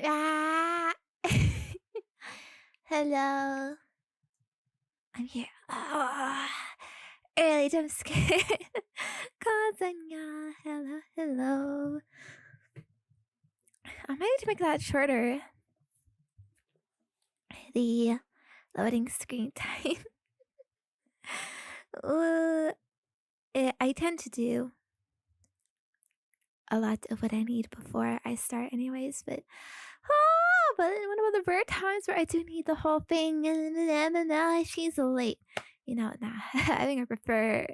Ah. Hello. I'm here. Ah. Early jump scare. Call Zenya. Hello, hello. I might need to make that shorter. The loading screen time. I tend to do a lot of what I need before I start anyways, but but what about the rare times where I do need the whole thing and she's late? Nah, I think I prefer.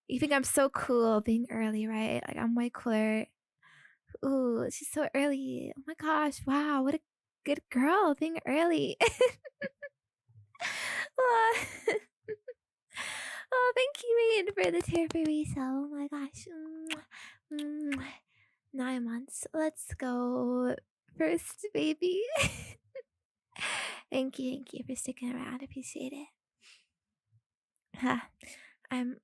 You think I'm so cool being early, right? Like I'm way cooler. Ooh, she's so early. Oh my gosh, wow, what a good girl being early. Oh, thank you, Reed, for the tear for resale. Oh my gosh. 9 months. Let's go. First baby. Thank you for sticking around. Appreciate it. I'm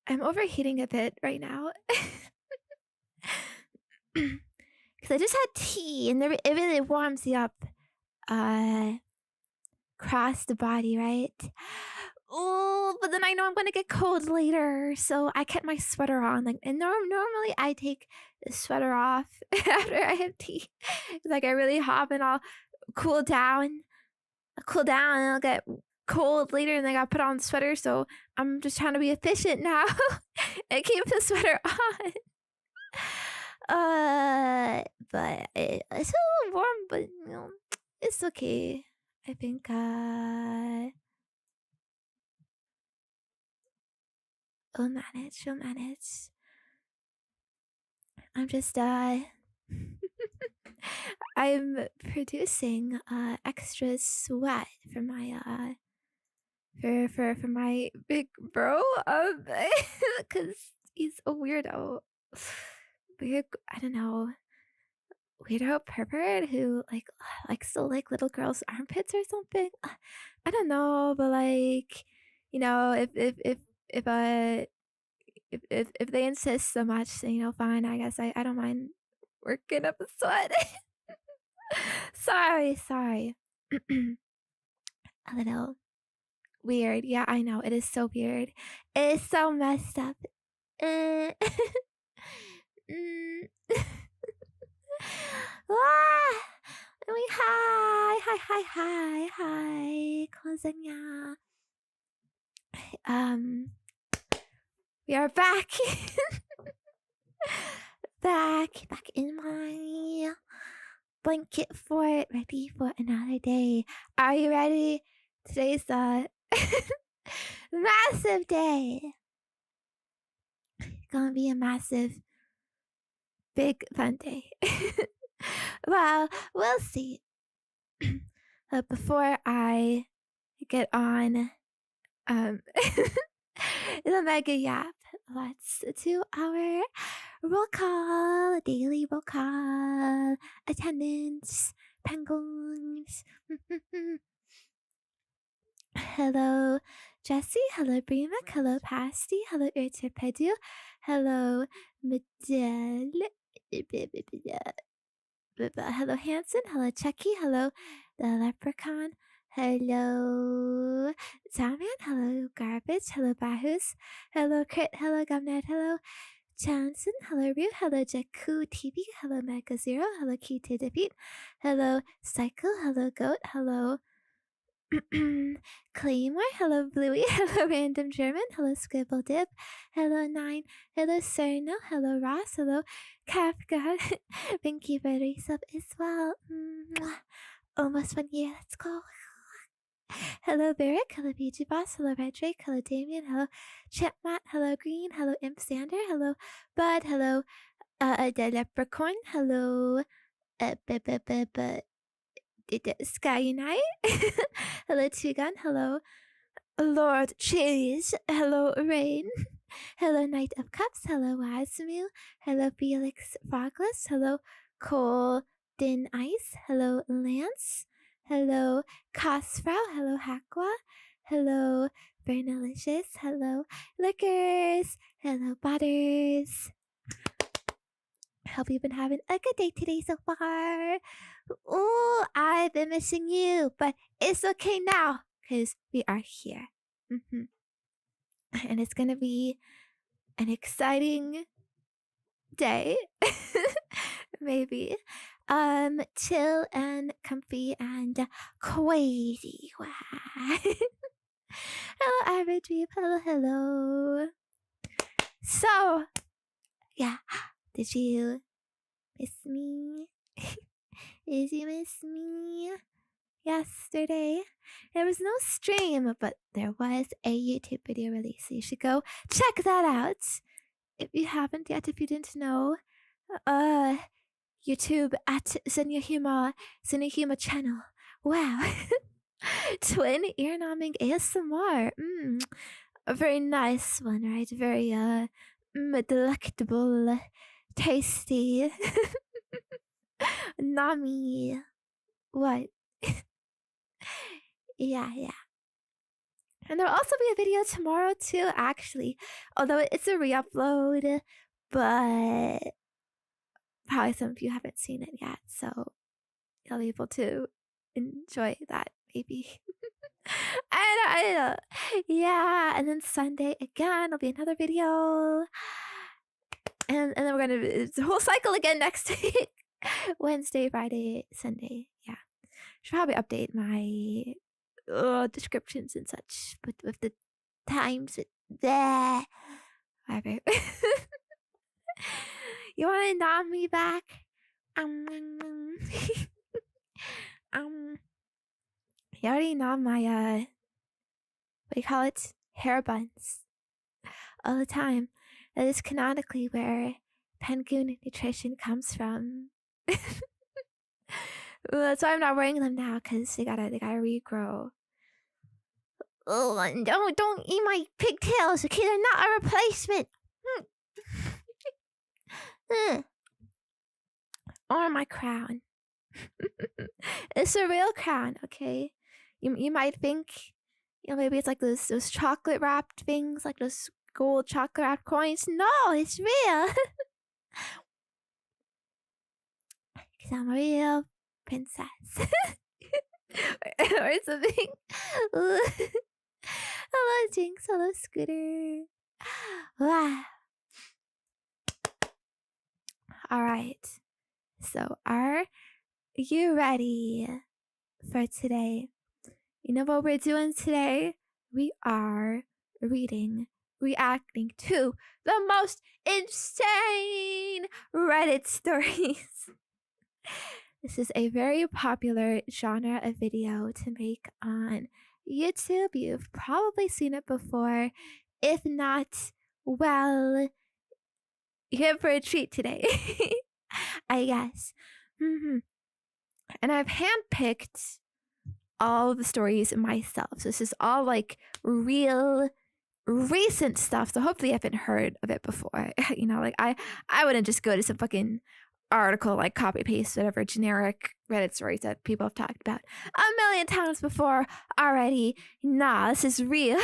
overheating a bit right now. Because I just had tea and it really warms you up across the body, right? Oh, but then I know I'm gonna get cold later, so I kept my sweater on. And normally I take the sweater off after I have tea. It's like I really hop and I'll cool down and I'll get cold later and then I gotta put on the sweater, so I'm just trying to be efficient now and keep the sweater on. But it's a little warm, but it's okay. I think we'll manage. I'm just I'm producing extra sweat for my for my big bro because he's a weirdo. Weird, I don't know, weirdo pervert who likes to lick little girls' armpits or something. I don't know, but if they insist so much, then fine. I guess I don't mind working up a sweat. sorry. A little weird. Yeah, I know. It is so weird. It is so messed up. Mm. Hi. Zenya. We are back. back in my blanket fort, ready for another day. Are you ready? Today's a massive day. Gonna be a massive, big, fun day. Well, we'll see. Before I get on the mega yap, let's do our roll call, daily roll call, attendance, penguins. Hello, Jessie. Hello, Bremak. Hello, Pasty. Hello, Urtipedu. Hello, Medel. Hello, Hanson. Hello, Chucky. Hello, the Leprechaun. Hello, Zaman. Hello, Garbage. Hello, Bahus. Hello, Crit. Hello, Gumnet. Hello, Johnson. Hello, Ryu. Hello, Jakku TV. Hello, Mega Zero. Hello, Key to Defeat. Hello, Cycle. Hello, Goat. Hello, Claymore. Hello, Bluey. Hello, Random German. Hello, Scribble Dip. Hello, Nine. Hello, Serno. Hello, Ross. Hello, Kafka. Thank you for the resub as well. Almost 1 year. Let's go. Hello, Barrick. Hello, BG Boss. Hello, Red Drake. Hello, Damien. Hello, Chipmat. Hello, Green. Hello, Imp Sander. Hello, Bud. Hello, the Leprechaun. Hello, Sky Unite. Hello, Tugun. Hello, Lord Cheese. Hello, Rain. Hello, Knight of Cups. Hello, Wasmu. Hello, Felix Frogless. Hello, Golden Ice. Hello, Lance. Hello, Cosfrau. Hello, Hakwa. Hello, Bernalicious. Hello, Liquors. Hello, Butters. Hope you've been having a good day today so far. Ooh, I've been missing you, but it's okay now because we are here. And it's gonna be an exciting day. Maybe. Chill and comfy and crazy. Hello, average people. Hello. So, yeah. Did you miss me? Did you miss me? Yesterday, there was no stream, but there was a YouTube video release. So you should go check that out if you haven't yet. If you didn't know, YouTube at Zenya Hima channel. Wow. Twin ear numbing ASMR. A very nice one, right? Very delectable, tasty. Nami. What? Yeah. And there'll also be a video tomorrow too, actually. Although it's a re-upload, but probably some of you haven't seen it yet, so you'll be able to enjoy that maybe. I don't know. Yeah, and then Sunday again, there'll be another video. And then we're gonna it's a whole cycle again next week. Wednesday, Friday, Sunday. Yeah. Should probably update my descriptions and such, but with the times there. Whatever. You wanna nom me back? You already nom my what do you call it? Hair buns. All the time. That is canonically where Penguin Nutrition comes from. That's why I'm not wearing them now, because they gotta regrow. Oh, and don't eat my pigtails, okay? They're not a replacement. Or my crown. It's a real crown, okay? You might think, maybe it's like those chocolate wrapped things, like those gold chocolate wrapped coins. No, it's real. Because I'm a real princess. Or something. Hello, Jinx. Hello, Scooter. Wow. Alright. So, are you ready for today? You know what we're doing today? We are reacting to the most insane Reddit stories. This is a very popular genre of video to make on YouTube. You've probably seen it before. If not, well, you're in for a treat today. I guess. And I've handpicked all the stories myself. So this is all like real recent stuff. So hopefully you haven't heard of it before. Like I wouldn't just go to some fucking article, like copy paste whatever generic Reddit stories that people have talked about a million times before already. Nah, this is real.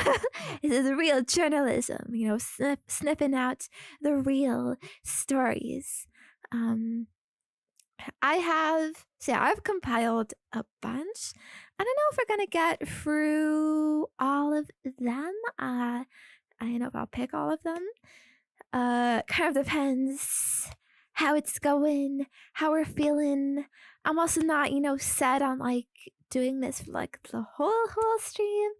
This is real journalism, sniffing out the real stories. I've compiled a bunch. I don't know if we're gonna get through all of them. I don't know if I'll pick all of them. Kind of depends how it's going, how we're feeling. I'm also not, set on like doing this for like the whole stream,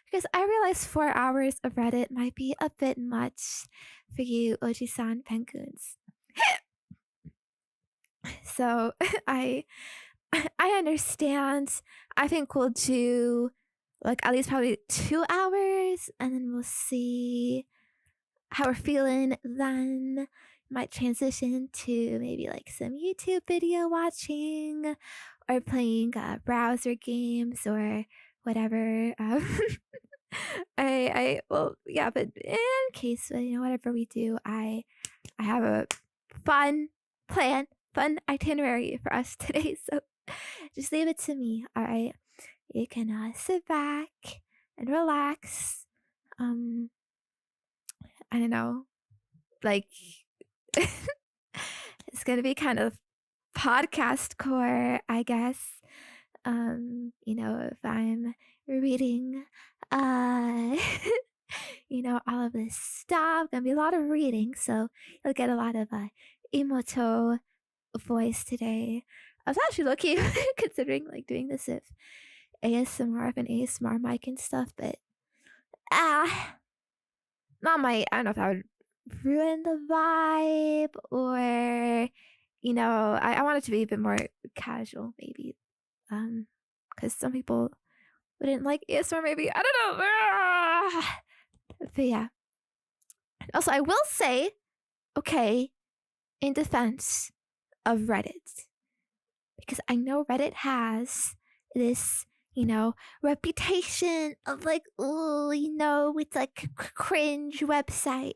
because I realize 4 hours of Reddit might be a bit much for you Oji-san penguins. So I understand. I think we'll do like at least probably 2 hours, and then we'll see how we're feeling. Then might transition to maybe like some YouTube video watching or playing browser games or whatever. But in case whatever we do, I have a fun itinerary for us today. So just leave it to me. All right, you can sit back and relax. I don't know, like It's gonna be kind of podcast core, I guess. If I'm reading uh all of this stuff, gonna be a lot of reading, so you'll get a lot of emoto voice today. I was actually lucky considering like doing this with ASMR, of an ASMR mic and stuff, but not my, I don't know if that would ruin the vibe, or I want it to be a bit more casual, maybe, because some people wouldn't like ASMR, maybe, I don't know. But yeah, also I will say, okay, in defense of Reddit, because I know Reddit has this reputation of like, oh, it's like cringe website.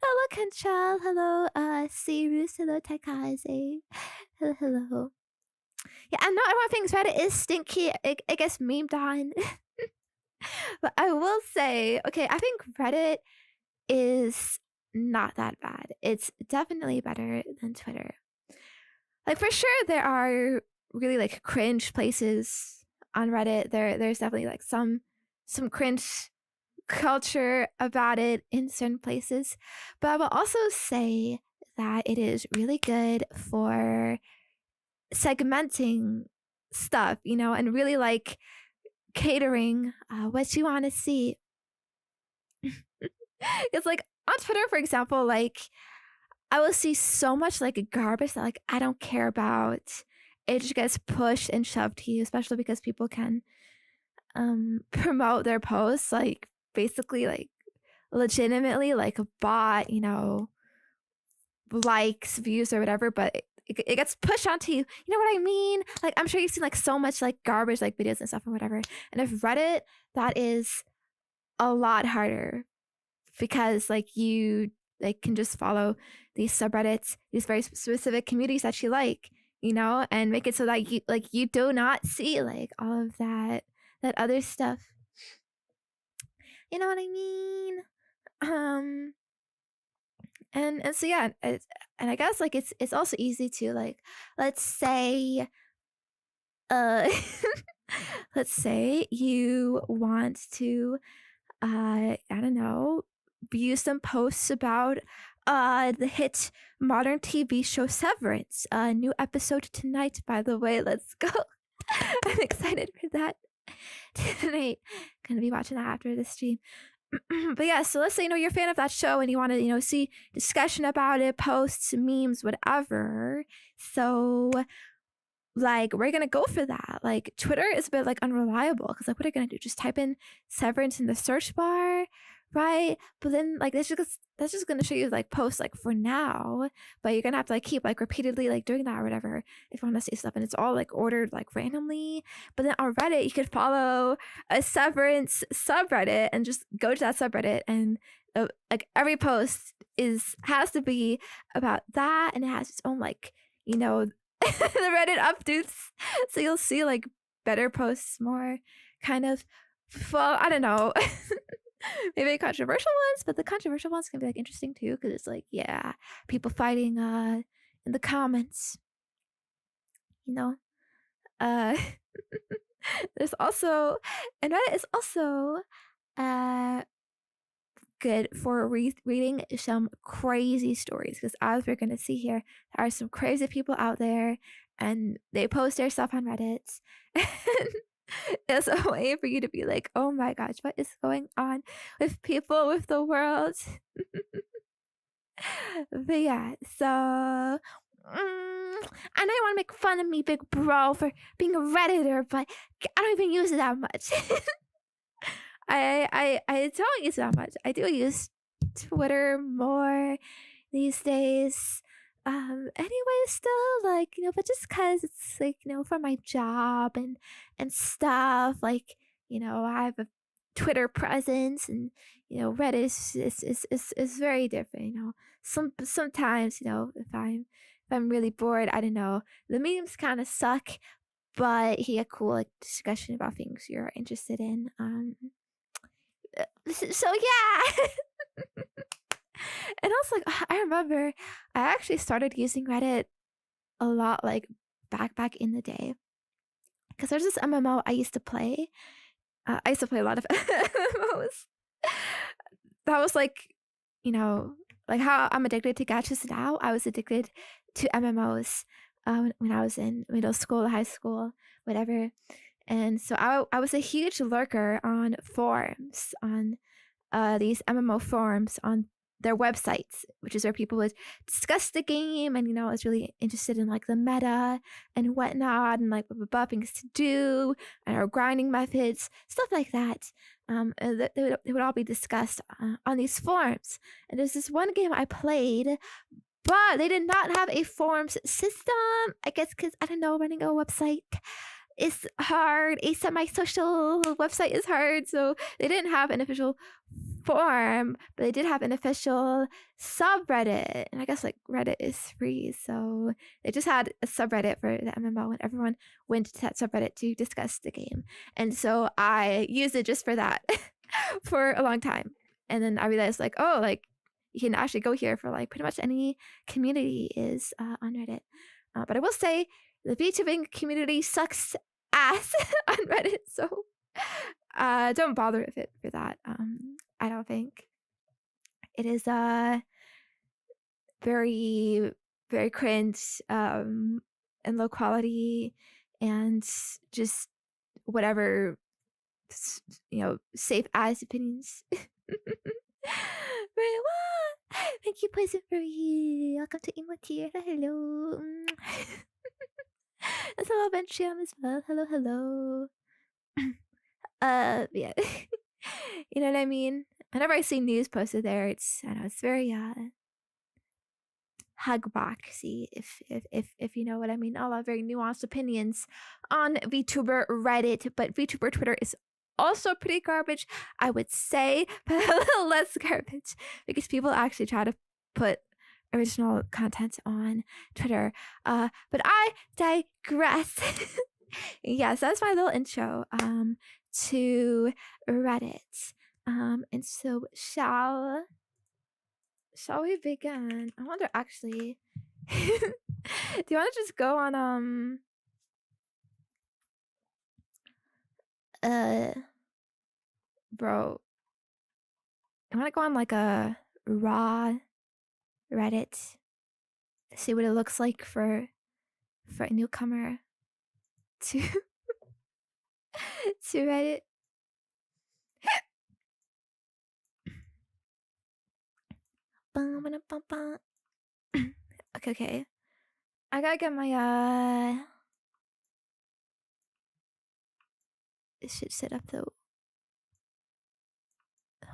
Hello, Kenchal. Hello, Sirius. Hello, Taikaze. Hello. Yeah, I know everyone thinks Reddit is stinky. I guess memed on. But I will say, okay, I think Reddit is not that bad. It's definitely better than Twitter. Like, for sure, there are really like cringe places on Reddit. There's definitely like some cringe culture about it in certain places, but I will also say that it is really good for segmenting stuff, and really like catering what you want to see. It's like on Twitter, for example, like I will see so much like garbage that like I don't care about. It just gets pushed and shoved to you, especially because people can promote their posts like basically like legitimately like a bot, likes, views, or whatever, but it gets pushed onto you. You know what I mean? Like, I'm sure you've seen like so much like garbage, like videos and stuff and whatever. And if Reddit, that is a lot harder, because like you like can just follow these subreddits, these very specific communities that you like, and make it so that you do not see like all of that other stuff. You know what I mean? And so yeah, and I guess like it's also easy to like, let's say uh let's say you want to I don't know, view some posts about the hit modern TV show Severance. New episode tonight, by the way. Let's go. I'm excited for that tonight. Gonna be watching that after the stream. But yeah, so let's say you're a fan of that show and you want to see discussion about it, posts, memes, whatever. So like we're gonna go for that. Like Twitter is a bit like unreliable, because like what are you gonna do? Just type in Severance in the search bar, right? But then like that's just gonna show you like posts like for now, but you're gonna have to like keep like repeatedly like doing that or whatever if you want to see stuff, and it's all like ordered like randomly. But then on Reddit you could follow a Severance subreddit and just go to that subreddit, and like every post has to be about that, and it has its own like the Reddit updates, so you'll see like better posts, more kind of, well, I don't know, maybe controversial ones, but the controversial ones can be like interesting too, because it's like, yeah, people fighting in the comments, uh there's also, and Reddit is also good for reading some crazy stories, because as we're going to see here, there are some crazy people out there and they post their stuff on Reddit. It's a way for you to be like, oh my gosh, what is going on with people, with the world? But yeah, so I know you want to make fun of me, big bro, for being a Redditor, but I don't even use it that much. I don't use it that much. I do use Twitter more these days. Anyway, still like, but just cause it's like, for my job and stuff, like, I have a Twitter presence, and Reddit is very different. Sometimes, if I'm really bored, I don't know, the memes kind of suck, but you get cool like discussion about things you're interested in. So yeah. And I was like, I remember I actually started using Reddit a lot, like back in the day, because there's this MMO I used to play. I used to play a lot of MMOs. That was like, like how I'm addicted to gachas now. I was addicted to MMOs when I was in middle school, high school, whatever. And so I was a huge lurker on forums, on these MMO forums on their websites, which is where people would discuss the game. And, I was really interested in like the meta and whatnot, and like what things to do and our grinding methods, stuff like that. They would all be discussed on these forums. And there's this one game I played, but they did not have a forums system. I guess because, I don't know, running a website is hard. A semi-social website is hard, so they didn't have an official forum, but they did have an official subreddit. And I guess like Reddit is free, so they just had a subreddit for the MMO, and everyone went to that subreddit to discuss the game. And so I used it just for that for a long time. And then I realized like, oh, like you can actually go here for like pretty much any community is on Reddit. But I will say the VTubing community sucks ass on Reddit, so don't bother with it for that. I don't think it is very, very cringe and low quality, and just whatever, safe ass opinions. Very well. Thank you, Poison Furry. Welcome to Emotier. Hello. That's hello, Benchiam as well. Hello. Yeah. You know what I mean? Whenever I see news posted there, it's very hug boxy, if you know what I mean. A lot of very nuanced opinions on VTuber Reddit, but VTuber Twitter is also pretty garbage, I would say, but a little less garbage because people actually try to put original content on Twitter. But I digress. Yes, that's my little intro to Reddit. And so shall we begin? I wonder actually. Do you want to just go on bro, I want to go on like a raw Reddit, see what it looks like for a newcomer to to Reddit. Okay. I gotta get my shit set up though.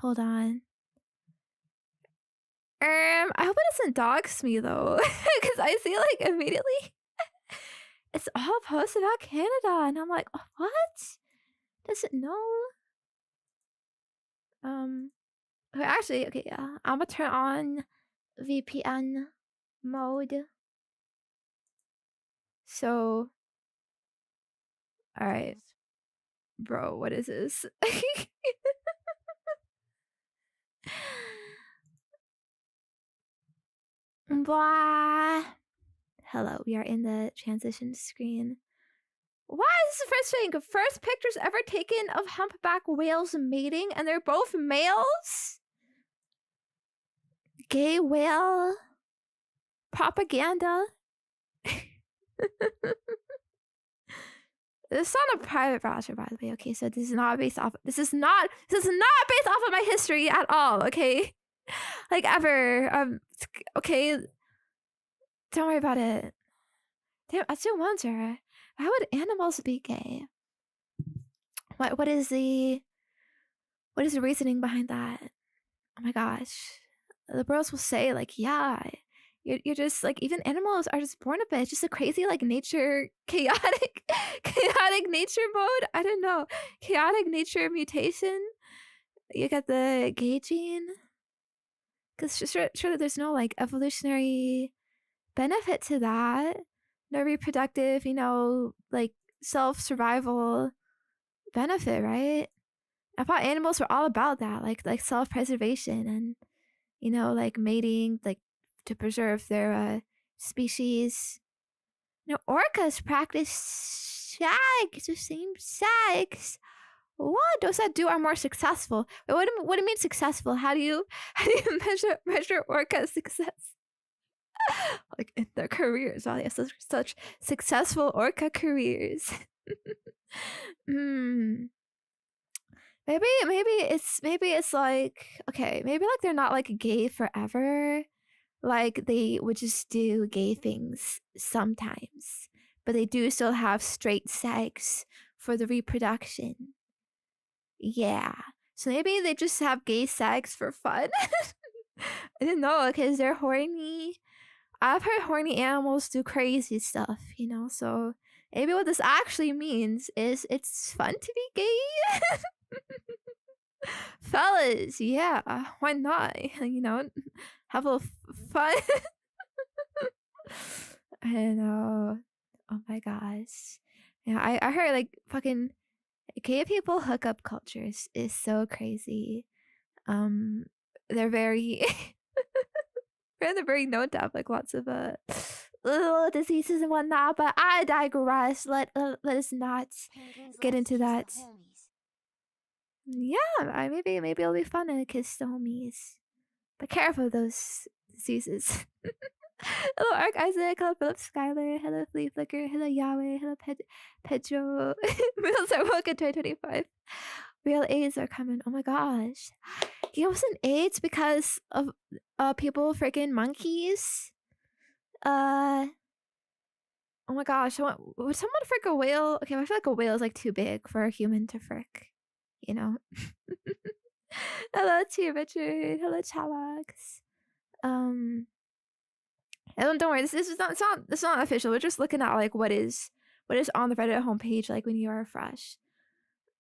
Hold on. I hope it doesn't dox me though, because I see like immediately it's all posts about Canada, and I'm like, oh, what? Does it know? Okay, actually, okay, yeah, I'm gonna turn on VPN mode. So, all right, bro, what is this? Blah. Hello, we are in the transition screen. Why is this the first thing? First pictures ever taken of humpback whales mating, and they're both males? Gay whale propaganda? This is on a private browser, by the way. Okay, so this is not based off based off of my history at all, okay? Like ever. Okay. Don't worry about it. Damn, I still wonder, how would animals be gay? What is the reasoning behind that? Oh my gosh. The bros will say like, yeah, you're just like, even animals are just born a bit. It's just a crazy like nature, chaotic nature mode. I don't know. Chaotic nature mutation. You get the gay gene. Because surely there's no like evolutionary benefit to that. No reproductive, like self-survival benefit, right? I thought animals were all about that, like self-preservation and you know, like mating, like to preserve their species. You know, orcas practice sex, the same sex. What? Those that do are more successful. Wait, what do you mean successful? How do you measure orca success? Like in their careers. Oh, they have such successful orca careers. Hmm. Maybe it's like, okay, maybe like they're not like gay forever. Like they would just do gay things sometimes, but they do still have straight sex for the reproduction. Yeah. So maybe they just have gay sex for fun. I didn't know because they're horny. I've heard horny animals do crazy stuff, you know, so maybe what this actually means is it's fun to be gay. Fellas, yeah, why not? You know, have a little fun. I don't know. Oh my gosh. Yeah, I heard like fucking gay people hookup cultures is so crazy. They're very they're very known to have like lots of little diseases and whatnot, but I digress. Let us not get into that. Yeah, maybe it'll be fun to kiss the homies. But careful of those diseases. Hello, Arc Isaac. Hello, Philip Skylar. Hello, Flea Flicker. Hello, Yahweh. Hello, Pedro. Meals are welcome 2025. Real AIDS are coming. Oh my gosh. He wasn't AIDS because of people freaking monkeys. Oh my gosh. Would someone frick a whale? Okay, I feel like a whale is like too big for a human to frick. You know? Hello, T. Richard. Hello, Chalax. Don't worry. This is not. It's not official. We're just looking at like what is on the Reddit homepage like when you are fresh.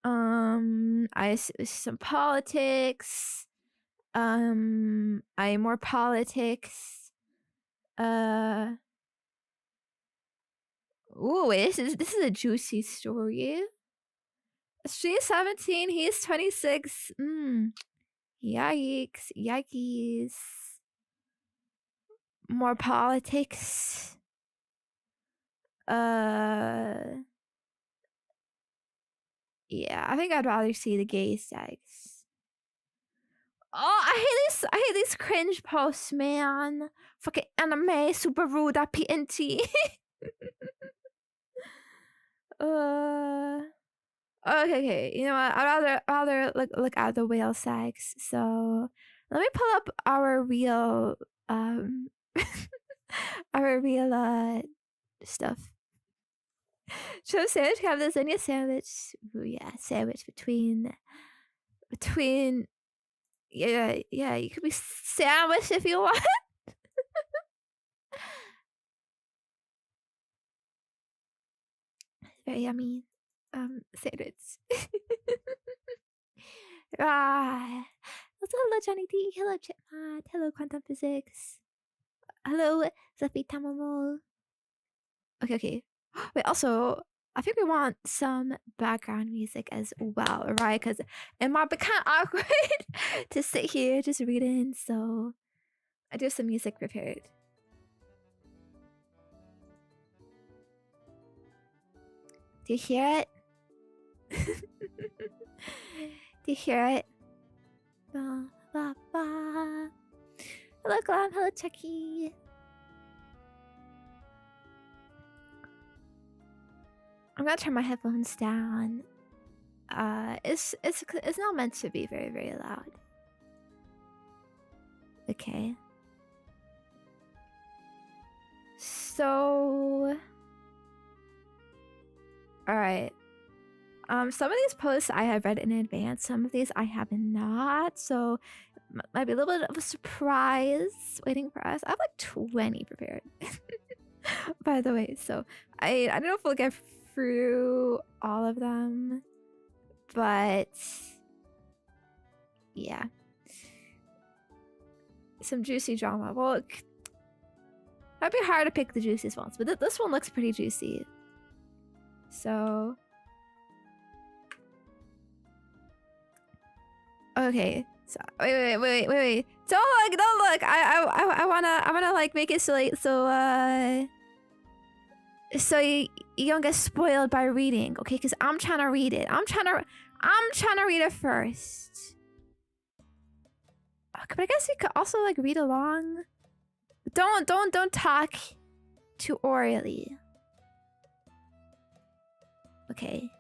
I see some politics. I more politics. Ooh, wait, this is a juicy story. She's 17. He's 26. Yikes! Yikes! More politics. Yeah, I think I'd rather see the gay sex. Oh, I hate these cringe posts, man. Fucking anime, super rude, that PNT. Okay. You know what? I'd rather look at the whale sex. So let me pull up our real our real stuff. So sandwich, have the Zenya sandwich. Ooh, yeah, sandwich between yeah, you could be sandwiched if you want. Very yummy sandwich. Also, hello Johnny D, hello Chipmat, hello Quantum Physics, hello Zephy Tamamo. Okay. Wait, also, I think we want some background music as well, right? Because it might be kind of awkward to sit here just reading, so I do have some music prepared. Do you hear it? Do you hear it? Ba, ba, ba. Hello, Glam. Hello, Chucky. I'm gonna turn my headphones down. It's not meant to be very, very loud. Okay. So, all right. Some of these posts I have read in advance. Some of these I have not. So, might be a little bit of a surprise waiting for us. I have like 20 prepared, by the way. So, I don't know if we'll get through all of them, but yeah, some juicy drama. Well, that'd be hard to pick the juiciest ones, but this one looks pretty juicy. So, okay, So, wait. Don't look. I wanna like make it so you don't get spoiled by reading, okay? Because I'm trying to read it. I'm trying to read it first. Okay, but I guess you could also like read along. Don't talk too orally. Okay.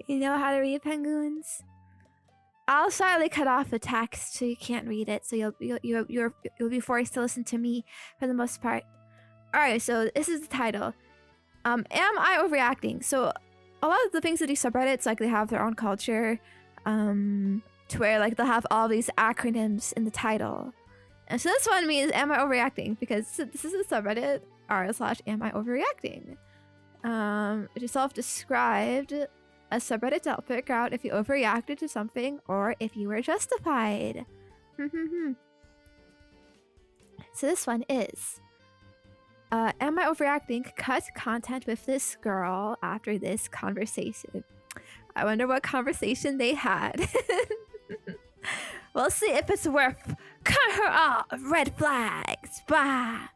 You know how to read, penguins? I'll slightly cut off the text so you can't read it, so you'll be forced to listen to me for the most part. All right, so this is the title. Am I overreacting? So a lot of the things that do subreddits, like they have their own culture, to where like they'll have all these acronyms in the title. And so this one means am I overreacting? Because this is a subreddit r/am I overreacting. It is self-described a subreddit to help figure out if you overreacted to something or if you were justified. So this one is am I overreacting? Cut content with this girl after this conversation. I wonder what conversation they had. We'll see if it's worth cut her off. Red flags. Bah.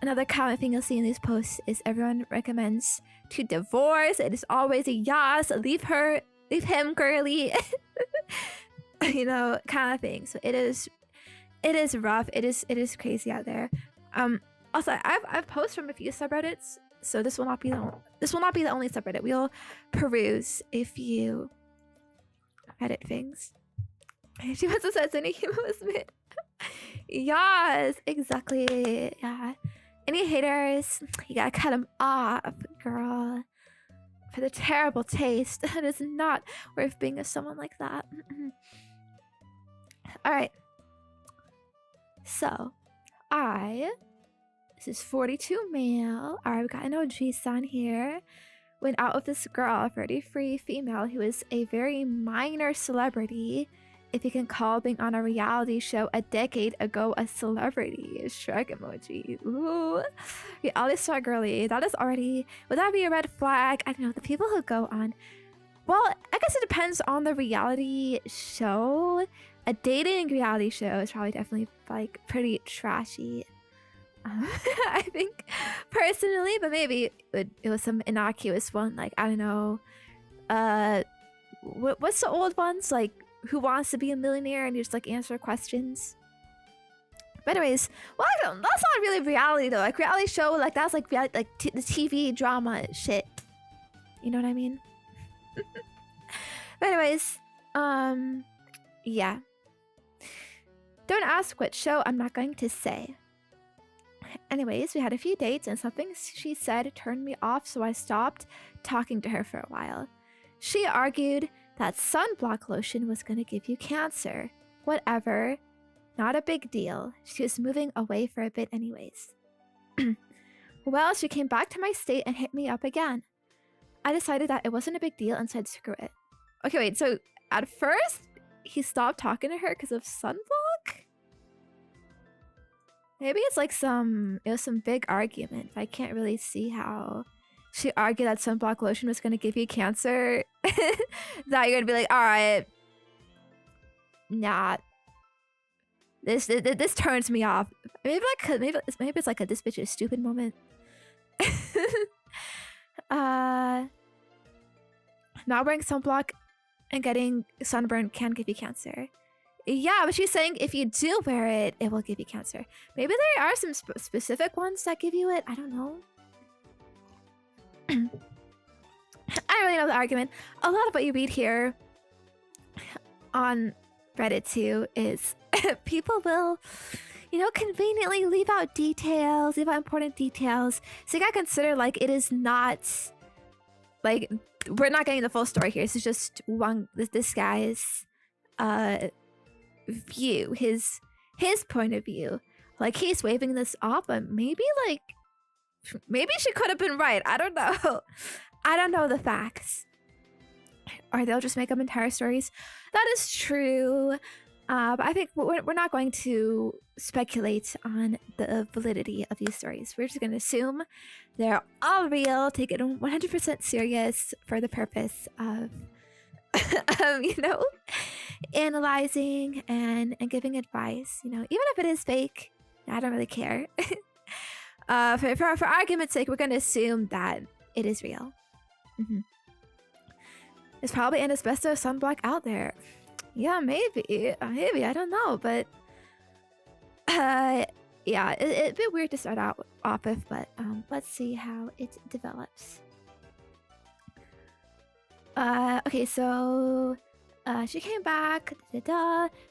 Another common thing you'll see in these posts is everyone recommends to divorce. It is always a yas. Leave him, girly. You know, kind of thing. So it is rough. It is crazy out there. Also, I've posted from a few subreddits, so this will not be the only subreddit we'll peruse if you edit things. She must have said Zenya Hima was mid. Yes, exactly. Yeah. Any haters, you gotta cut them off, girl. For the terrible taste. It is not worth being with someone like that. Alright. So, this is 42 male. Alright, we got an OG son here. Went out with this girl, 33 female, who is a very minor celebrity. If you can call being on a reality show a decade ago a celebrity. Shrug emoji. Ooh. Reality star girly. That is already... Would that be a red flag? I don't know. The people who go on... Well, I guess it depends on the reality show. A dating reality show is probably definitely like pretty trashy. I think personally, but maybe it was some innocuous one. Like, I don't know. What's the old ones? Like, Who Wants to Be a Millionaire, and you just like answer questions. But anyways, well, that's not really reality though. Like reality show, like that's like the TV drama shit. You know what I mean? But anyways, yeah. Don't ask what show. I'm not going to say. Anyways, we had a few dates and something she said turned me off, so I stopped talking to her for a while. She argued that sunblock lotion was going to give you cancer. Whatever. Not a big deal. She was moving away for a bit anyways. Well, she came back to my state and hit me up again. I decided that it wasn't a big deal and said screw it. Okay, wait, so at first he stopped talking to her because of sunblock? Maybe it's like it was some big argument. I can't really see how she argued that sunblock lotion was going to give you cancer. That you're going to be like, all right, nah, this turns me off. Maybe it's like a this bitch is stupid moment. Not wearing sunblock and getting sunburn can give you cancer. Yeah, but she's saying if you do wear it, it will give you cancer. Maybe there are some specific ones that give you it. I don't know. I don't really know the argument. A lot of what you read here on Reddit too is people will, you know, conveniently leave out details, leave out important details. So you gotta consider like it is not like we're not getting the full story here. This is just this guy's view, his point of view. Like he's waving this off, but maybe she could have been right. I don't know. I don't know the facts. Or they'll just make up entire stories. That is true. But I think we're not going to speculate on the validity of these stories. We're just going to assume they're all real, take it 100% serious for the purpose of, analyzing and giving advice. Even if it is fake, I don't really care. For argument's sake, we're going to assume that it is real. There's probably an asbestos sunblock out there. Yeah, maybe, I don't know, but yeah, it'd be weird to start off with, but let's see how it develops. Okay, so she came back,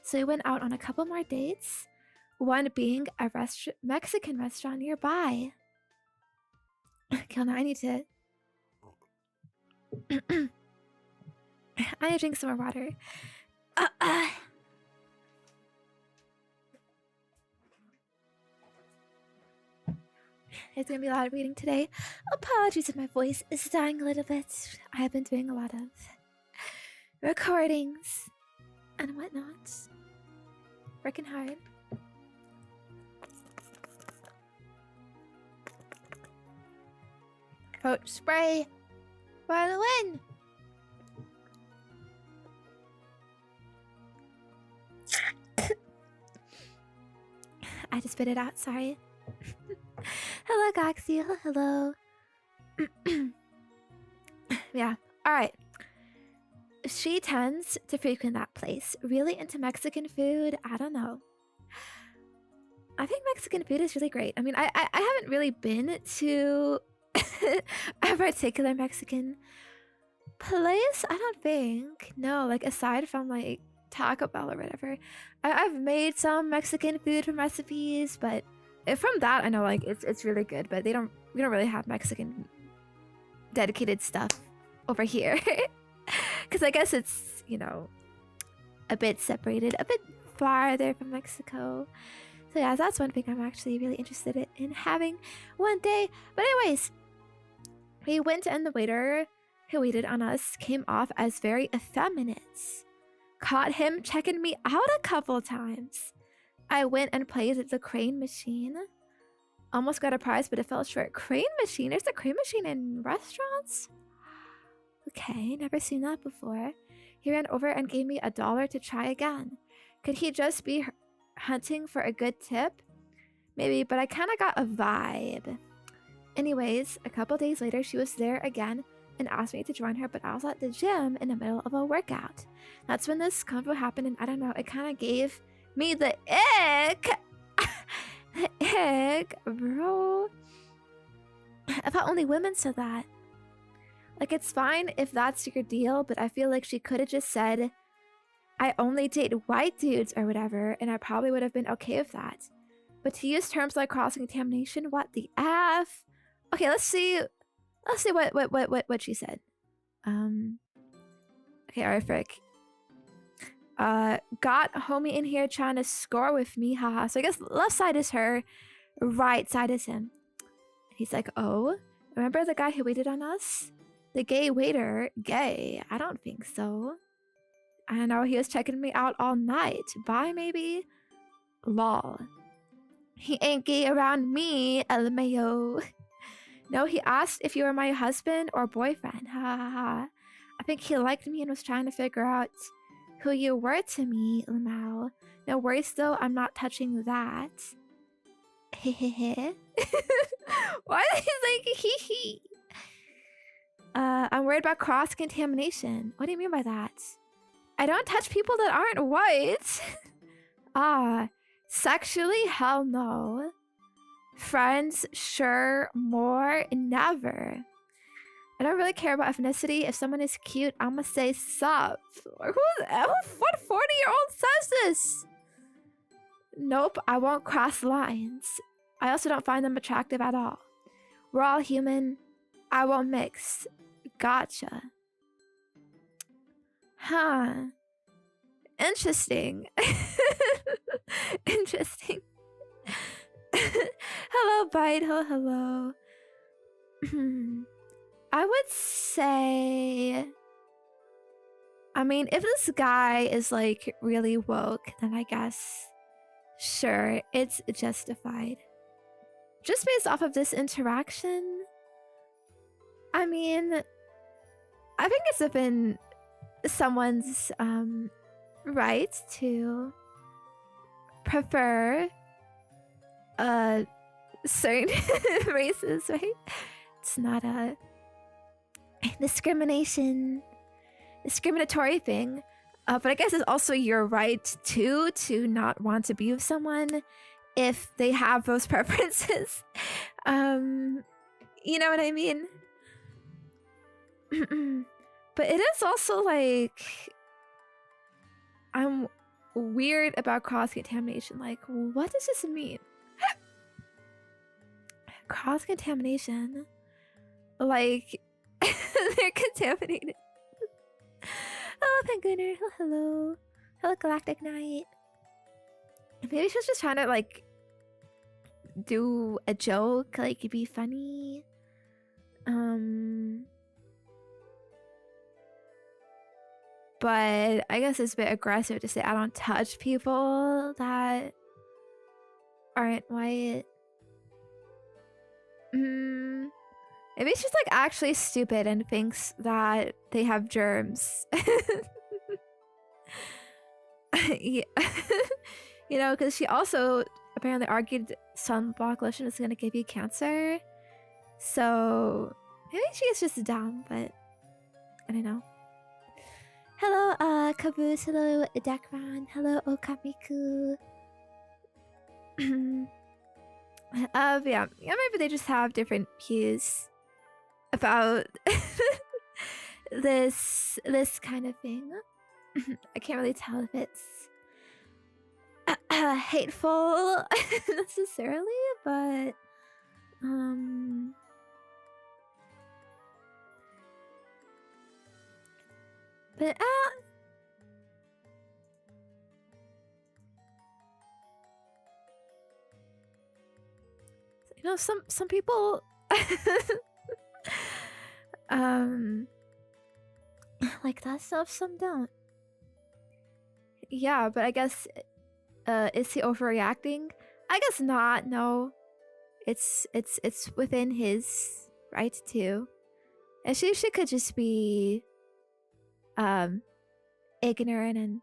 so we went out on a couple more dates, one being a Mexican restaurant nearby. Okay, now I need to drink some more water. It's gonna be a lot of reading today. Apologies if my voice is dying a little bit. I have been doing a lot of recordings and whatnot. Working hard. Throat spray for the win! I just spit it out, sorry. Hello, Goxie. Hello. Yeah, alright. She tends to frequent that place. Really into Mexican food? I don't know. I think Mexican food is really great. I mean, I haven't really been to a particular Mexican place, I don't think. No, like aside from like Taco Bell or whatever. I've made some Mexican food from recipes, but from that I know like it's really good, but we don't really have Mexican dedicated stuff over here. Because I guess it's, a bit separated, a bit farther from Mexico. So yeah, that's one thing I'm actually really interested in having one day. But anyways, we went and the waiter who waited on us came off as very effeminate. Caught him checking me out a couple times. I went and played the crane machine. Almost got a prize, but it fell short. Crane machine? There's a crane machine in restaurants? Okay, never seen that before. He ran over and gave me $1 to try again. Could he just be hunting for a good tip? Maybe, but I kind of got a vibe. Anyways, a couple days later, she was there again and asked me to join her, but I was at the gym in the middle of a workout. That's when this convo happened, and I don't know, it kind of gave me the ick. The ick, bro. I thought only women said that. Like, it's fine if that's your deal, but I feel like she could have just said, I only date white dudes or whatever, and I probably would have been okay with that. But to use terms like cross-contamination, what the F? Okay, let's see what she said. Okay, alright, frick. Got homie in here trying to score with me, haha. So I guess left side is her, right side is him. He's like, oh, remember the guy who waited on us? The gay waiter? Gay? I don't think so. I don't know, he was checking me out all night. Bye, maybe? Lol. He ain't gay around me, LMAO. No, he asked if you were my husband or boyfriend. Ha ha ha. I think he liked me and was trying to figure out who you were to me, Lamau. No worries though, I'm not touching that. Hehehe. Why is he like hee hee? I'm worried about cross-contamination. What do you mean by that? I don't touch people that aren't white. Ah, sexually? Hell no. Friends? Sure. More? Never. I don't really care about ethnicity. If someone is cute, I'ma say sup. What 40-year-old says this? Nope, I won't cross lines. I also don't find them attractive at all. We're all human. I won't mix. Gotcha. Huh. Interesting. Interesting. Hello, Bite. Hello. I would say I mean, if this guy is like really woke, then I guess sure, it's justified. Just based off of this interaction, I mean, I think it's within someone's right to prefer certain races, right? It's not a discriminatory thing. But I guess it's also your right to not want to be with someone if they have those preferences. You know what I mean? But it is also like, I'm weird about cross-contamination. Like, what does this mean? Cross-contamination? Like, they're contaminated. Hello, Penguiner. Hello. Hello, Galactic Knight. Maybe she was just trying to, like, do a joke, like, be funny. But I guess it's a bit aggressive to say I don't touch people that aren't white. Maybe she's like actually stupid and thinks that they have germs. Yeah. You know, because she also apparently argued sunblock lotion is gonna give you cancer. So maybe she is just dumb, but I don't know. Hello, Caboose. Hello, Dekran. Hello, Okamiku. Yeah, maybe they just have different views about this kind of thing. I can't really tell if it's hateful necessarily, but you know, some people like that stuff, some don't. Yeah, but I guess is he overreacting? I guess not. No, it's within his right to. And she could just be ignorant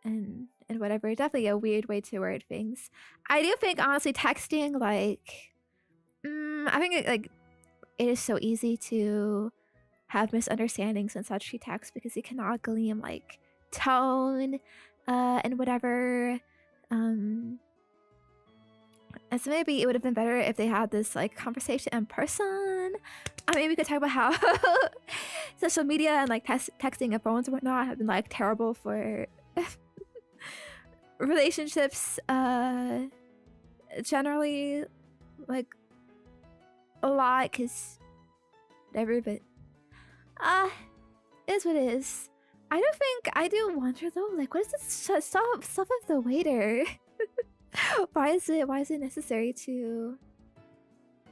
and whatever. Definitely a weird way to word things. I do think honestly texting, like I think it is so easy to have misunderstandings and such through text because you cannot glean like tone and whatever. And so maybe it would have been better if they had this like conversation in person. I mean, we could talk about how social media and like texting and phones and whatnot have been like terrible for relationships generally, like a lot, because whatever, but it is what it is. I do wonder though, like, what is this stuff of the waiter? why is it necessary to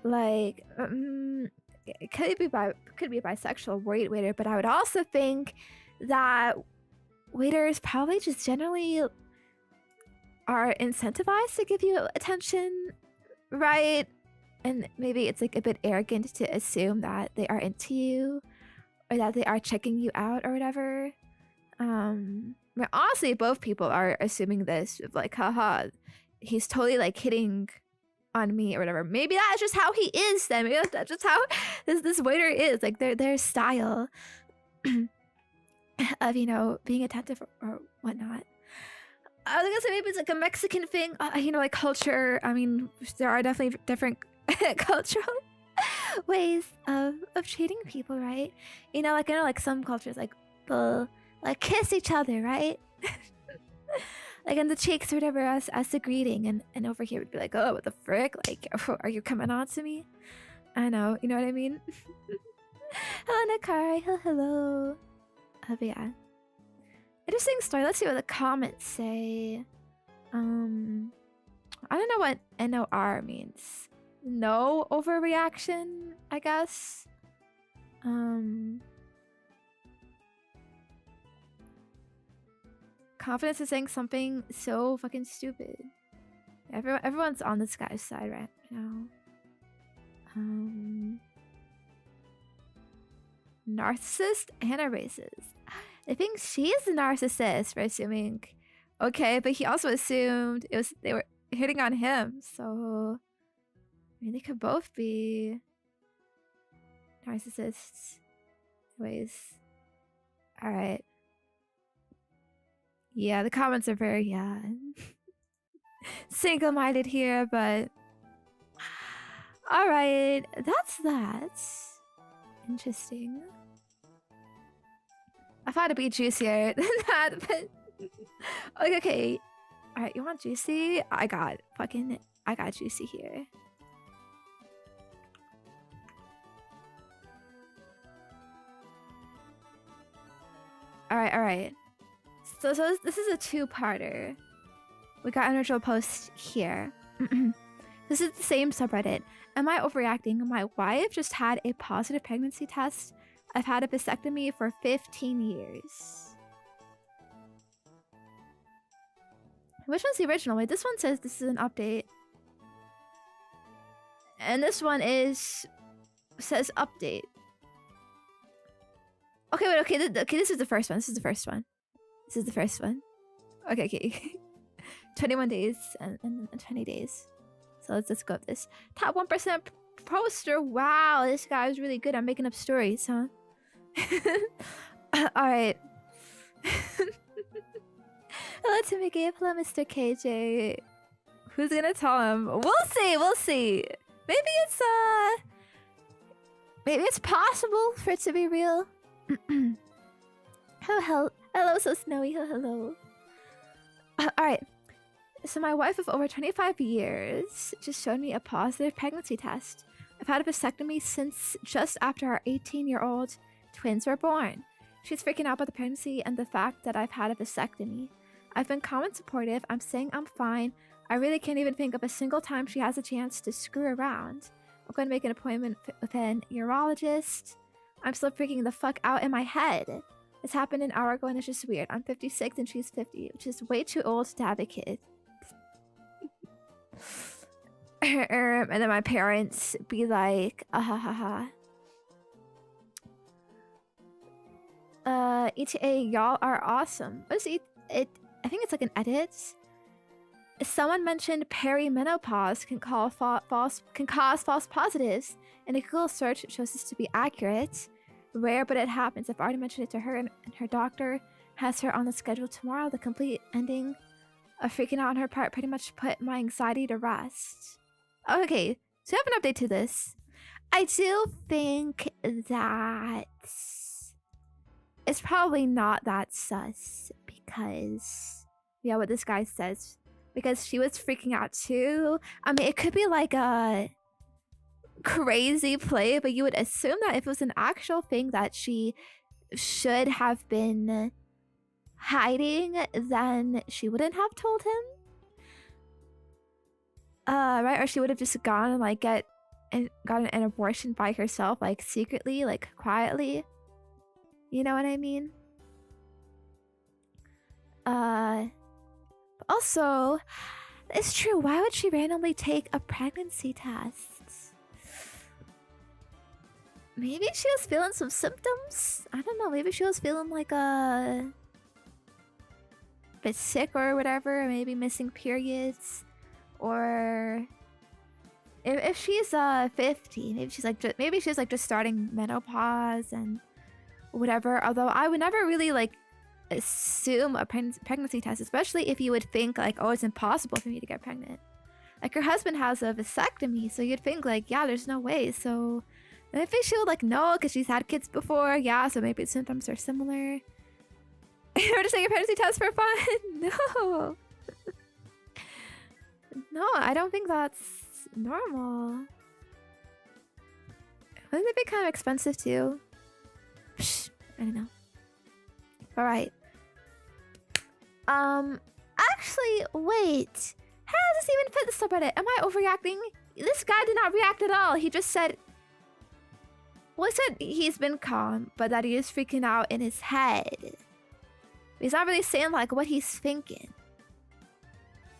like could be a bisexual waiter, but I would also think that waiters probably just generally are incentivized to give you attention, right? And maybe it's like a bit arrogant to assume that they are into you or that they are checking you out or whatever. But honestly, both people are assuming this of like, haha, he's totally like hitting on me or whatever. Maybe that's just how he is then. Maybe that's just how this waiter is. Like their style of, you know, being attentive or whatnot. I was gonna say maybe it's like a Mexican thing, you know, like culture. I mean, there are definitely different cultural ways of treating people, right? You know, like I know like some cultures like they'll like kiss each other, right? Like in the cheeks or whatever as the greeting, and over here would be like, oh, what the frick? Like, are you coming on to me? I know, you know what I mean? Hello, Nakari. Hello. But yeah. Interesting story. Let's see what the comments say. I don't know what NOR means. No overreaction, I guess. confidence is saying something so fucking stupid. Everyone's on this guy's side right now. Narcissist and a racist. I think she's the narcissist for assuming. Okay, but he also assumed they were hitting on him, so I mean they could both be narcissists. Anyways. Alright. Yeah, the comments are very single-minded here, but alright, that's that. Interesting. I thought it'd be juicier than that, but okay. Alright, you want juicy? I got juicy here. Alright. So this is a two-parter. We got an original post here. This is the same subreddit. Am I overreacting? My wife just had a positive pregnancy test. I've had a vasectomy for 15 years. Which one's the original? Wait, this one says this is an update. And this one says update. Okay, wait, okay, this is the first one. Okay. 21 days and 20 days. So let's go with this. Top 1% poster. Wow, this guy was really good at making up stories, huh? Alright. Hello to Mickey. Hello, Mr. KJ. Who's gonna tell him? We'll see. Maybe it's possible for it to be real. Hello, so snowy. Hello. Alright. So my wife of over 25 years just showed me a positive pregnancy test. I've had a vasectomy since just after our 18-year-old twins were born. She's freaking out about the pregnancy and the fact that I've had a vasectomy. I've been calm and supportive. I'm saying I'm fine. I really can't even think of a single time she has a chance to screw around. I'm going to make an appointment with an urologist. I'm still freaking the fuck out in my head. This happened an hour ago and it's just weird. I'm 56 and she's 50, which is way too old to have a kid. And then my parents be like, ETA, y'all are awesome. What is it? I think it's like an edit. Someone mentioned perimenopause can cause false positives, and a Google search shows this to be accurate. Rare, but it happens. I've already mentioned it to her, and her doctor has her on the schedule tomorrow. The complete ending of freaking out on her part pretty much put my anxiety to rest. Okay, so I have an update to this. I do think that it's probably not that sus because, yeah, what this guy says, because she was freaking out too. I mean, it could be like a crazy play, but you would assume that if it was an actual thing that she should have been hiding, then she wouldn't have told him. Right? Or she would have just gone and like gotten an abortion by herself, like secretly, like quietly. You know what I mean? Also, it's true. Why would she randomly take a pregnancy test? Maybe she was feeling some symptoms. I don't know. Maybe she was feeling like a bit sick or whatever. Maybe missing periods, or if she's 50, maybe she's like just starting menopause and whatever. Although I would never really like assume a pregnancy test, especially if you would think like, oh, it's impossible for me to get pregnant. Like her husband has a vasectomy, so you'd think like, yeah, there's no way. So maybe she would like know because she's had kids before. Yeah, so maybe the symptoms are similar. Or just take a pregnancy test for fun. No. No, I don't think that's normal. Wouldn't it be kind of expensive too? Psh, I don't know. Alright. Actually, wait. How does this even fit the subreddit? Am I overreacting? This guy did not react at all. He just said... Well, he said he's been calm, but that he is freaking out in his head. He's not really saying like what he's thinking.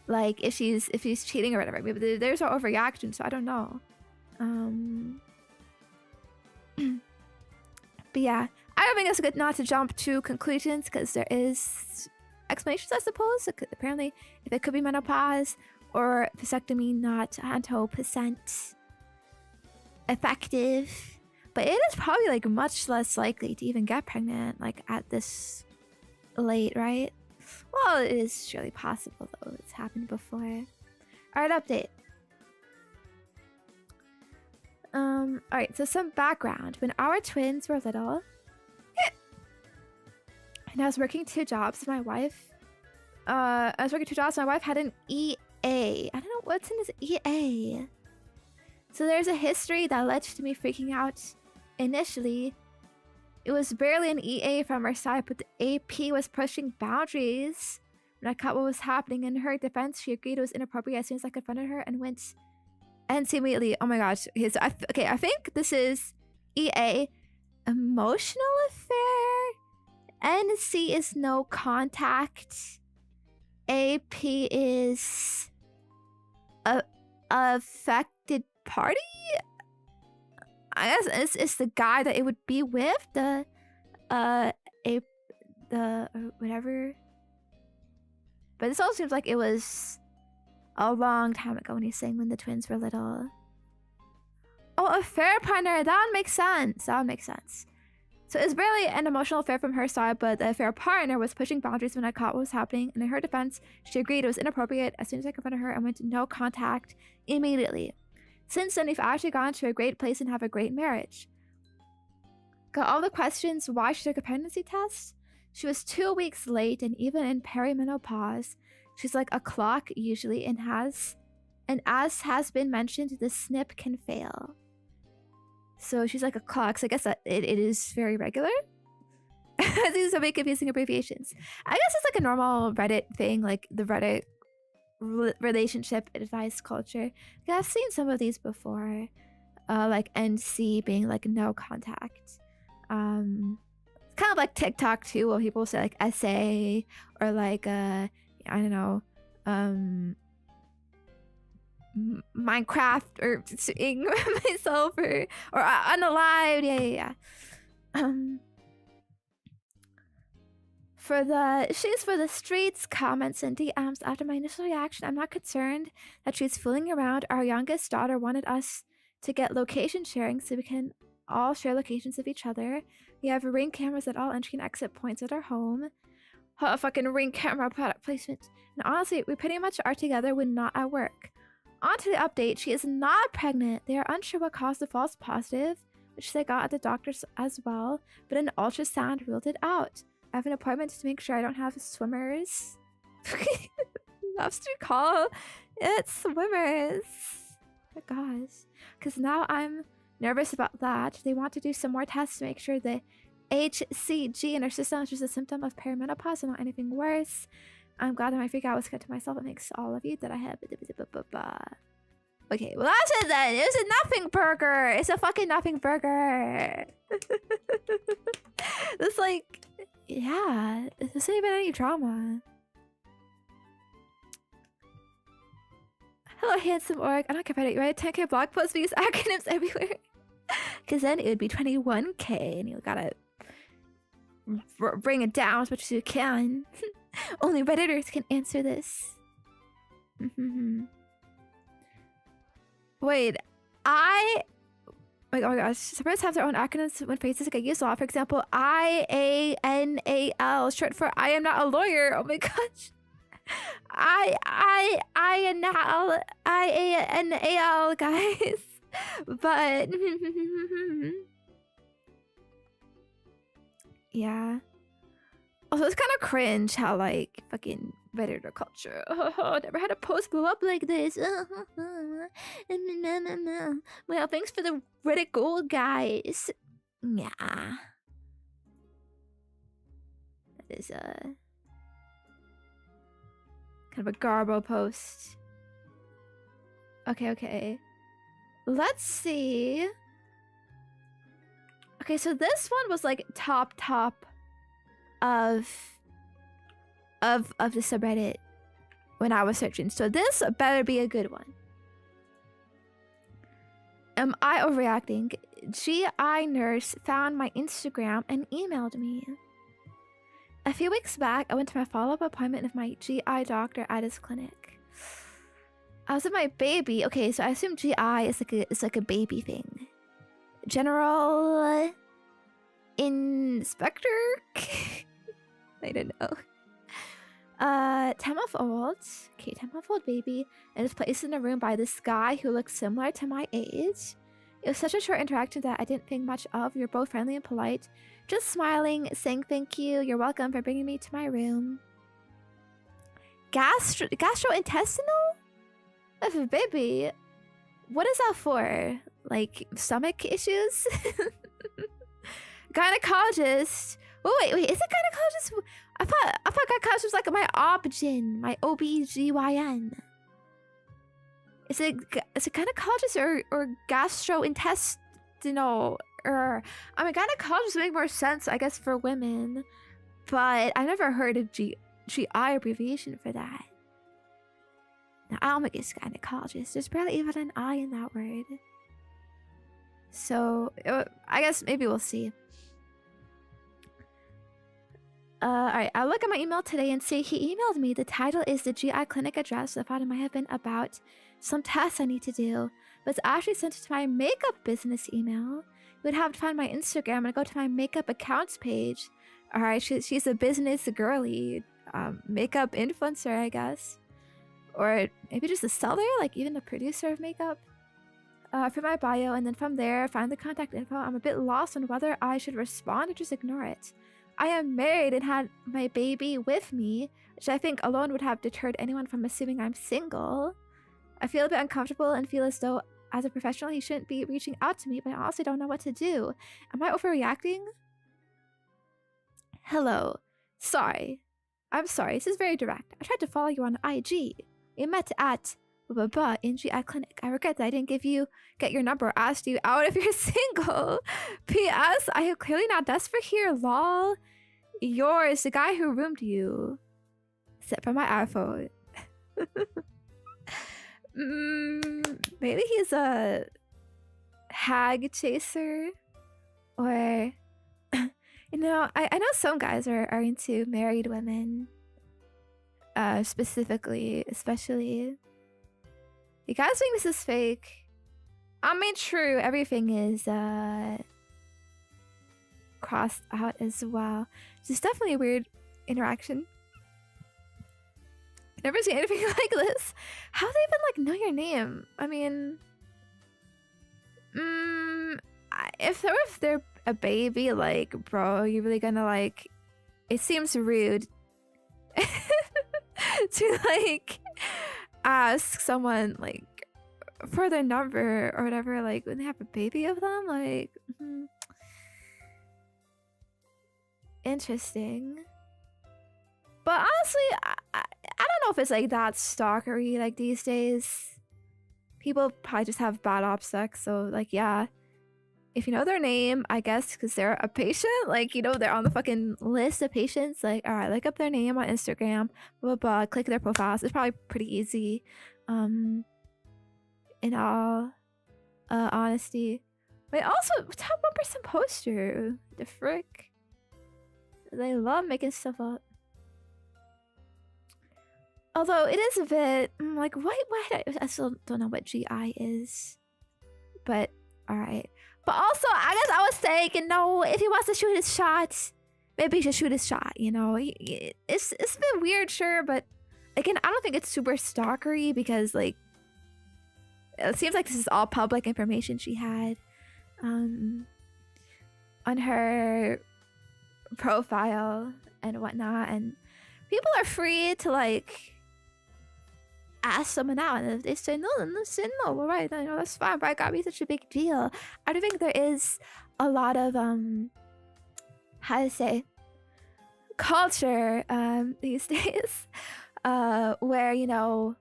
Like if he's cheating or whatever. Maybe there's no overreaction, so I don't know. But yeah, I don't think it's good not to jump to conclusions because there is explanations, I suppose. Apparently, if it could be menopause or vasectomy, not 100% effective. But it is probably like much less likely to even get pregnant like at this late, right? Well, it is surely possible though. It's happened before. Alright, update. Alright, so some background. When our twins were little, and I was working 2 jobs, my wife had an EA. I don't know what's in this EA. So there's a history that led to me freaking out initially. It was barely an EA from our side, but the AP was pushing boundaries. When I caught what was happening in her defense, she agreed it was inappropriate as soon as I confronted her and went NC immediately. Oh my gosh. Okay, so I think this is EA, emotional affair. NC is no contact. AP is affected party? I guess it's the guy that it would be with, the whatever. But this all seems like it was a long time ago when he's saying when the twins were little. Oh, a fair partner. That would make sense. That would make sense. So it's barely an emotional affair from her side, but the affair partner was pushing boundaries when I caught what was happening. And in her defense, she agreed it was inappropriate as soon as I confronted her and went to no contact immediately. Since then, we've actually gone to a great place and have a great marriage. Got all the questions why she took a pregnancy test? She was 2 weeks late, and even in perimenopause, she's like a clock usually, and as has been mentioned, the snip can fail. So she's like a clock, so I guess that it is very regular. These are so many confusing abbreviations. I guess it's like a normal Reddit thing, like the Reddit relationship advice culture. Yeah, I've seen some of these before, like NC being like no contact. It's kind of like TikTok too, where people say like essay or like I don't know, Minecraft or seeing myself or unalived. Yeah. She's for the streets, comments, and DMs. After my initial reaction, I'm not concerned that she's fooling around. Our youngest daughter wanted us to get location sharing so we can all share locations of each other. We have Ring cameras at all entry and exit points at our home. Fucking Ring camera product placement. And honestly, we pretty much are together when not at work. On to the update. She is not pregnant. They are unsure what caused the false positive, which they got at the doctor's as well, but an ultrasound ruled it out. I have an appointment to make sure I don't have swimmers. Lobster call. It's swimmers. Oh my gosh. Because now I'm nervous about that. They want to do some more tests to make sure the HCG in our system is just a symptom of perimenopause and not anything worse. I'm glad that my freak out was good to myself. It makes all of you that I have. Okay, well that's it then. It's a nothing burger. It's a fucking nothing burger. It's like, yeah, this isn't even any drama. Hello, handsome orc. I don't care about it. You write a 10K blog post, we use acronyms everywhere. Because then it would be 21K, and you gotta bring it down as much as you can. Only Redditors can answer this. Wait, oh my gosh, surprised have their own acronyms when phrases get used a lot. For example, IANAL, short for I am not a lawyer. Oh my gosh. IANAL, guys. But yeah. Also, it's kind of cringe how like fucking Redditor culture. Never had a post blow up like this. Well, thanks for the Reddit gold, guys. Yeah. That is kind of a garbo post. Okay. Let's see. Okay, so this one was like top of of the subreddit when I was searching. So this better be a good one. Am I overreacting? GI nurse found my Instagram and emailed me. A few weeks back, I went to my follow-up appointment with my GI doctor at his clinic. I was with my baby. Okay, so I assume GI is like a baby thing. General Inspector? I don't know. 10-month-old. Okay, 10-month-old baby. And is placed in a room by this guy who looks similar to my age. It was such a short interaction that I didn't think much of. We were both friendly and polite. Just smiling, saying thank you. You're welcome for bringing me to my room. Gastrointestinal? That's a baby. What is that for? Like, stomach issues? Gynecologist. Oh, wait, is it gynecologist? I thought gynecologist was like my OBGYN, my OBGYN. Is it gynecologist or gastrointestinal? Or I mean, gynecologist would make more sense, I guess, for women, but I never heard of GI abbreviation for that. Now, I don't think it's gynecologist. There's barely even an I in that word. So I guess maybe we'll see. Alright, I'll look at my email today and see he emailed me. The title is the GI clinic address. I thought it might have been about some tests I need to do, but it's actually sent to my makeup business email. You would have to find my Instagram and go to my makeup accounts page. Alright, she's a business girly, makeup influencer, I guess. Or maybe just a seller, like even a producer of makeup. For my bio, and then from there, find the contact info. I'm a bit lost on whether I should respond or just ignore it. I am married and had my baby with me, which I think alone would have deterred anyone from assuming I'm single. I feel a bit uncomfortable and feel as though, as a professional, he shouldn't be reaching out to me, but I honestly don't know what to do. Am I overreacting? Hello. Sorry. I'm sorry. This is very direct. I tried to follow you on IG. We met at in GI clinic. I regret that I didn't get your number or asked you out if you're single. P.S. I am clearly not desperate here, lol. Yours, the guy who roomed you. Except for my iPhone. Maybe he's a hag chaser. Or you know, I know some guys are into married women. Specifically, especially. You guys think this is fake? I mean, true, everything is crossed out as well. It's definitely a weird interaction. Never seen anything like this. How do they even like know your name? I mean, if they're a baby, like, bro, you're really gonna like? It seems rude to like ask someone like for their number or whatever, like when they have a baby of them, like interesting. But honestly, I don't know if it's like that stalkery like these days. People probably just have bad op sex, so like, yeah, if you know their name, I guess because they're a patient, like, you know, they're on the fucking list of patients, like, all right, look up their name on Instagram, blah, blah, blah, click their profiles. It's probably pretty easy, in all honesty. Wait, also, top 1% poster, the frick? They love making stuff up. Although it is a bit like, I still don't know what GI is, but all right. But also, I guess I was saying, you know, if he wants to shoot his shots, maybe he should shoot his shot, you know? It's a bit weird, sure, but again, I don't think it's super stalkery because, like, it seems like this is all public information she had on her profile and whatnot, and people are free to, like, ask someone out, and if they say no, then they say no. All right, you know, that's fine, but it gotta be such a big deal. I do think there is a lot of how to say, culture these days where, you know,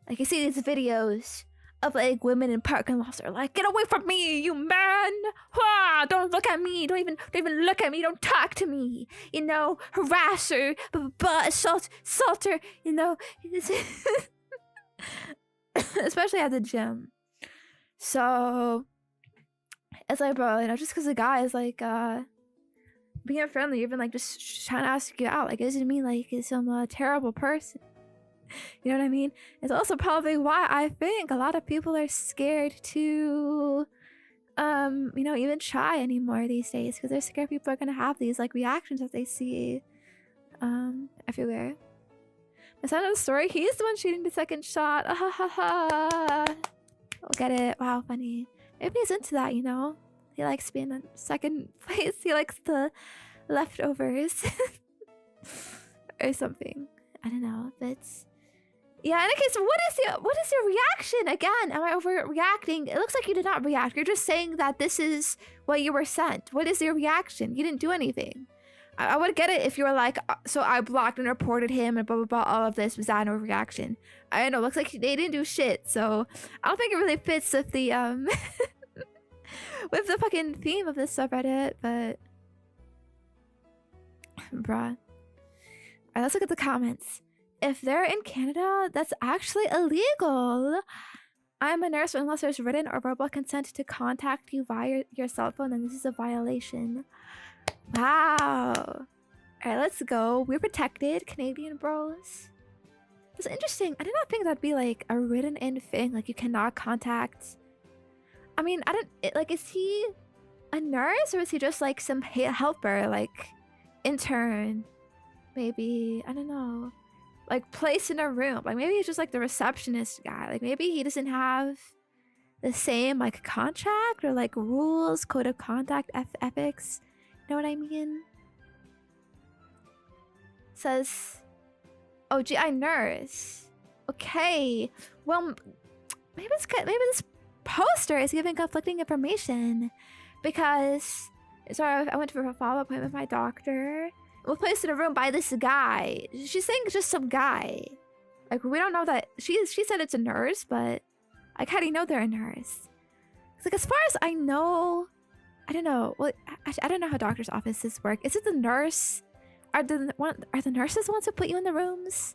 like, you see these videos of like women in parking lots are like, get away from me, you man! Ah, don't look at me! Don't even look at me! Don't talk to me! You know, harasser, assaulter. You know, especially at the gym. So it's like, bro, you know, just because a guy is like being friendly, even like just trying to ask you out, like, doesn't mean like he's some terrible person. You know what I mean? It's also probably why I think a lot of people are scared to, you know, even try anymore these days, because they're scared people are gonna have these like reactions that they see, everywhere. That's not the story. He's the one shooting the second shot. Ah, ha, ha, ha. We'll get it. Wow, funny. Maybe he's into that, you know? He likes being in second place. He likes the leftovers. Or something. I don't know. But yeah, in any case, what is your reaction? Again, am I overreacting? It looks like you did not react. You're just saying that this is what you were sent. What is your reaction? You didn't do anything. I would get it if you were like, so I blocked and reported him and blah blah blah. All of this, was that an overreaction? I don't know. Looks like they didn't do shit. So I don't think it really fits with the with the fucking theme of this subreddit. But bruh. Alright, let's look at the comments. If they're in Canada, that's actually illegal. I'm a nurse, but unless there's written or verbal consent to contact you via your cell phone, then this is a violation. Wow. Alright, let's go. We're protected, Canadian bros. That's interesting. I did not think that'd be like a written in thing. Like you cannot contact. I mean, like, is he a nurse or is he just like some helper, like intern? Maybe, I don't know. Like placed in a room. Like maybe he's just like the receptionist guy. Like maybe he doesn't have the same like contract or like rules, code of conduct, ethics. Know what I mean? Says, oh, GI nurse. Okay, well, maybe this poster is giving conflicting information, because sorry, I went for a follow-up appointment with my doctor. We're placed in a room by this guy. She's saying it's just some guy. Like we don't know that she said it's a nurse, but like how do you know they're a nurse? It's like as far as I know. I don't know. Well, I don't know how doctors' offices work. Is it the nurse? Are the nurses the ones who put you in the rooms?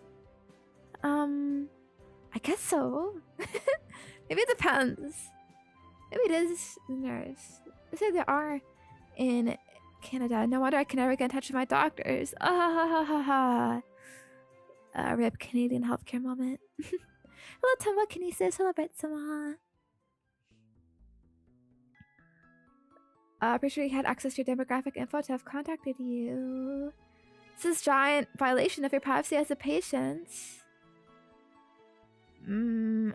I guess so. Maybe it depends. Maybe it is the nurse. They say there are in Canada. No wonder I can never get in touch with my doctors. Ah ha ha ha ha. Rip Canadian healthcare moment. Hello, telekinesis. Hello, Betsama. Pretty sure you had access to your demographic info to have contacted you. This is giant violation of your privacy as a patient. Bro,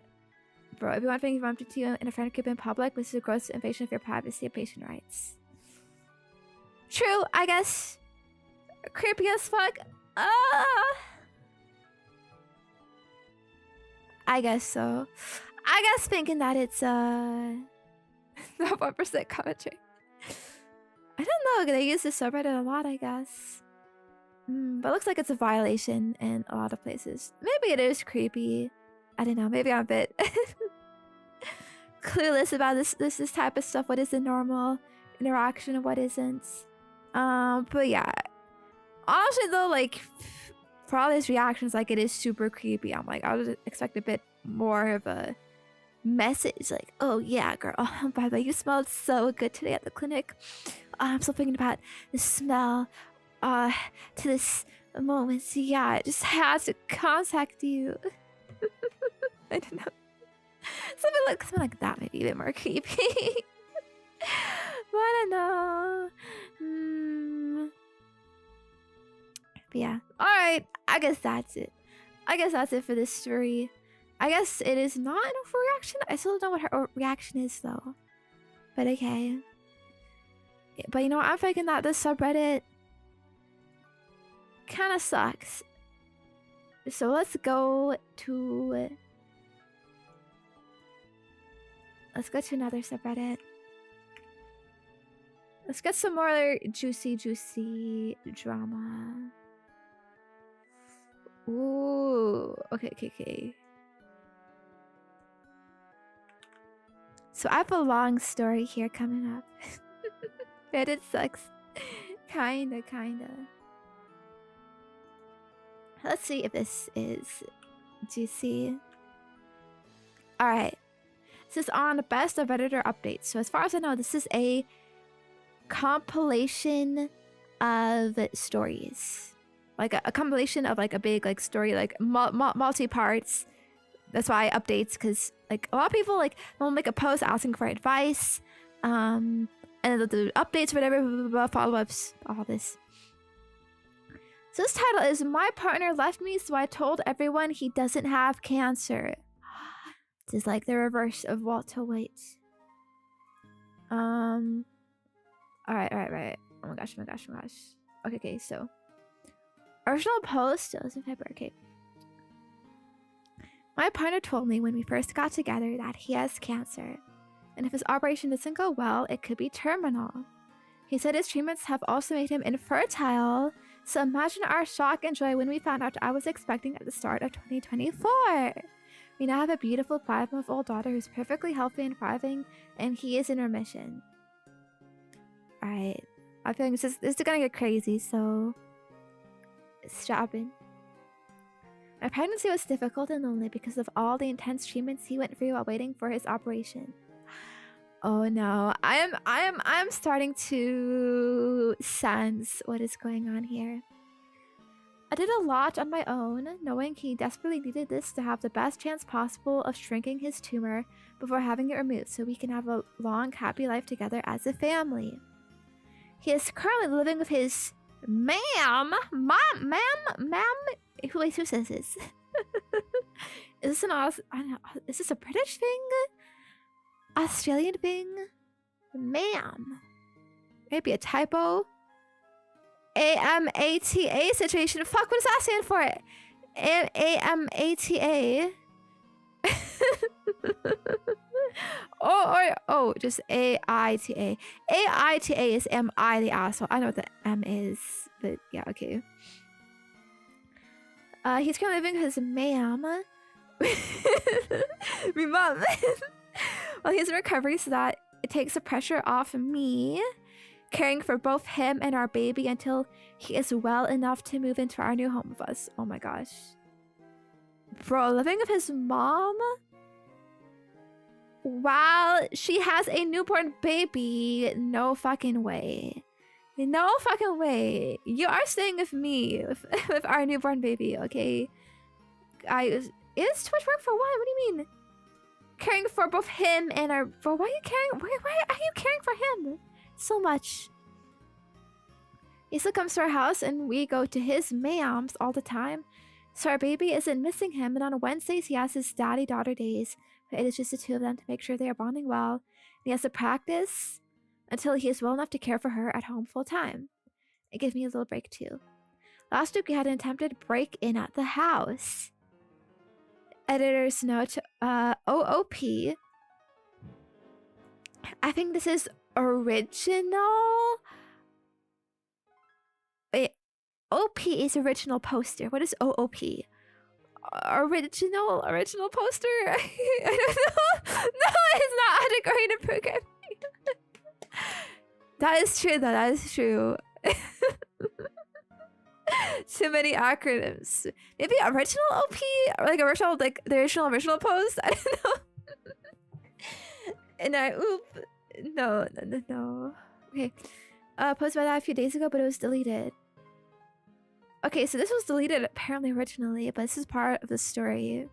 if you want things bumped to you in a friend group in public, this is a gross invasion of your privacy and patient rights. True, I guess. Creepy as fuck. I guess so. I guess thinking that it's not 1% commentary. I don't know, they use this subreddit a lot, I guess. But it looks like it's a violation in a lot of places. Maybe it is creepy. I don't know, maybe I'm a bit clueless about this type of stuff. What is the normal interaction and what isn't? But yeah. Honestly though, like for all these reactions, like it is super creepy. I'm like, I would expect a bit more of a message, like, oh yeah, girl, by the way, you smelled so good today at the clinic. I'm still thinking about the smell to this moment, so yeah, I just had to contact you. I don't know, something like that, maybe a bit more creepy. But I don't know. But yeah, all right, I guess that's it. I guess that's it for this story. I guess it is not an overreaction. I still don't know what her reaction is though. But okay. Yeah, but you know what? I'm thinking that this subreddit kind of sucks. So let's go to another subreddit. Let's get some more juicy drama. Ooh. Okay. So I have a long story here coming up. But it sucks. Kinda. Let's see if this is juicy. Alright. This is on best of Redditor updates. So as far as I know, this is a compilation of stories. Like a compilation of like a big like story, like multi-parts. That's why updates, because like a lot of people like will make a post asking for advice, and they'll do updates, whatever, blah, blah, blah, follow-ups, all this. So this title is "My Partner Left Me, So I Told Everyone He Doesn't Have Cancer." This is like the reverse of Walter White. Alright. Oh my gosh. Okay, so original post, it was in February. Okay. My partner told me when we first got together that he has cancer, and if his operation doesn't go well, it could be terminal. He said his treatments have also made him infertile, so imagine our shock and joy when we found out I was expecting at the start of 2024. We now have a beautiful 5-month-old daughter who's perfectly healthy and thriving, and he is in remission. Alright, I feel like this is gonna get crazy, so strap in. My pregnancy was difficult and lonely because of all the intense treatments he went through while waiting for his operation. Oh no, I'm starting to sense what is going on here. I did a lot on my own, knowing he desperately needed this to have the best chance possible of shrinking his tumor before having it removed so we can have a long, happy life together as a family. He is currently living with his ma'am. Wait, who says this? Is this I don't know, is this a British thing? Australian thing? Ma'am. Maybe a typo. AMATA situation. Fuck, what does that stand for? AMATA. Oh, just AITA. AITA is MI the asshole. I know what the M is, but yeah, okay. He's currently living with his ma'am. Me mom. Well, he's in recovery, so that it takes the pressure off me, caring for both him and our baby until he is well enough to move into our new home with us. Oh my gosh. Bro, living with his mom while she has a newborn baby? No fucking way. No fucking way. You are staying with me, with our newborn baby, okay? It's too much work for what? What do you mean? Caring for both him and our... Bro, why are you caring? Why are you caring for him so much? He still comes to our house and we go to his ma'am's all the time. So our baby isn't missing him, and on Wednesdays he has his daddy-daughter days. But it is just the two of them to make sure they are bonding well. And he has to practice until he is well enough to care for her at home full-time. It gives me a little break too. Last week we had an attempted break-in at the house. Editor's note, OOP. I think this is original. Wait, OP is original poster. What is OOP? Original poster? I don't know. No, it's not integrated programming. That is true though, that is true. Too many acronyms. Maybe original OP? Or like original, like the original post? I don't know. And no. Okay. Posted by that a few days ago, but it was deleted. Okay, so this was deleted apparently originally, but this is part of the story.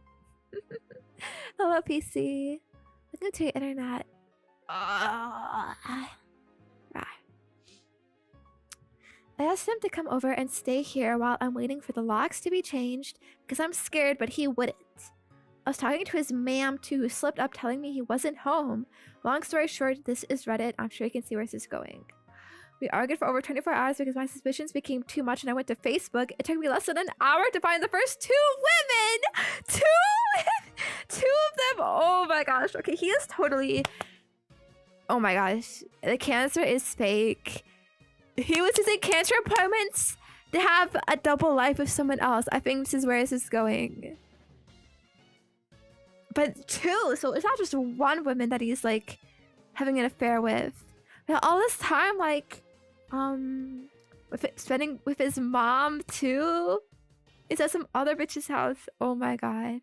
Hello, PC. Welcome to your internet. I asked him to come over and stay here while I'm waiting for the locks to be changed because I'm scared, but he wouldn't. I was talking to his ma'am too, who slipped up telling me he wasn't home. Long story short, this is Reddit. I'm sure you can see where this is going. We argued for over 24 hours because my suspicions became too much and I went to Facebook. It took me less than an hour to find the first two women! Two of them! Oh my gosh. Okay, he is totally... Oh my gosh. The cancer is fake. He was using cancer appointments to have a double life with someone else. I think this is where this is going. but two, so it's not just one woman that he's like having an affair with. But all this time, like, spending with his mom too. It's at some other bitch's house. Oh my god.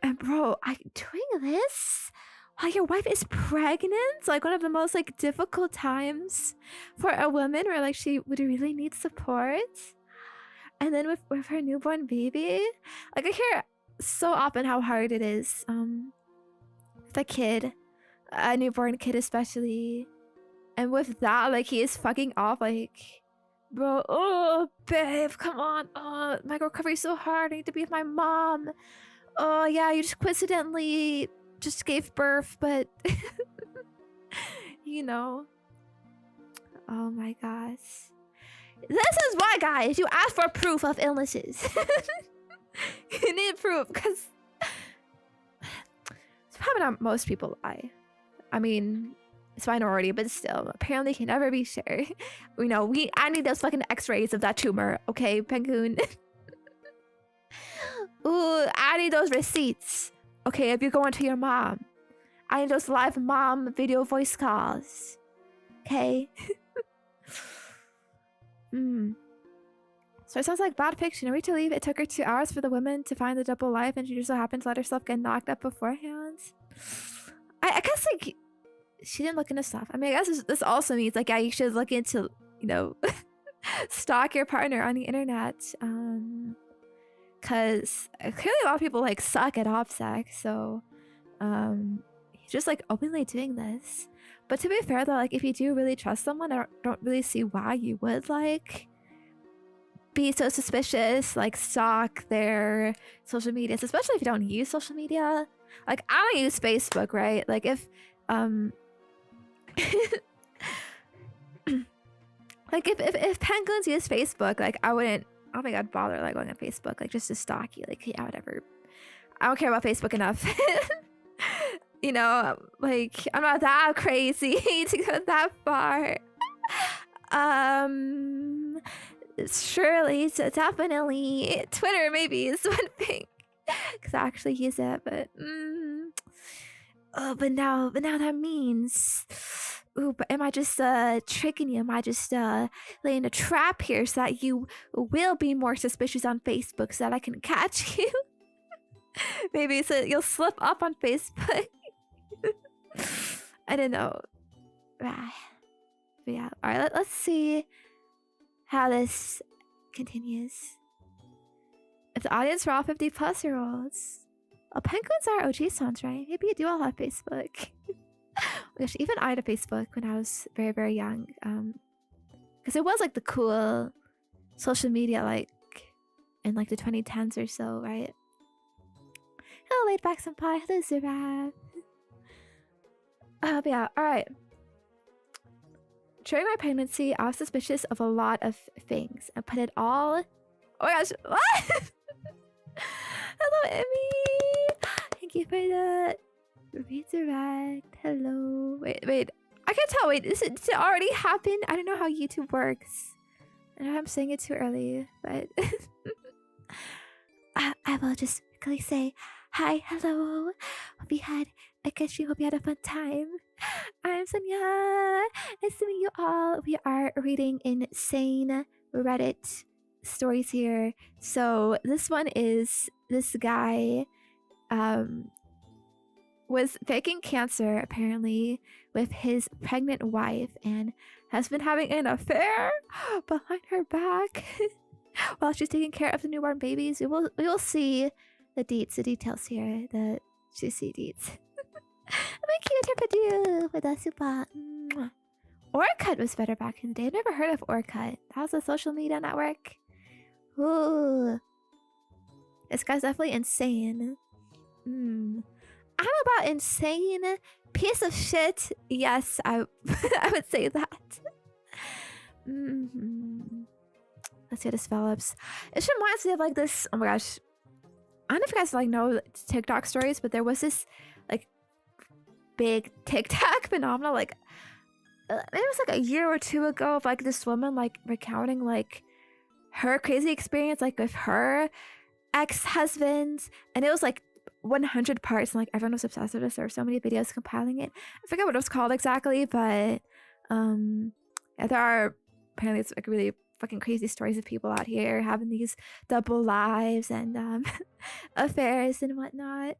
And bro, doing this while your wife is pregnant, like one of the most like difficult times for a woman where like she would really need support. And then with her newborn baby, like I hear so often how hard it is with a kid, a newborn kid especially. And with that, like he is fucking off, like, bro, oh babe, come on, oh my recovery's so hard, I need to be with my mom. Oh yeah, you just coincidentally just gave birth, but you know. Oh my gosh. This is why, guys, you ask for proof of illnesses. You need proof, because it's probably not most people lie. I mean, it's minority, but still, apparently can never be sure. You know, I need those fucking x-rays of that tumor, okay, Penguin? Ooh, I need those receipts. Okay, if you're going to your mom. I need those live mom video voice calls. Okay? So it sounds like bad fiction. Are we to leave? It took her 2 hours for the woman to find the double life, and she just so happened to let herself get knocked up beforehand. I guess, like, she didn't look into stuff. I mean, I guess this also means, like, yeah, you should look into, you know, stalk your partner on the internet. Because clearly a lot of people, like, suck at OPSEC, so, he's just, like, openly doing this. But to be fair, though, like, if you do really trust someone, I don't really see why you would, like, be so suspicious, like, stalk their social medias, especially if you don't use social media. Like, I don't use Facebook, right? Like, if, like, if penguins use Facebook, like, I wouldn't, I don't think I'd bother, like, going on Facebook, like, just to stalk you. Like, yeah, whatever. I don't care about Facebook enough. You know, like, I'm not that crazy to go that far. Surely, so definitely, Twitter maybe is one thing, because I actually use it, but, oh, but now that means, ooh, but am I just, tricking you? Am I just, laying a trap here so that you will be more suspicious on Facebook so that I can catch you? Maybe so you'll slip up on Facebook. I don't know. But yeah, alright, let's see how this continues. If the audience were all 50+-year-olds, well, penguins are OG sons, right? Maybe you do all have Facebook. Gosh, even I had a Facebook when I was very, very young. Because it was like the cool social media, like in like the 2010s or so, right? Hello, laid back senpai. Hello, Zurab. But yeah, alright. During my pregnancy, I was suspicious of a lot of things and put it all... Oh my gosh, what? Hello, Emmy! Thank you for the redirect. Hello. Wait. I can tell. Wait, did it already happen? I don't know how YouTube works. I know I'm saying it too early, but... I will just quickly say, hi, hello. Hope you had a good stream. Hope you had a fun time. I'm Zenya. Nice to meet you all. We are reading insane Reddit stories here. So this one is this guy was faking cancer apparently with his pregnant wife and has been having an affair behind her back while she's taking care of the newborn babies. We will see the details here, the juicy deets. Thank you, Interpadu, for the super. Orkut was better back in the day. I've never heard of Orkut. That was a social media network. Ooh. This guy's definitely insane. I'm about insane piece of shit. Yes, I would say that. Let's see how this develops. It reminds me of like this. Oh my gosh. I don't know if you guys like know TikTok stories, but there was this like big TikTok phenomenon, like it was like a year or two ago, of like this woman like recounting like her crazy experience like with her ex-husband, and it was like 100 parts, and like everyone was obsessed with this. There were so many videos compiling it. I forget what it was called exactly, but yeah, there are apparently it's like really fucking crazy stories of people out here having these double lives and affairs and whatnot.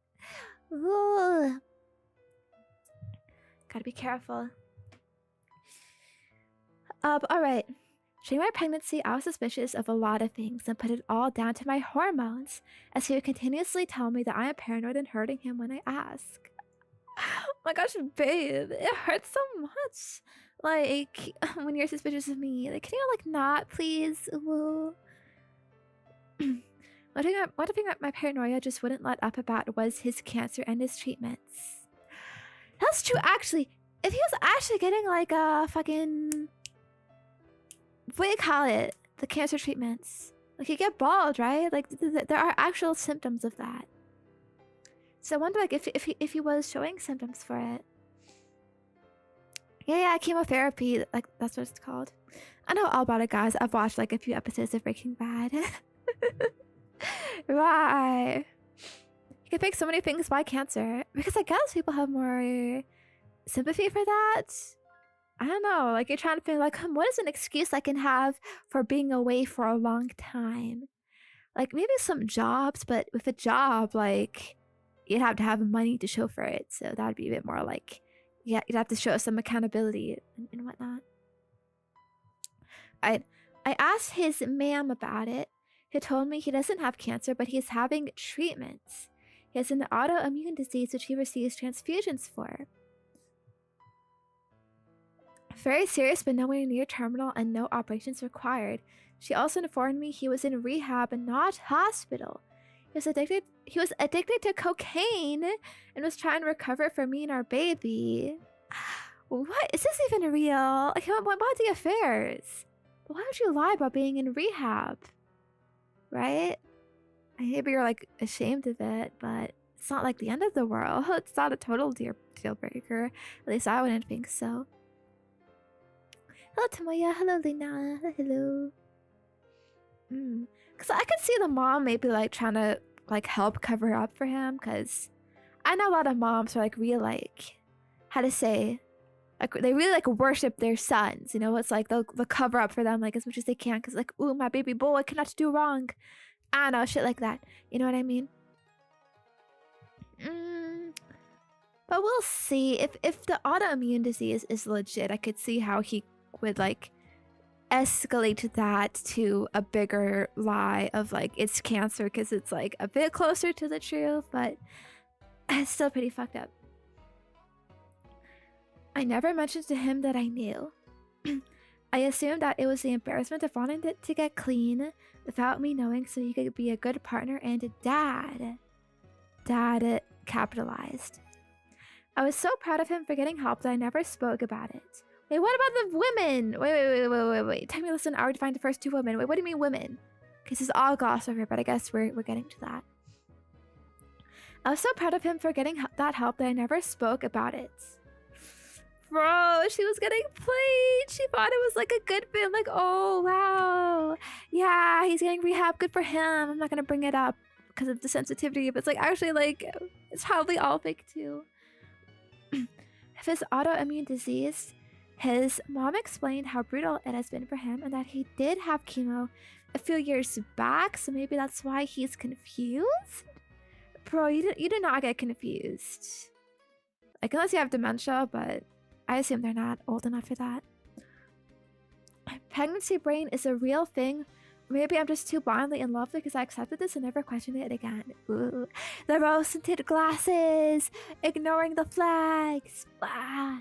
Ooh. Gotta be careful. But all right. During my pregnancy, I was suspicious of a lot of things and put it all down to my hormones, as he would continuously tell me that I am paranoid and hurting him when I ask. Oh my gosh, babe, it hurts so much. Like, when you're suspicious of me, like, can you, like, not, please? Ooh. One thing that my paranoia just wouldn't let up about was his cancer and his treatments. That's true, actually. If he was actually getting, like, a fucking... what do you call it? The cancer treatments. Like, you get bald, right? Like, there are actual symptoms of that. So I wonder, like, if he was showing symptoms for it. Yeah, chemotherapy. Like, that's what it's called. I know all about it, guys. I've watched, like, a few episodes of Breaking Bad. Right. You can pick so many things by cancer. Because I guess people have more sympathy for that. I don't know, like you're trying to think like, what is an excuse I can have for being away for a long time? Like maybe some jobs, but with a job, like you'd have to have money to show for it. So that'd be a bit more like, yeah, you'd have to show some accountability and whatnot. I asked his ma'am about it. He told me he doesn't have cancer, but he's having treatments. He has an autoimmune disease which he receives transfusions for. Very serious, but nowhere near terminal and no operations required. She also informed me he was in rehab and not hospital. He was addicted to cocaine and was trying to recover from me and our baby. What? Is this even real? Like, what about the affairs? But why would you lie about being in rehab? Right? Maybe you're like ashamed of it, but it's not like the end of the world. It's not a total deal breaker. At least I wouldn't think so. Hello, Tamoya. Hello, Lina. Hello. Because I could see the mom maybe like trying to like help cover up for him. Because I know a lot of moms are like real like, how to say, like they really like worship their sons. You know, it's like they'll cover up for them like as much as they can. Because like, ooh, my baby boy cannot do wrong. I don't know, shit like that. You know what I mean? But we'll see. If the autoimmune disease is legit, I could see how he would like escalate that to a bigger lie of like it's cancer because it's like a bit closer to the truth, but it's still pretty fucked up. I never mentioned to him that I knew. I assumed that it was the embarrassment of wanting to get clean without me knowing so he could be a good partner and a dad. Dad capitalized. I was so proud of him for getting help that I never spoke about it. Wait, what about the women? Wait. Tell me, listen, I already defined the first two women. Wait, what do you mean women? Because it's all glossed over, but I guess we're getting to that. I was so proud of him for getting that help that I never spoke about it. Bro, she was getting played. She thought it was like a good bit. Like, oh, wow. Yeah, he's getting rehab. Good for him. I'm not going to bring it up because of the sensitivity. But it's like, actually, like, it's probably all fake too. If his autoimmune disease, his mom explained how brutal it has been for him and that he did have chemo a few years back. So maybe that's why he's confused? Bro, you do not get confused. Like, unless you have dementia, but I assume they're not old enough for that. Pregnancy brain is a real thing. Maybe I'm just too blindly in love because I accepted this and never questioned it again. Ooh. The rose-tinted glasses, ignoring the flags. Ah.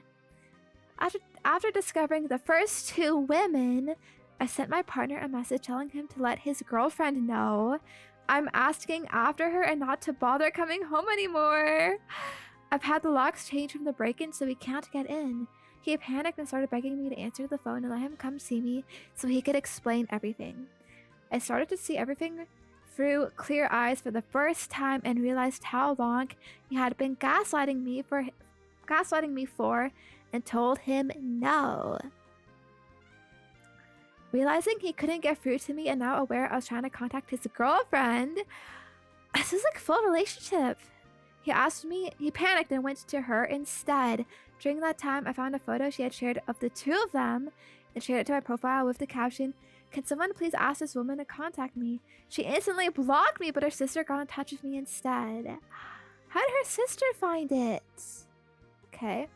After discovering the first two women, I sent my partner a message telling him to let his girlfriend know I'm asking after her and not to bother coming home anymore. I've had the locks changed from the break-in so he can't get in. He panicked and started begging me to answer the phone and let him come see me so he could explain everything. I started to see everything through clear eyes for the first time and realized how long he had been gaslighting me for and told him no. Realizing he couldn't get through to me and now aware I was trying to contact his girlfriend. This is like full relationship. He asked me, he panicked and went to her instead. During that time, I found a photo she had shared of the two of them and shared it to my profile with the caption, "Can someone please ask this woman to contact me?" She instantly blocked me, but her sister got in touch with me instead. How did her sister find it? Okay.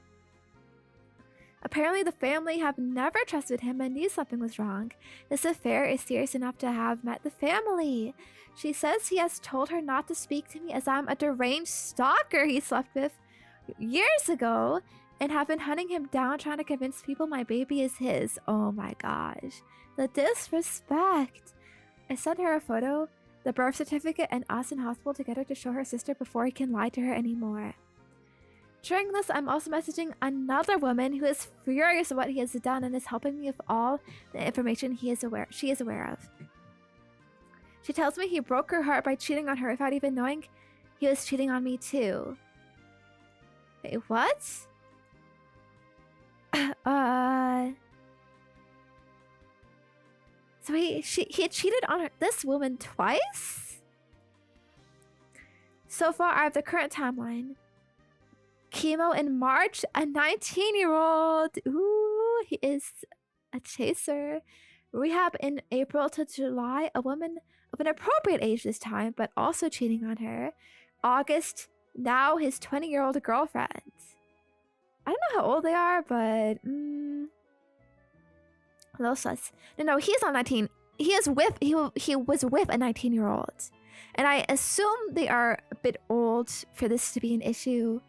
Apparently, the family have never trusted him and knew something was wrong. This affair is serious enough to have met the family. She says he has told her not to speak to me as I'm a deranged stalker he slept with years ago and have been hunting him down trying to convince people my baby is his. Oh my gosh. The disrespect. I sent her a photo, the birth certificate, and us in hospital together to show her sister before he can lie to her anymore. During this, I'm also messaging another woman who is furious at what he has done and is helping me with all the information she is aware of. She tells me he broke her heart by cheating on her without even knowing he was cheating on me too. Wait, what? So he cheated on this woman twice? So far, I have the current timeline. Chemo in March, a 19-year-old. Ooh, he is a chaser. Rehab in April to July, a woman of an appropriate age this time, but also cheating on her. August, now his 20-year-old girlfriend. I don't know how old they are, but a little sus. No, he's not 19. He was with a 19-year-old, and I assume they are a bit old for this to be an issue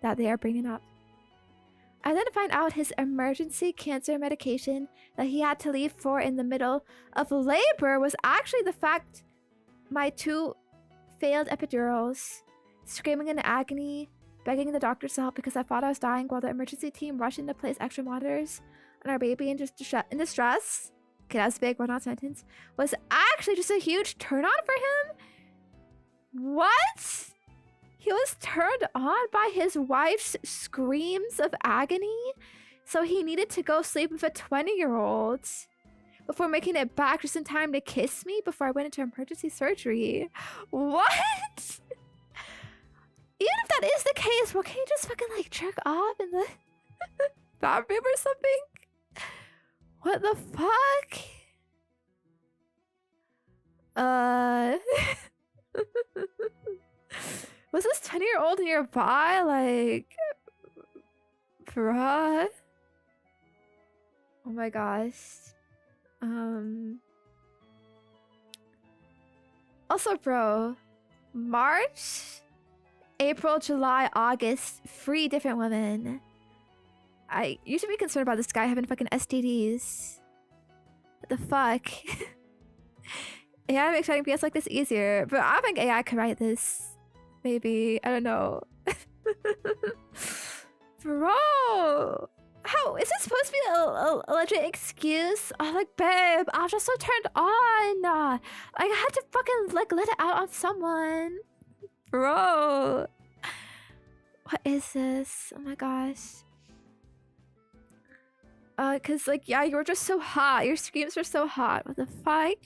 that they are bringing up. I then find out his emergency cancer medication that he had to leave for in the middle of labor was actually the fact my 2 failed epidurals, screaming in agony, begging the doctors to help because I thought I was dying while the emergency team rushed in to place extra monitors on our baby in distress. Okay, that's a big run-on sentence. Was actually just a huge turn-on for him? What? He was turned on by his wife's screams of agony, so he needed to go sleep with a 20-year-old before making it back just in time to kiss me before I went into emergency surgery. What? Even if that is the case, well, can you just fucking like jerk off in the bathroom or something? What the fuck? Was this 10-year-old nearby? Like, bruh. Oh my gosh. Also, bro, March, April, July, August, 3 different women. You should be concerned about this guy having fucking STDs. What the fuck? AI makes writing PS like this easier, but I don't think AI could write this. Maybe. I don't know. Bro! How? Is this supposed to be a legit excuse? Oh, like, babe, I was just so turned on. Like, I had to fucking, like, let it out on someone. Bro. What is this? Oh my gosh. Cause, like, yeah, you were just so hot. Your screams were so hot. What the fuck?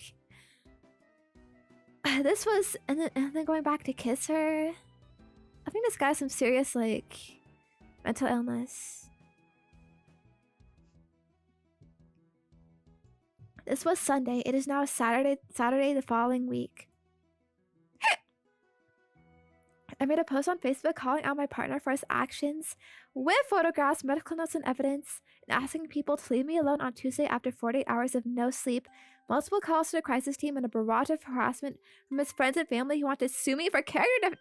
This was, and then going back to kiss her. I think this guy has some serious, like, mental illness. This was Sunday. It is now Saturday the following week. I made a post on Facebook calling out my partner for his actions with photographs, medical notes, and evidence, and asking people to leave me alone on Tuesday after 48 hours of no sleep, multiple calls to the crisis team, and a barrage of harassment from his friends and family who want to sue me for character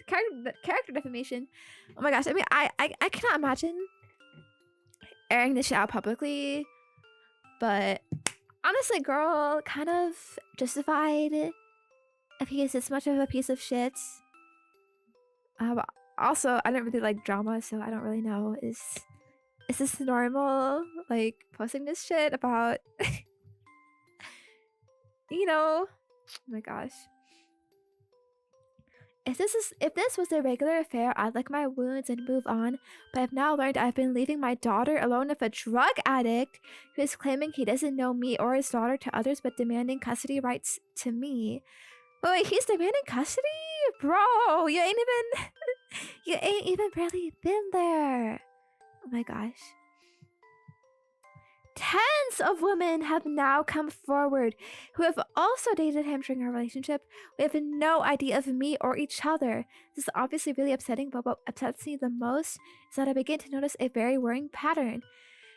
defamation. Oh my gosh, I mean, I cannot imagine airing this shit out publicly, but honestly, girl, kind of justified if he is this much of a piece of shit. Also, I don't really like drama, so I don't really know. Is this normal? Like, posting this shit about, you know? Oh my gosh. If this was a regular affair, I'd lick my wounds and move on. But I've now learned I've been leaving my daughter alone with a drug addict who is claiming he doesn't know me or his daughter to others, but demanding custody rights to me. Wait, he's demanding custody? Bro, you ain't even... You ain't even barely been there. Oh my gosh. Tens of women have now come forward who have also dated him during our relationship. We have no idea of me or each other. This is obviously really upsetting, but what upsets me the most is that I begin to notice a very worrying pattern.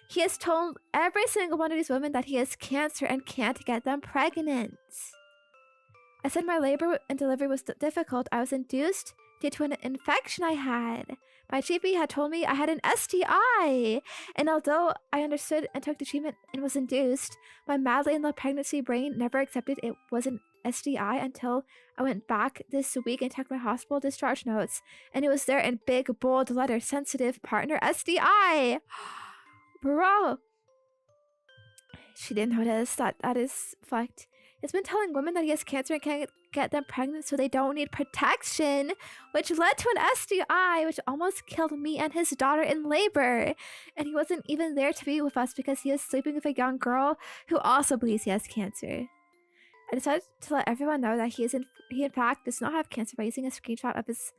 He has told every single one of these women that he has cancer and can't get them pregnant. I said my labor and delivery was difficult. I was induced due to an infection I had. My GP had told me I had an STI, and although I understood and took the treatment and was induced, my madly in love pregnancy brain never accepted it was an STI until I went back this week and checked my hospital discharge notes, and it was there in big, bold letters, sensitive partner STI. Bro. She didn't notice. That is fucked. It's been telling women that he has cancer and can't get them pregnant so they don't need protection, which led to an STI, which almost killed me and his daughter in labor. And he wasn't even there to be with us because he was sleeping with a young girl who also believes he has cancer. I decided to let everyone know that he in fact does not have cancer by using a screenshot of his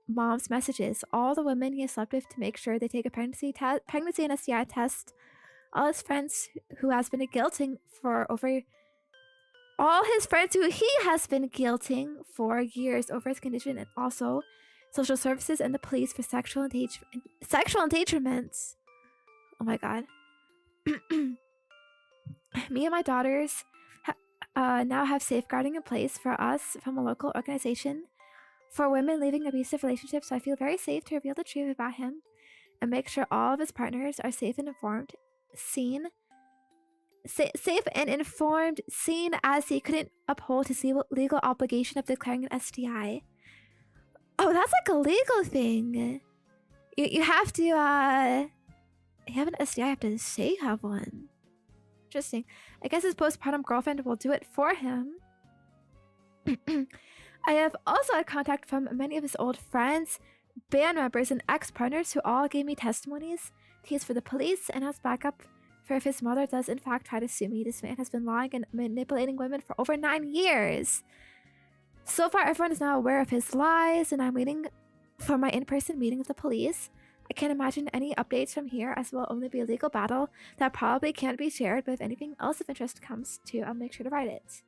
mom's messages. All the women he has slept with to make sure they take a pregnancy and STI test. All his friends who has been guilting for over... All his friends who he has been guilting for years over his condition, and also social services and the police for sexual endangerment. Oh my god. Me and my daughters now have safeguarding in place for us from a local organization for women leaving abusive relationships, so I feel very safe to reveal the truth about him and make sure all of his partners are safe and informed, seen as he couldn't uphold his legal obligation of declaring an STI. Oh, that's like a legal thing. You have to, you have an STI, you have to say you have one. Interesting. I guess his postpartum girlfriend will do it for him. I have also had contact from many of his old friends, band members, and ex-partners who all gave me testimonies to use for the police and as backup for if his mother does in fact try to sue me. This man has been lying and manipulating women for over 9 years. So far, everyone is now aware of his lies, and I'm waiting for my in-person meeting with the police. I can't imagine any updates from here, as it will only be a legal battle that probably can't be shared, but if anything else of interest comes to, I'll make sure to write it.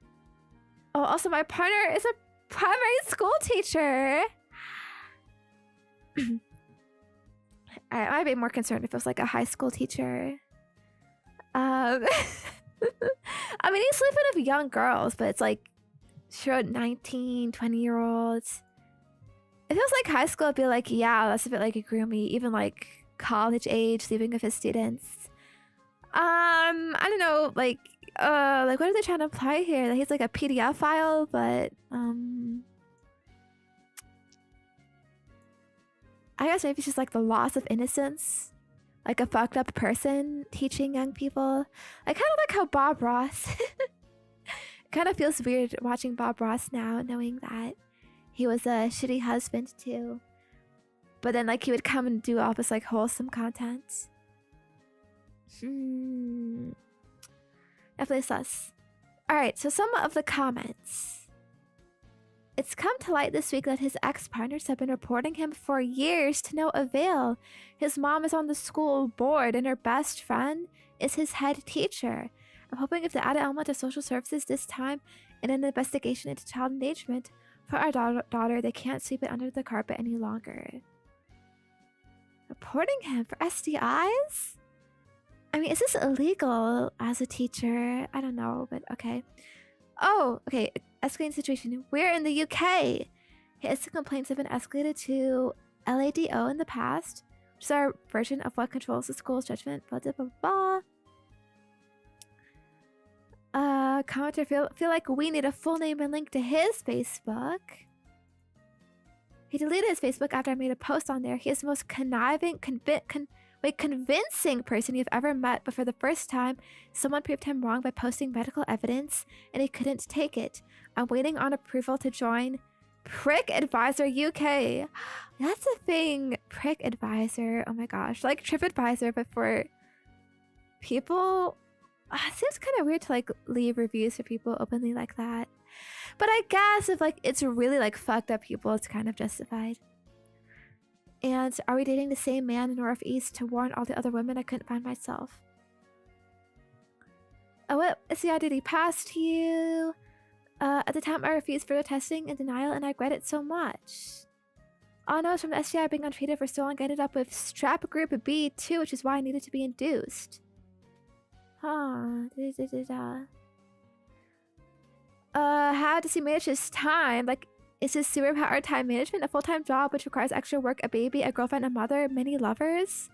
Oh, also my partner is a primary school teacher. I'd be more concerned if it was like a high school teacher. I mean, he's sleeping with young girls, but it's like, sure, 19, 20-year-olds. If it was like high school, I'd be like, yeah, that's a bit like a groomie. Even like college age, sleeping with his students. I don't know, like what are they trying to imply here? That he's like a PDF file, but I guess maybe it's just like the loss of innocence. Like a fucked up person teaching young people. Like kind of like how Bob Ross. Kind of feels weird watching Bob Ross now, knowing that he was a shitty husband too. But then like he would come and do all this like wholesome content. Definitely sus. Alright, so some of the comments. It's come to light this week that his ex-partners have been reporting him for years to no avail. His mom is on the school board and her best friend is his head teacher. I'm hoping if they add an element of social services this time in an investigation into child endangerment for our daughter, they can't sweep it under the carpet any longer. Reporting him for STIs? I mean, is this illegal as a teacher? I don't know, but okay. Oh, okay. Escalating situation. We're in the UK. His complaints have been escalated to LADO in the past, which is our version of what controls the school's judgment. Blah blah blah blah. Commenter feel like we need a full name and link to his Facebook. He deleted his Facebook after I made a post on there. He is the most conniving, convincing person you've ever met, but for the first time, someone proved him wrong by posting medical evidence, and he couldn't take it. I'm waiting on approval to join Prick Advisor UK. That's a thing. Prick Advisor. Oh my gosh. Like TripAdvisor, but for people. It seems kind of weird to like leave reviews for people openly like that. But I guess if like it's really like fucked up people, it's kind of justified. And are we dating the same man in Northeast to warn all the other women I couldn't find myself? Oh, what STI did he pass to you? At the time, I refused further testing in denial, and I regret it so much. Oh no, it's from the STI being untreated for so long. I ended up with strep group B too, which is why I needed to be induced. Huh. How does he manage his time? Like, is his superpower time management a full-time job which requires extra work, a baby, a girlfriend, a mother, many lovers?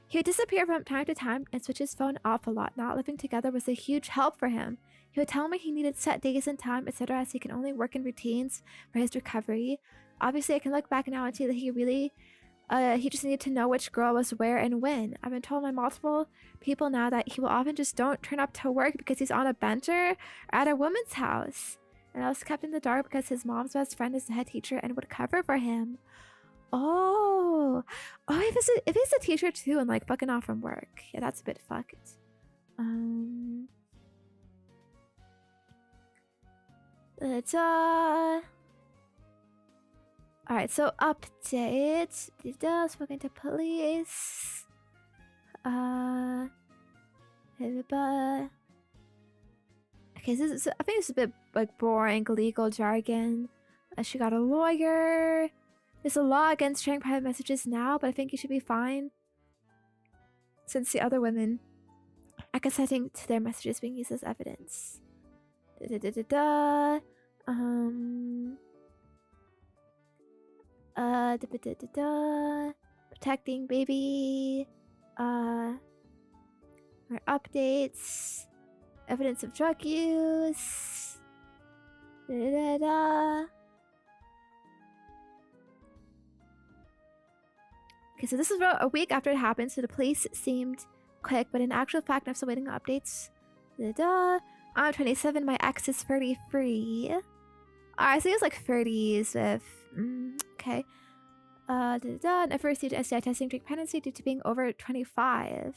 He would disappear from time to time and switch his phone off a lot. Not living together was a huge help for him. He would tell me he needed set days and time, etc., as he can only work in routines for his recovery. Obviously, I can look back now and see that he just needed to know which girl was where and when. I've been told by multiple people now that he will often just don't turn up to work because he's on a bencher or at a woman's house. And I was kept in the dark because his mom's best friend is the head teacher and would cover for him. Oh, if he's a teacher too and like fucking off from work, yeah, that's a bit fucked. Alright, so update. Spoken to police. Okay, so I think this is a bit like boring legal jargon. She got a lawyer. There's a law against sharing private messages now, but I think you should be fine. Since the other women are consenting to their messages being used as evidence. Protecting baby. Our updates. Evidence of drug use. Okay, so this is a week after it happened, so the police seemed quick, but in actual fact, I'm still waiting on updates. I'm 27, my ex is 33. Alright, so he was like 30s with... okay. Never received STI testing during pregnancy due to being over 25.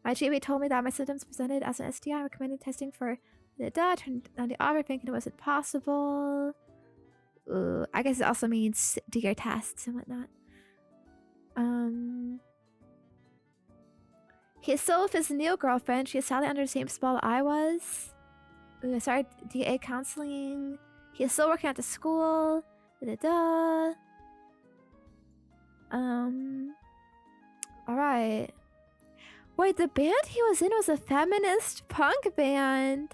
My GP told me that my symptoms presented as an STI. I recommended testing for turned down the offer thinking it wasn't possible. Ooh, I guess it also means do your tests and whatnot. He's still with his new girlfriend. She is sadly under the same spell I was. Ooh, I started DA counseling. He is still working at the school. Alright. Wait, the band he was in was a feminist punk band.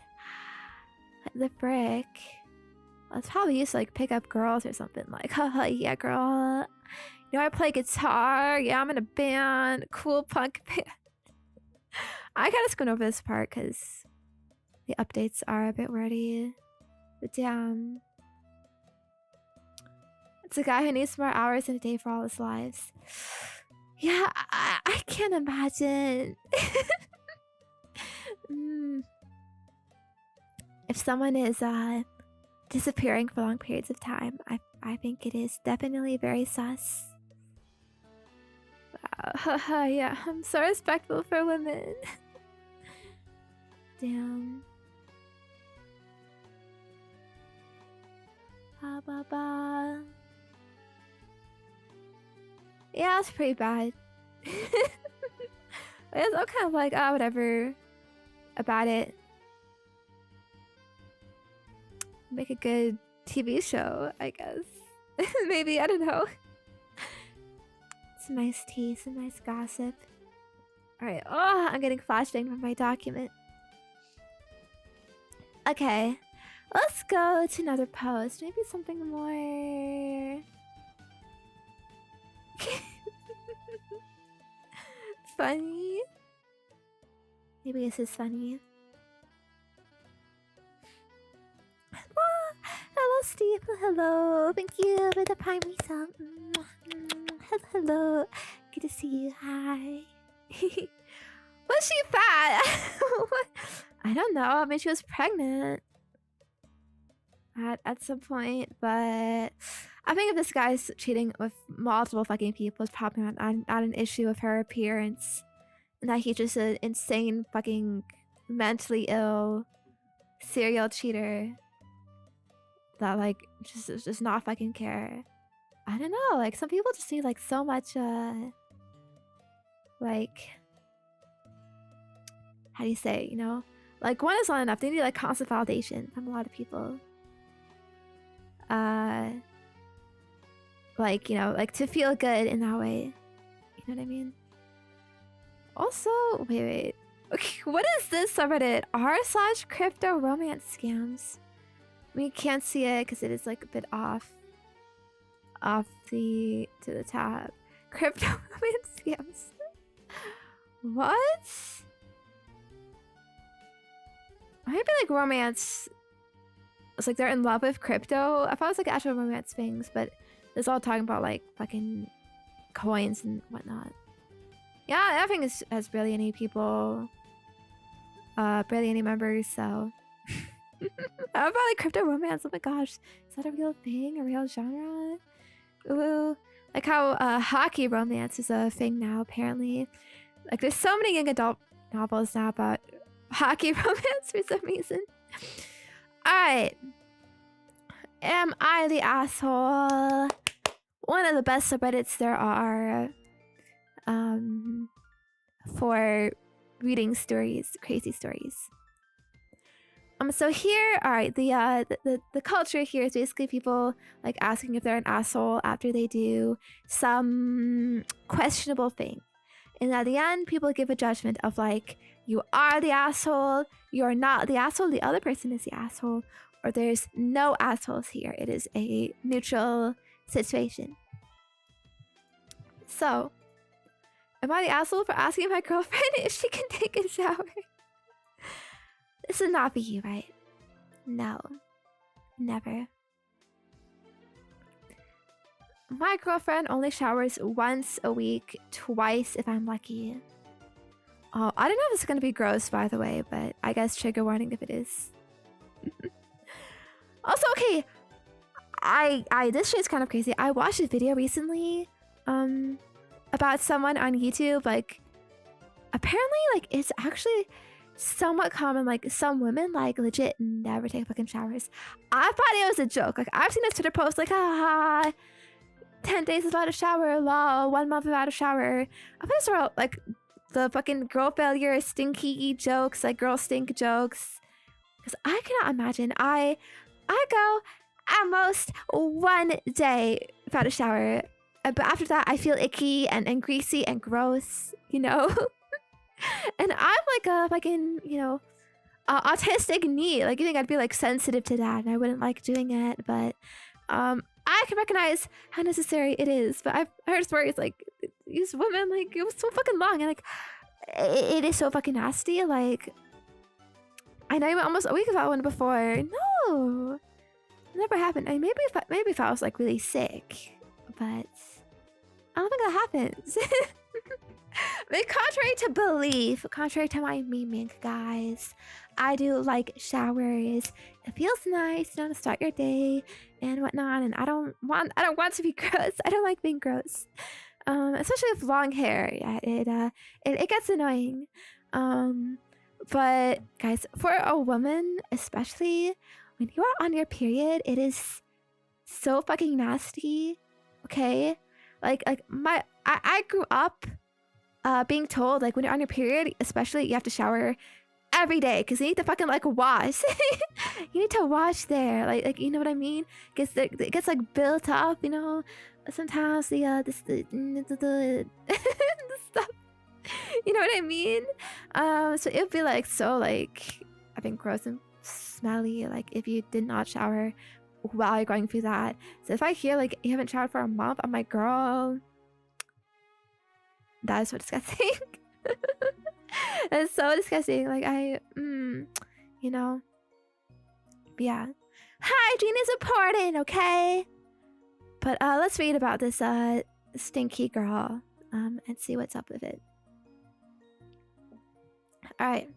The frick. Well, it's probably used to like pick up girls or something. Like, haha, yeah, girl. You know, I play guitar. Yeah, I'm in a band. Cool punk band. I gotta squint over this part because the updates are a bit wordy. But damn. It's a guy who needs more hours in a day for all his lives. Yeah, I can't imagine. If someone is disappearing for long periods of time, I think it is definitely very sus. Wow, haha, yeah, I'm so respectful for women. Damn. Ba ba ba. Yeah, it's pretty bad. I'm kind of like, whatever about it. Make a good TV show, I guess. Maybe, I don't know. Some nice tea, some nice gossip. Alright, oh, I'm getting flashbang from my document. Okay, let's go to another post. Maybe something more... funny. Maybe this is funny. Hello, Steve. Hello. Thank you for the prime resub. Hello. Good to see you. Hi. Was she fat? I don't know. I mean, she was pregnant at some point, but I think if this guy's cheating with multiple fucking people, it's probably not an issue with her appearance. And that he's just an insane fucking mentally ill serial cheater that like just does not fucking care I don't know, like some people just need like so much like, how do you say, you know, like one is not enough. They need like constant validation from a lot of people. Like, you know, like to feel good in that way. You know what I mean? Also, wait. Okay, what is this subreddit? r/crypto romance scams. We can't see it because it is like a bit off to the tab. Crypto romance scams. What? Maybe like romance. It's like they're in love with crypto. I thought it was like actual romance things, but it's all talking about like fucking coins and whatnot. Yeah, I think it has barely any people, barely any members, so. How about like crypto romance? Oh my gosh, is that a real thing? A real genre? Ooh, like how hockey romance is a thing now, apparently. Like there's so many young adult novels now about hockey romance for some reason. Alright. Am I the asshole? One of the best subreddits there are for reading stories, crazy stories. So here, alright, the culture here is basically people like asking if they're an asshole after they do some questionable thing. And at the end, people give a judgment of like, you are the asshole, you're not the asshole, the other person is the asshole, or there's no assholes here. It is a neutral situation. So, am I the asshole for asking my girlfriend if she can take a shower? This would not be you, right? No. Never. My girlfriend only showers once a week, twice if I'm lucky. Oh, I don't know if it's gonna be gross, by the way, but I guess trigger warning if it is. Also, okay, this shit's kind of crazy. I watched a video recently, about someone on YouTube, like, apparently, like, it's actually somewhat common, like, some women, like, legit never take fucking showers. I thought it was a joke. Like, I've seen a Twitter post, like, haha, 10 days without a shower, lol, 1 month without a shower. I thought those were, like, the fucking girl failure, stinky jokes, like, girl stink jokes. Because I cannot imagine. I go at most 1 day without a shower. But after that, I feel icky and greasy and gross, you know? And I'm like a fucking, you know, autistic knee. Like, you think I'd be like sensitive to that and I wouldn't like doing it. But I can recognize how necessary it is. But I've heard stories like these women, like, it was so fucking long. And like, it is so fucking nasty. Like, I know you went almost a week without one before. No, never happened. I mean, maybe if I was like really sick, but I don't think that happens. But contrary to belief, contrary to my miming, guys, I do like showers. It feels nice, you know, to start your day and whatnot. And I don't want to be gross. I don't like being gross, especially with long hair. Yeah, it gets annoying. But guys, for a woman, especially when you are on your period, it is so fucking nasty. Okay, like I grew up being told, like, when you're on your period, especially, you have to shower every day because you need to fucking like wash. You need to wash there, like, you know what I mean? It gets like built up, you know. Sometimes the stuff. You know what I mean? So it would be like so like, I think, gross and smelly, like, if you did not shower while you're going through that. So if I hear like you haven't showered for a month, I'm like, girl, that is so disgusting. That's so disgusting. Like, you know, yeah, hygiene is important, okay? But let's read about this stinky girl and see what's up with it. Alright.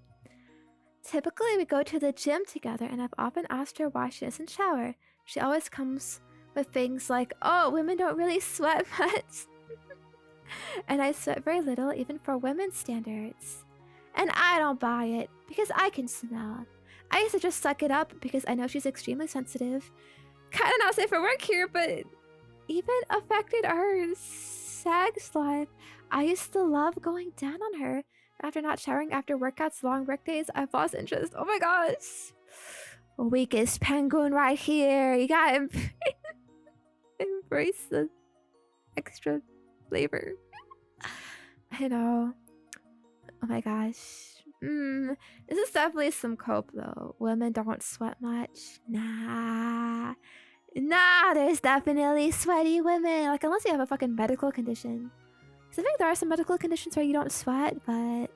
Typically, we go to the gym together, and I've often asked her why she doesn't shower. She always comes with things like, oh, women don't really sweat much. And I sweat very little, even for women's standards. And I don't buy it, because I can smell. I used to just suck it up, because I know she's extremely sensitive. Kinda not safe for work here, but even affected our sex life. I used to love going down on her. After not showering after workouts, long work days, I've lost interest. Oh my gosh. Weakest penguin right here. You gotta embrace the extra flavor. I know. Oh my gosh. This is definitely some cope though. Women don't sweat much. Nah, there's definitely sweaty women. Like, unless you have a fucking medical condition. Because I think there are some medical conditions where you don't sweat, but...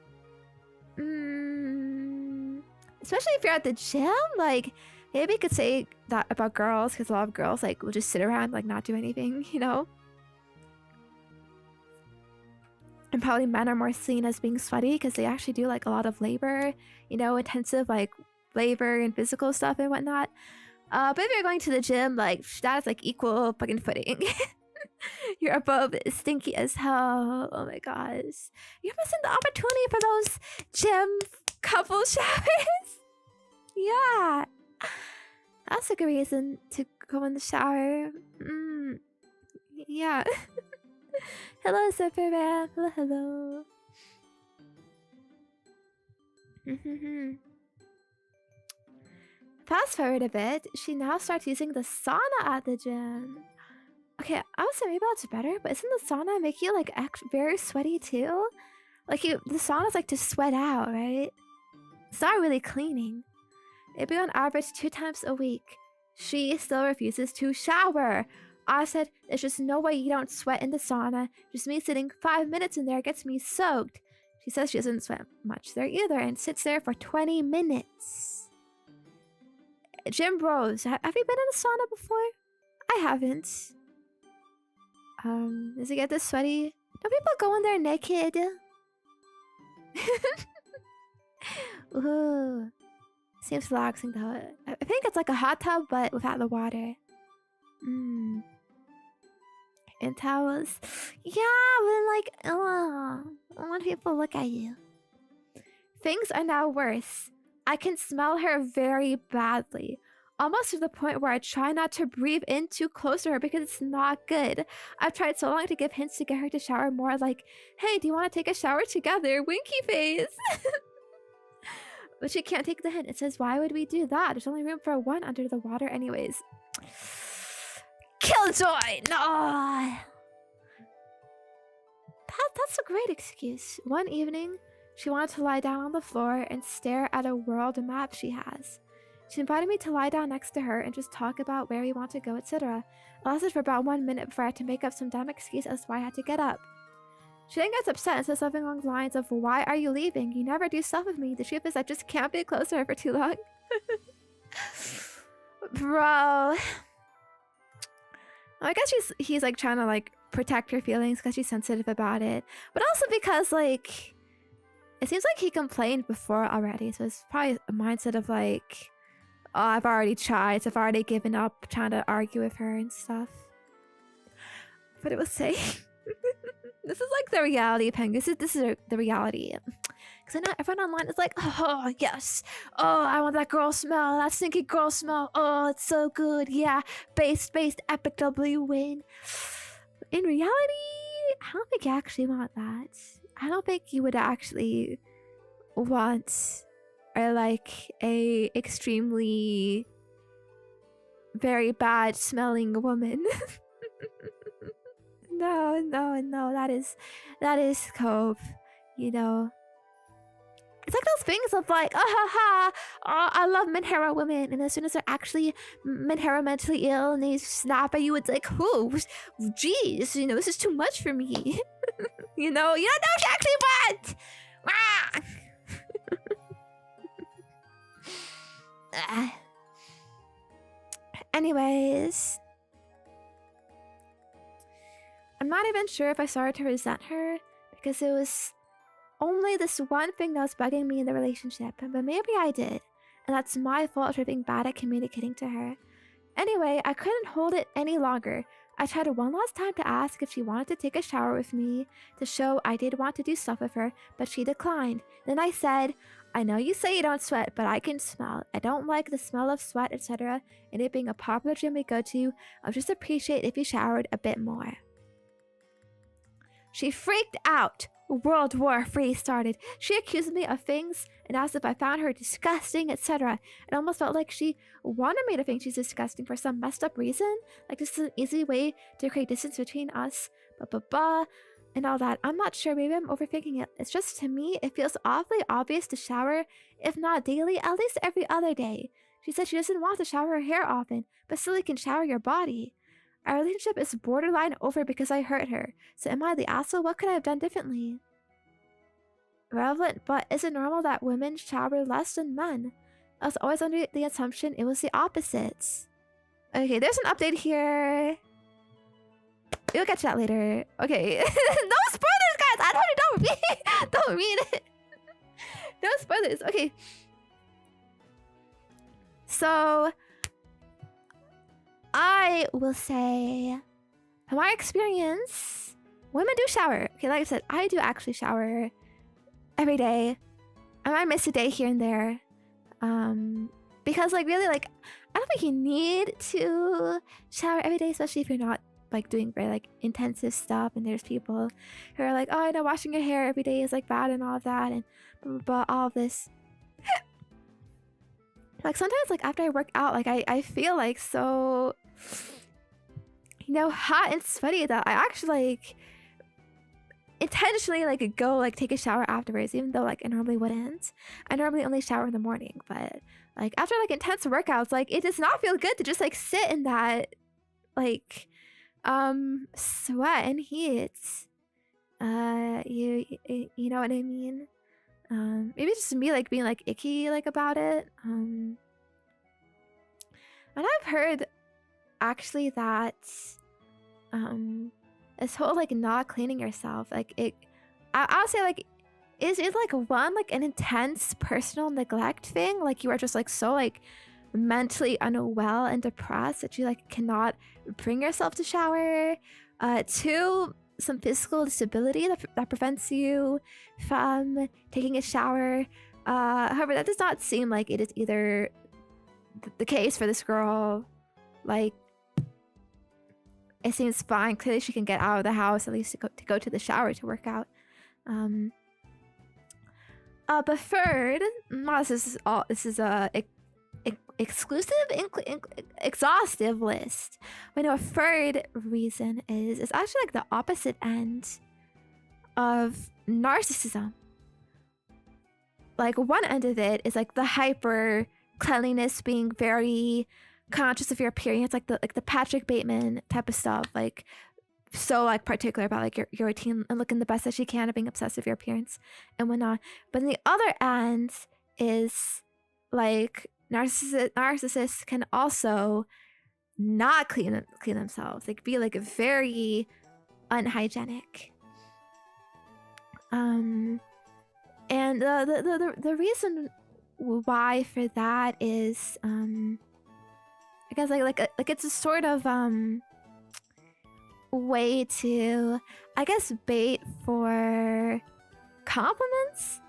especially if you're at the gym, like, maybe you could say that about girls, because a lot of girls, like, will just sit around, like, not do anything, you know? And probably men are more seen as being sweaty because they actually do, like, a lot of labor, you know, intensive, like, labor and physical stuff and whatnot. But if you're going to the gym, like, that is, like, equal fucking footing. You're above stinky as hell. Oh my gosh. You're missing the opportunity for those gym couple showers. Yeah. That's a good reason to go in the shower. Yeah. Hello, Superman. Hello. Fast forward a bit, she now starts using the sauna at the gym. Okay, I would say maybe that's better, but isn't the sauna make you like very sweaty too? Like the sauna's like to sweat out, right? It's not really cleaning. Maybe on average 2 times a week. She still refuses to shower. I said, there's just no way you don't sweat in the sauna. Just me sitting 5 minutes in there gets me soaked. She says she doesn't sweat much there either and sits there for 20 minutes. Gym bros, have you been in a sauna before? I haven't. Does it get this sweaty? Don't people go in there naked? Ooh. Seems relaxing though. I think it's like a hot tub, but without the water. And towels. Yeah, but like, when people look at you. Things are now worse. I can smell her very badly. Almost to the point where I try not to breathe in too close to her because it's not good. I've tried so long to give hints to get her to shower more, like, hey, do you want to take a shower together? Winky face. But she can't take the hint. It says, why would we do that? There's only room for one under the water anyways. Killjoy! No! That's a great excuse. One evening, she wanted to lie down on the floor and stare at a world map she has. She invited me to lie down next to her and just talk about where we want to go, etc. It lasted for about 1 minute before I had to make up some dumb excuse as to why I had to get up. She then gets upset and says something along the lines of, why are you leaving? You never do stuff with me. The truth is I just can't be close to her for too long. Bro. I guess he's like trying to like protect her feelings because she's sensitive about it. But also because like, it seems like he complained before already. So it's probably a mindset of like, oh, I've already tried. So I've already given up trying to argue with her and stuff. But it was safe. This is like the reality, Penguin. This is the reality. Because I know everyone online is like, oh, yes. Oh, I want that girl smell. That stinky girl smell. Oh, it's so good. Yeah. Based, epic W win. In reality, I don't think you actually want that. I don't think you would actually want like a extremely very bad smelling woman. No, that is cope, you know. It's like those things of like, oh, I love Minhera women, and as soon as they're actually Minhera mentally ill and they snap at you, it's like, oh, geez, you know, this is too much for me. you know what you actually want! Anyways, I'm not even sure if I started to resent her because it was only this one thing that was bugging me in the relationship, but maybe I did, and that's my fault for being bad at communicating to her. Anyway, I couldn't hold it any longer. I tried one last time to ask if she wanted to take a shower with me to show I did want to do stuff with her, but she declined. Then I said, I know you say you don't sweat, but I can smell. I don't like the smell of sweat, etc. And it being a popular gym we go to, I'll just appreciate if you showered a bit more. She freaked out. World War III started. She accused me of things and asked if I found her disgusting, etc. It almost felt like she wanted me to think she's disgusting for some messed up reason. Like this is an easy way to create distance between us. And all that. I'm not sure. Maybe I'm overthinking it. It's just, to me, it feels awfully obvious to shower, if not daily, at least every other day. She said she doesn't want to shower her hair often, but still you can shower your body. Our relationship is borderline over because I hurt her. So am I the asshole? What could I have done differently? Relevant, but is it normal that women shower less than men? I was always under the assumption it was the opposite. Okay, there's an update here. We'll get to that later. Okay. No spoilers, guys! I don't read don't read it. No spoilers. Okay. So I will say, from my experience, women do shower. Okay, like I said, I do actually shower every day. I might miss a day here and there. Because like really like I don't think you need to shower every day, especially if you're not like doing very like intensive stuff, and there's people who are like, oh, I know washing your hair every day is like bad and all of that and blah, blah, blah, all of this. Like sometimes like after I work out, like I feel like so, you know, hot and sweaty that I actually like intentionally like go like take a shower afterwards, even though like I normally wouldn't. I normally only shower in the morning, but like after like intense workouts, like it does not feel good to just like sit in that like sweat and heat. You know what I mean? Maybe it's just me like being like icky like about it. And I've heard actually that this whole like not cleaning yourself, like I'll say like is like one like an intense personal neglect thing, like you are just like so like mentally unwell and depressed that you like cannot bring yourself to shower. Two, some physical disability that prevents you from taking a shower. However, that does not seem like it is either the case for this girl. Like it seems fine. Clearly she can get out of the house at least to go to the shower to work out. But third, this is a exclusive exhaustive list. I know a third reason is actually like the opposite end of narcissism. Like one end of it is like the hyper cleanliness, being very conscious of your appearance, like the Patrick Bateman type of stuff, like so like particular about like your routine and looking the best that you can and being obsessed with your appearance and whatnot. But on the other end is like narcissists can also not clean themselves, like be like very unhygienic. And the reason why for that is I guess like it's a sort of way to, I guess, bait for compliments,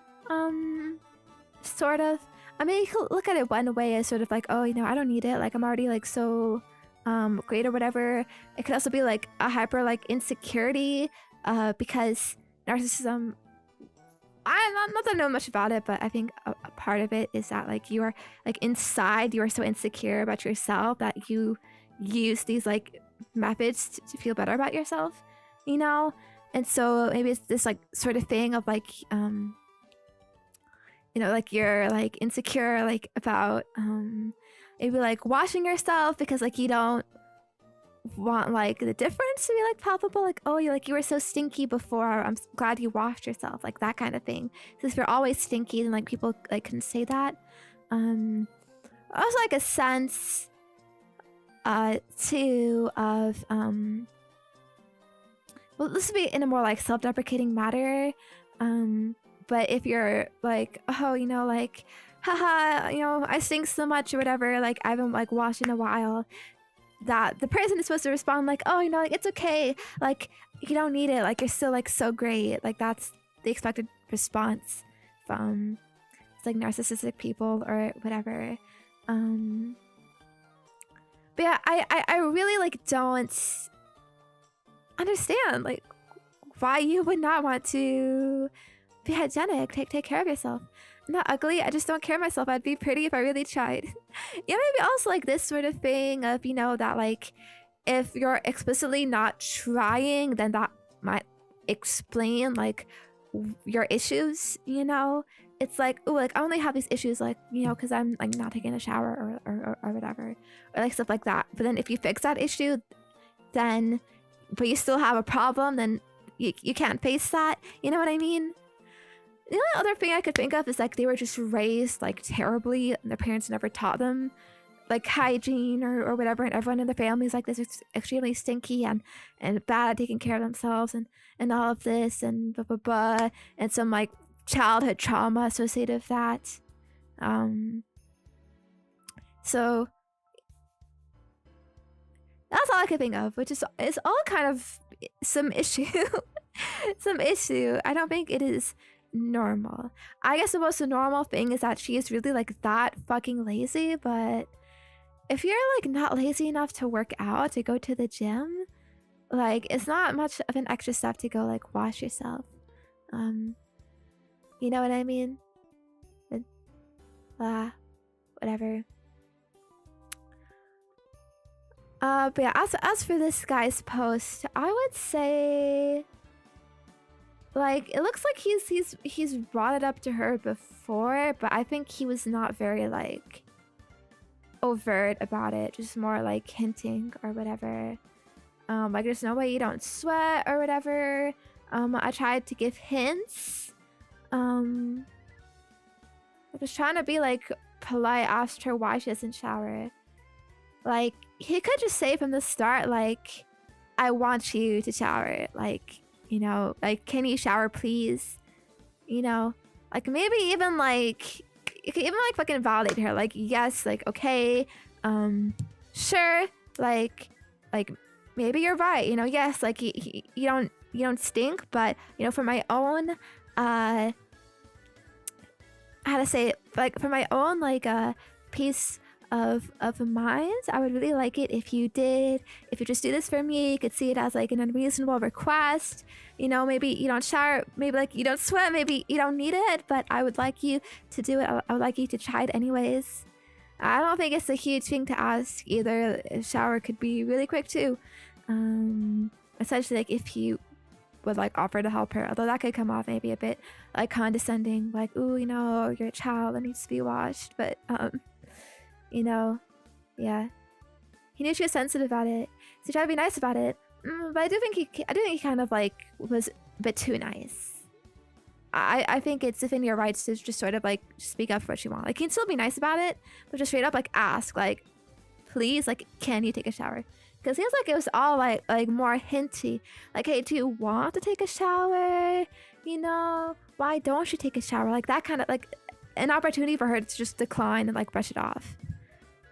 sort of. I mean, you can look at it one way as sort of like, oh, you know, I don't need it, like I'm already like so great or whatever. It could also be like a hyper like insecurity, because narcissism, I'm not that I know much about it, but I think a part of it is that like you are like inside, you are so insecure about yourself that you use these like methods to feel better about yourself, you know? And so maybe it's this like sort of thing of like you know, like you're like insecure like about maybe like washing yourself because like you don't want like the difference to be like palpable, like, oh, you were so stinky before, I'm glad you washed yourself, like that kind of thing. So if you're always stinky, then like people like can say that. Also like a sense too of well, this would be in a more like self-deprecating matter, but if you're like, oh, you know, like, haha, you know, I stink so much or whatever, like I haven't like washed in a while, that the person is supposed to respond like, oh, you know, like it's okay, like you don't need it, like you're still like so great, like that's the expected response from it's like narcissistic people or whatever. But yeah, I really like don't understand like why you would not want to be hygienic, take care of yourself. I'm not ugly, I just don't care myself. I'd be pretty if I really tried. Yeah, maybe also like this sort of thing of, you know, that like if you're explicitly not trying, then that might explain like your issues, you know? It's like, oh, like I only have these issues, like, you know, because I'm like not taking a shower or whatever, or like stuff like that. But then if you fix that issue, then, but you still have a problem, then you can't face that. You know what I mean? The only other thing I could think of is like they were just raised like terribly, and their parents never taught them like hygiene or whatever, and everyone in the family is like this is extremely stinky and bad at taking care of themselves and all of this and blah blah blah, and some like childhood trauma associated with that. So that's all I could think of, which is all kind of some issue. Some issue. I don't think it is normal. I guess the most normal thing is that she is really like that fucking lazy, but if you're like not lazy enough to work out, to go to the gym, like it's not much of an extra step to go like wash yourself. You know what I mean? Whatever. But yeah, as for this guy's post, I would say like it looks like he's brought it up to her before, but I think he was not very like overt about it, just more like hinting or whatever. Like there's no way you don't sweat or whatever. I tried to give hints. I was trying to be like polite, asked her why she doesn't shower. Like he could just say from the start like, I want you to shower, like, you know, like can you shower please, you know, like maybe even like you could even like fucking validate her, like yes, like okay, sure, like maybe you're right, you know, yes, like you don't stink, but you know, for my own how to say it, like for my own like peace of mind, I would really like it if you just do this for me. You could see it as like an unreasonable request, you know, maybe you don't shower, maybe like you don't sweat, maybe you don't need it, but I would like you to do it. I would like you to try it anyways. I don't think it's a huge thing to ask either. A shower could be really quick too. Essentially, like if you would like offer to help her, although that could come off maybe a bit like condescending, like, ooh, you know, you're a child that needs to be washed, but you know, yeah, he knew she was sensitive about it, so he tried to be nice about it. But I do think he kind of like was a bit too nice. I think it's within your rights to just sort of like speak up for what you want. Like you can still be nice about it, but just straight up like ask, like, please, like, can you take a shower? Because it seems like it was all like more hinty, like, hey, do you want to take a shower? You know, why don't you take a shower? Like that kind of like an opportunity for her to just decline and like brush it off.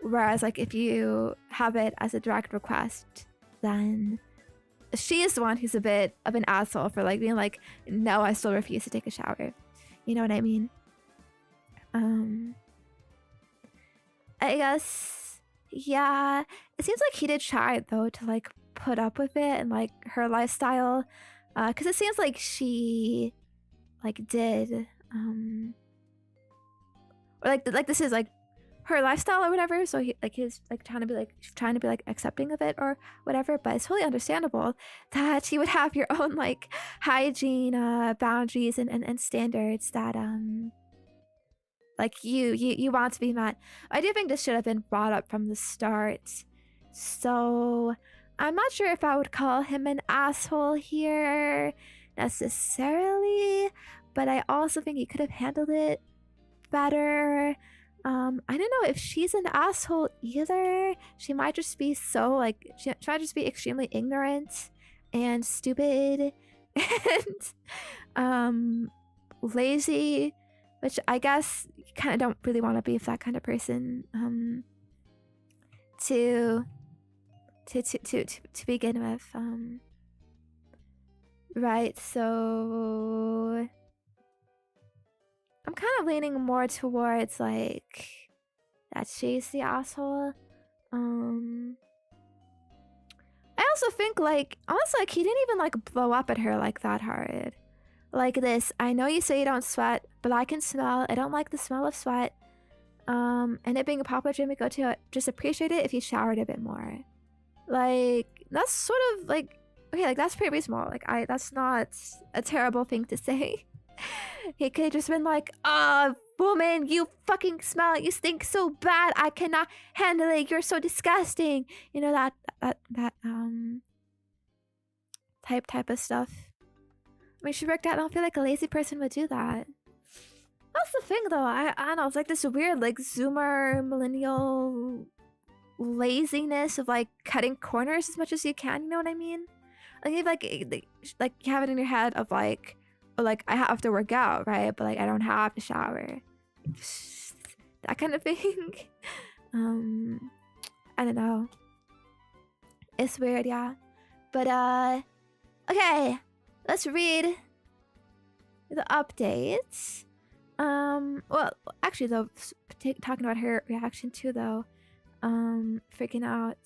Whereas like if you have it as a direct request, then she is the one who's a bit of an asshole for like being like, no, I still refuse to take a shower. You know what I mean? I guess, yeah, it seems like he did try though to like put up with it and like her lifestyle, because it seems like she like did or like this is like her lifestyle or whatever, so he like he's like trying to be like accepting of it or whatever. But it's totally understandable that you would have your own like hygiene boundaries and standards that like you want to be met. I do think this should have been brought up from the start, so I'm not sure if I would call him an asshole here necessarily, but I also think he could have handled it better. I don't know if she's an asshole either. She might just be so like she might just be extremely ignorant and stupid and lazy, which I guess you kind of don't really want to be with that kind of person to begin with, right? So I'm kind of leaning more towards like that she's the asshole. I also think like honestly, like he didn't even like blow up at her like that hard. Like this, I know you say you don't sweat, but I can smell. I don't like the smell of sweat. And it being a popular gym we go to, just appreciate it if you showered a bit more. Like that's sort of like okay, like that's pretty reasonable. Like that's not a terrible thing to say. He could have just been like, woman, you fucking smell, you stink so bad, I cannot handle it, you're so disgusting. You know, that type of stuff. I mean, she worked out. I don't feel like a lazy person would do that. That's the thing though, I don't know, it's like this weird like zoomer millennial laziness of like cutting corners as much as you can, you know what I mean? Like you have it in your head of like, or like I have to work out, right? But like I don't have to shower. That kind of thing. I don't know. It's weird, yeah. But okay, let's read the updates. Well, actually though, talking about her reaction too though. Freaking out.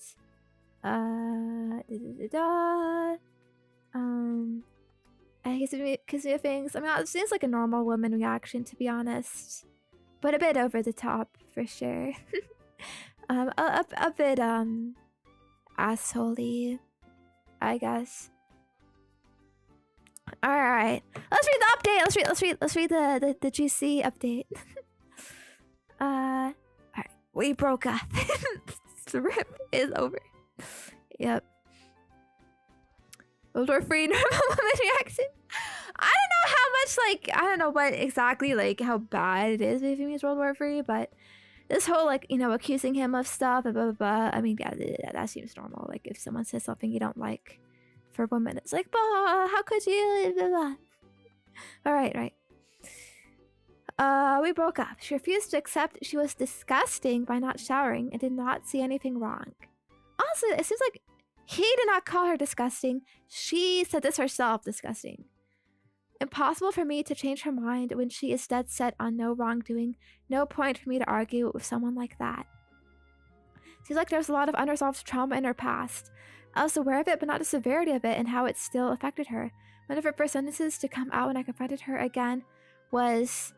I guess because of things. I mean, it seems like a normal woman reaction, to be honest, but a bit over the top for sure. A bit assholey, I guess. All right, let's read the update. Let's read the juicy update. All right, we broke up. The rip is over. Yep. World War Free normal woman reaction. I don't know how much like I don't know what exactly like how bad it is if he means World War Free, but this whole like, you know, accusing him of stuff and blah blah blah. I mean, yeah, that seems normal. Like if someone says something you don't like for women, it's like, how could you? Blah, blah. All right. We broke up. She refused to accept she was disgusting by not showering and did not see anything wrong. Honestly, it seems like he did not call her disgusting. She said this herself, disgusting. Impossible for me to change her mind when she is dead set on no wrongdoing. No point for me to argue with someone like that. Seems like there's a lot of unresolved trauma in her past. I was aware of it, but not the severity of it and how it still affected her. One of her first sentences to come out when I confronted her again was,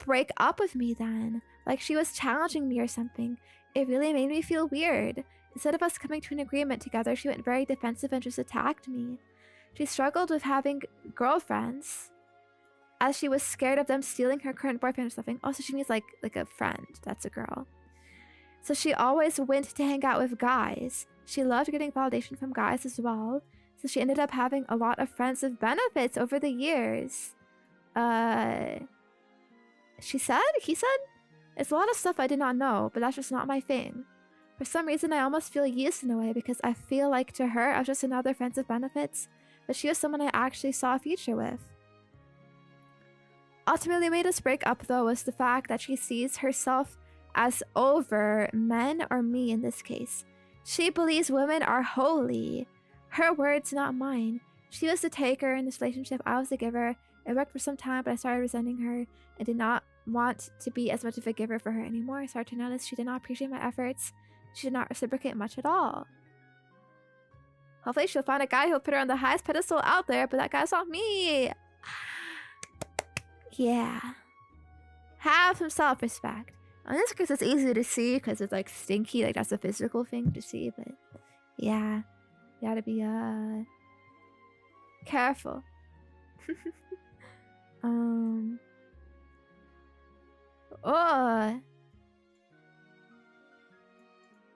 break up with me then. Like she was challenging me or something. It really made me feel weird. Instead of us coming to an agreement together, she went very defensive and just attacked me. She struggled with having girlfriends, as she was scared of them stealing her current boyfriend or something. Also, she means like a friend. That's a girl. So she always went to hang out with guys. She loved getting validation from guys as well. So she ended up having a lot of friends with benefits over the years. He said? It's a lot of stuff I did not know, but that's just not my thing. For some reason, I almost feel used in a way because I feel like to her, I was just another friend with benefits, but she was someone I actually saw a future with. Ultimately made us break up though was the fact that she sees herself as over men or me in this case. She believes women are holy. Her words, not mine. She was the taker in this relationship, I was the giver. It worked for some time, but I started resenting her and did not want to be as much of a giver for her anymore. I started to notice she did not appreciate my efforts. She did not reciprocate much at all. Hopefully she'll find a guy who'll put her on the highest pedestal out there, but that guy's not me. Yeah. Have some self-respect. In this case, it's easy to see because it's like stinky, like that's a physical thing to see, but yeah. You gotta be careful. Oh.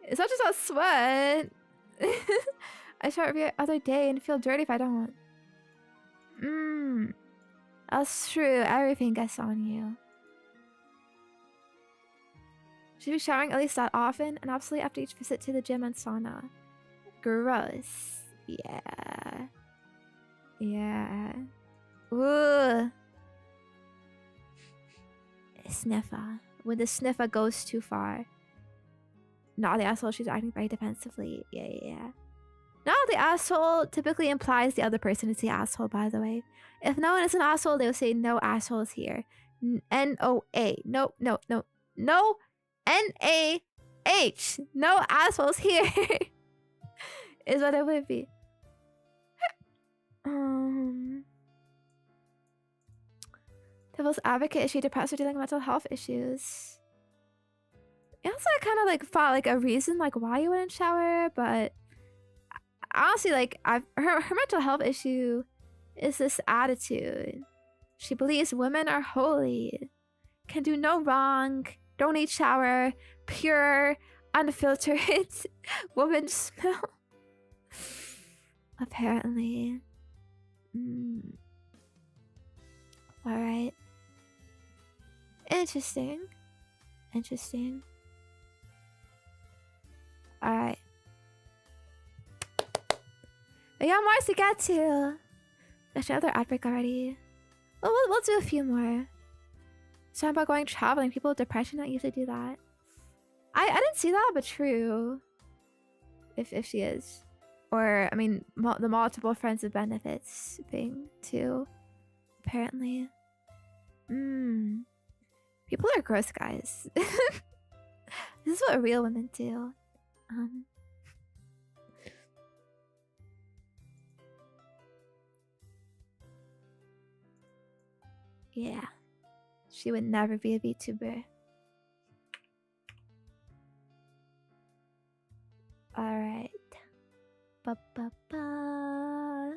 It's not just about sweat. I shower every other day and feel dirty if I don't. That's true. Everything gets on you. Should be showering at least that often and absolutely after each visit to the gym and sauna. Gross. Yeah. Ooh. Sniffer. When the sniffer goes too far. Not the asshole, she's acting very defensively. Yeah. Not the asshole typically implies the other person is the asshole, by the way. If no one is an asshole, they'll say no assholes here. N-O-A. No, no, no. No N-A-H. No assholes here. Is what it would be. Devil's advocate, is she depressed or dealing with mental health issues? And also I kind of like thought like a reason like why you wouldn't shower, but honestly like her mental health issue is this attitude. She believes women are holy, can do no wrong, don't need shower, pure, unfiltered woman smell. Apparently. Alright. Interesting. Interesting. Alright. We got more to get to. There's another outbreak already. Well, we'll do a few more. Something about going traveling. People with depression don't usually do that. I didn't see that, but true. If she is. Or, I mean, the multiple friends with benefits thing, too. Apparently. People are gross, guys. This is what real women do. Yeah. She would never be a VTuber. Alright. Ba-ba-ba.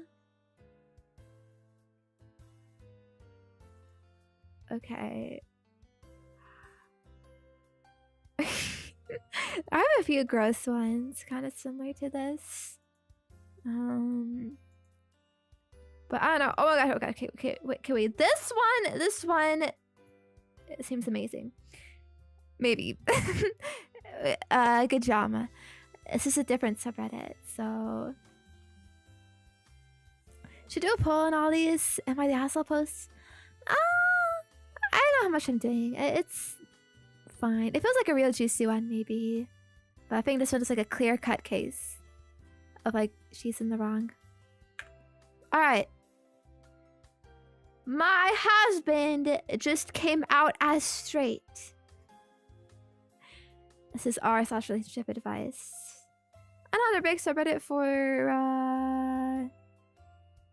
Okay. I have a few gross ones, kind of similar to this. But I don't know. Oh my god, okay, wait. This one, it seems amazing. Maybe. Good drama. This is a different subreddit, so... Should do a poll on all these. Am I the asshole posts? I don't know how much I'm doing. It's fine. It feels like a real juicy one, maybe. But I think this one is like a clear-cut case of like, she's in the wrong. Alright. My husband just came out as straight. This is r/relationship advice. Another big subreddit for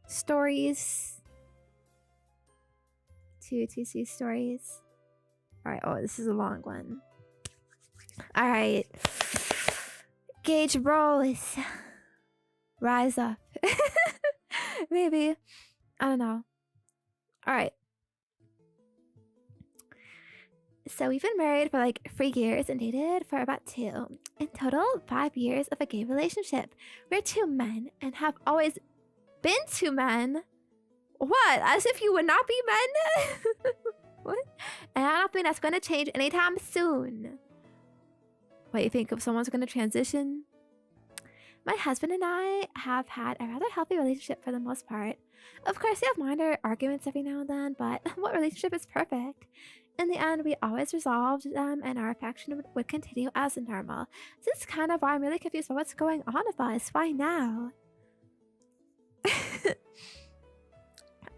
stories. To see stories. Alright, oh, this is a long one. Alright. Gauge rolls. Rise up. Maybe. I don't know. Alright. So we've been married for like 3 years and dated for about 2. In total, 5 years of a gay relationship. We're 2 men and have always been 2 men. What? As if you would not be men? What? And I don't think that's going to change anytime soon. What, you think if someone's going to transition? My husband and I have had a rather healthy relationship for the most part. Of course, we have minor arguments every now and then, but what relationship is perfect? In the end, we always resolved them and our affection would continue as normal. This is kind of why I'm really confused about what's going on with us. Why now?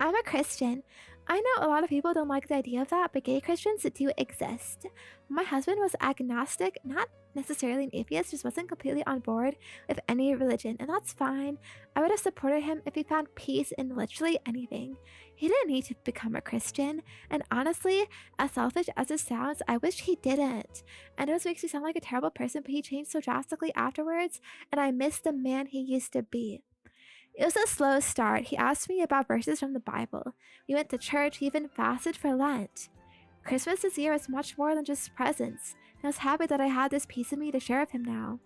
I'm a Christian. I know a lot of people don't like the idea of that, but gay Christians do exist. My husband was agnostic, not necessarily an atheist, just wasn't completely on board with any religion, and that's fine. I would have supported him if he found peace in literally anything. He didn't need to become a Christian, and honestly, as selfish as it sounds, I wish he didn't. I know this makes me sound like a terrible person, but he changed so drastically afterwards, and I miss the man he used to be. It was a slow start. He asked me about verses from the Bible. We went to church, he even fasted for Lent. Christmas this year is much more than just presents, and I was happy that I had this piece of me to share with him now.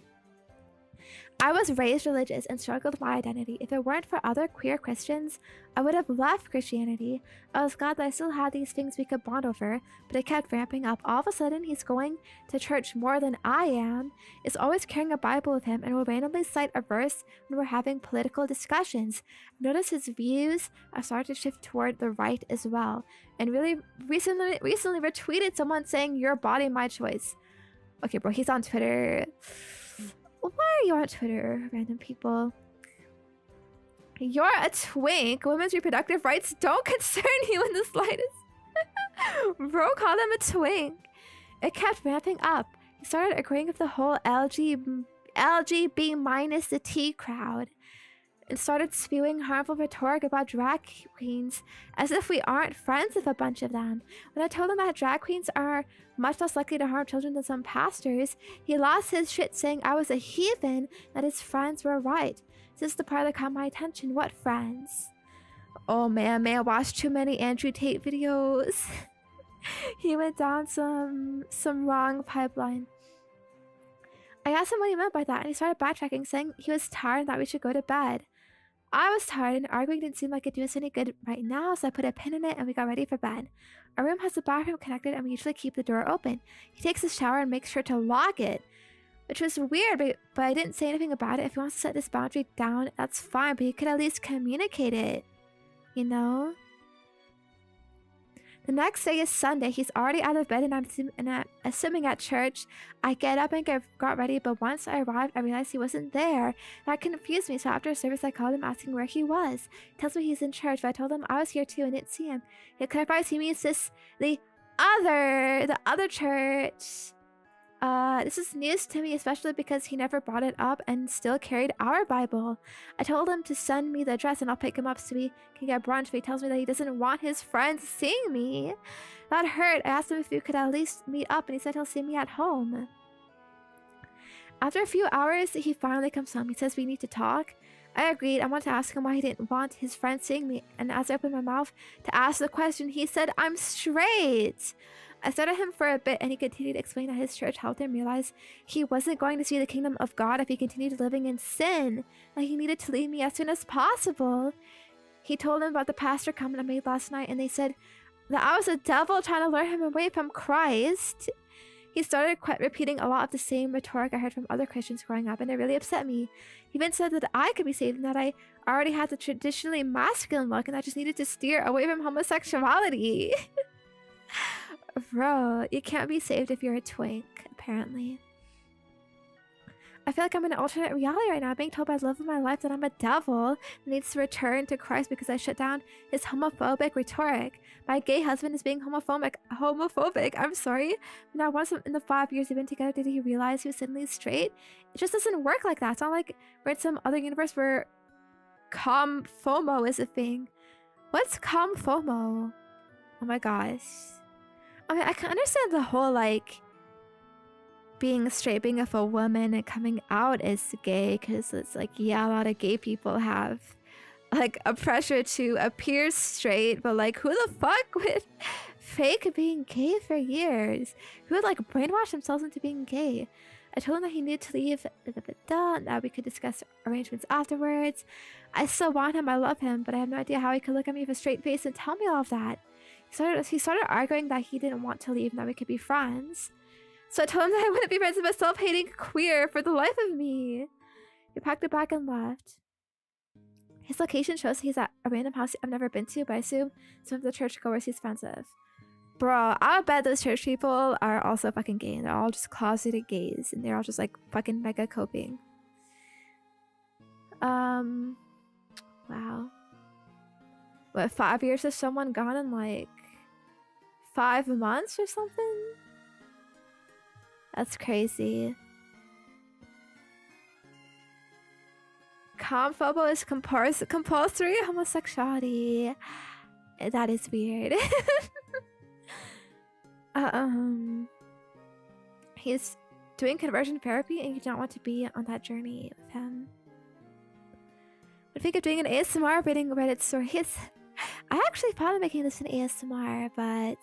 I was raised religious and struggled with my identity. If it weren't for other queer Christians, I would have left Christianity. I was glad that I still had these things we could bond over, but it kept ramping up. All of a sudden, he's going to church more than I am, is always carrying a Bible with him, and will randomly cite a verse when we're having political discussions. Notice his views are starting to shift toward the right as well, and really recently retweeted someone saying, "Your body, my choice." Okay, bro, he's on Twitter. Why are you on Twitter, random people? You're a twink. Women's reproductive rights don't concern you in the slightest. Bro called him a twink. It kept ramping up. He started agreeing with the whole LGB minus the T crowd and started spewing harmful rhetoric about drag queens as if we aren't friends with a bunch of them. When I told him that drag queens are much less likely to harm children than some pastors, he lost his shit saying I was a heathen, that his friends were right. This is the part that caught my attention. What friends? Oh man, I watched too many Andrew Tate videos. He went down some wrong pipeline. I asked him what he meant by that, and he started backtracking, saying he was tired and that we should go to bed. I was tired, and arguing didn't seem like it'd do us any good right now, so I put a pin in it and we got ready for bed. Our room has a bathroom connected, and we usually keep the door open. He takes a shower and makes sure to lock it, which was weird, but I didn't say anything about it. If he wants to set this boundary down, that's fine, but he could at least communicate it, you know? The next day is Sunday. He's already out of bed, and I'm assuming at church. I get up and got ready, but once I arrived, I realized he wasn't there. That confused me, so after service, I called him asking where he was. He tells me he's in church, but I told him I was here too and didn't see him. He clarifies he means the other church. This is news to me, especially because he never brought it up and still carried our Bible. I told him to send me the address and I'll pick him up so we can get brunch, but he tells me that he doesn't want his friends seeing me. That hurt. I asked him if we could at least meet up, and he said he'll see me at home. After a few hours, he finally comes home. He says we need to talk. I agreed. I wanted to ask him why he didn't want his friends seeing me, and as I opened my mouth to ask the question, he said, I'm straight. I stared at him for a bit, and he continued to explain that his church helped him realize he wasn't going to see the kingdom of God if he continued living in sin, that he needed to leave me as soon as possible. He told them about the pastor comment I made last night, and they said that I was a devil trying to lure him away from Christ. He started repeating a lot of the same rhetoric I heard from other Christians growing up, and it really upset me. He even said that I could be saved and that I already had the traditionally masculine look and I just needed to steer away from homosexuality. Bro, you can't be saved if you're a twink, apparently. I feel like I'm in an alternate reality right now, being told by the love of my life that I'm a devil that needs to return to Christ because I shut down his homophobic rhetoric. My gay husband is being homophobic. I'm sorry. Now, once in the 5 years they've been together, did he realize he was suddenly straight? It just doesn't work like that. It's not like we're in some other universe where FOMO is a thing. What's FOMO? Oh my gosh. I mean, I can understand the whole, like, being straight, being with a woman and coming out as gay, because it's like, yeah, a lot of gay people have, like, a pressure to appear straight, but, like, who the fuck would fake being gay for years? Who would, like, brainwash themselves into being gay? I told him that he needed to leave, and that we could discuss arrangements afterwards. I still want him, I love him, but I have no idea how he could look at me with a straight face and tell me all of that. He started arguing that he didn't want to leave and that we could be friends. So I told him that I wouldn't be friends with a self-hating queer for the life of me. He packed a bag and left. His location shows he's at a random house I've never been to, but I assume some of the churchgoers he's friends with. Bro, I bet those church people are also fucking gay, and they're all just closeted gays, and they're all just like fucking mega coping. Wow. What, 5 years of someone gone in like 5 months or something? That's crazy. Comphobia is compulsory homosexuality. That is weird. He's doing conversion therapy and you don't want to be on that journey with him. What if we keep doing an ASMR reading Reddit stories? I actually thought of making this an ASMR, but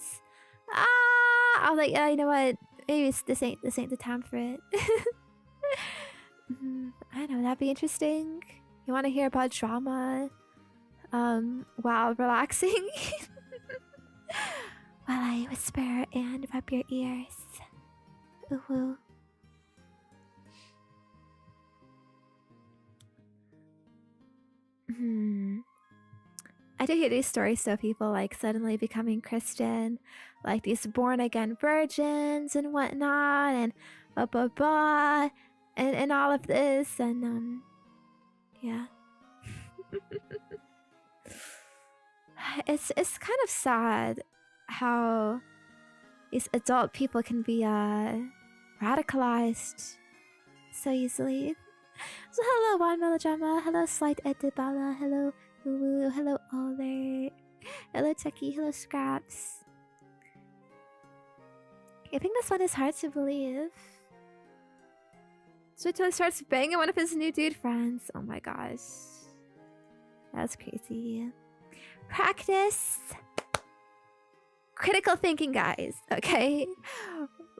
I was like, yeah, you know what? Maybe this ain't the time for it. I don't know, that'd be interesting. You want to hear about drama while relaxing? While I whisper and rub your ears. Ooh. I do hear these stories of people like suddenly becoming Christian, like these born again virgins and whatnot, and blah blah blah, and all of this, and yeah. It's kind of sad how these adult people can be radicalized so easily. So hello, One Melodrama. Hello, Slight Edibala. Hello, Lulu. Hello, Oler. Hello, Techie. Hello, Scraps. I think this one is hard to believe. So he starts banging one of his new dude friends. Oh my gosh. That's crazy. Practice critical thinking, guys. Okay?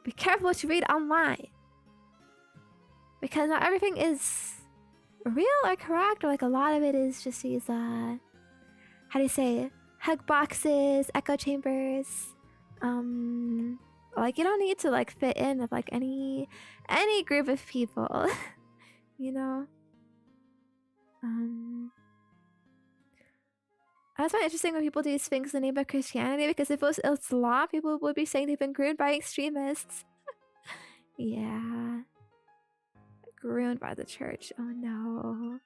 Be careful what you read online. Because not everything is real or correct. Or like a lot of it is just these, how do you say? Hug boxes, echo chambers. Like you don't need to like fit in with like any group of people. You know? That's why interesting when people do these things in the name of Christianity, because if it was Islam, people would be saying they've been groomed by extremists. Yeah. Groomed by the church. Oh no.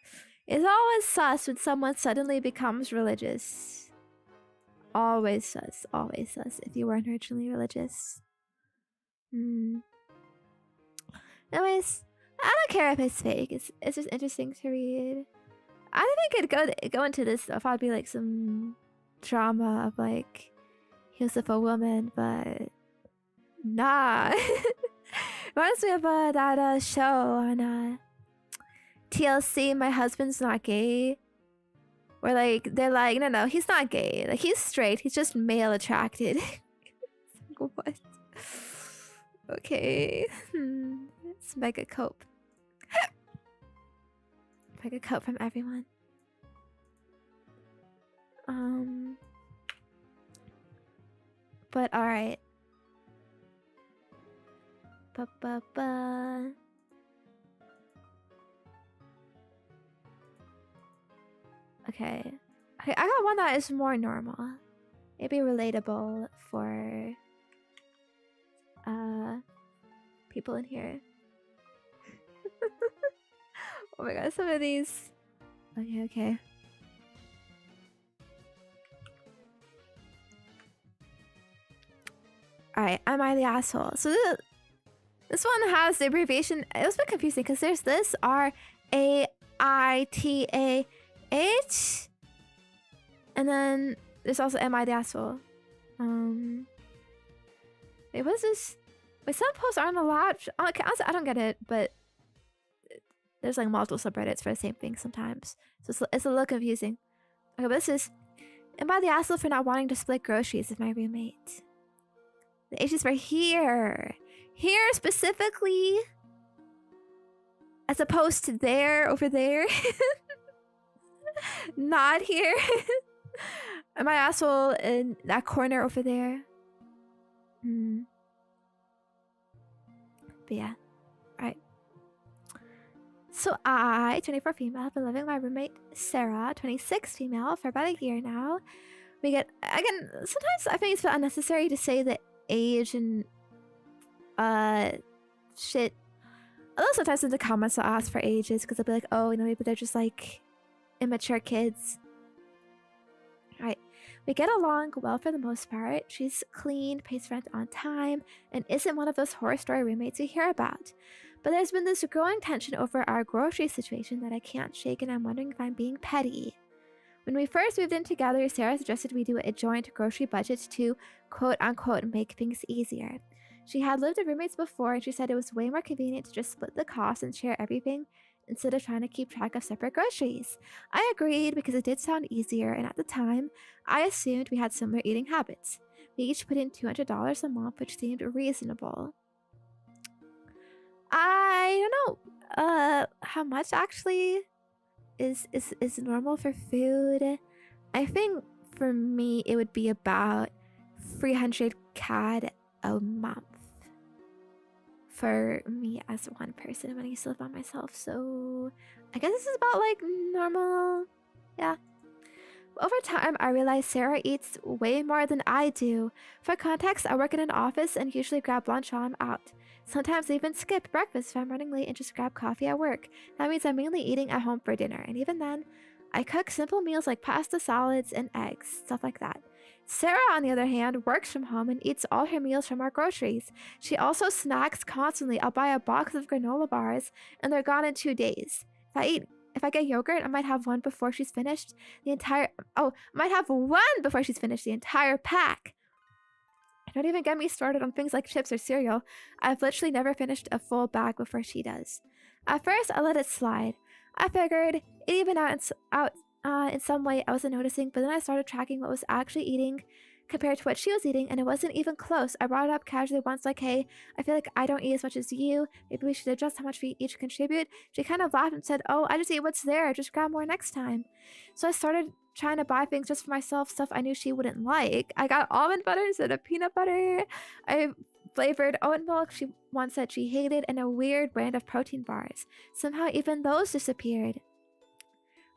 It's always sus when someone suddenly becomes religious. Always sus if you weren't originally religious. Anyways, I don't care if it's fake. It's just interesting to read. I don't think I'd go into this if I'd be like some drama of like he was with a woman, but nah. Reminds me of that show on TLC, My Husband's Not Gay, where like they're like, no, he's not gay. Like he's straight. He's just male attracted. What? Okay. It's mega cope. Mega cope from everyone. But alright. Okay. I got one that is more normal. Maybe relatable for people in here. Oh my god, some of these. Okay. Alright, am I the asshole? So this one has the abbreviation. It was a bit confusing because there's this RAITAH, and then there's also am I the asshole? Wait, what is this? Wait, some posts aren't allowed. Okay, honestly, I don't get it, but there's like multiple subreddits for the same thing sometimes, so it's a little confusing. Okay, but this is am I the asshole for not wanting to split groceries with my roommate? The H is for here. Here specifically. As opposed to there, over there. Not here. Am I asshole in that corner over there? But yeah. Alright. So I, 24 female, have been living with my roommate Sarah, 26 female, for about a year now. We get, again, sometimes I think it's unnecessary to say the age and shit. Although sometimes in the comments I'll ask for ages because I'll be like, oh, maybe they're just like immature kids. Right. We get along well for the most part. She's clean, pays rent on time, and isn't one of those horror story roommates you hear about. But there's been this growing tension over our grocery situation that I can't shake, and I'm wondering if I'm being petty. When we first moved in together, Sarah suggested we do a joint grocery budget to quote-unquote make things easier. She had lived with roommates before, and she said it was way more convenient to just split the cost and share everything instead of trying to keep track of separate groceries. I agreed because it did sound easier, and at the time, I assumed we had similar eating habits. We each put in $200 a month, which seemed reasonable. I don't know how much actually is normal for food. I think for me it would be about 300 CAD a month for me as one person when I used to live by myself. So I guess this is about like normal. Yeah. Over time, I realized Sarah eats way more than I do. For context, I work in an office and usually grab lunch while I'm out. Sometimes I even skip breakfast if I'm running late and just grab coffee at work. That means I'm mainly eating at home for dinner, and even then, I cook simple meals like pasta, salads, and eggs, stuff like that. Sarah, on the other hand, works from home and eats all her meals from our groceries. She also snacks constantly. I'll buy a box of granola bars and they're gone in 2 days. If I get yogurt, I might have one before she's finished might have one before she's finished the entire pack. Don't even get me started on things like chips or cereal. I've literally never finished a full bag before she does. At first, I let it slide. I figured it even out in some way I wasn't noticing, but then I started tracking what was actually eating compared to what she was eating, and it wasn't even close. I brought it up casually once, like, hey, I feel like I don't eat as much as you. Maybe we should adjust how much we each contribute. She kind of laughed and said, oh, I just eat what's there. Just grab more next time. So I started trying to buy things just for myself, stuff I knew she wouldn't like. I got almond butter instead of peanut butter. I flavored oat milk she once said she hated, and a weird brand of protein bars. Somehow even those disappeared.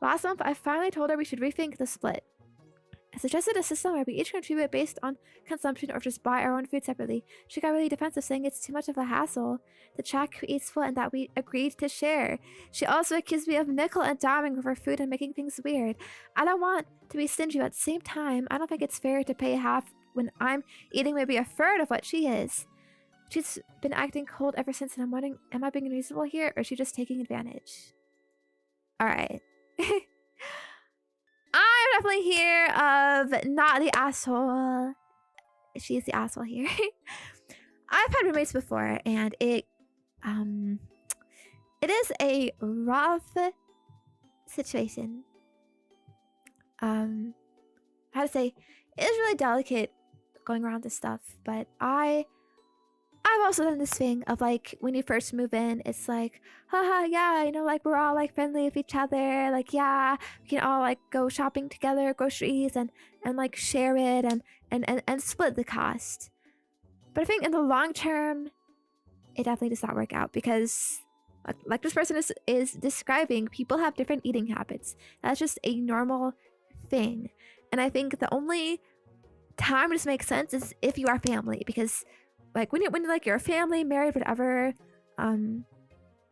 Last month, I finally told her we should rethink the split. I suggested a system where we each contribute based on consumption or just buy our own food separately. She got really defensive, saying it's too much of a hassle to track who eats what and that we agreed to share. She also accused me of nickel and diming over food and making things weird. I don't want to be stingy, but at the same time, I don't think it's fair to pay half when I'm eating maybe a third of what she is. She's been acting cold ever since, and I'm wondering, am I being unreasonable here, or is she just taking advantage? Alright. I'm definitely here of not the asshole. She's the asshole here. I've had roommates before, and it is a rough situation. How to say, it is really delicate going around this stuff, but I've also done this thing of like when you first move in, it's like, haha, yeah, you know, like we're all like friendly with each other, like yeah, we can all like go shopping together, groceries, and like share it and split the cost. But I think in the long term, it definitely does not work out because like this person is describing, people have different eating habits. That's just a normal thing. And I think the only time this makes sense is if you are family, because like when you're a family, married, whatever,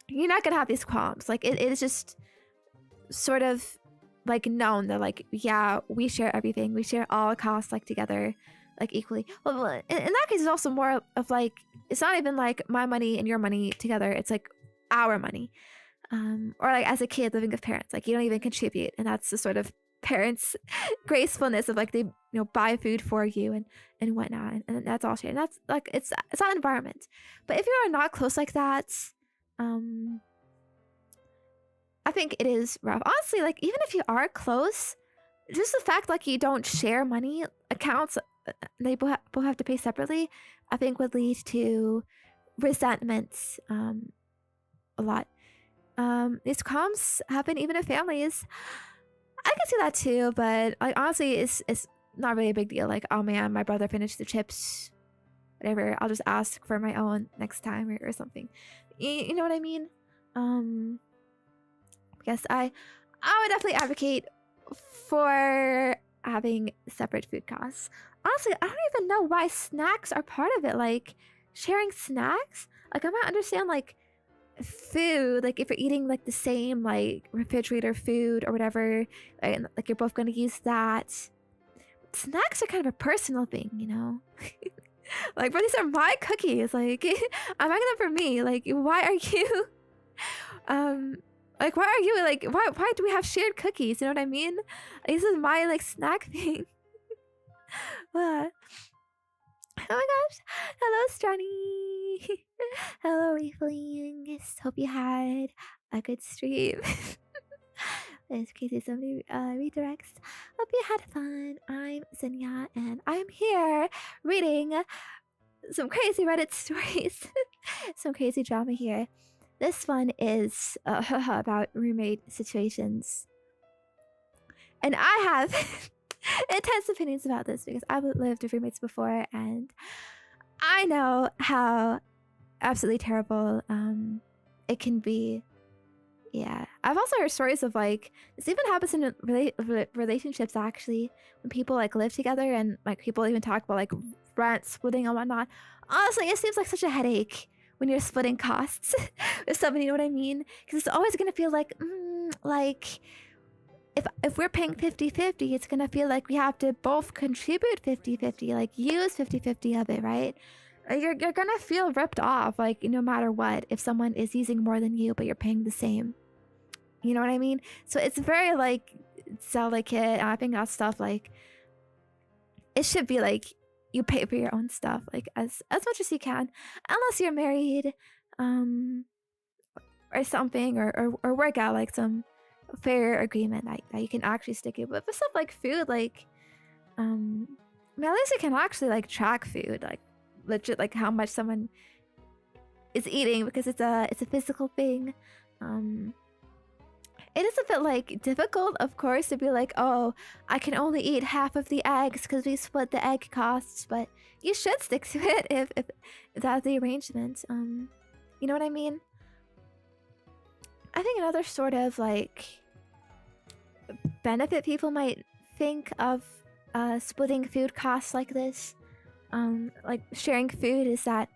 you're not gonna have these qualms. Like it is just sort of like known that like, yeah, we share everything, we share all costs like together, like equally. Well, in that case, it's also more of like, it's not even like my money and your money together, it's like our money. Or like as a kid living with parents, like you don't even contribute, and that's the sort of parents' gracefulness of like they buy food for you and whatnot, and that's all shared. And that's like it's not environment. But if you are not close like that, I think it is rough. Honestly, like even if you are close, just the fact like you don't share money accounts, they both have to pay separately, I think would lead to resentments a lot. These comms happen even in families. I can see that too, but like honestly, it's not really a big deal. Like, oh man, my brother finished the chips, whatever. I'll just ask for my own next time or something. You know what I mean? Yes, I would definitely advocate for having separate food costs. Honestly, I don't even know why snacks are part of it. Like sharing snacks. Like I might understand like food, like if you're eating like the same like refrigerator food or whatever, and like you're both going to use that. Snacks are kind of a personal thing, you know. Like, but these are my cookies, like I'm making them for me. Like why are you like why are you like why do we have shared cookies, you know what I mean? This is my like snack thing. Oh my gosh. Hello, Strani. Hello, Reeflings. Hope you had a good stream. In case somebody redirects. Hope you had fun. I'm Zenya, and I'm here reading some crazy Reddit stories. Some crazy drama here. This one is about roommate situations. And I have intense opinions about this because I've lived with roommates before, and I know how absolutely terrible it can be. Yeah, I've also heard stories of like this even happens in relationships actually, when people like live together and like people even talk about like rent splitting and whatnot. Honestly, it seems like such a headache when you're splitting costs with somebody, you know what I mean? Because it's always gonna feel like if we're paying 50-50, it's gonna feel like we have to both contribute 50-50, like use 50-50 of it, right? You're gonna feel ripped off, like no matter what, if someone is using more than you, but you're paying the same. You know what I mean? So it's very like delicate. I think that stuff, like, it should be like you pay for your own stuff, like as much as you can, unless you're married, or something, or work out like some fair agreement that you can actually stick it with. But stuff like food, like, I mean, at least you can actually like track food, like legit, like how much someone is eating, because it's a physical thing. It is a bit like difficult, of course, to be like, oh, I can only eat half of the eggs because we split the egg costs, but you should stick to it if that's the arrangement. You know what I mean? I think another sort of like benefit people might think of splitting food costs like this, like sharing food, is that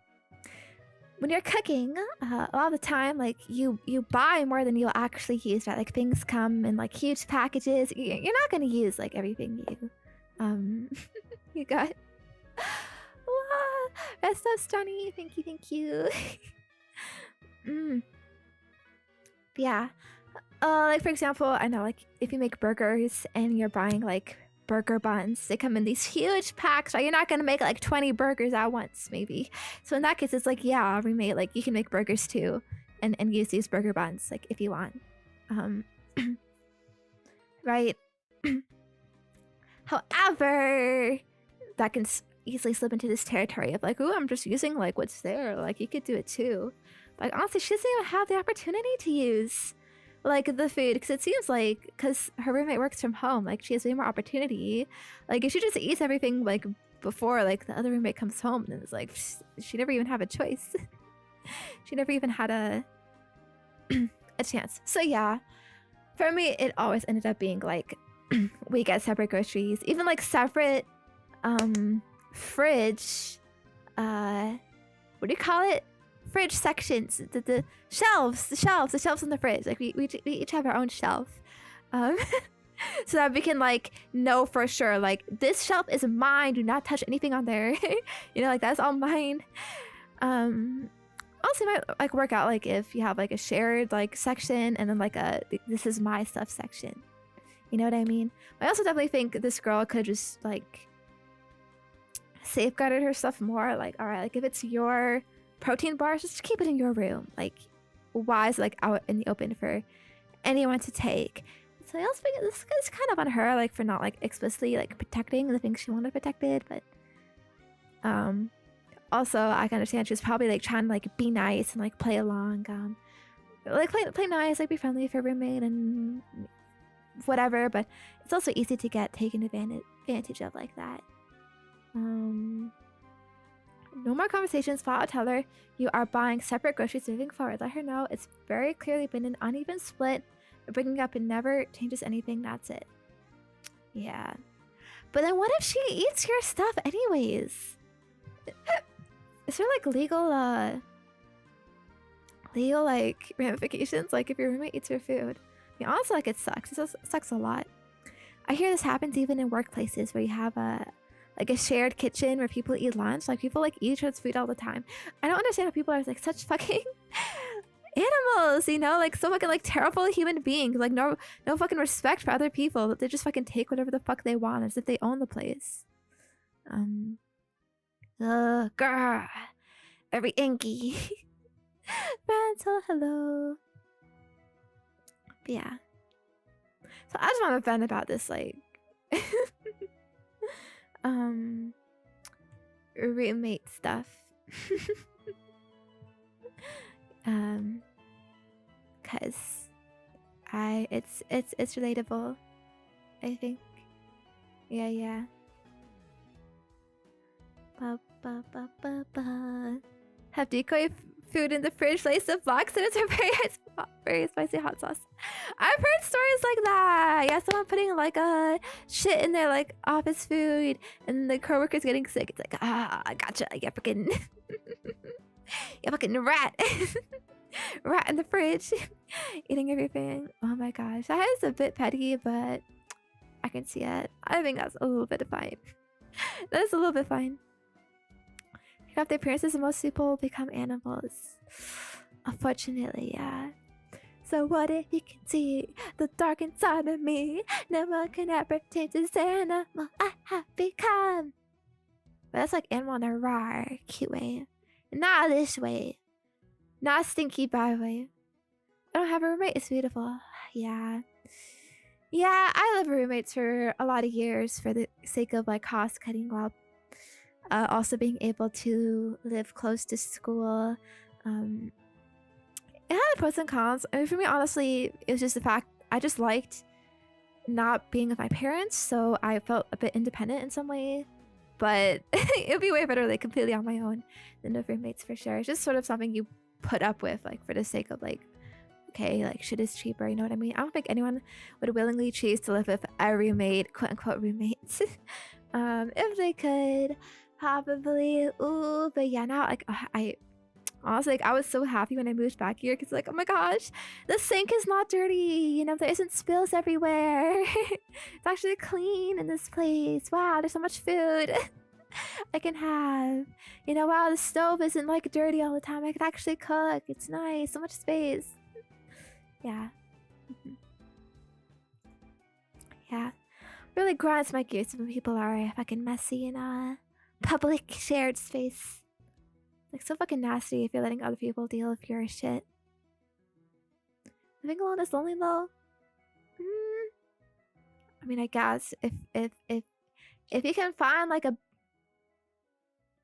when you're cooking, a lot of the time, like you buy more than you'll actually use, right? Like things come in like huge packages. You're not gonna use like everything you got. Wow, that's so stunning. Thank you. Yeah. Like for example, I know like if you make burgers and you're buying like burger buns, they come in these huge packs, right? You're not gonna make like 20 burgers at once, maybe. So in that case, it's like, yeah, remade, like you can make burgers too, and use these burger buns, like if you want, right? However, that can easily slip into this territory of like, oh, I'm just using like what's there. Like you could do it too. Like honestly, she doesn't even have the opportunity to use like the food, because it seems like, because her roommate works from home, like she has way more opportunity. Like if she just eats everything like before like the other roommate comes home, then it's like she never even have a choice. She never even had a chance. So yeah, for me it always ended up being like we get separate groceries, even like separate fridge, what do you call it, fridge sections, the shelves in the fridge. Like we each have our own shelf, so that we can like know for sure, like this shelf is mine, do not touch anything on there. You know, like that's all mine. Also might like work out like if you have like a shared like section and then like a this is my stuff section. You know what I mean? I also definitely think this girl could just like safeguarded her stuff more. Like, all right, like if it's your protein bars, just keep it in your room. Like, why is it like out in the open for anyone to take? So I also think this is kind of on her, like for not like explicitly like protecting the things she wanted protected, but also I can understand she was probably like trying to like be nice and like play along, like play nice, like be friendly with her roommate and whatever. But it's also easy to get taken advantage of like that. No more conversations. Flat out tell her you are buying separate groceries moving forward. Let her know it's very clearly been an uneven split. Bringing up it never changes anything. That's it. Yeah. But then what if she eats your stuff anyways? Is there like legal like ramifications? Like if your roommate eats your food? I mean, honestly, like it sucks. It sucks a lot. I hear this happens even in workplaces where you have a shared kitchen where people eat lunch. Like people like eat each other's food all the time. I don't understand how people are like such fucking animals, you know, like so fucking like terrible human beings. Like no fucking respect for other people. They just fucking take whatever the fuck they want as if they own the place. Girl, very inky. Mental, hello. But yeah. So I just want to vent about this like roommate stuff. Cause it's relatable, I think. Yeah. Have decoy food in the fridge, lace of box, and it's a very spicy hot sauce. I've heard stories like that. Yeah, someone putting like a shit in their like office food, and the coworker's getting sick. It's like, I gotcha. You fucking rat. rat in the fridge, eating everything. Oh my gosh, that is a bit petty, but I can see it. I think that's a little bit fine. That's a little bit fine. Pick up the appearances and most people become animals. Unfortunately, yeah. So what if you can see the dark inside of me? No one can ever change this animal I have become. But that's like animal in a rar, cute way. Not this way. Not stinky bad way. I don't have a roommate, it's beautiful. Yeah. Yeah, I lived with roommates for a lot of years for the sake of like cost cutting while also being able to live close to school. It had pros and cons. I mean, for me, honestly, it was just the fact I just liked not being with my parents, so I felt a bit independent in some way. But it would be way better like completely on my own than with roommates for sure. It's just sort of something you put up with like for the sake of like, okay, like shit is cheaper, you know what I mean? I don't think anyone would willingly choose to live with a roommate, quote unquote roommate. If they could, probably. Ooh, but yeah, now like I honestly, like, I was so happy when I moved back here because, like, oh my gosh, the sink is not dirty. You know, there isn't spills everywhere. It's actually clean in this place. Wow, there's so much food I can have. You know, wow, the stove isn't like dirty all the time. I can actually cook. It's nice. So much space. Yeah. Yeah. Really grinds my gears when people are fucking messy in a public shared space. Like, so fucking nasty if you're letting other people deal with your shit. Living alone is lonely though. I mean, I guess if you can find like a,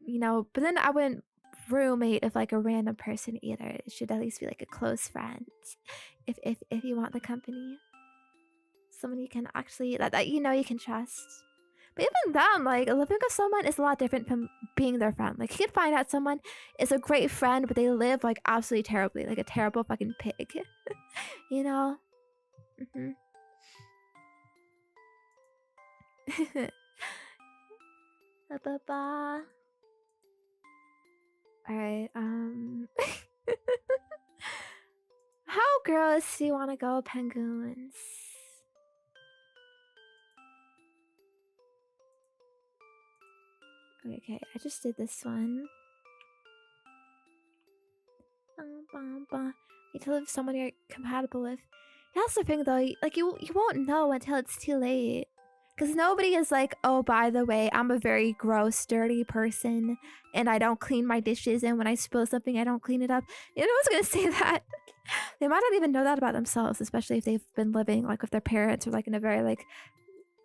you know, but then I wouldn't roommate with like a random person either. It should at least be like a close friend. If you want the company, someone you can actually that you know you can trust. But even then, like, living with someone is a lot different from being their friend. Like, you could find out someone is a great friend, but they live, like, absolutely terribly. Like, a terrible fucking pig. You know? Ba-ba-ba. Alright, how gross do you want to go, penguins? Okay, I just did this one. You to live with someone you're compatible with. That's the thing though, like you won't know until it's too late. Because nobody is like, oh, by the way, I'm a very gross, dirty person and I don't clean my dishes, and when I spill something, I don't clean it up. You know who's gonna say that? They might not even know that about themselves, especially if they've been living like with their parents or like in a very like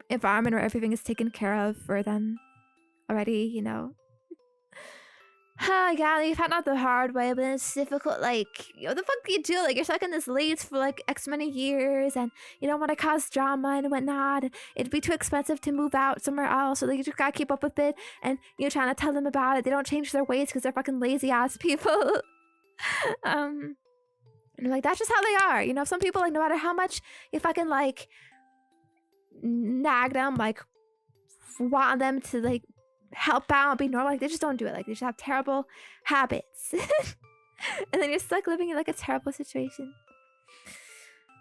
environment where everything is taken care of for them already, you know. Yeah, you found out the hard way, but it's difficult. Like, what the fuck do you do? Like, you're stuck in this lease for like X many years, and you don't want to cause drama and whatnot. It'd be too expensive to move out somewhere else, so like, you just gotta keep up with it. And you're trying to tell them about it. They don't change their ways because they're fucking lazy ass people. And like, that's just how they are. You know, some people, like, no matter how much you fucking like nag them, like want them to like help out and be normal, like they just don't do it. Like they just have terrible habits. And then you're stuck living in like a terrible situation.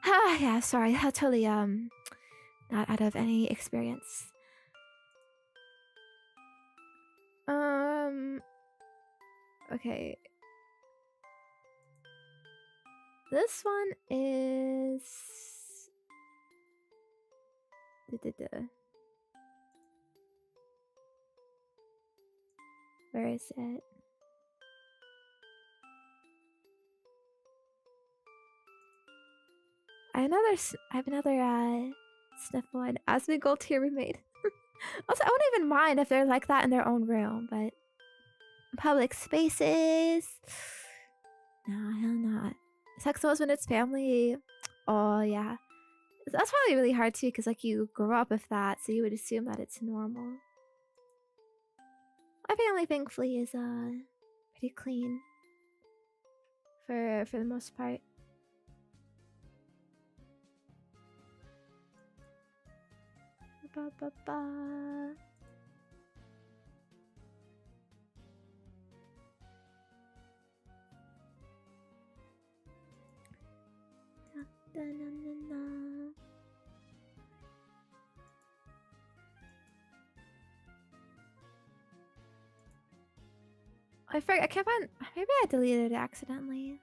Yeah, sorry, that's totally not out of any experience. Okay, this one is where is it? I have another sniff one. As we go to your roommate. Also, I wouldn't even mind if they're like that in their own room, but public spaces, no, hell not. Sex knows when it's family. Oh yeah, that's probably really hard too, because like you grew up with that, so you would assume that it's normal. My family, thankfully, is pretty clean for the most part. Ba, ba, ba. I can't find. Maybe I deleted it accidentally.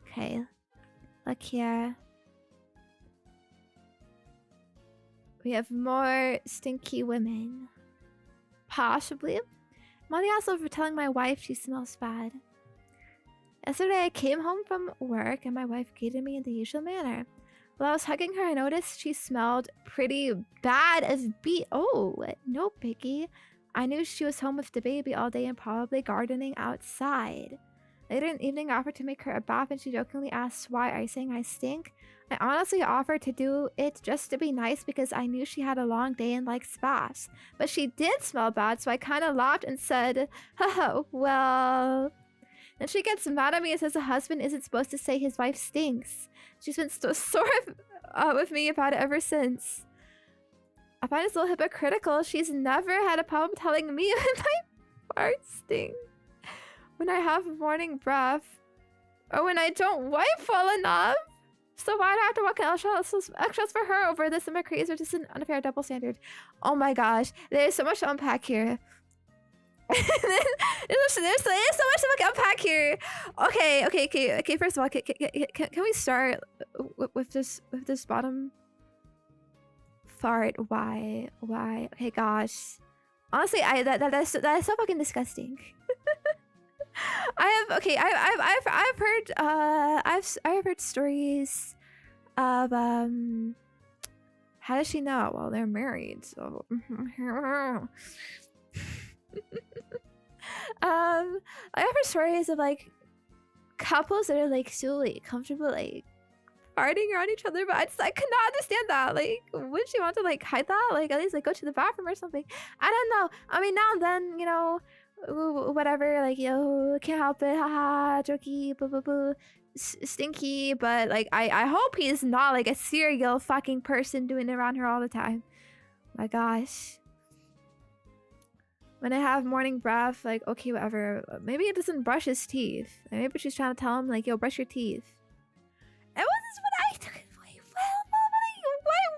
Okay, look here. We have more stinky women. Possibly. Molly also for telling my wife she smells bad. Yesterday I came home from work and my wife greeted me in the usual manner. While I was hugging her, I noticed she smelled pretty bad as oh, no biggie. I knew she was home with the baby all day and probably gardening outside. Later in the evening, I offered to make her a bath and she jokingly asked, why are you saying I stink? I honestly offered to do it just to be nice because I knew she had a long day and likes baths. But she did smell bad, so I kind of laughed and said, haha, well... Then she gets mad at me and says the husband isn't supposed to say his wife stinks. She's been so sore with me about it ever since. I find it's a little hypocritical. She's never had a problem telling me when my farts stink. When I have morning breath. Or when I don't wipe well enough. So why do I have to walk in extras for her over this? Am I crazy or just an unfair double standard? Oh my gosh. There's so much to unpack here. there's so much to unpack here. Okay. First of all, can we start with this bottom fart? Why? Okay, gosh. Honestly, that is so fucking disgusting. I've heard stories of how does she know? Well, they're married, so I have heard stories of like couples that are like so like comfortable like farting around each other, but I could not understand that. Like, would she want to like hide that? Like, at least like go to the bathroom or something. I don't know. I mean, now and then, you know, whatever, like, yo, can't help it, haha, jokey, boo boo boo, stinky. But like, I hope he's not like a serial fucking person doing it around her all the time. My gosh. When I have morning breath, like, okay, whatever. Maybe he doesn't brush his teeth. Maybe she's trying to tell him, like, yo, brush your teeth. And what is what I took? Wait,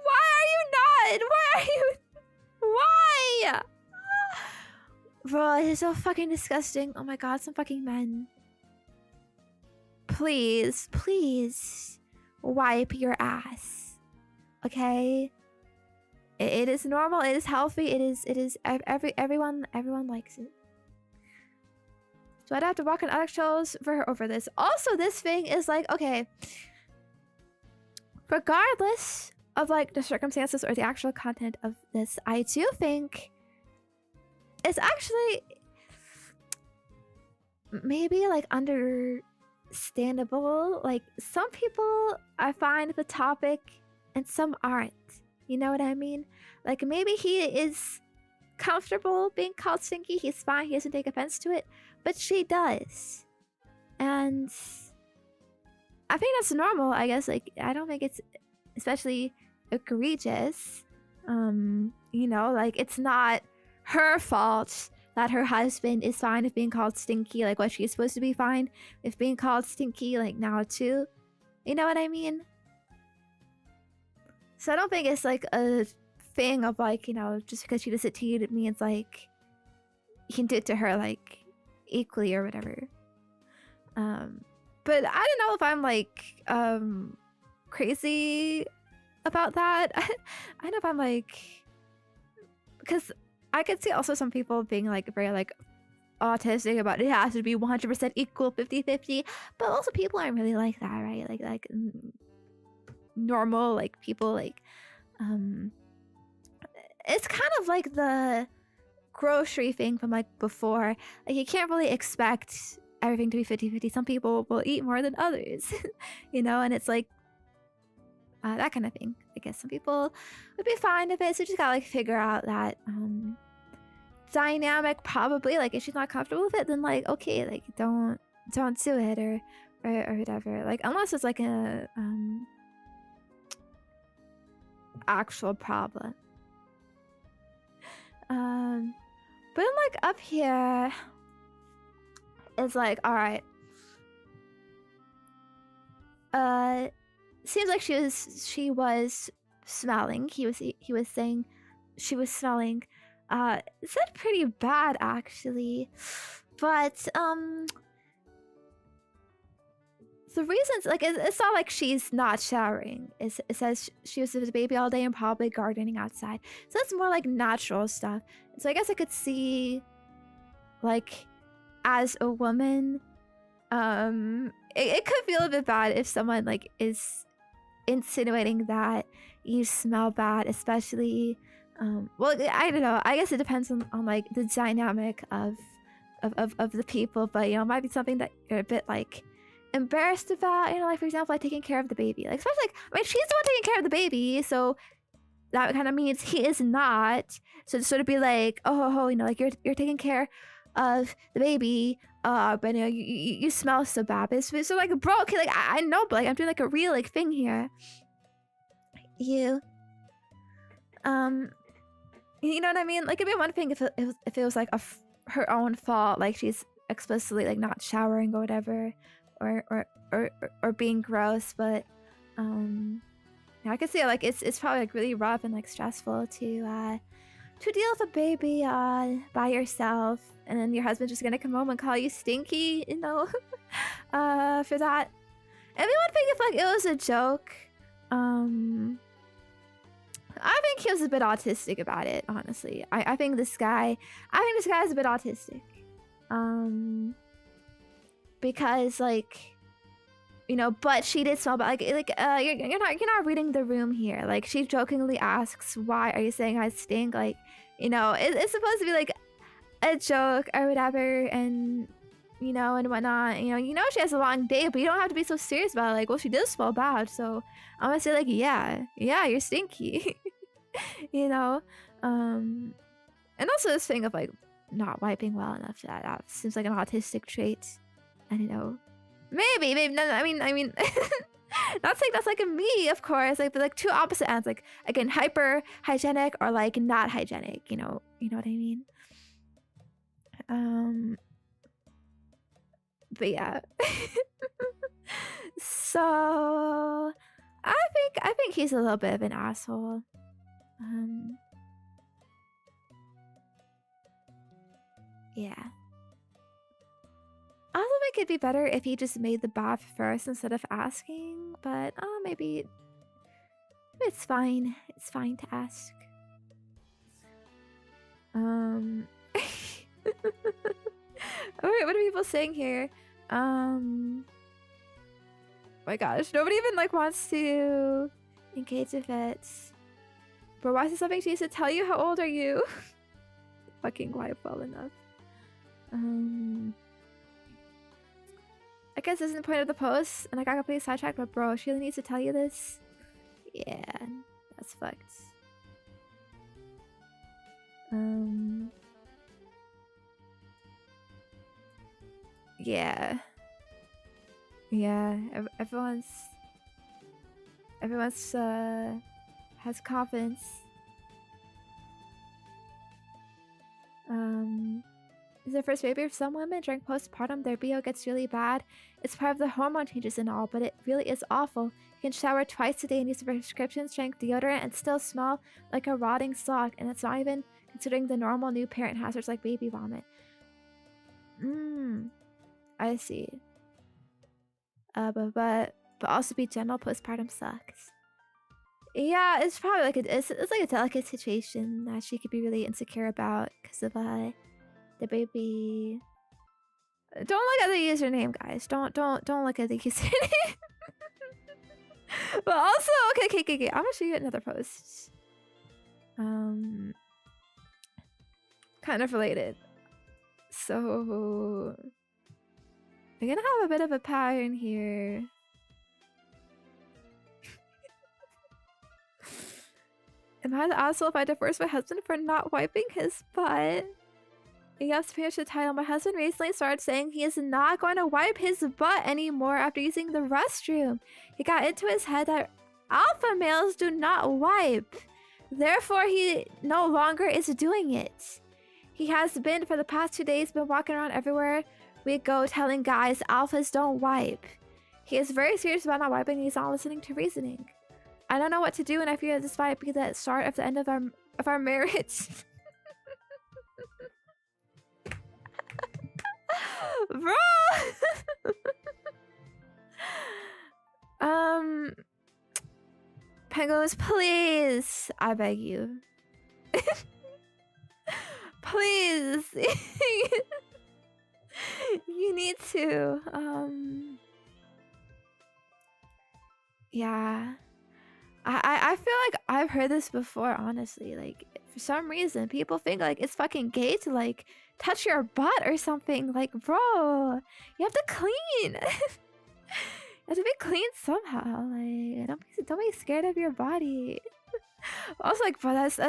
why are you not? Why are you? Why? Bro, this is so fucking disgusting. Oh my god, some fucking men. Please, wipe your ass. Okay? It is normal. It is healthy. It is everyone likes it. So I'd have to walk on eggshells for her over this. Also, this thing is like, okay, regardless of like the circumstances or the actual content of this, I do think it's actually maybe like understandable. Like some people I find the topic and some aren't. You know what I mean? Like, maybe he is comfortable being called stinky. He's fine. He doesn't take offense to it. But she does. And I think that's normal, I guess. Like, I don't think it's especially egregious. You know, like, it's not her fault that her husband is fine with being called stinky. Like, what she's supposed to be fine with being called stinky, like, now, too. You know what I mean? So I don't think it's like a thing of like, you know, just because she does it to you, it means like you can do it to her like equally or whatever. But I don't know if I'm like crazy about that. I don't know if I'm like, because I could see also some people being like very like autistic about it has to be 100% equal, 50-50, but also people aren't really like that, right? Like normal like people, like it's kind of like the grocery thing from like before. Like you can't really expect everything to be 50-50. Some people will eat more than others. You know, and it's like that kind of thing. I guess some people would be fine with it, so you just gotta like figure out that dynamic. Probably like if she's not comfortable with it, then like okay, like don't do it or whatever, like unless it's like a actual problem. But then like up here it's like, all right, seems like she was smelling. He was saying she was smelling. It said pretty bad actually, but the reasons, like, it's not like she's not showering. It says she was with the baby all day and probably gardening outside. So that's more like natural stuff. So I guess I could see, like, as a woman, it could feel a bit bad if someone like is insinuating that you smell bad, especially. Well, I don't know. I guess it depends on like the dynamic of the people, but you know, it might be something that you're a bit like embarrassed about, you know, like for example, like taking care of the baby, like especially like, I mean, she's the one taking care of the baby, so that kind of means he is not. So to sort of be like, oh, you know, like you're taking care of the baby, but you know, you smell so bad. But it's so like, bro, okay, like I know, but like I'm doing like a real like thing here. You know what I mean? Like it'd be one thing if it was like her own fault, like she's explicitly like not showering or whatever. Or being gross, but yeah, I can see like it's probably like really rough and like stressful to deal with a baby by yourself, and then your husband's just gonna come home and call you stinky, you know, for that. And we would think if like it was a joke. I think he was a bit autistic about it, honestly. I think this guy is a bit autistic. Because like, you know, but she did smell bad. Like you're not reading the room here. Like she jokingly asks, "Why are you saying I stink?" Like, you know, it's supposed to be like a joke or whatever, and you know, and whatnot. You know, she has a long day, but you don't have to be so serious about it. Like, well, she does smell bad, so I'm gonna say like, yeah, you're stinky. You know, and also this thing of like not wiping well enough. That seems like an autistic trait. I don't know. Maybe. No, I mean, not saying that's like a me, of course. Like, but like two opposite ends. Like, again, hyper hygienic or like not hygienic. You know what I mean. But yeah. So, I think he's a little bit of an asshole. Yeah. I also think it'd be better if he just made the bath first instead of asking, but maybe it's fine. It's fine to ask. Alright, what are people saying here? Oh my gosh, nobody even like wants to engage with it. But why is it something she needs to tell you? How old are you? Fucking wipe well enough. I guess this isn't the point of the post, and I got completely sidetracked, but bro, she really needs to tell you this? Yeah, that's fucked. Yeah. Everyone's has confidence. Is the first baby of some women during postpartum, their BO gets really bad. It's part of the hormone changes and all, but it really is awful. You can shower twice a day and use a prescription strength deodorant and still smell like a rotting sock, and it's not even considering the normal new parent hazards like baby vomit. I see. But also be general, postpartum sucks. Yeah, it's probably like it's like a delicate situation that she could be really insecure about because of the baby. Don't look at the username, guys. Don't look at the username. But also, okay. I'm gonna show you another post. Kind of related. So we're gonna have a bit of a pattern here. Am I the asshole if I divorce my husband for not wiping his butt? Yes, finish the title. My husband recently started saying he is not going to wipe his butt anymore after using the restroom. He got into his head that alpha males do not wipe. Therefore, he no longer is doing it. He has been, for the past 2 days, been walking around everywhere we go telling guys alphas don't wipe. He is very serious about not wiping. He's not listening to reasoning. I don't know what to do, and I fear this might be the start of the end of our marriage. Bro. Penguins, please, I beg you. Please. You need to. Yeah. I feel like I've heard this before, honestly. Like, for some reason, people think like it's fucking gay to like touch your butt or something. Like, bro, you have to clean. You have to be clean somehow. Like, don't be scared of your body. I was like, bro, that's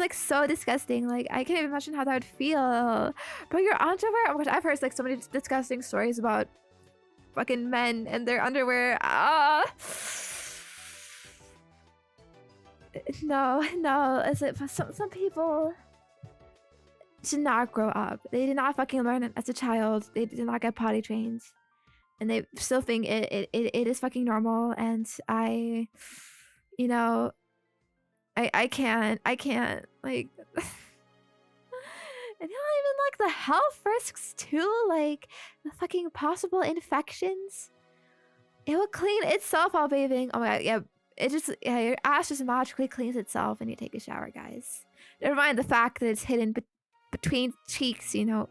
like so disgusting. Like, I can't even imagine how that would feel. But your underwear? Oh my gosh, I've heard like so many disgusting stories about fucking men and their underwear. No. It's like some people should not grow up. They did not fucking learn it as a child. They did not get potty trained, and they still think it is fucking normal. And I, you know, I can't like. And you know, even like the health risks too, like the fucking possible infections. It will clean itself while bathing. Oh my god, yeah. Your ass just magically cleans itself when you take a shower, guys. Never mind the fact that it's hidden between cheeks, you know.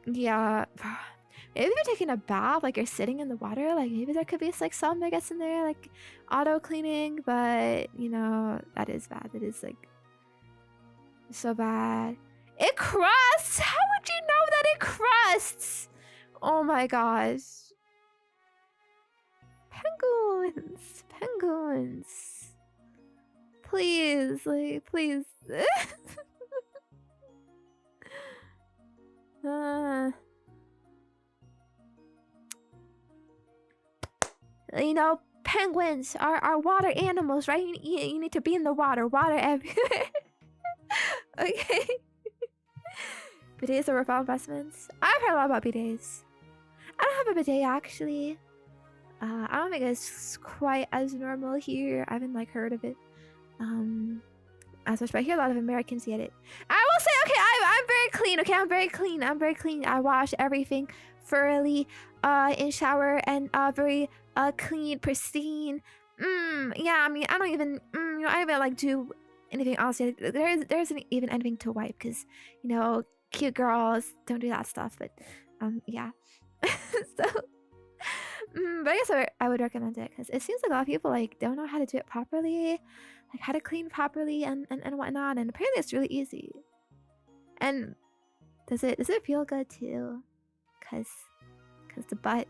Yeah. Maybe if you're taking a bath, like you're sitting in the water, like maybe there could be like some that gets in there, like auto cleaning, but you know, that is bad. It is like so bad. It crusts! How would you know that it crusts? Oh my gosh. Penguins. Please, like, please. You know, penguins are water animals, right? You need to be in the water. Water everywhere. Okay. Bidets are refill investments. I've heard a lot about bidets. I don't have a bidet actually. I don't think it's quite as normal here. I haven't like heard of it as much, but I hear a lot of Americans get it. I will say, okay, I'm very clean. Okay, I'm very clean. I wash everything thoroughly in shower and very clean, pristine. Yeah, I mean, I don't even you know, I don't even like do anything else yet. There isn't even anything to wipe because, you know, cute girls don't do that stuff. But yeah. So but I guess I would recommend it because it seems like a lot of people like don't know how to do it properly, like how to clean properly and whatnot. And apparently it's really easy. And does it feel good too? Cause the butt,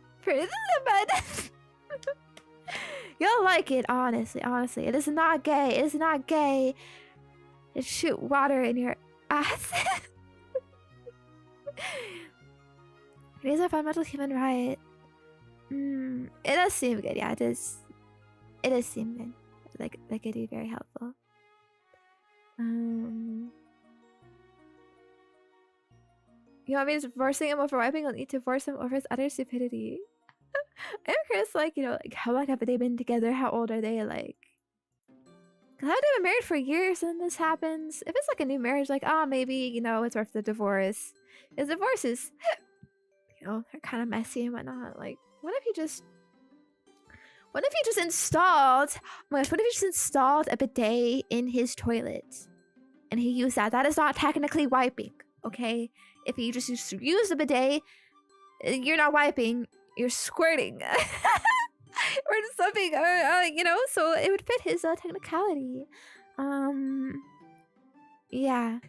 you'll like it. Honestly, it is not gay. It is not gay. To shoot water in your ass. These are fundamental human right. It does seem good, yeah, it does seem good. Like it'd be very helpful. You want me to forcing him over wiping? I'll need to force him over his utter stupidity. I'm curious, like, you know, like how long have they been together? How old are they? Like, cause I've been married for years and this happens. If it's like a new marriage, like, maybe, you know, it's worth the divorce. Because divorces, you know, they're kind of messy and whatnot. Like, what if you just installed, oh my gosh, what if you just installed a bidet in his toilet and he used that? That is not technically wiping, okay? If you just use the bidet, you're not wiping, you're squirting. Or something, or, you know, so it would fit his technicality. Yeah.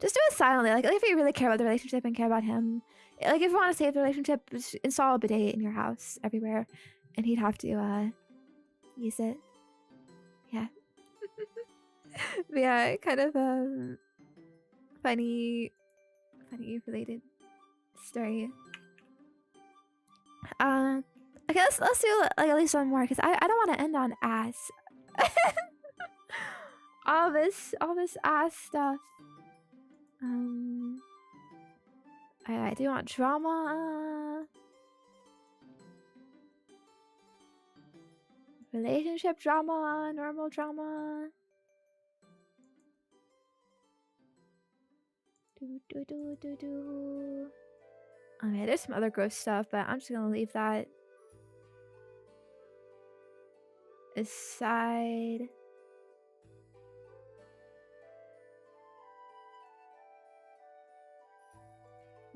Just do it silently. Like if you really care about the relationship and care about him, like if you want to save the relationship, just install a bidet in your house everywhere, and he'd have to use it. Yeah. But yeah, kind of funny related story. Okay, let's do like at least one more because I don't want to end on ass. all this ass stuff. Alright, do you want drama? Relationship drama, normal drama. Okay, there's some other gross stuff, but I'm just gonna leave that aside.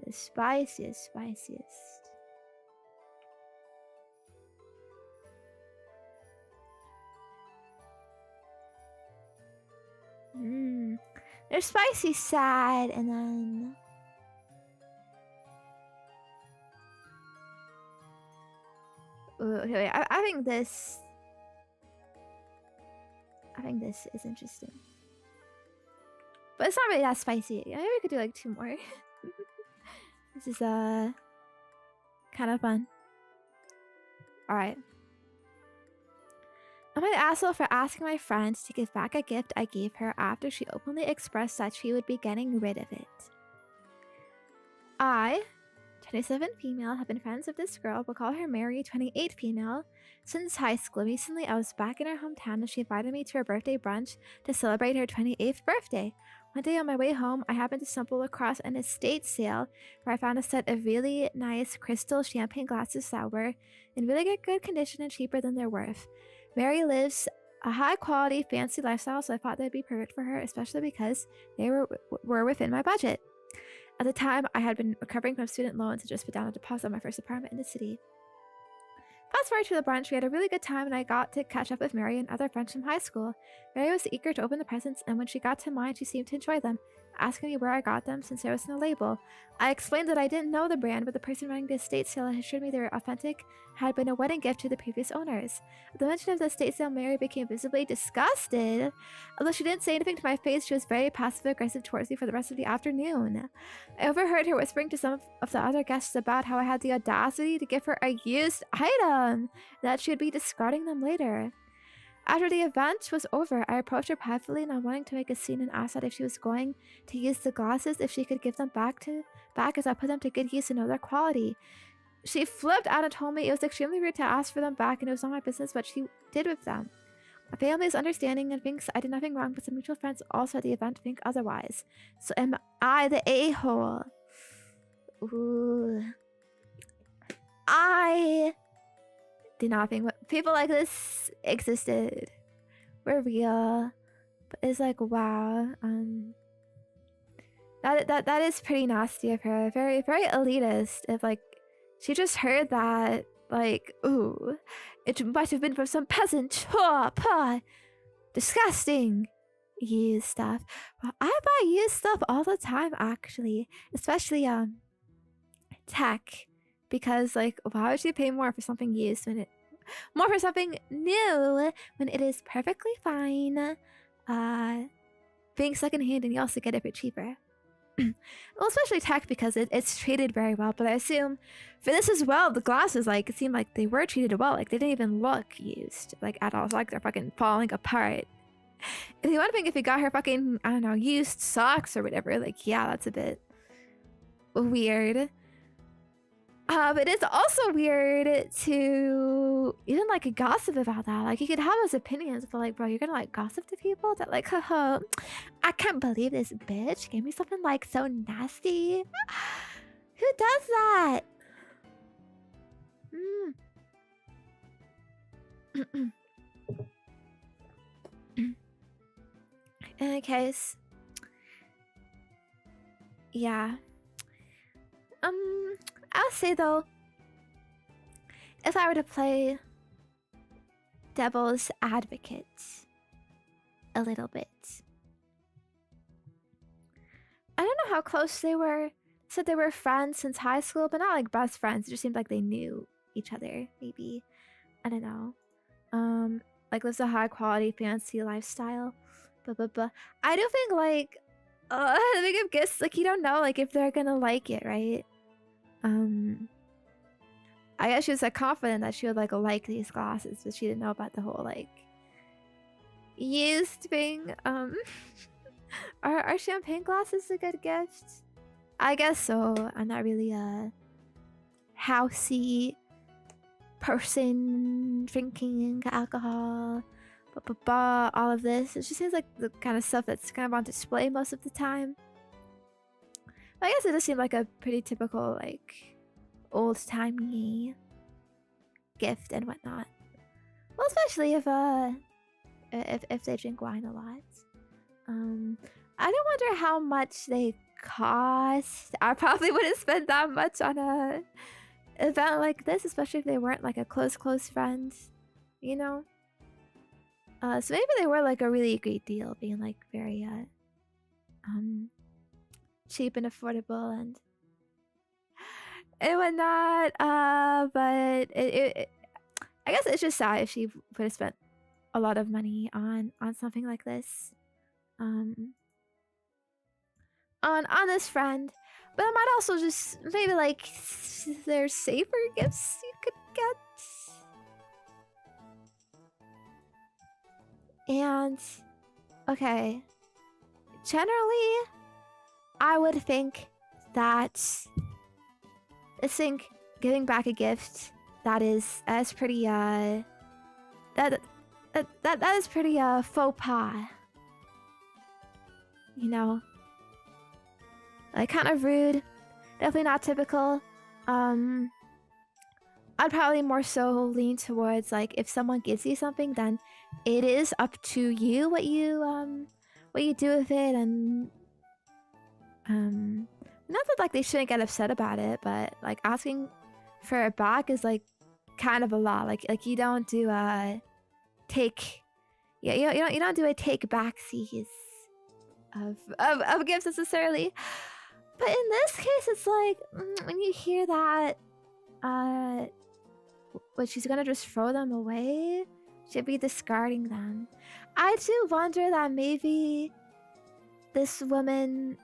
The spiciest. There's spicy sad, and then okay, I think this is interesting, but it's not really that spicy. Maybe we could do like 2 more. This is kind of fun. All right. I'm an asshole for asking my friend to give back a gift I gave her after she openly expressed that she would be getting rid of it. I, 27 female, have been friends with this girl, but call her Mary, 28 female, since high school. Recently, I was back in her hometown and she invited me to her birthday brunch to celebrate her 28th birthday. One day on my way home, I happened to stumble across an estate sale where I found a set of really nice crystal champagne glasses that were in really good condition and cheaper than they're worth. Mary lives a high-quality, fancy lifestyle, so I thought they'd be perfect for her, especially because they were within my budget. At the time, I had been recovering from student loans and just put down a deposit on my first apartment in the city. Fast forward to the brunch, we had a really good time and I got to catch up with Mary and other friends from high school. Mary was eager to open the presents, and when she got to mine, she seemed to enjoy them, asking me where I got them since there was no label. I explained that I didn't know the brand, but the person running the estate sale had assured me they were authentic, had been a wedding gift to the previous owners. At the mention of the estate sale, Mary became visibly disgusted. Although she didn't say anything to my face, she was very passive-aggressive towards me for the rest of the afternoon. I overheard her whispering to some of the other guests about how I had the audacity to give her a used item, and that she would be discarding them later. After the event was over, I approached her privately, not wanting to make a scene, and asked that if she was going to use the glasses, if she could give them back as I put them to good use and know their quality. She flipped out and told me it was extremely rude to ask for them back and it was not my business what she did with them. My family is understanding and thinks I did nothing wrong, but some mutual friends also at the event think otherwise. So am I the a-hole? Ooh. I did not think people like this existed. We're real. But it's like, wow. That is pretty nasty of her. Very, very elitist. If like she just heard that, like, ooh, it might have been from some peasant. Disgusting. Used stuff. Well, I buy used stuff all the time, actually. Especially tech. Because like, why would you pay more for something used when more for something new when it is perfectly fine being secondhand and you also get it for cheaper? Well, especially tech because it's treated very well, but I assume for this as well, the glasses, like, it seemed like they were treated well. Like, they didn't even look used, like, at all. It's like they're fucking falling apart. If you wondering if you got her fucking, I don't know, used socks or whatever, like, yeah, that's a bit weird. But it's also weird to even like gossip about that. Like, you could have those opinions, but like, bro, you're gonna like gossip to people that like, haha, I can't believe this bitch gave me something like so nasty. Who does that? In any case, yeah. I'll say though, if I were to play devil's advocate a little bit, I don't know how close they were. Said they were friends since high school, but not like best friends. It just seemed like they knew each other, maybe. I don't know. Like lives a high quality fancy lifestyle. But I do think like the big gifts, like you don't know like if they're gonna like it, right? I guess she was like confident that she would like these glasses, but she didn't know about the whole like used thing. Are champagne glasses a good gift? I guess so. I'm not really a housey person drinking alcohol, all of this. It just seems like the kind of stuff that's kind of on display most of the time. But I guess it does seem like a pretty typical, like, old-timey gift and whatnot. Well, especially if they drink wine a lot. I don't wonder how much they cost. I probably wouldn't spend that much on a event like this, especially if they weren't like a close friend, you know. So maybe they were like a really great deal, being like very cheap and affordable and whatnot. But it I guess it's just sad if she would have spent a lot of money on something like this, on this friend. But I might also just maybe like there's safer gifts you could get. And okay, generally, I would think that giving back a gift that is pretty that is pretty faux pas, you know, like kind of rude, definitely not typical. I'd probably more so lean towards like if someone gives you something, then it is up to you what you do with it, and not that like they shouldn't get upset about it, but like asking for it back is like kind of a lot. Like you don't do a take, yeah, you don't do a take backsies of gifts necessarily. But in this case, it's like when you hear that, what, she's gonna just throw them away? She'd be discarding them. I do wonder that maybe this woman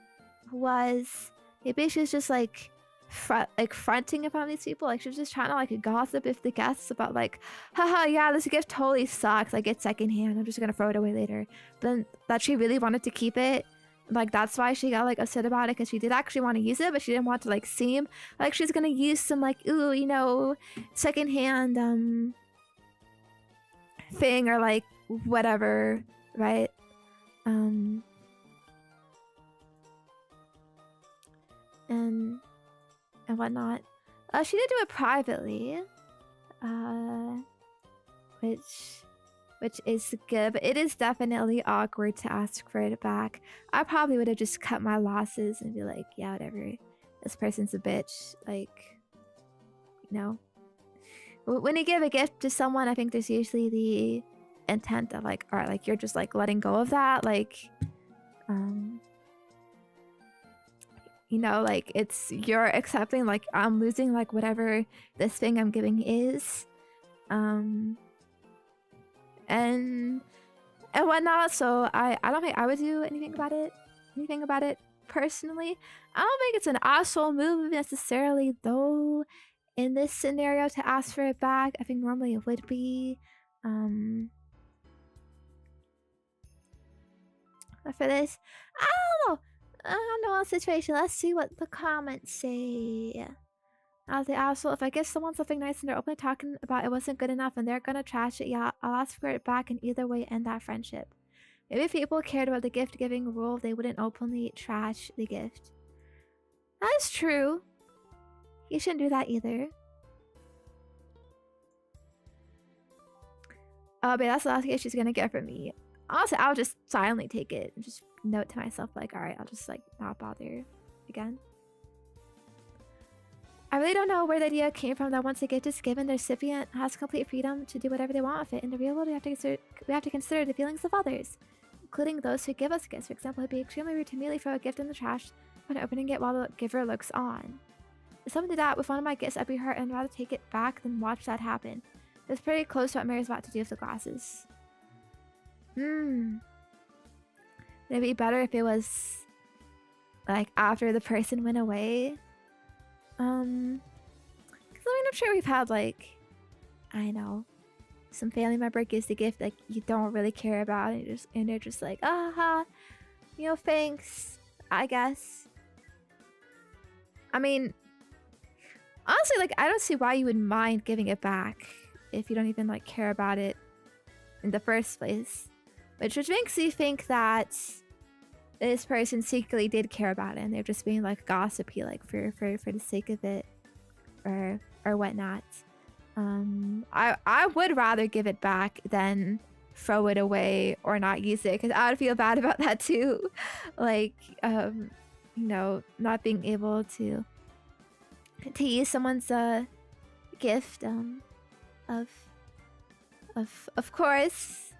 maybe she's just like fronting in front of these people. Like she's just trying to like gossip if the guests about like, haha, yeah, this gift totally sucks. Like it's secondhand. I'm just gonna throw it away later. But then that she really wanted to keep it. Like that's why she got like upset about it, because she did actually want to use it, but she didn't want to like seem like she's gonna use some like, ooh, you know, secondhand thing or like whatever, right? And whatnot. She did do it privately, which is good, but it is definitely awkward to ask for it back. I probably would have just cut my losses and be like, yeah, whatever. This person's a bitch. Like, you know. When you give a gift to someone, I think there's usually the intent of like, alright, like you're just like letting go of that. Like, you know, like it's, you're accepting like I'm losing like whatever this thing I'm giving is. And whatnot. So I don't think I would do anything about it personally. I don't think it's an asshole move necessarily though in this scenario to ask for it back. I think normally it would be. But for this, I don't know what situation. Let's see what the comments say. As the asshole, if I give someone something nice and they're openly talking about it wasn't good enough and they're gonna trash it, yeah, I'll ask for it back and either way end that friendship. Maybe if people cared about the gift giving rule, they wouldn't openly trash the gift. That is true. You shouldn't do that either. Oh, but that's the last gift she's gonna get from me. Honestly, I'll just silently take it and just note to myself like, alright, I'll just like not bother again. I really don't know where the idea came from that once a gift is given, the recipient has complete freedom to do whatever they want with it. In the real world, we have to consider the feelings of others, including those who give us gifts. For example, it'd be extremely rude to immediately throw a gift in the trash when opening it while the giver looks on. If someone did that with one of my gifts, I'd be hurt and rather take it back than watch that happen. It's pretty close to what Mary's about to do with the glasses. It'd be better if it was like after the person went away. Because I mean, I'm sure we've had like, I know, some family member gives the gift like you don't really care about, and they're just like, aha, you know, thanks, I guess. I mean, honestly, like, I don't see why you would mind giving it back if you don't even, like, care about it in the first place. Which makes you think that this person secretly did care about it and they're just being, like, gossipy, like, for the sake of it or whatnot. I would rather give it back than throw it away or not use it, because I would feel bad about that too. Like, you know, not being able to use someone's gift. Of course,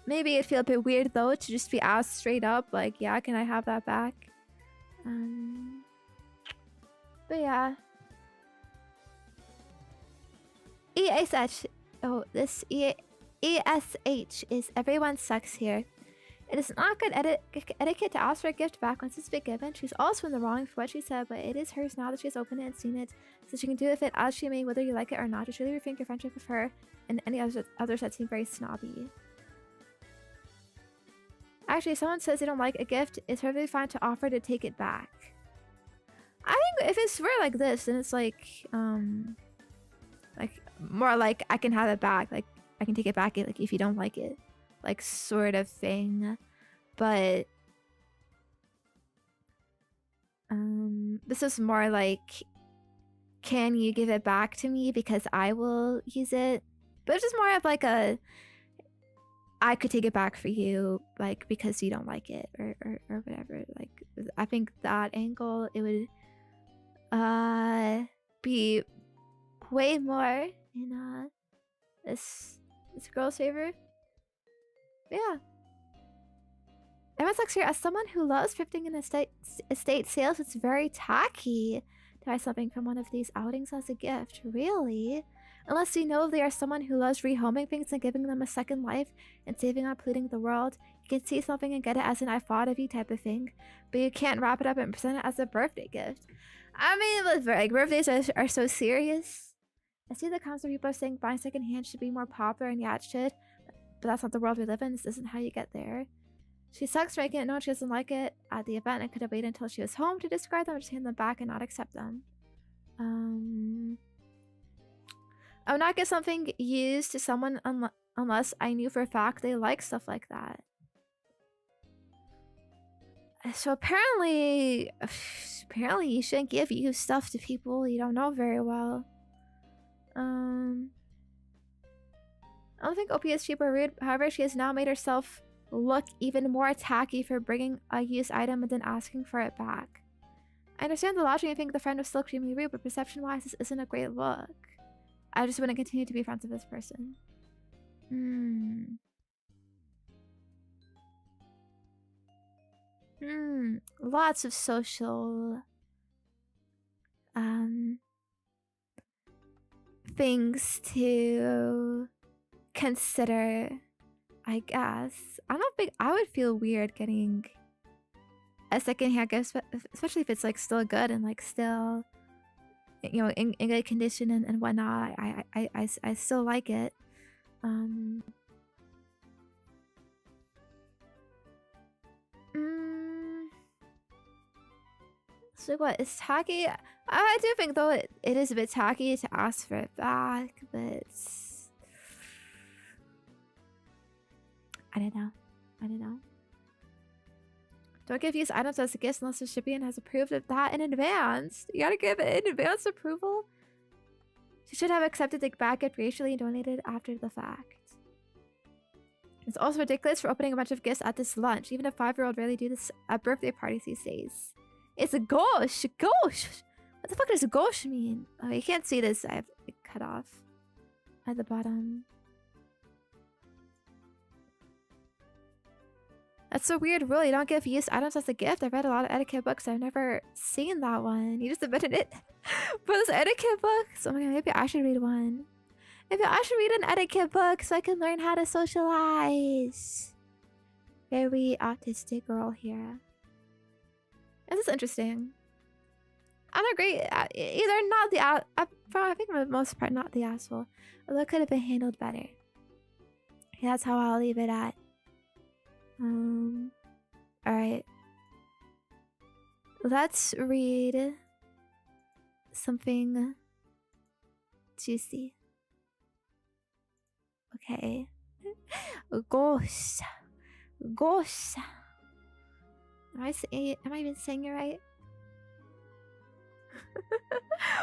maybe it'd feel a bit weird though to just be asked straight up, like, yeah, can I have that back? But yeah. ESH. Oh, this ESH is everyone sucks here. It is not good etiquette to ask for a gift back once it's been given. She's also in the wrong for what she said, but it is hers now that she has opened it and seen it, so she can do with it as she may, whether you like it or not. Just really rethink your friendship with her and any others that seem very snobby. Actually, if someone says they don't like a gift, it's perfectly fine to offer to take it back. I think if it's for like this, then it's like more like I can have it back, like I can take it back like if you don't like it, like sort of thing. But this is more like, can you give it back to me because I will use it? But it's just more of like a, I could take it back for you, like because you don't like it or whatever. Like I think that angle, it would be way more in this girl's favor. Yeah. Everyone sucks here. As someone who loves thrifting in estate sales, it's very tacky to buy something from one of these outings as a gift. Really? Unless you know they are someone who loves rehoming things and giving them a second life and saving on polluting the world, you can see something and get it as an I thought of you type of thing, but you can't wrap it up and present it as a birthday gift. I mean, like, birthdays are so serious. I see the comments where people are saying buying secondhand should be more popular, and yeah, it should, but that's not the world we live in. This isn't how you get there. She sucks for making it known she doesn't like it at the event and could have waited until she was home to discard them or just hand them back and not accept them. I would not get something used to someone unless I knew for a fact they like stuff like that. So apparently you shouldn't give used stuff to people you don't know very well. I don't think OP is cheap or rude. However, she has now made herself look even more tacky for bringing a used item and then asking for it back. I understand the logic and think the friend was still extremely rude, but perception-wise, this isn't a great look. I just wouldn't continue to be friends with this person. Lots of social things to consider, I guess. I don't think I would feel weird getting a secondhand gift, especially if it's like still good and like still, you know, in good condition and whatnot. I still like it. So what, it's tacky? I do think though it is a bit tacky to ask for it back, but I don't know. Don't give used items as a gift unless the recipient has approved of that in advance. You gotta give it in advance approval. She should have accepted the bag gift graciously and donated after the fact. It's also ridiculous for opening a bunch of gifts at this lunch. Even a 5-year-old rarely do this at birthday parties these days. It's a gauche! Gauche! What the fuck does a gauche mean? Oh, you can't see this. I have it cut off at the bottom. That's so weird rule. You don't give used items as a gift. I've read a lot of etiquette books. I've never seen that one. You just admitted it. For those etiquette books. Oh my god, maybe I should read one. Maybe I should read an etiquette book so I can learn how to socialize. Very autistic girl here. This is interesting. I'm not great. Either not the I think for the most part not the asshole. Although it could have been handled better. Yeah, that's how I'll leave it at. Alright. Let's read something juicy. Okay. Gosh. Gosh. Am I even saying it right?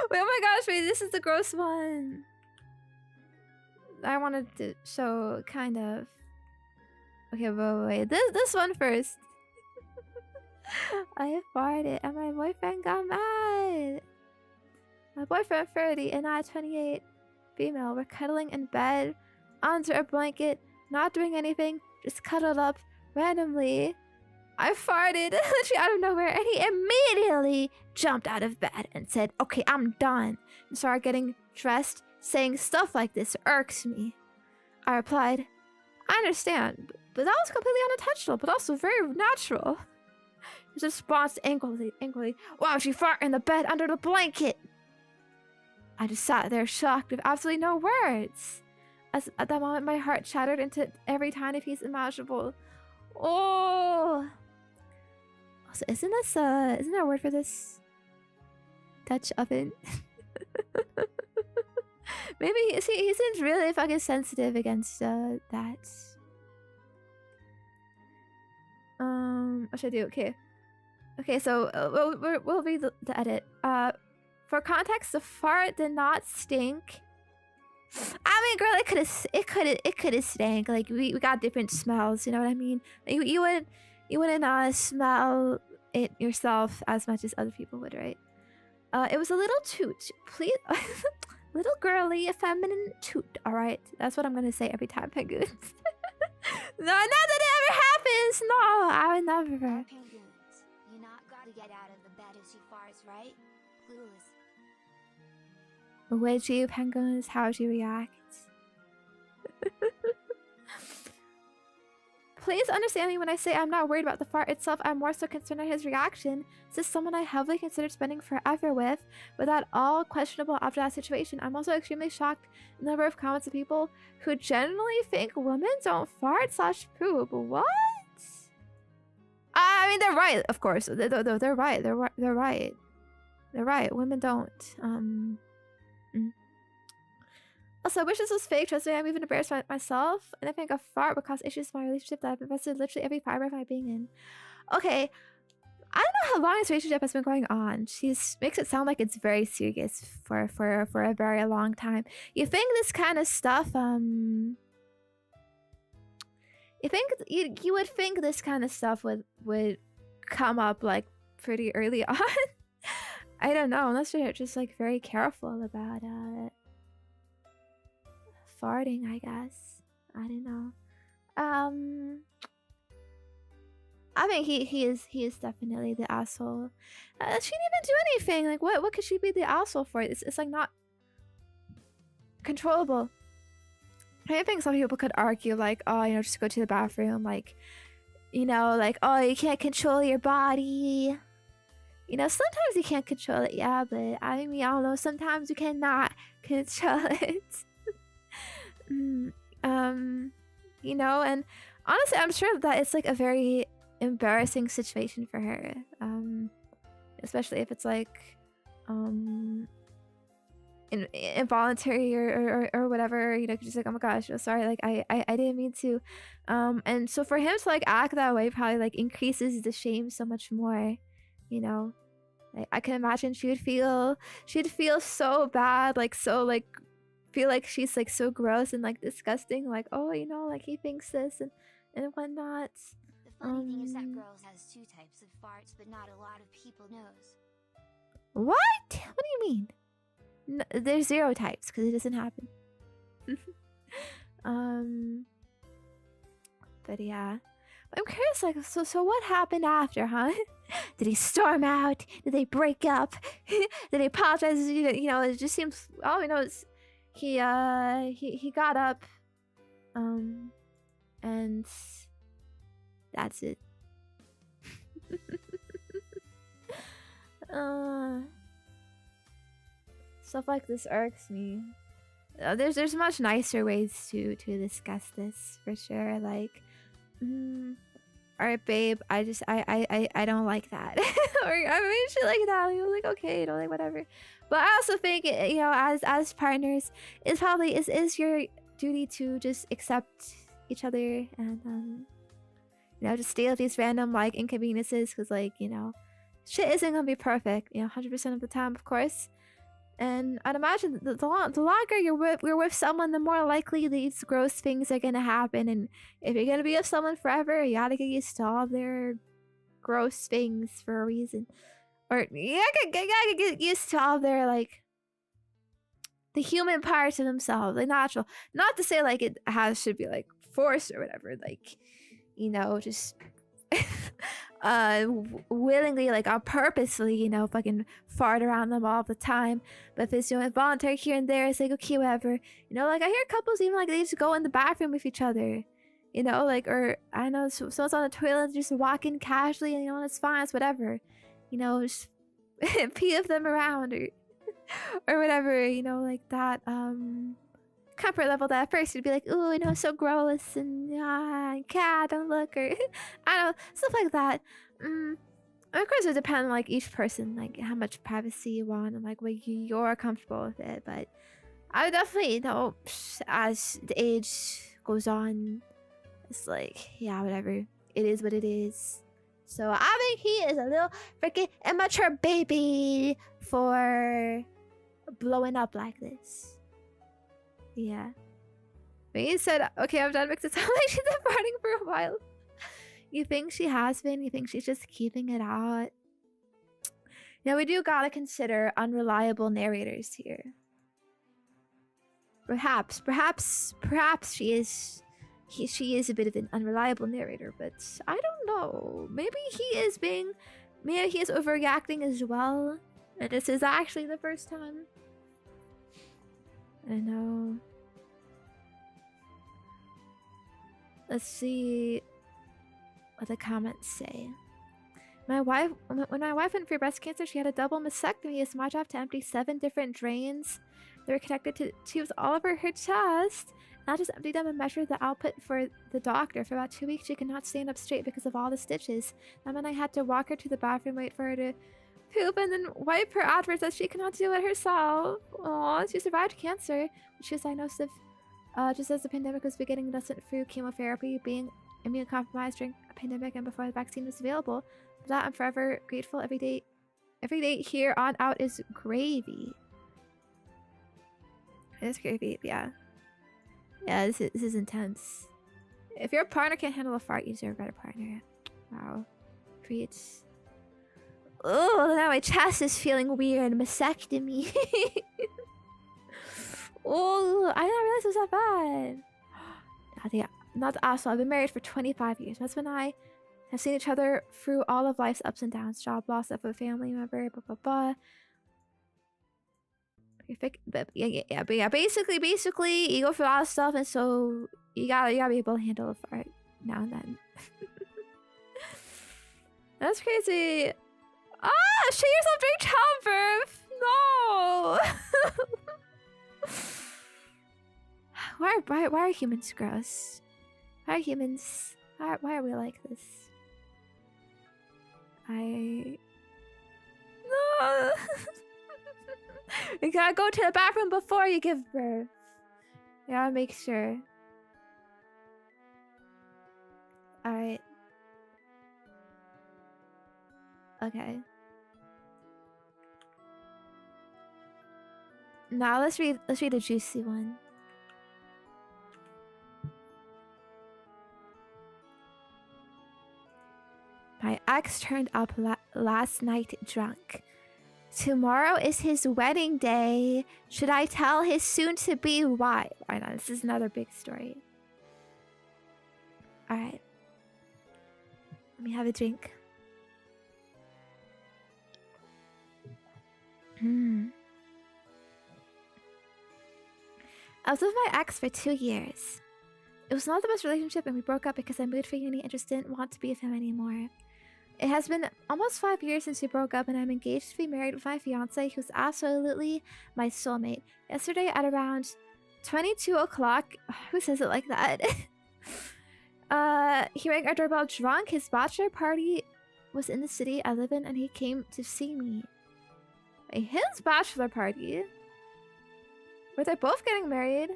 Wait, oh my gosh, wait, this is the gross one. I wanted to show kind of. Okay, wait. This one first. I farted and my boyfriend got mad. My boyfriend 30 and I 28. Female. We're cuddling in bed under a blanket, not doing anything, just cuddled up randomly. I farted literally out of nowhere and he immediately jumped out of bed and said, "Okay, I'm done," and started getting dressed. Saying stuff like this irks me. I replied, "I understand, but that was completely unintentional, but also very natural." His response angrily, "Why would you fart in the bed under the blanket?" I just sat there shocked with absolutely no words. As at that moment, my heart shattered into every tiny piece imaginable. Oh. Also, isn't there a word for this? Dutch oven. Maybe he seems really fucking sensitive against that. What should I do? Okay, so we'll read the edit. For context, the fart did not stink. I mean, girl, it could have stank. Like we got different smells. You know what I mean? Like, you wouldn't smell it yourself as much as other people would, right? It was a little toot. Please. Little girly, a feminine toot, alright? That's what I'm gonna say every time, penguins. No, not that it ever happens! No, I would never. Penguins, you not gotta get out of the bed as you farts, right? Clueless. Would you, penguins? How would you react? Please understand me when I say I'm not worried about the fart itself. I'm more so concerned at his reaction. This is someone I heavily considered spending forever with, but that all questionable after that situation. I'm also extremely shocked at the number of comments of people who genuinely think women don't fart / poop. What? I mean, they're right, of course. They're right. They're right. Women don't. Also, I wish this was fake. Trust me, I'm even embarrassed by myself. And I think a fart would cause issues in my relationship that I've invested literally every fiber of my being in. Okay. I don't know how long this relationship has been going on. She makes it sound like it's very serious for a very long time. You think this kind of stuff, you think you would think this kind of stuff would come up like pretty early on. I don't know, unless you're just like very careful about farting, I guess. I don't know. I think he is definitely the asshole. She didn't even do anything. Like what could she be the asshole for? It's like not controllable. I think some people could argue like, oh, you know, just go to the bathroom, like, you know, like, oh, you can't control your body. You know, sometimes you can't control it, yeah, but I mean, we all know sometimes you cannot control it. You know, and honestly, I'm sure that it's like a very embarrassing situation for her, especially if it's like involuntary or whatever, you know, 'cause she's like, oh my gosh, oh, sorry, like I didn't mean to, and so for him to like act that way probably like increases the shame so much more, you know. Like, I can imagine she'd feel so bad, like so like feel like she's like so gross and like disgusting, like, oh, you know, like he thinks this and whatnot. The funny thing is that girls has 2 types of farts, but not a lot of people knows. What do you mean? No, there's 0 types because it doesn't happen. But yeah, I'm curious, like, so what happened after, huh? Did he storm out? Did they break up? Did they apologize? You know, it just seems, all we know is he got up, and that's it. Stuff like this irks me. There's much nicer ways to discuss this for sure. Like, all right, babe, I don't like that. Or I mean, shit like that. He was like, okay, you know, like whatever. But I also think, you know, as partners, it's probably is your duty to just accept each other and you know, just deal with these random like inconveniences, because like, you know, shit isn't gonna be perfect, you know, 100% of the time, of course. And I'd imagine the longer you're with someone, the more likely these gross things are gonna happen. And if you're gonna be with someone forever, you gotta get used to all their gross things for a reason. Or you gotta get used to all their like the human parts of themselves, like natural. Not to say like it should be like forced or whatever, like, you know, just willingly, like purposely, you know, fucking fart around them all the time. But if it's, you know, voluntary here and there, it's like, okay, whatever. You know, like I hear couples even like they just go in the bathroom with each other, you know, like, or I know someone's on the toilet, just walk in casually, and you know, it's fine, it's whatever, you know, just pee of them around or whatever, you know, like that comfort level that at first you'd be like, ooh, you know, so gross, and cat, don't look, or I don't know, stuff like that. Of course, it would depend on like each person, like how much privacy you want and like what you're comfortable with it. But I would definitely, you know, as the age goes on, it's like, yeah, whatever, it is what it is. So I think he is a little freaking immature baby for blowing up like this. Yeah. He said, okay, I'm done because it sounds like she's been farting for a while. You think she has been? You think she's just keeping it out? Now, we do gotta consider unreliable narrators here. Perhaps she is a bit of an unreliable narrator, but I don't know. Maybe he is overreacting as well. And this is actually the first time. I know. Let's see what the comments say. When my wife went for breast cancer, she had a double mastectomy. It's my job to empty 7 different drains. They were connected to tubes all over her chest. And I just emptied them and measured the output for the doctor. For about 2 weeks, she could not stand up straight because of all the stitches. That meant I had to walk her to the bathroom, wait for her to poop, and then wipe her afterwards, as she could not do it herself. Aww, she survived cancer. She was diagnosed with, just as the pandemic was beginning, lessened through chemotherapy, being immunocompromised during a pandemic and before the vaccine was available. For that, I'm forever grateful. Every day here on out is gravy. It's gravy, yeah. Yeah, this is intense. If your partner can't handle a fart, you deserve a better partner. Wow. Preach. Oh, now my chest is feeling weird. Mastectomy. Oh, I didn't realize it was that bad. Not the asshole. I've been married for 25 years. My husband and I have seen each other through all of life's ups and downs. Job loss of a family member, blah, blah, blah. But yeah, basically, you go through a lot of stuff, and so you gotta be able to handle a fart now and then. That's crazy. Ah, shit yourself during childbirth. No. Why are humans gross? Why are humans? Why are we like this? No. You gotta go to the bathroom before you give birth. You gotta make sure. Alright. Okay. Now let's read a juicy one. My ex turned up last night drunk. Tomorrow is his wedding day. Should I tell his soon-to-be wife? I know, this is another big story. Alright. Let me have a drink. I was with my ex for 2 years. It was not the best relationship, and we broke up because I moved for uni and just didn't want to be with him anymore. It has been almost 5 years since we broke up, and I'm engaged to be married with my fiance, who's absolutely my soulmate. Yesterday at around 22 o'clock, who says it like that? He rang our doorbell drunk. His bachelor party was in the city I live in, and he came to see me. Wait, his bachelor party? Were they both getting married?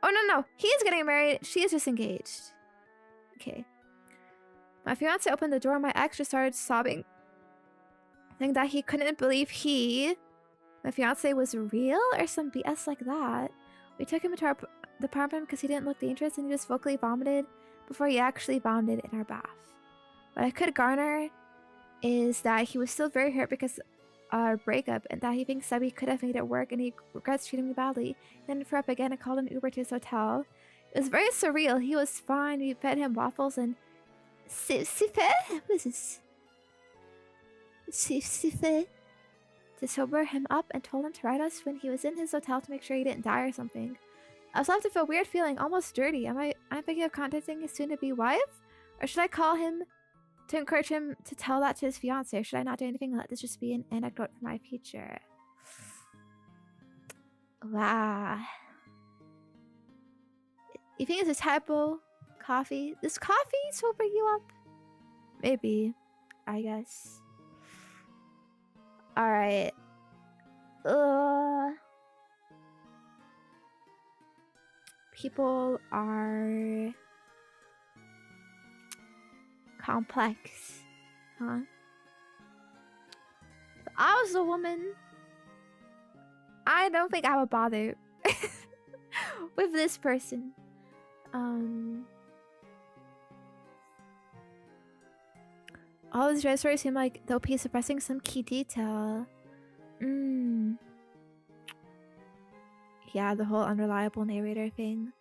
Oh, no. He's getting married. She is just engaged. Okay. My fiance opened the door. My ex just started sobbing, saying that he couldn't believe my fiance was real or some BS like that. We took him into our apartment because he didn't look dangerous, and he just vocally vomited before he actually vomited in our bath. What I could garner is that he was still very hurt because our breakup, and that he thinks that we could have made it work, and he regrets treating me badly. Then he threw up again and called an Uber to his hotel. It was very surreal. He was fine. We fed him waffles and what is this? To sober him up, and told him to write us when he was in his hotel to make sure he didn't die or something. I was left to feel weird, feeling almost dirty. I'm thinking of contacting his soon-to-be wife, or should I call him to encourage him to tell that to his fiance? Or should I not do anything and let this just be an anecdote for my future? Wow. You think it's a typo? Coffee? Does coffee sober you up? Maybe. I guess. Alright. People are complex. Huh? If I was a woman, I don't think I would bother with this person. All these red stories seem like they'll be suppressing some key detail. Yeah, the whole unreliable narrator thing.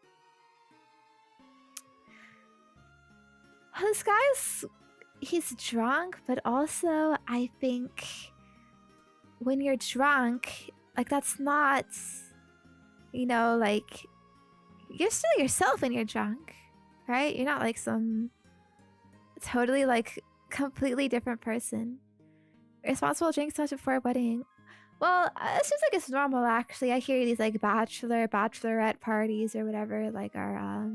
This guy's... he's drunk, but also I think when you're drunk, like, that's not... you know, like... you're still yourself when you're drunk, right? You're not like some... totally, like, completely different person. Responsible drinks much before a wedding. Well, it seems like it's normal, actually. I hear these, like, bachelorette parties or whatever, like, are,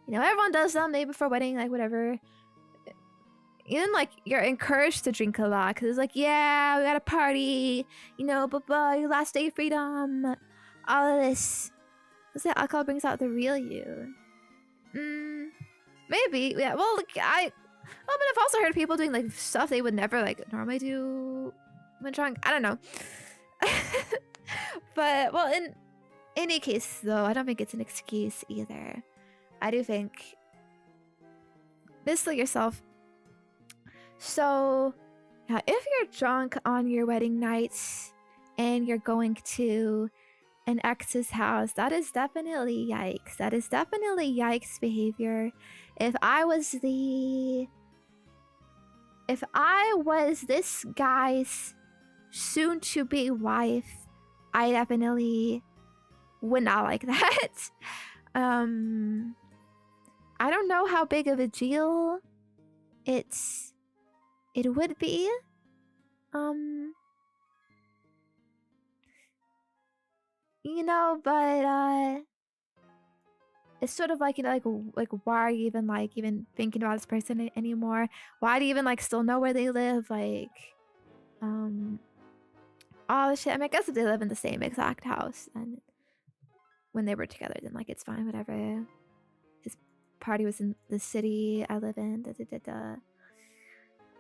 you know, everyone does them maybe before wedding, like, whatever. Even, like, you're encouraged to drink a lot, because it's like, yeah, we got a party, you know, bye-bye, last day of freedom, all of this. Let's say alcohol brings out the real you. Maybe, yeah, well, like, but I've also heard people doing, like, stuff they would never, like, normally do when drunk. I don't know. But, well, in any case, though, I don't think it's an excuse either. I do think discipline yourself. So, yeah, if you're drunk on your wedding night and you're going to an ex's house, that is definitely yikes. That is definitely yikes behavior. If I was this guy's soon-to-be wife, I definitely would not like that. I don't know how big of a deal it would be. You know, but it's sort of like, you know, like why are you even thinking about this person anymore? Why do you even like still know where they live? Like, all the shit. I mean, I guess if they live in the same exact house and when they were together, then like it's fine, whatever. His party was in the city I live in.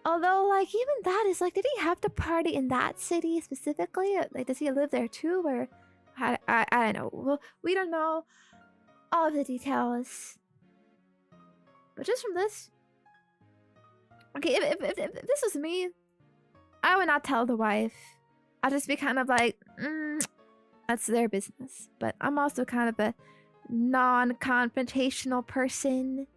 Although, like, even that is like, did he have to party in that city specifically? Like, does he live there too, or I don't know. Well, we don't know all of the details. But just from this, okay, if this was me, I would not tell the wife. I'd just be kind of like, that's their business. But I'm also kind of a non-confrontational person.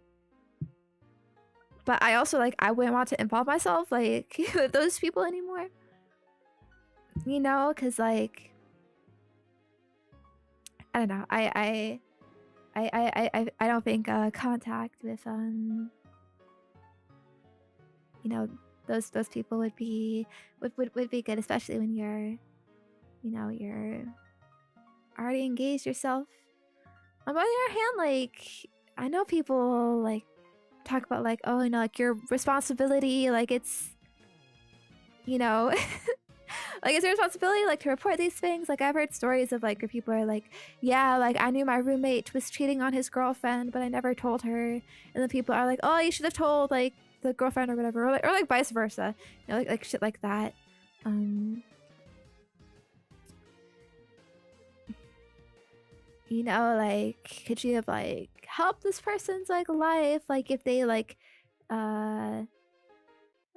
But I also, like, I wouldn't want to involve myself, like, with those people anymore. You know, because, like, I don't know. I don't think contact with you know, those people would be good, especially when you're, you know, you're already engaged yourself. On the other hand, like, I know people like talk about like, oh, you know, like your responsibility, like it's, you know, like it's your responsibility like to report these things. Like I've heard stories of like where people are like, yeah, like I knew my roommate was cheating on his girlfriend, but I never told her. And then people are like, oh, you should have told like the girlfriend or whatever, or like vice versa, you know, like shit like that. You know, like could you have like helped this person's like life, like if they like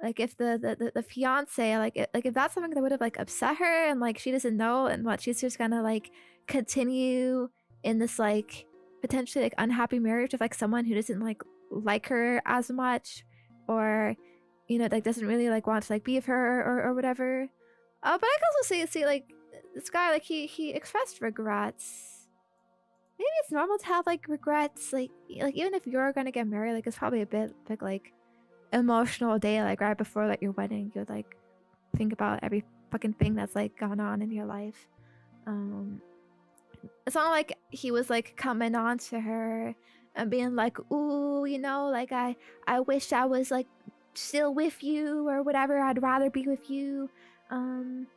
if the fiance like if that's something that would have like upset her and like she doesn't know, and what she's just gonna like continue in this like potentially like unhappy marriage with like someone who doesn't like her as much, or you know, like doesn't really like want to like be with her or whatever. But I can also see like this guy, like he expressed regrets. Maybe it's normal to have like regrets, like even if you're gonna get married, like it's probably a bit like emotional day, like right before like your wedding, you'd like think about every fucking thing that's like gone on in your life. It's not like he was like coming on to her and being like, ooh, you know, like I wish I was like still with you or whatever, I'd rather be with you, and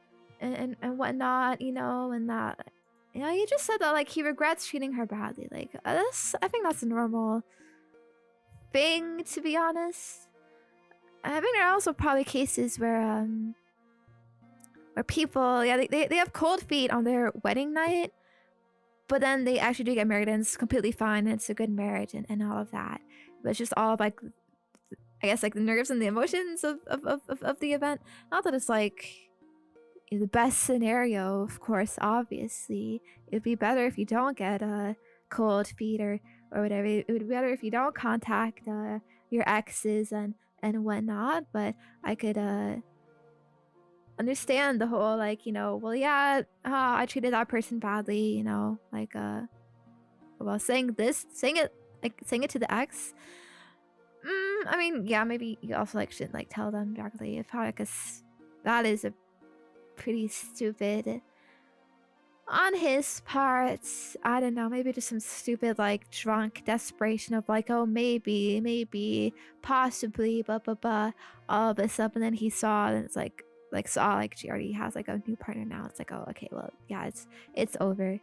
whatnot, you know. And that, you know, he just said that like he regrets treating her badly. Like I think that's a normal thing, to be honest. I think there are also probably cases where people, yeah, they have cold feet on their wedding night, but then they actually do get married and it's completely fine and it's a good marriage and all of that. But it's just all of like, I guess like the nerves and the emotions of the event. Not that it's like the best scenario, of course, obviously. It'd be better if you don't get cold feet or whatever. It would be better if you don't contact your exes and whatnot. But I could understand the whole like, you know, well, yeah, I treated that person badly, you know, like well, saying it to the ex. I mean, yeah, maybe you also like shouldn't like tell them directly, if probably, because that is a pretty stupid on his part. I don't know, maybe just some stupid like drunk desperation of like, oh, maybe possibly all of this up, and then he saw, and it's like saw like she already has like a new partner now. It's like, oh, okay, well, yeah, it's over.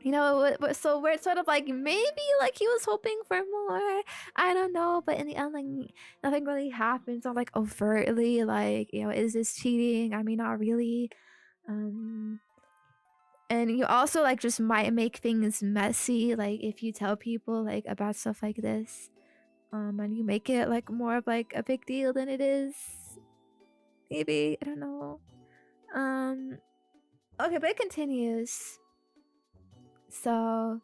You know, so we're sort of like, maybe like he was hoping for more, I don't know, but in the end, like nothing really happens, or like overtly like, you know, is this cheating? I mean, not really. And you also like just might make things messy, like if you tell people like about stuff like this, and you make it like more of like a big deal than it is. Maybe, I don't know. Okay, but it continues. So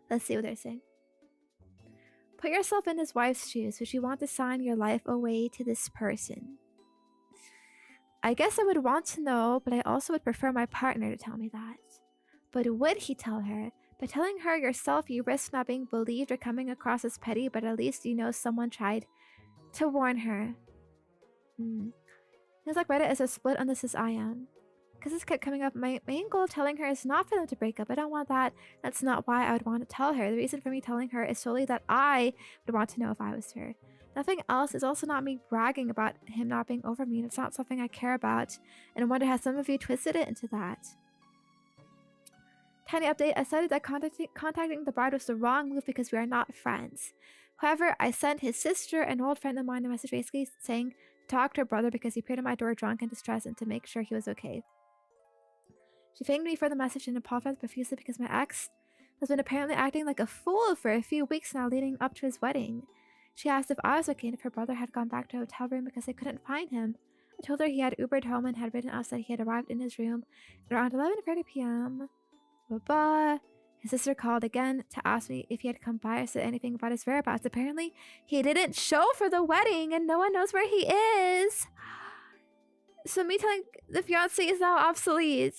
let's see what they're saying. Put yourself in his wife's shoes. Would you want to sign your life away to this person? I guess I would want to know, but I also would prefer my partner to tell me that. But would he tell her? By telling her yourself, you risk not being believed or coming across as petty, but at least you know someone tried to warn her. Feels like Reddit is a split on this as I am. Because this kept coming up, my main goal of telling her is not for them to break up. I don't want that. That's not why I would want to tell her. The reason for me telling her is solely that I would want to know if I was her. Nothing else. Is also not me bragging about him not being over me. And it's not something I care about. And I wonder how some of you twisted it into that. Tiny update. I decided that contacting the bride was the wrong move because we are not friends. However, I sent his sister, an old friend of mine, a message basically saying to talk to her brother because he appeared at my door drunk and distressed, and to make sure he was okay. She thanked me for the message and apologized profusely because my ex has been apparently acting like a fool for a few weeks now leading up to his wedding. She asked if I was okay and if her brother had gone back to a hotel room because they couldn't find him. I told her he had Ubered home and had written us that he had arrived in his room at around 11:30 p.m. His sister called again to ask me if he had come by or said anything about his whereabouts. Apparently, he didn't show for the wedding and no one knows where he is. So me telling the fiance is now obsolete.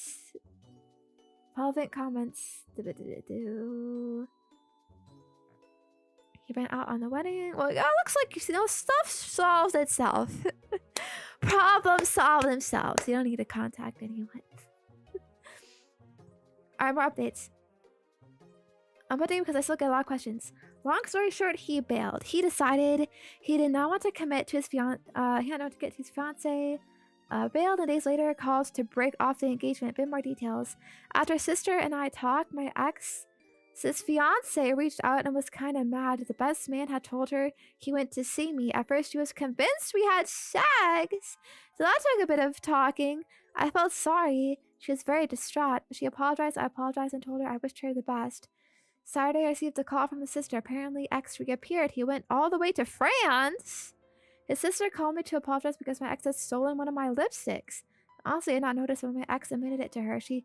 Relevant comments. He went out on the wedding. Well, it looks like, you know, stuff solves itself. Problems solve themselves. You don't need to contact anyone. Alright, more updates. I'm putting because I still get a lot of questions. Long story short, he bailed. He decided he did not want to commit to his fiance. He had not to get to his fiance. Bailed, and days later calls to break off the engagement. A bit more details. After sister and I talked, my ex's fiance reached out and was kind of mad. The best man had told her he went to see me. At first, she was convinced we had sex, so that took a bit of talking. I felt sorry. She was very distraught. She apologized. I apologized and told her I wished her the best. Saturday, I received a call from the sister. Apparently, ex reappeared. He went all the way to France. His sister called me to apologize because my ex had stolen one of my lipsticks. Honestly, I did not notice when my ex admitted it to her. She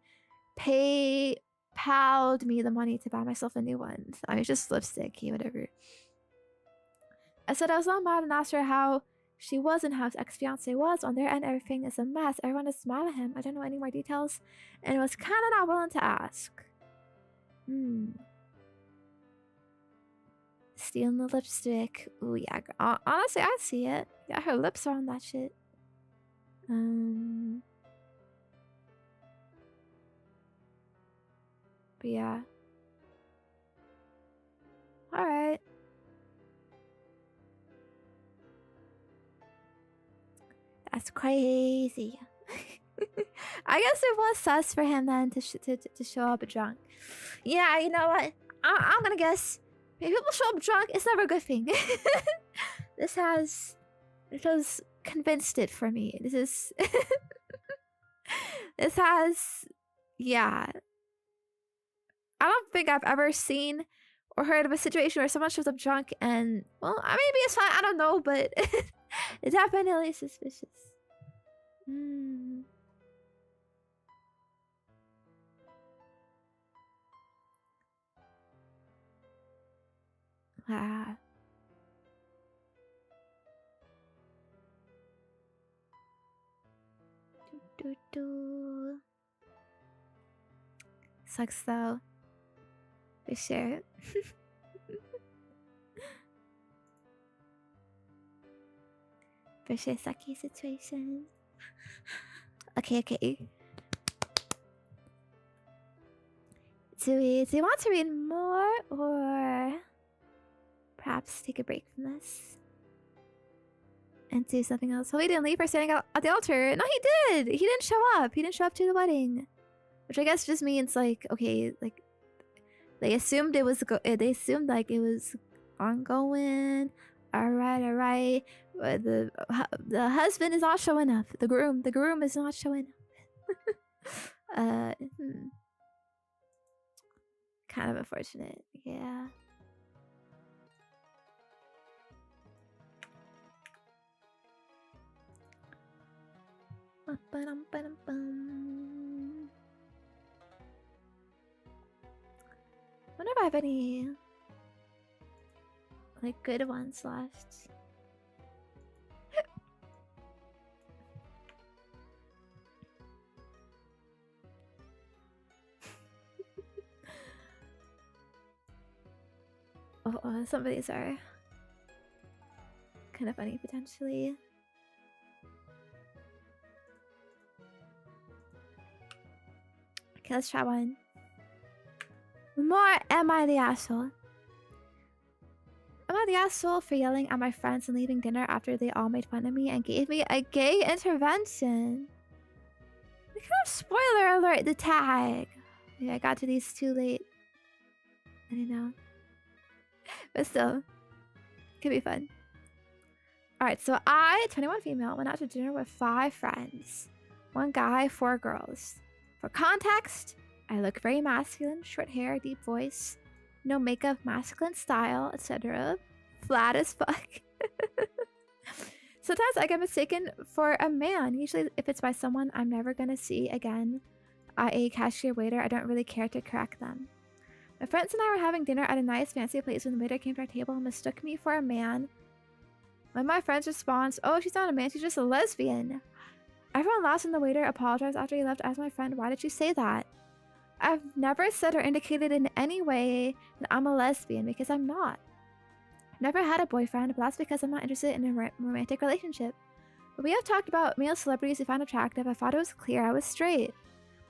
PayPal'd me the money to buy myself a new one. I mean, just lipstick, whatever. I said I was not mad and asked her how she was and how his ex-fiance was. On their end, everything is a mess. Everyone is mad at him. I don't know any more details and was kind of not willing to ask. Stealing the lipstick. Ooh, yeah. Honestly, I see it. Yeah, her lips are on that shit. But yeah. Alright. That's crazy. I guess it was sus for him then to show up drunk. Yeah, you know what? I'm gonna guess. If people show up drunk, it's never a good thing. This has convinced it for me. This has, yeah. I don't think I've ever seen or heard of a situation where someone shows up drunk and, well, maybe it's fine, I don't know, but it's definitely suspicious. Ah. Sucks though. For sure. For sure, sucky situation. Okay. Do we want to read more or perhaps take a break from this and do something else? Well, he didn't leave for standing out at the altar. No, he did. He didn't show up. He didn't show up to the wedding, which I guess just means like, okay, like they assumed it was they assumed like it was ongoing. All right. But the husband is not showing up. The groom is not showing up. Kind of unfortunate. Yeah. Wonder if I have any like good ones left. Some of these are kind of funny potentially. Okay, let's try one. More, am I the asshole? Am I the asshole for yelling at my friends and leaving dinner after they all made fun of me and gave me a gay intervention? Look at spoiler alert, the tag. Yeah, I got to these too late. I don't know. But still, could be fun. Alright, so I, 21 female, went out to dinner with 5 friends. 1 guy, 4 girls. For context, I look very masculine, short hair, deep voice, no makeup, masculine style, etc. Flat as fuck. Sometimes I get mistaken for a man, usually if it's by someone I'm never gonna see again, i.e. cashier, waiter. I don't really care to correct them. My friends and I were having dinner at a nice fancy place when the waiter came to our table and mistook me for a man. When my friends responds, "Oh, she's not a man, she's just a lesbian." Everyone laughs and the waiter apologized after he left. Asked my friend, "Why did you say that?" I've never said or indicated in any way that I'm a lesbian because I'm not. I've never had a boyfriend, but that's because I'm not interested in a romantic relationship. But we have talked about male celebrities we find attractive. I thought it was clear I was straight.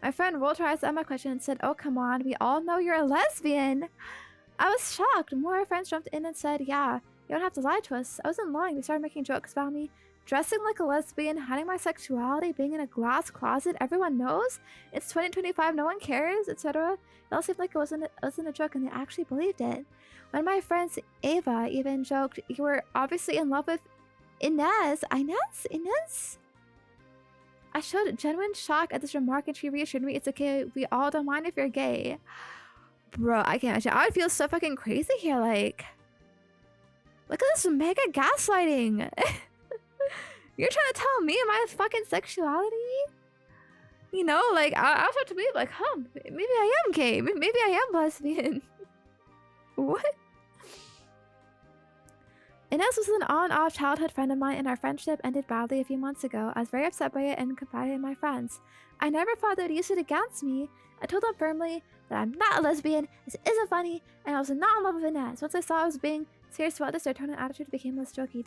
My friend rolled her eyes at my question and said, "Oh, come on, we all know you're a lesbian." I was shocked. More friends jumped in and said, "Yeah, you don't have to lie to us." I wasn't lying. They started making jokes about me dressing like a lesbian, hiding my sexuality, being in a glass closet. Everyone knows. It's 2025. No one cares, etc. It all seemed like it wasn't a joke, and they actually believed it. One of my friends, Ava, even joked, "You were obviously in love with Inez." Inez? I showed genuine shock at this remark, and she reassured me, "It's okay. We all don't mind if you're gay." Bro, I can't imagine. I would feel so fucking crazy here. Like, look at this mega gaslighting. You're trying to tell me my fucking sexuality? You know, like, I was about to be like, huh, maybe I am gay. Maybe I am lesbian. What? Inez was an on-off childhood friend of mine, and our friendship ended badly a few months ago. I was very upset by it and confided in my friends. I never thought they'd use it against me. I told them firmly that I'm not a lesbian, this isn't funny, and I was not in love with Inez. Once I saw I was being serious about this, their tone and attitude became less jokey.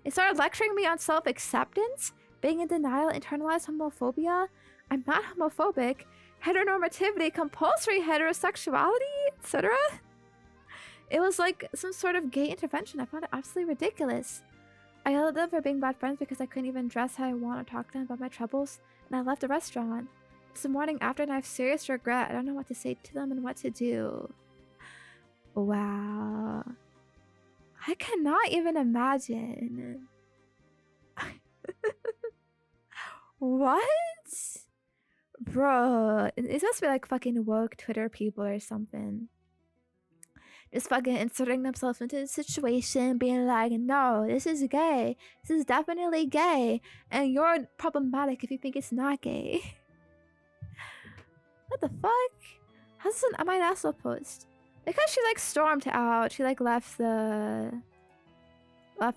They started lecturing me on self-acceptance, being in denial, internalized homophobia. I'm not homophobic. Heteronormativity, compulsory heterosexuality, etc. It was like some sort of gay intervention. I found it absolutely ridiculous. I yelled at them for being bad friends because I couldn't even dress how I want to talk to them about my troubles, and I left the restaurant. It's the morning after, and I have serious regret. I don't know what to say to them and what to do. Wow. I cannot even imagine. What? Bro, it must be like fucking woke Twitter people or something. Just fucking inserting themselves into the situation, being like, "No, this is gay. This is definitely gay. And you're problematic if you think it's not gay." What the fuck? How's this an my asshole post? Because she like stormed out. She like left the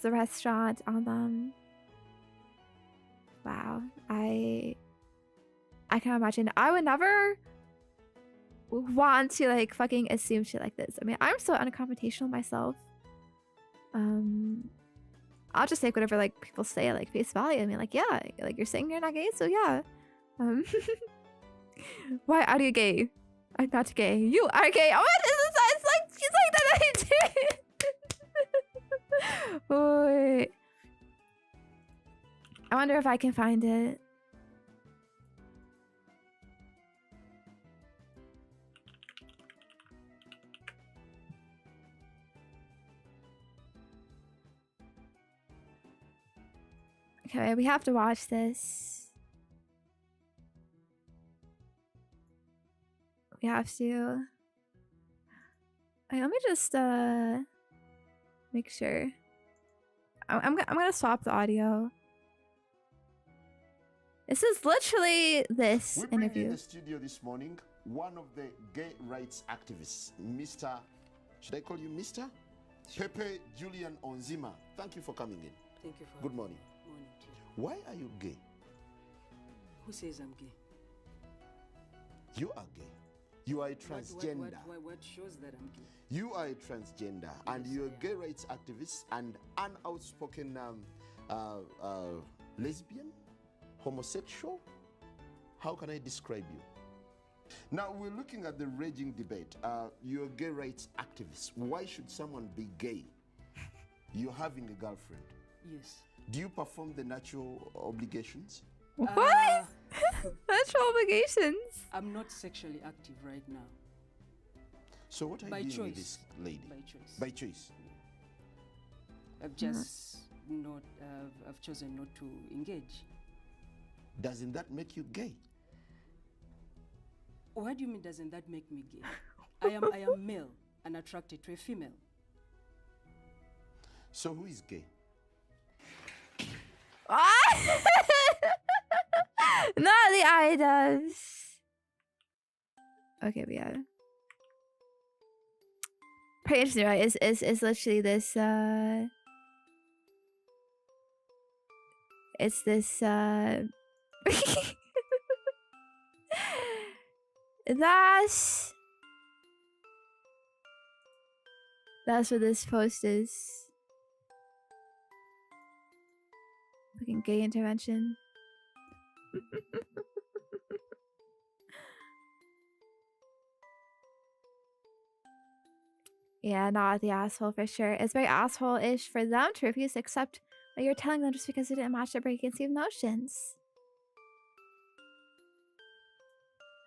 restaurant on them. Wow. I can't imagine. I would never want to like fucking assume shit like this. I mean, I'm so unconfrontational myself. I'll just take whatever like people say like face value. I mean, like, yeah, like you're saying you're not gay, so yeah. Why are you gay? I'm not gay. You are gay. Oh, it's like she's like that. Wait. I wonder if I can find it. Okay, we have to watch this. We have to. Okay, let me just make sure. I'm gonna swap the audio. This is literally this interview. In the studio this morning, one of the gay rights activists, Mr. Should I call you Mr? Pepe Julian Onzima. Thank you for coming in. Thank you for Good morning. Morning to you. Why are you gay? Who says I'm gay? You are gay. You are a transgender. What shows that I'm gay? You are a transgender, and Yes, you're a I am. gay rights activist and an outspoken lesbian, homosexual. How can I describe you? Now we're looking at the raging debate. You're a gay rights activist. Why should someone be gay? You're having a girlfriend. Yes. Do you perform the natural obligations? What? Natural obligations. I'm not sexually active right now. So what are By you doing with choice. this lady? By choice. By choice. I've just not. I've chosen not to engage. Doesn't that make you gay? What do you mean? Doesn't that make me gay? I am male and attracted to a female. So who is gay? Not the items. Okay, we got it. Pretty interesting, right? It's literally this it's this that's what this post is. Fucking gay intervention. Yeah, not the asshole for sure. It's very asshole-ish for them to refuse to accept what you're telling them just because it didn't match their preconceived notions.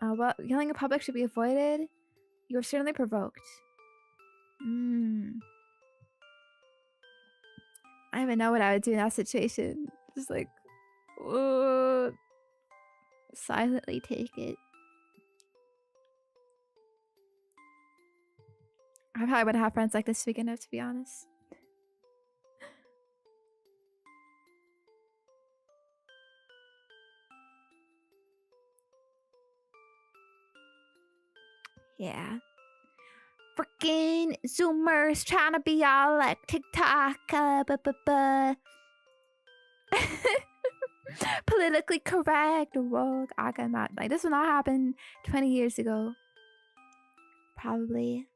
Well, yelling in public should be avoided. You were certainly provoked. I don't even know what I would do in that situation. Just like, silently take it. I probably wouldn't have friends like this speaking of, to be honest. Yeah. Freaking Zoomers trying to be all like TikTok, politically correct. Whoa, I cannot. Like, this will not happen 20 years ago. Probably.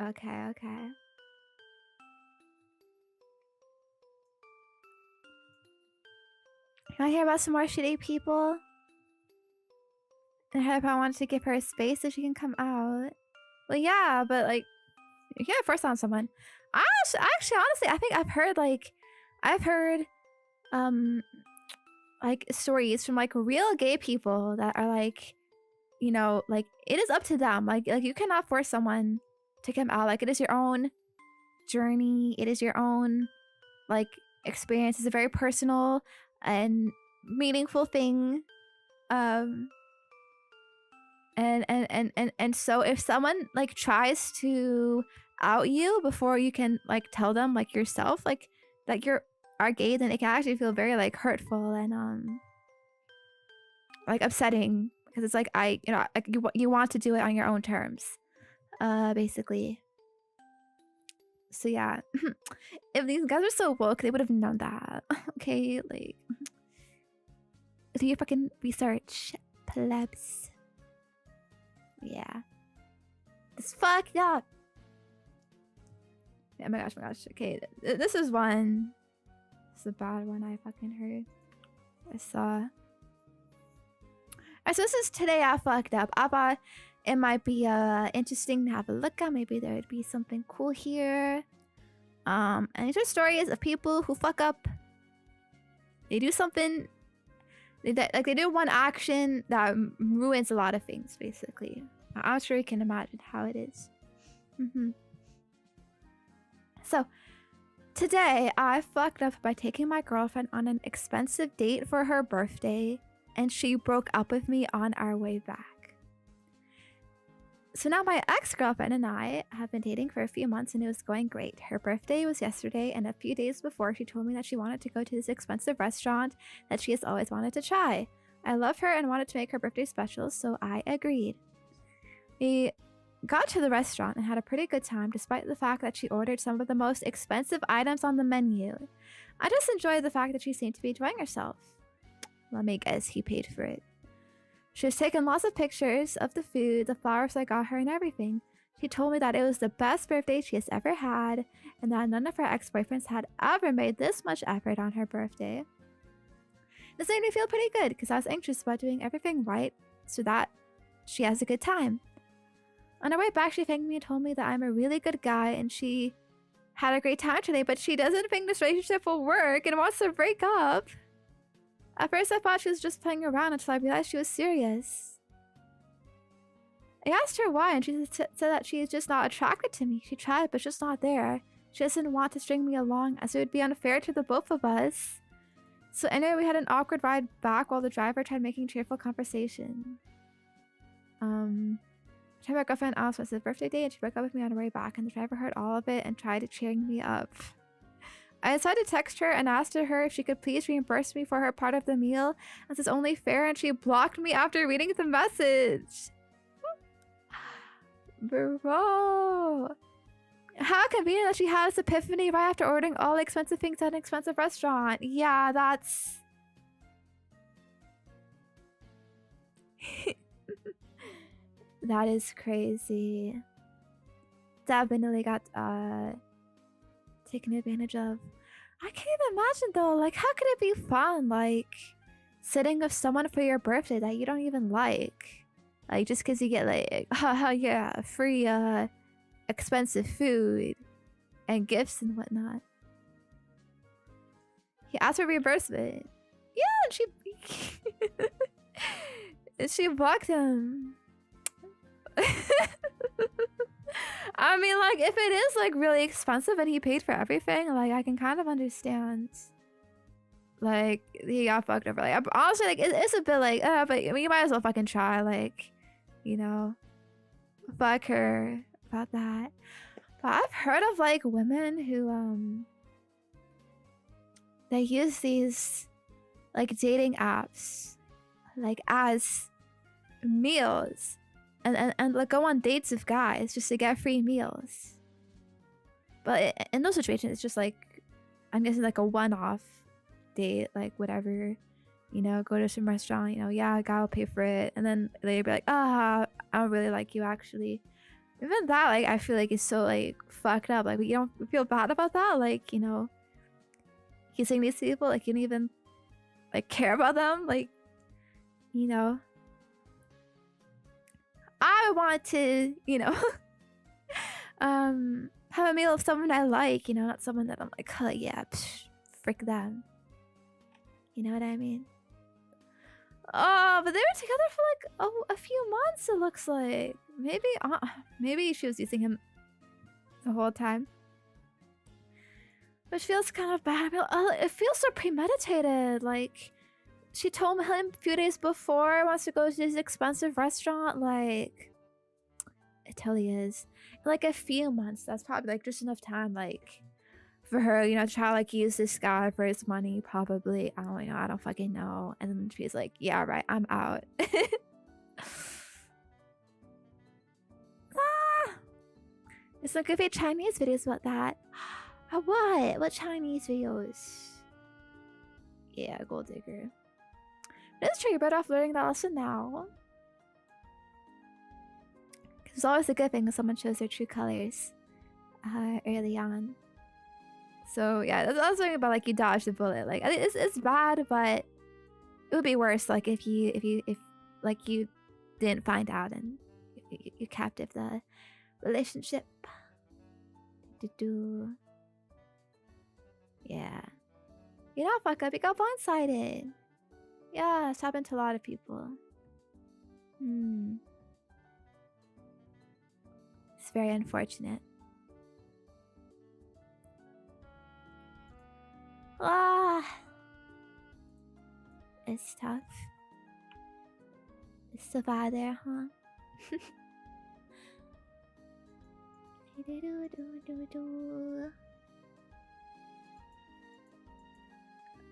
Okay. Can I hear about some more shitty people? And I hope I wanted to give her a space so she can come out. Well, yeah, but like, you can't force on someone. Actually, honestly, I think I've heard, like stories from like real gay people that are like, you know, like it is up to them. Like you cannot force someone to come out. Like it is your own journey. It is your own like experience. It's a very personal and meaningful thing. And so if someone like tries to out you before you can like tell them like yourself like that you are gay, then it can actually feel very like hurtful and like upsetting, because it's like like you want to do it on your own terms, basically. So yeah. If these guys were so woke, they would have known that. Okay, like, do your fucking research, plebs. Yeah. It's fucked up. Yeah, my gosh. Okay, this is one. This is a bad one I fucking heard. I saw. Alright, so this is today I fucked up. I thought it might be interesting to have a look at. Maybe there would be something cool here. And these are stories of people who fuck up. They do something. They do one action that ruins a lot of things, basically. I'm sure you can imagine how it is. So, today I fucked up by taking my girlfriend on an expensive date for her birthday, and she broke up with me on our way back. So now my ex-girlfriend and I have been dating for a few months and it was going great. Her birthday was yesterday, and a few days before she told me that she wanted to go to this expensive restaurant that she has always wanted to try. I love her and wanted to make her birthday special, so I agreed. We got to the restaurant and had a pretty good time despite the fact that she ordered some of the most expensive items on the menu. I just enjoyed the fact that she seemed to be enjoying herself. Let me guess, he paid for it. She was taking lots of pictures of the food, the flowers I got her, and everything. She told me that it was the best birthday she has ever had, and that none of her ex-boyfriends had ever made this much effort on her birthday. This made me feel pretty good, because I was anxious about doing everything right so that she has a good time. On her way back, she thanked me and told me that I'm a really good guy, and she had a great time today, but she doesn't think this relationship will work and wants to break up. At first, I thought she was just playing around until I realized she was serious. I asked her why, and she said that she is just not attracted to me. She tried, but just not there. She doesn't want to string me along, as it would be unfair to the both of us. So anyway, we had an awkward ride back while the driver tried making cheerful conversation. I told my girlfriend else was his birthday day, and she broke up with me on her way back, and the driver heard all of it and tried cheering me up. I decided to text her and asked her if she could please reimburse me for her part of the meal, as it's only fair, and she blocked me after reading the message. Bro. How convenient that she had this epiphany right after ordering all expensive things at an expensive restaurant. Yeah, that's... that is crazy. Definitely got taken advantage of. I can't even imagine though. Like, how could it be fun? Like, sitting with someone for your birthday that you don't even like. Like, just because you get like, haha, yeah, free, expensive food and gifts and whatnot. He asked for reimbursement. Yeah, and she blocked him. I mean, like, if it is like really expensive and he paid for everything, like, I can kind of understand. Like, he got fucked over. Like, honestly, like, it's a bit like, but I mean, you might as well fucking try. Like, you know, fuck her about that. But I've heard of like women who they use these like dating apps like as meals and like go on dates with guys just to get free meals. But in those situations, it's just like, I'm guessing like a one-off date, like whatever, you know, go to some restaurant, you know, yeah, a guy will pay for it, and then they'd be like, I don't really like you actually. Even that, like, I feel like it's so like fucked up. Like, you don't feel bad about that, like, you know, kissing these people, like, you don't even like care about them, like, you know. I want to, you know, have a meal with someone I like, you know, not someone that I'm like, oh yeah, frick them. You know what I mean? Oh, but they were together for like a few months, it looks like. Maybe she was using him the whole time. Which feels kind of bad. It feels so premeditated. Like, she told him a few days before wants to go to this expensive restaurant. Like, it totally is. In like a few months, that's probably like just enough time, like, for her, you know, to try to like use this guy for his money, probably. I don't know, I don't fucking know. And then she's like, yeah, right, I'm out. It's like if Chinese videos about that. What? What Chinese videos? Yeah, gold digger. Let's try, you're better off learning that lesson now. Because it's always a good thing when someone shows their true colors early on. So yeah, that's something about like you dodged the bullet. Like, it's bad, but it would be worse like if like you didn't find out and you captive the relationship. Yeah. You know, fuck up, you got blindsided. Yeah, it's happened to a lot of people. It's very unfortunate. It's tough. It's so bad there, huh?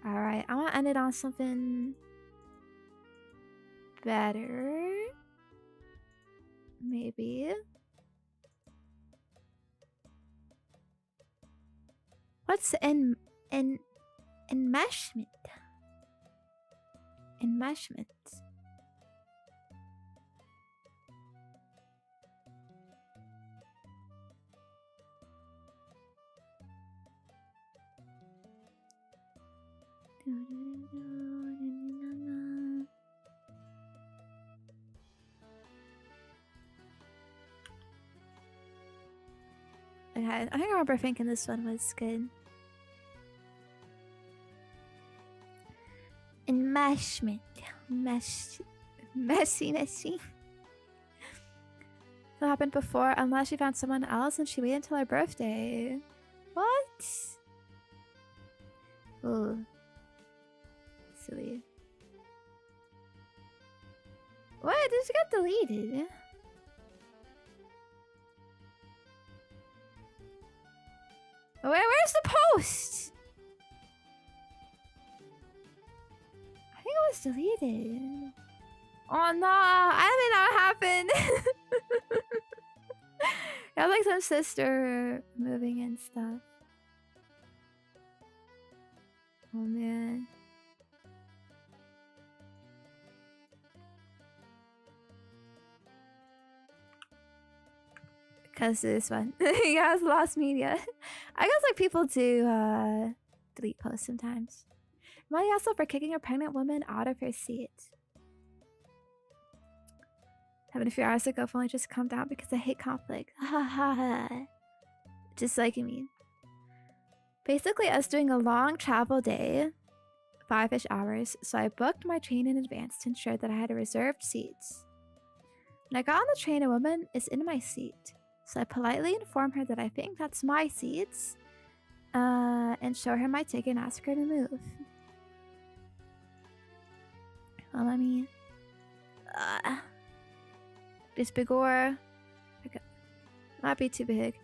Alright, I want to end it on something better. Maybe. What's enmeshment? Enmeshment. Okay, I think I remember thinking this one was good. Enmeshment. Messy. That happened before, unless she found someone else and she waited until her birthday. What? Oh. Silly. What? This got deleted. Where's the post? I think it was deleted. Oh no, I didn't know what happened. I have like some sister moving and stuff. Oh man. Because this one. You guys lost media. I guess like people do delete posts sometimes. Am I also for kicking a pregnant woman out of her seat? Happened a few hours ago. I've only just calmed down because I hate conflict. Ha ha ha. Just like me. Basically, I was doing a long travel day, 5-ish hours, so I booked my train in advance to ensure that I had a reserved seat. When I got on the train, a woman is in my seat, so I politely inform her that I think that's my seat, and show her my ticket and ask her to move. Well, let me... this bigger... Okay. Might be too big.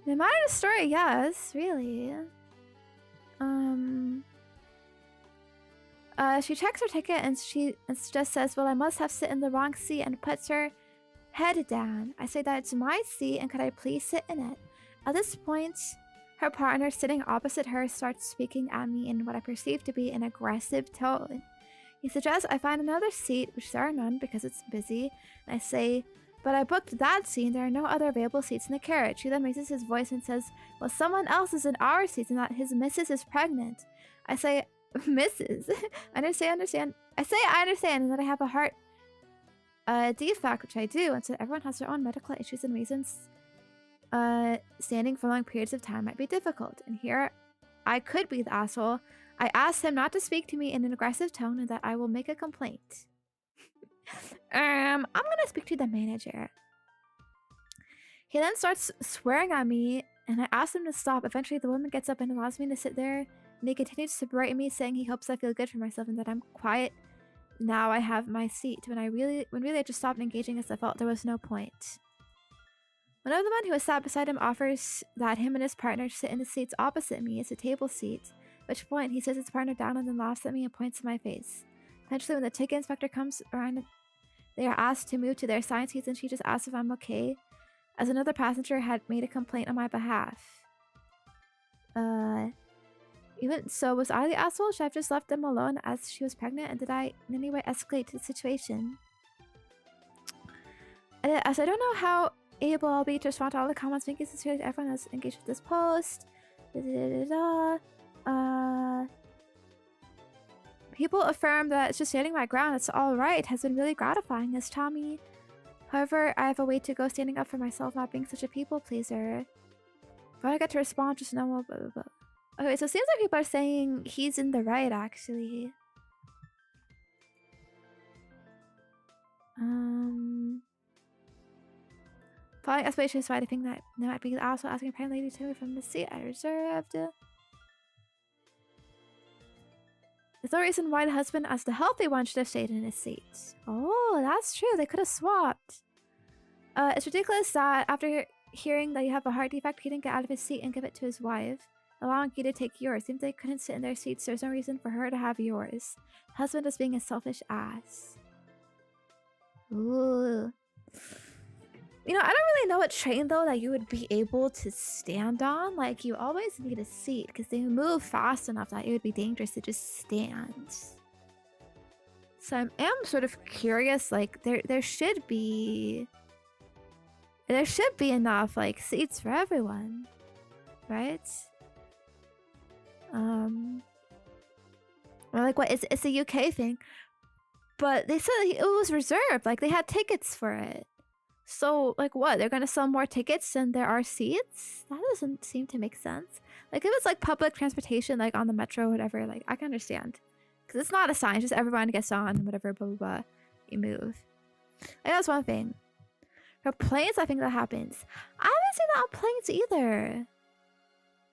The amount of the story, yes, really. She checks her ticket and she just says, well, I must have sit in the wrong seat, and puts her head down. I say that it's my seat and could I please sit in it? At this point, her partner sitting opposite her starts speaking at me in what I perceive to be an aggressive tone. He suggests I find another seat, which there are none because it's busy, and I say, but I booked that seat and there are no other available seats in the carriage. He then raises his voice and says, well, someone else is in our seats and that his missus is pregnant. I say, missus? I understand. I say I understand and that I have a heart defect, which I do, and so everyone has their own medical issues and reasons. Standing for long periods of time might be difficult. And here I could be the asshole. I asked him not to speak to me in an aggressive tone and that I will make a complaint. I'm gonna speak to the manager. He then starts swearing at me and I ask him to stop. Eventually the woman gets up and allows me to sit there, and he continues to berate me, saying he hopes I feel good for myself and that I'm quiet now I have my seat, when really I just stopped engaging as I felt there was no point. One of the men who was sat beside him offers that him and his partner sit in the seats opposite me as a table seat, at which point he sits his partner down and then laughs at me and points at my face. Eventually when the ticket inspector comes around, they are asked to move to their assigned seats and she just asks if I'm okay, as another passenger had made a complaint on my behalf. Even so, was I the asshole? Should I have just left them alone as she was pregnant? And did I in any way escalate the situation? As I don't know how able I'll be to respond to all the comments, thank you sincerely to everyone that's engaged with this post. People affirm that it's just standing my ground. It's alright. It has been really gratifying as Tommy. However, I have a way to go standing up for myself, not being such a people pleaser. But I get to respond, just normal, blah, blah, blah. Okay, so it seems like people are saying he's in the right, actually. Following escalation is why I think that there might be also asking a pregnant lady to move from the seat I reserved. There's no reason why the husband, as the healthy one, should have stayed in his seat. Oh, that's true. They could have swapped. It's ridiculous that after hearing that you have a heart defect, he didn't get out of his seat and give it to his wife, allowing you to take yours. Seems they couldn't sit in their seats. There's no reason for her to have yours. Husband is being a selfish ass. Ooh. You know, I don't really know what train, though, that you would be able to stand on. Like, you always need a seat, because they move fast enough that it would be dangerous to just stand. So I am sort of curious, like, there should be enough, like, seats for everyone. Right? Or like, what, it's a UK thing. But they said it was reserved, like, they had tickets for it. So, like, what? They're gonna sell more tickets than there are seats? That doesn't seem to make sense. Like, if it's, like, public transportation, like, on the metro or whatever, like, I can understand. Because it's not a sign, just everyone gets on, whatever, blah, blah, blah. You move. Like, that's one thing. For planes, I think that happens. I haven't seen that on planes either.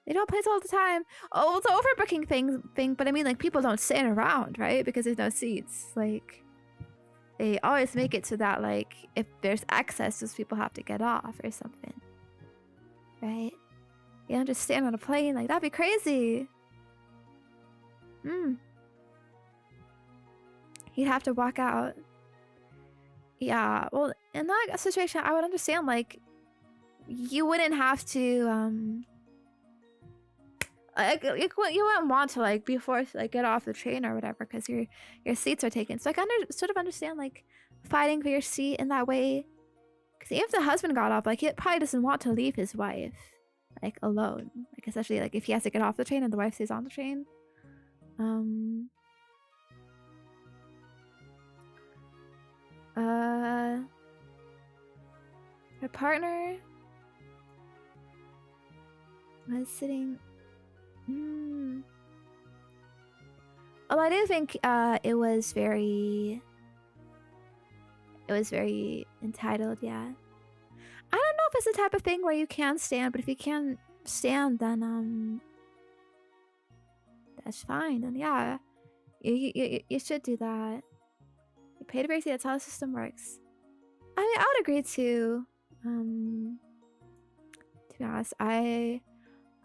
They don't planes all the time. Oh, it's the overbooking thing, but I mean, like, people don't sit around, right? Because there's no seats. Like, they always make it so that, like, if there's excess, those people have to get off or something. Right? You don't just stand on a plane. Like, that'd be crazy. You'd have to walk out. Yeah, well, in that situation, I would understand, like, you wouldn't have to, like, you wouldn't want to, like, be forced to, like, get off the train or whatever because your seats are taken. So I can sort of understand, like, fighting for your seat in that way. Because even if the husband got off, like, he probably doesn't want to leave his wife. like alone. Like especially like if he has to get off the train and the wife stays on the train. Her partner was sitting. Oh, I do think it was very entitled. Yeah, I don't know if it's the type of thing where you can stand, but if you can't stand, then that's fine. Then yeah, you should do that. You pay to break. That's how the system works. I mean, I would agree too. To be honest, I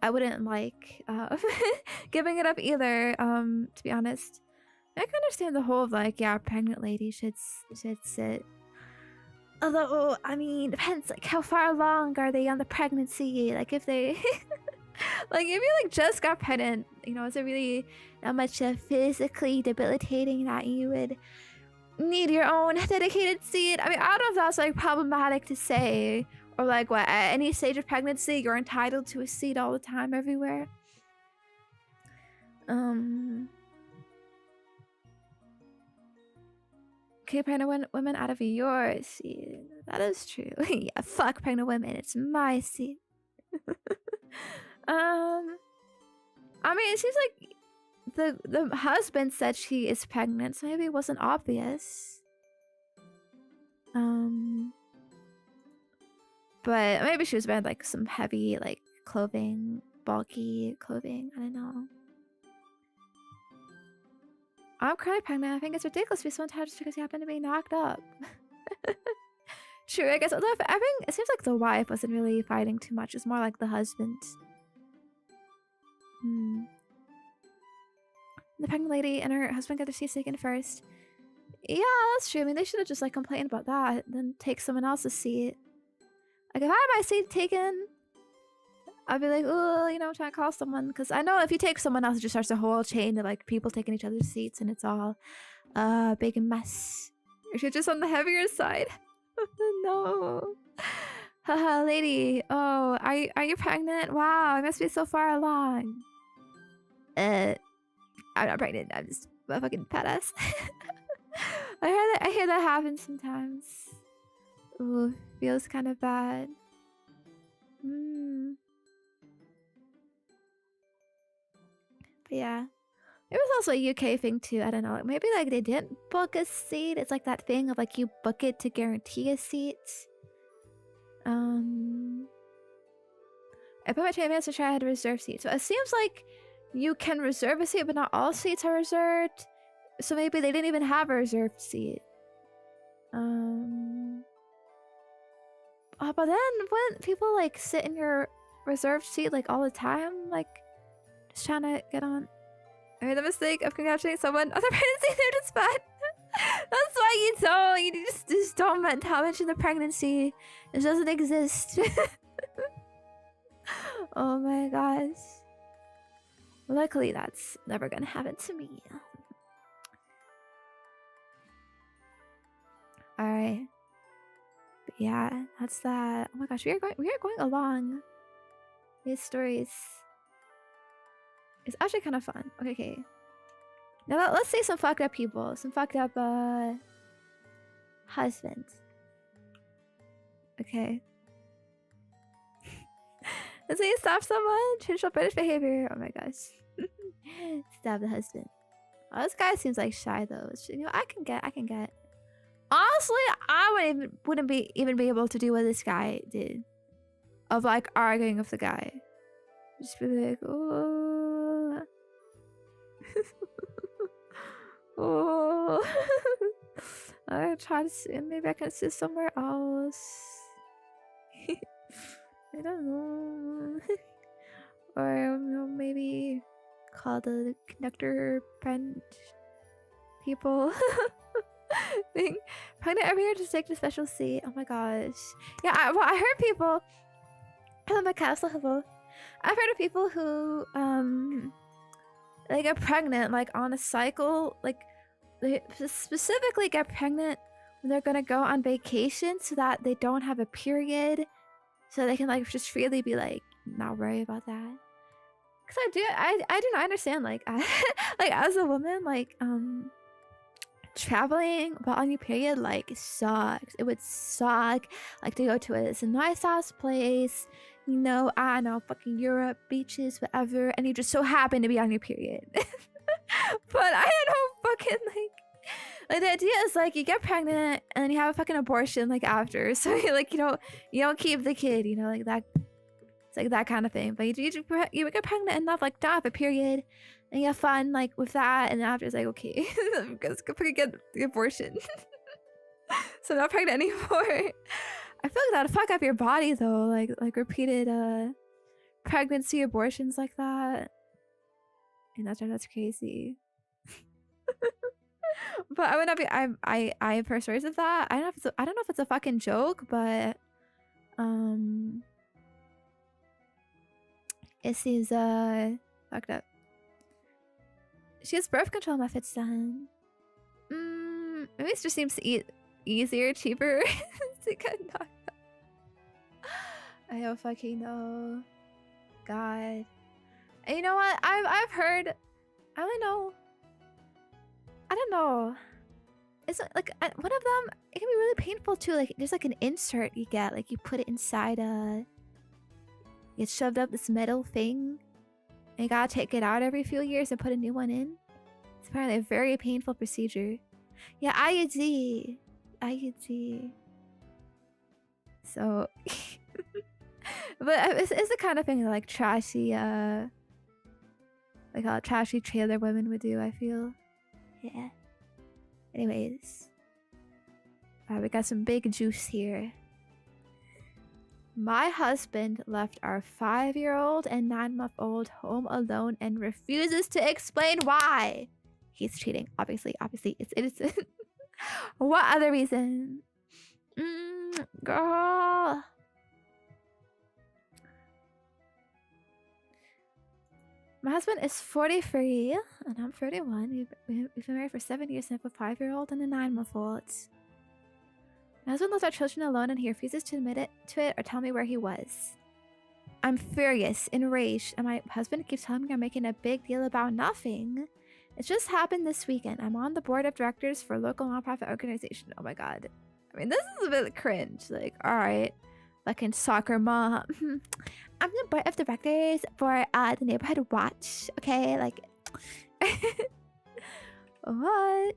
wouldn't like giving it up either. To be honest, I can understand the whole of like, yeah, pregnant lady should sit. Although, I mean, depends like how far along are they on the pregnancy? Like if they like if you like just got pregnant, you know, is it really that much physically debilitating that you would need your own dedicated seat? I mean, I don't know if that's like problematic to say, or like what at any stage of pregnancy you're entitled to a seat all the time everywhere. Okay, pregnant women out of your seat. That is true. Yeah, fuck pregnant women. It's my seat. I mean, it seems like the husband said she is pregnant, so maybe it wasn't obvious. But maybe she was wearing like some heavy like clothing, bulky clothing. I don't know. I'm currently pregnant. I think it's ridiculous to be so entitled just because you happen to be knocked up. True, I guess. Although I think it seems like the wife wasn't really fighting too much. It's more like the husband. The pregnant lady and her husband got their seats taken first. Yeah, that's true. I mean, they should have just like complained about that, then take someone else's seat. Like if I had my seat taken, I'd be like, oh, you know, I'm trying to call someone, because I know if you take someone else, it just starts a whole chain of like people taking each other's seats, and it's all a big mess. If you're just on the heavier side. No. Haha, lady. Oh, are you pregnant? Wow, I must be so far along. I'm not pregnant. I'm just a fucking badass. I hear that happens sometimes. Ooh, feels kind of bad. But yeah, it was also a UK thing too. I don't know. Maybe like they didn't book a seat. It's like that thing of like you book it to guarantee a seat. I put my 20 minutes to try. I had a reserved seat. So it seems like you can reserve a seat, but not all seats are reserved. So maybe they didn't even have a reserved seat. But then wouldn't people like sit in your reserved seat like all the time, like just trying to get on? I made the mistake of congratulating someone on the pregnancy. They're just bad. That's why you just don't mention the pregnancy. It doesn't exist. Oh my gosh. Luckily, that's never gonna happen to me. Alright. But yeah, that's that. Oh my gosh, we are going along these stories. It's actually kind of fun. Okay. Now let's see some fucked up people. Some fucked up husbands. Okay. Let's say stop someone. Traditional British behavior. Oh my gosh. Stab the husband. Oh, this guy seems like shy though. You know, I can get. Honestly, I wouldn't even be able to do what this guy did. Of like arguing with the guy. Just be like, oh. Oh. I try to see, maybe I can sit somewhere else. I don't know. Or you know, maybe call the conductor friend people. Thing. Pregnant every year to take the special seat. Oh my gosh. Yeah, I heard people. Hello, my castle. Hello. I've heard of people who they get pregnant like on a cycle, like they specifically get pregnant when they're gonna go on vacation so that they don't have a period, so they can like just freely be like not worry about that. Cause I do not understand, like like as a woman, like traveling while on your period, like, sucks. It would suck, like, to go to a nice ass place, you know, I don't know, fucking Europe, beaches, whatever, and you just so happen to be on your period. But I had no fucking, like the idea is, like, you get pregnant and then you have a fucking abortion, like, after, so like, you don't keep the kid, you know, like that. It's like that kind of thing. But you get pregnant enough, like, not have a period, and you have fun, like, with that, and then after it's like, okay, let's go get the abortion. So I'm not pregnant anymore. I feel like that'd fuck up your body though, like repeated pregnancy abortions like that. And that's crazy. But I would not be. I have heard stories of that. I don't know if it's a fucking joke, but it seems fucked up. She has birth control methods done. Maybe it just seems easier, cheaper to get knocked up. I don't fucking know. God. And you know what? I've heard. I don't know. It's like one of them. It can be really painful too. Like there's like an insert you get. Like you put it inside a. You shoved up this metal thing. And you gotta take it out every few years and put a new one in. It's apparently a very painful procedure. Yeah, IUD. So, but it's the kind of thing that like trashy, like how trashy trailer women would do. I feel. Yeah. Anyways, we got some big juice here. My husband left our 5-year-old and 9-month-old home alone and refuses to explain why. He's cheating. Obviously, it's innocent. What other reason? Girl. My husband is 43 and I'm 31. We've been married for 7 years and have a 5-year-old and a 9-month-old. My husband left our children alone and he refuses to admit to it or tell me where he was. I'm furious, enraged, and my husband keeps telling me I'm making a big deal about nothing. It just happened this weekend. I'm on the board of directors for a local nonprofit organization. Oh my god. I mean, this is a bit cringe. Like, alright, fucking soccer mom. I'm the board of directors for the neighborhood watch. Okay, like, what?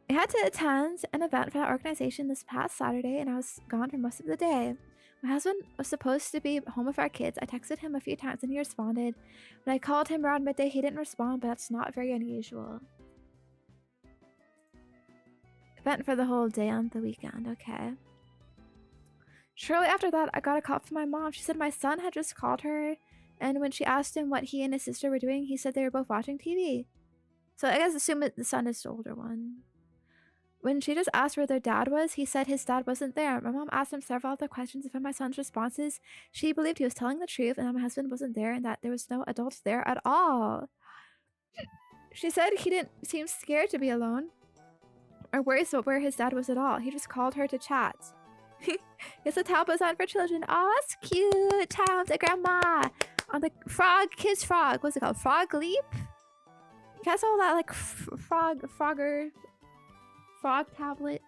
I had to attend an event for that organization this past Saturday and I was gone for most of the day. My husband was supposed to be home with our kids. I texted him a few times and he responded. When I called him around midday, he didn't respond, but that's not very unusual. Event for the whole day on the weekend, okay. Shortly after that, I got a call from my mom. She said my son had just called her, and when she asked him what he and his sister were doing, he said they were both watching TV. So I guess assume the son is the older one. When she just asked where their dad was, he said his dad wasn't there. My mom asked him several other questions, and from my son's responses, she believed he was telling the truth and that my husband wasn't there and that there was no adults there at all. She said he didn't seem scared to be alone or worried about where his dad was at all. He just called her to chat. It's a tablet sign for children. Oh, that's cute. Child to grandma. On the kids frog. What's it called? Frog leap? You guys all that like frog tablet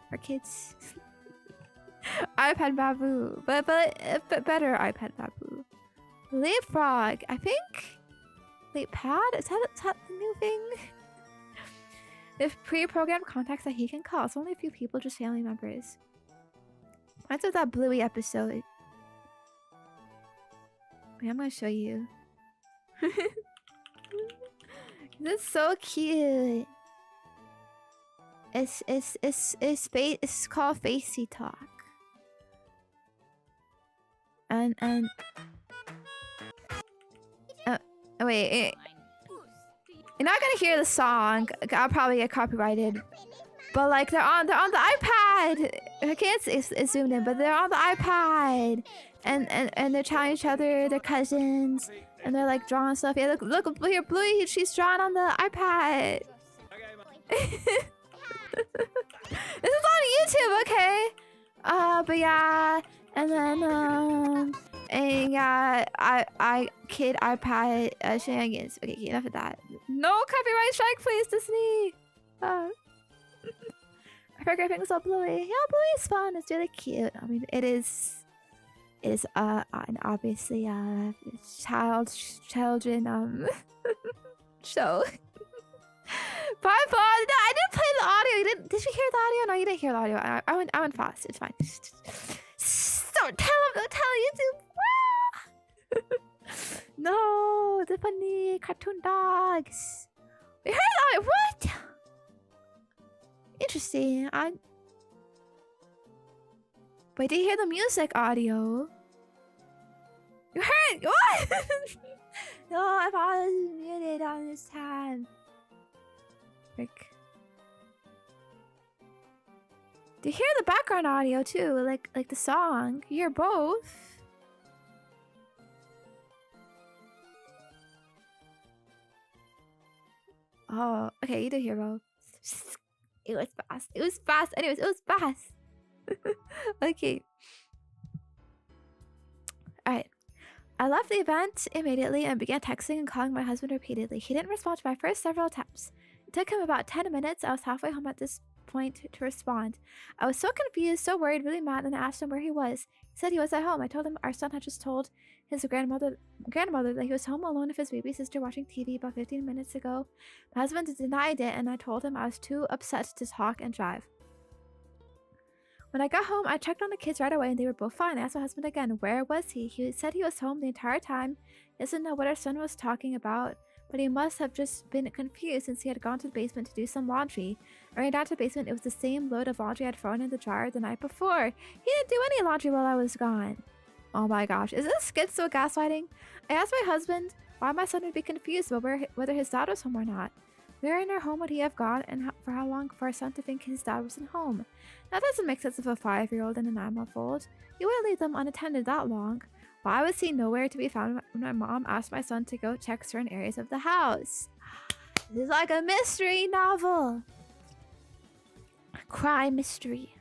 for kids. iPad Babu, but better iPad Babu. Leapfrog, I think. Leappad, is that the new thing? If pre-programmed contacts that he can call. It's only a few people, just family members. Reminds me of that Bluey episode. Wait, I'm gonna show you. This is so cute. It's called Facey Talk. And wait, you're not gonna hear the song. I'll probably get copyrighted. But like they're on the iPad. I can't it's zoomed in, but they're on the iPad, and they're telling each other they're cousins, and they're like drawing stuff. Yeah, look here, Bluey. She's drawn on the iPad. This is on YouTube, okay? But yeah, And then and yeah, I kid iPad shenanigans. Okay, enough of that. No copyright strike, please, Disney. Paragraphing so Bluey. Yeah, Bluey's fun. It's really cute. I mean, it is and obviously children show. Bye, Paul. No, I didn't play the audio. Did you hear the audio? No, you didn't hear the audio. I went fast. It's fine. Don't tell him. Don't tell YouTube. No, the funny cartoon dogs. We heard the audio. What? Interesting. Wait, did you hear the music audio? You heard what? No, I thought it was muted on this time. Frick. Do you hear the background audio too? Like the song. You hear both. Oh, okay, you did hear both. It was fast. It was fast. Anyways, it was fast. Okay. Alright. I left the event immediately and began texting and calling my husband repeatedly. He didn't respond to my first several attempts. It took him about 10 minutes. I was halfway home at this point to respond. I was so confused, so worried, really mad, and I asked him where he was. He said he was at home. I told him our son had just told his grandmother that he was home alone with his baby sister watching TV about 15 minutes ago. My husband denied it, and I told him I was too upset to talk and drive. When I got home, I checked on the kids right away and they were both fine. I asked my husband again, where was he? He said he was home the entire time. He doesn't know what our son was talking about, but he must have just been confused since he had gone to the basement to do some laundry. I ran down to the basement. It was the same load of laundry I'd thrown in the dryer the night before. He didn't do any laundry while I was gone. Oh my gosh, is this schizo gaslighting? I asked my husband why my son would be confused about whether his dad was home or not. Where in our home would he have gone, and for how long for our son to think his dad wasn't home? That doesn't make sense of a 5-year-old and a 9-month-old. You wouldn't leave them unattended that long. Why was he nowhere to be found when my mom asked my son to go check certain areas of the house? This is like a mystery novel. A crime mystery.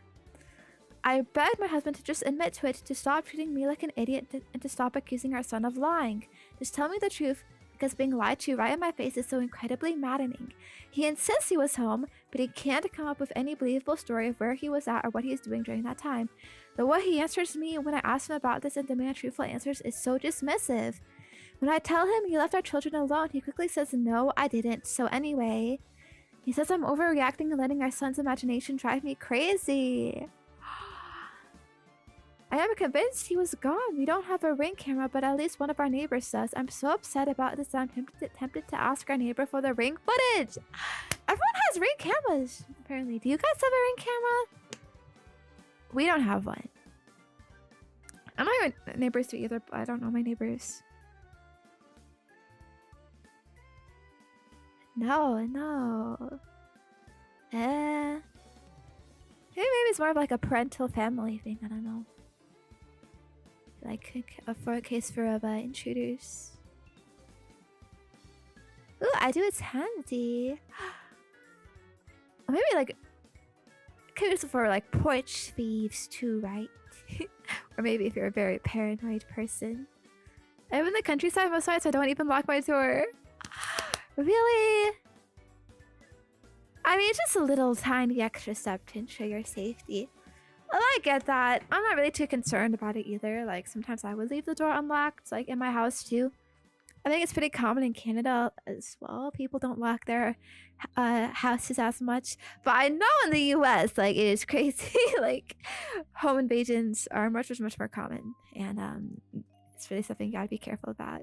I begged my husband to just admit to it, to stop treating me like an idiot, and to stop accusing our son of lying. Just tell me the truth, because being lied to right in my face is so incredibly maddening. He insists he was home, but he can't come up with any believable story of where he was at or what he was doing during that time. The way he answers me when I ask him about this and demand truthful answers is so dismissive. When I tell him he left our children alone, he quickly says, no, I didn't. So anyway, he says I'm overreacting and letting our son's imagination drive me crazy. I am convinced he was gone. We don't have a Ring camera, but at least one of our neighbors does. I'm so upset about this that I'm tempted to ask our neighbor for the Ring footage. Everyone has Ring cameras, apparently. Do you guys have a Ring camera? We don't have one. I'm not even neighbors to either, but I don't know my neighbors. No. Maybe it's more of like a parental family thing. I don't know. Like for a case for intruders. Ooh, I do. It's handy. Or maybe like case for like porch thieves too, right? Or maybe if you're a very paranoid person. I live in the countryside most nights, so I don't even lock my door. Really? I mean, it's just a little tiny extra step to ensure your safety. Well, I get that. I'm not really too concerned about it either. Like, sometimes I would leave the door unlocked, like in my house too. I think it's pretty common in Canada as well. People don't lock their houses as much. But I know in the US, like, it is crazy. Like, home invasions are much more common. And it's really something you gotta be careful about.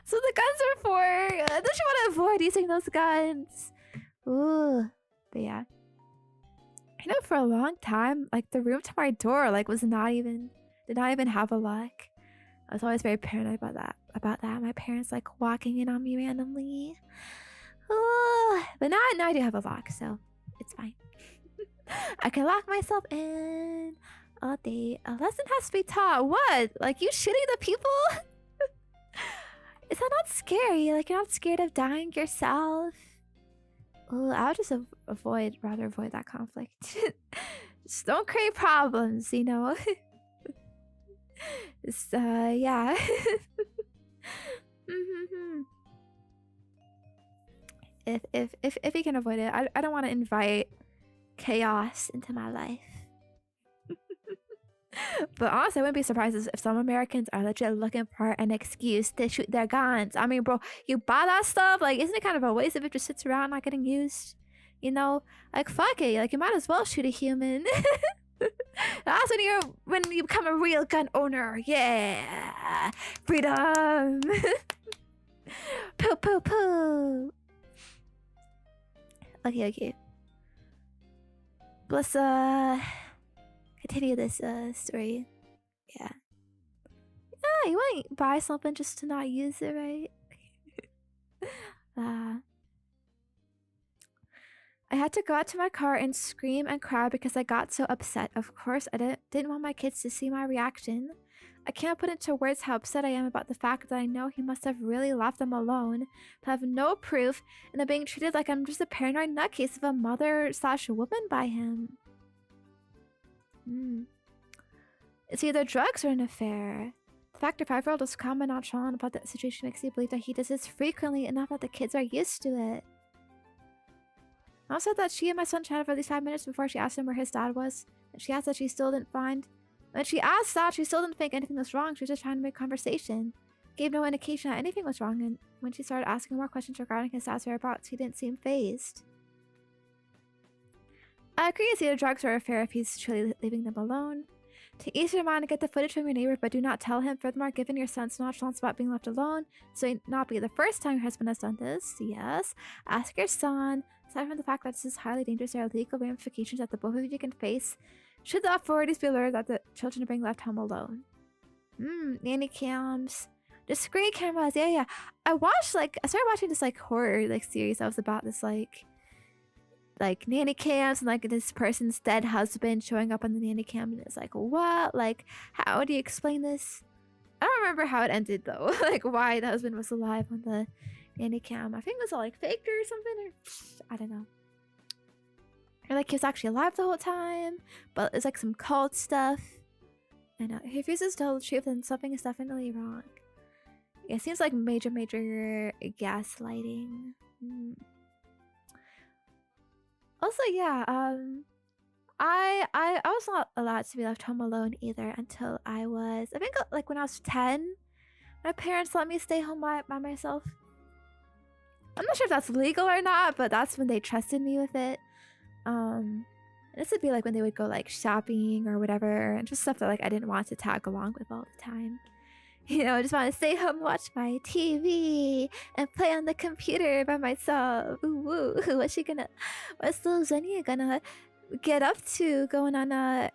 So the guns are for... don't you want to avoid using those guns? Ooh. But yeah. I know for a long time, like, the room to my door, like, did not even have a lock. I was always very paranoid about that. My parents, like, walking in on me randomly. Ooh. But now I do have a lock, so it's fine. I can lock myself in all day. A lesson has to be taught. What? Like, you shooting the people? Is that not scary? Like, you're not scared of dying yourself? Oh, I'll just rather avoid that conflict. Just don't create problems, you know? Yeah. Mhm. If you can avoid it, I don't want to invite chaos into my life. But honestly, I wouldn't be surprised if some Americans are legit looking for an excuse to shoot their guns. I mean, bro, you buy that stuff, like, isn't it kind of a waste if it just sits around not getting used? You know, like, fuck it, like, you might as well shoot a human. That's when you become a real gun owner. Yeah, freedom. Poo poo poo. Okay. Let's continue this story. Yeah. You wouldn't buy something just to not use it, right? I had to go out to my car and scream and cry because I got so upset. Of course, I didn't want my kids to see my reaction. I can't put into words how upset I am about the fact that I know he must have really left them alone, but have no proof, and I'm being treated like I'm just a paranoid nutcase of a mother/woman by him. It's either drugs or an affair. The fact your 5-year-old is calm and nonchalant about that situation makes me believe that he does this frequently enough that the kids are used to it. Mom said that she and my son chatted for at least 5 minutes before she asked him where his dad was, and she asked that she still didn't find... When she asked that, she still didn't think anything was wrong. She was just trying to make conversation. Gave no indication that anything was wrong, and when she started asking more questions regarding his dad's whereabouts, he didn't seem fazed. I agree it's either drugs or affair if he's truly leaving them alone. To ease your mind, get the footage from your neighbor, but do not tell him. Furthermore, given your son's nonchalance about being left alone, so it not be the first time your husband has done this, yes, ask your son. Aside from the fact that this is highly dangerous, there are legal ramifications that the both of you can face should the authorities be alerted that the children are being left home alone. Nanny cams. Discreet cameras, yeah. I started watching this, horror, series that was about this, nanny cams and, this person's dead husband showing up on the nanny cam, and it's like, what? How do you explain this? I don't remember how it ended, though. Why the husband was alive on the nanny cam. I think it was all, faked or something, or... I don't know. Or, he was actually alive the whole time, but it's, some cult stuff. I know. If he refuses to tell the truth, then something is definitely wrong. Yeah, it seems like major gaslighting. Also, yeah, I was not allowed to be left home alone either until I think, when I was 10, my parents let me stay home by myself. I'm not sure if that's legal or not, but that's when they trusted me with it. This would be when they would go shopping or whatever, and just stuff that I didn't want to tag along with all the time. You know, I just want to stay home, watch my TV, and play on the computer by myself. Ooh, woo. What's little Zenya gonna get up to going on the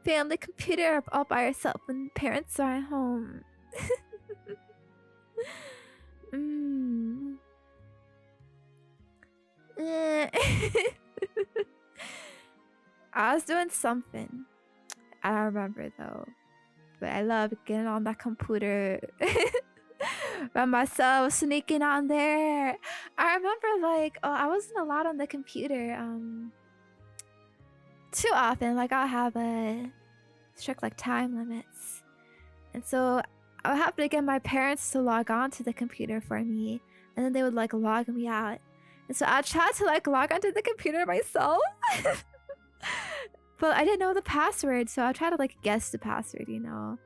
family computer all by herself when parents are at home? I was doing something. I don't remember though. But I love getting on that computer by myself, sneaking on there. I remember I wasn't allowed on the computer too often. I'll have a strict time limits. And so I would have to get my parents to log on to the computer for me, and then they would log me out. And so I tried to log onto the computer myself. But I didn't know the password, so I tried to guess the password, you know.